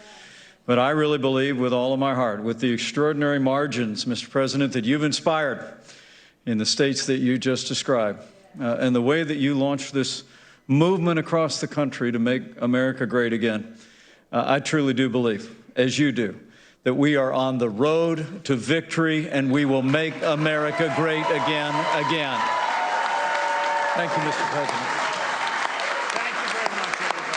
But I really believe with all of my heart, with the extraordinary margins, Mr. President, that you've inspired in the states that you just described, and the way that you launched this movement across the country to make America great again, I truly do believe, as you do, that we are on the road to victory and we will make America great again. Thank you, Mr. President. Thank you very much, everybody.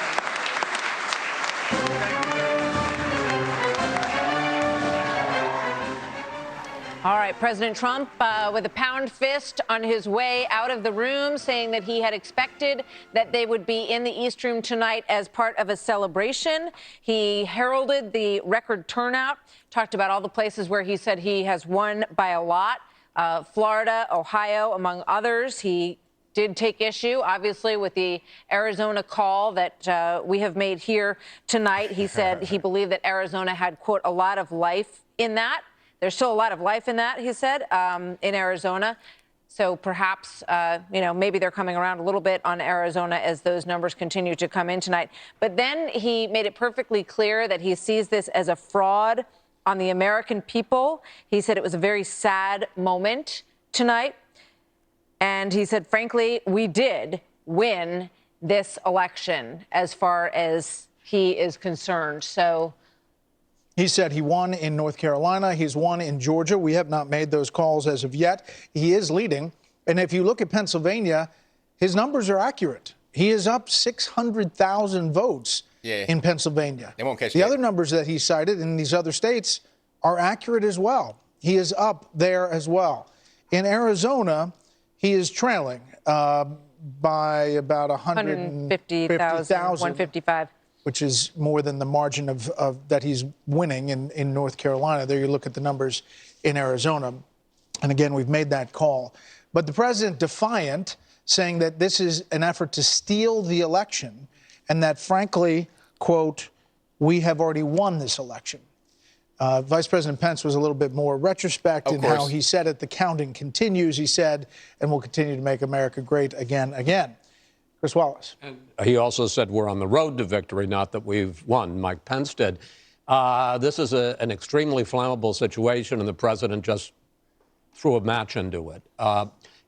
All right, President Trump with a pound fist on his way out of the room, saying that he had expected that they would be in the East Room tonight as part of a celebration. He heralded the record turnout, talked about all the places where he said he has won by a lot, Florida, Ohio, among others. He did take issue, obviously, with the Arizona call that we have made here tonight. He said he believed that Arizona had, quote, a lot of life in that. There's still a lot of life in that, he said, in Arizona. So perhaps, maybe they're coming around a little bit on Arizona as those numbers continue to come in tonight. But then he made it perfectly clear that he sees this as a fraud on the American people. He said it was a very sad moment tonight. And he said, frankly, we did win this election as far as he is concerned. So he said he won in North Carolina. He's won in Georgia. We have not made those calls as of yet. He is leading. And if you look at Pennsylvania, his numbers are accurate. He is up 600,000 votes in Pennsylvania. They won't catch the that. other numbers that he cited in these other states are accurate as well. He is up there as well. In Arizona, he is trailing by about 150,000. 155. Which is more than the margin of that he's winning in North Carolina. There you look at the numbers in Arizona. And again, we've made that call. But the president defiant, saying that this is an effort to steal the election and that, frankly, quote, we have already won this election. Vice President Pence was a little bit more retrospect in how he said it. The counting continues, he said, and will continue to make America great again. Chris Wallace. And he also said we're on the road to victory, not that we've won. Mike Pence did. This is an extremely flammable situation, and the president just threw a match into it.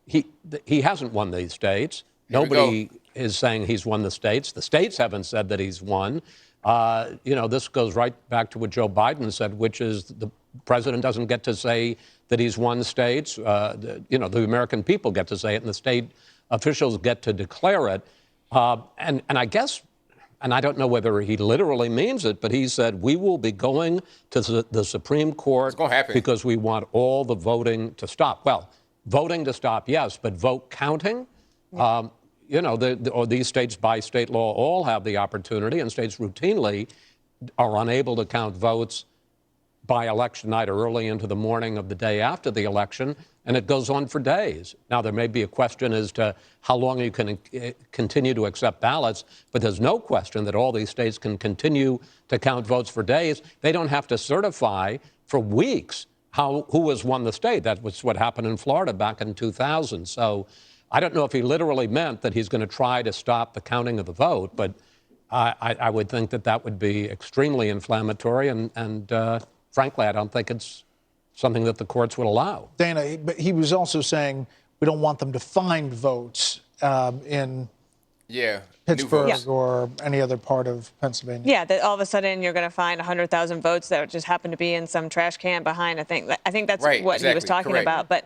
He hasn't won these states. Nobody is saying he's won the states. The states haven't said that he's won. This goes right back to what Joe Biden said, which is the president doesn't get to say that he's won states. The American people get to say it, and the state officials get to declare it. And I guess, and I don't know whether he literally means it, but he said, we will be going to the Supreme Court because we want all the voting to stop. Well, voting to stop, yes, but vote counting? These states by state law all have the opportunity, and states routinely are unable to count votes by election night or early into the morning of the day after the election, and it goes on for days. Now, there may be a question as to how long you can continue to accept ballots, but there's no question that all these states can continue to count votes for days. They don't have to certify for weeks who has won the state. That was what happened in Florida back in 2000. So I don't know if he literally meant that he's going to try to stop the counting of the vote, but I would think that would be extremely inflammatory, and frankly, I don't think it's something that the courts would allow. Dana, but he was also saying we don't want them to find votes in Pittsburgh or any other part of Pennsylvania. Yeah, that all of a sudden you're going to find 100,000 votes that just happen to be in some trash can behind. I think that's what he was talking about. But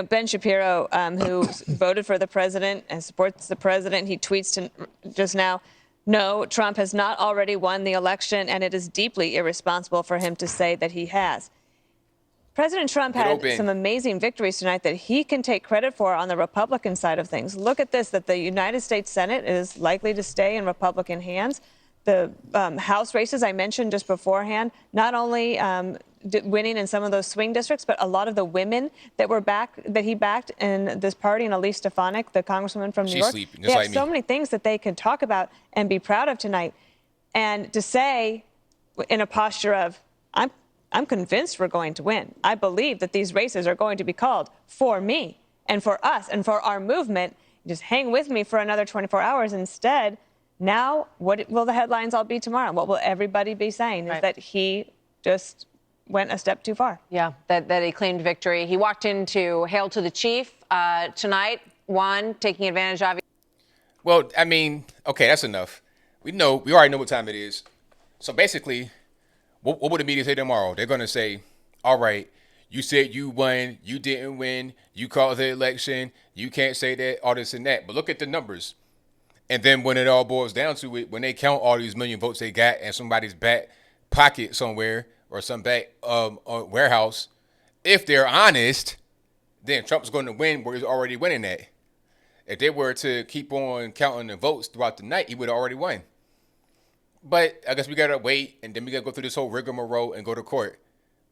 Ben Shapiro, who voted for the president and supports the president, he tweets just now No, Trump has not already won the election, and it is deeply irresponsible for him to say that he has. President Trump had some amazing victories tonight that he can take credit for on the Republican side of things. Look at this, that the United States Senate is likely to stay in Republican hands. The House races I mentioned just beforehand, not only winning in some of those swing districts, but a lot of the women that he backed in this party, and Elise Stefanik, the congresswoman from New York, sleeping, they have so many things that they can talk about and be proud of tonight. And to say in a posture of, I'm convinced we're going to win. I believe that these races are going to be called for me and for us and for our movement. Just hang with me for another 24 hours. Instead, now, what will the headlines all be tomorrow? What will everybody be saying is that he just went a step too far. Yeah, that he claimed victory. He walked into Hail to the Chief tonight, taking advantage of. Well, I mean, okay, that's enough. We already know what time it is. So basically, what would the media say tomorrow? They're going to say, all right, you said you won, you didn't win, you called the election, you can't say that, all this and that. But look at the numbers. And then when it all boils down to it, when they count all these million votes they got in somebody's back pocket somewhere or some back warehouse, if they're honest, then Trump's going to win where he's already winning at. If they were to keep on counting the votes throughout the night, he would have already won. But I guess we got to wait, and then we got to go through this whole rigmarole and go to court.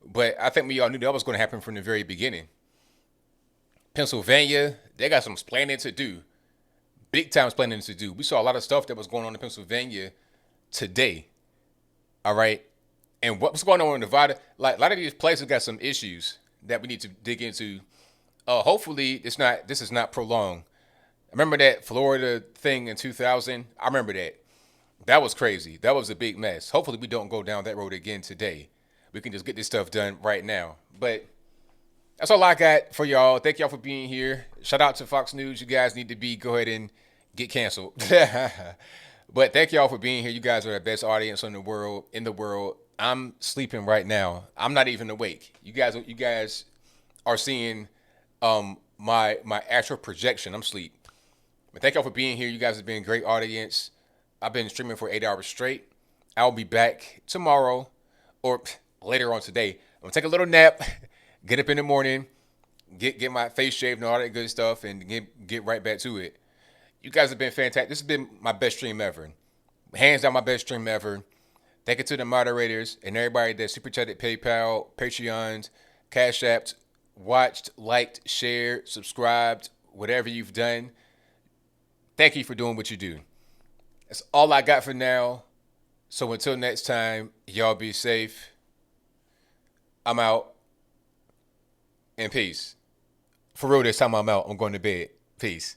But I think we all knew that was going to happen from the very beginning. Pennsylvania, they got some explaining to do. Big time explaining to do. We saw a lot of stuff that was going on in Pennsylvania today. All right. And what's going on in Nevada? Like a lot of these places got some issues that we need to dig into. Hopefully this is not prolonged. Remember that Florida thing in 2000? I remember that. That was crazy. That was a big mess. Hopefully we don't go down that road again today. We can just get this stuff done right now. But that's all I got for y'all. Thank y'all for being here. Shout out to Fox News. You guys need to go ahead and get canceled. But thank y'all for being here. You guys are the best audience in the world. I'm sleeping right now. I'm not even awake. You guys are seeing my actual projection. I'm asleep. But thank y'all for being here. You guys have been a great audience. I've been streaming for 8 hours straight. I'll be back tomorrow or later on today. I'm gonna take a little nap, get up in the morning, get my face shaved and all that good stuff, and get right back to it. You guys have been fantastic. This has been my best stream ever. Hands down my best stream ever. Thank you to the moderators and everybody that super chatted, PayPal, Patreons, Cash Apps, watched, liked, shared, subscribed, whatever you've done. Thank you for doing what you do. That's all I got for now. So until next time, y'all be safe. I'm out. And peace. For real, this time I'm out. I'm going to bed. Peace.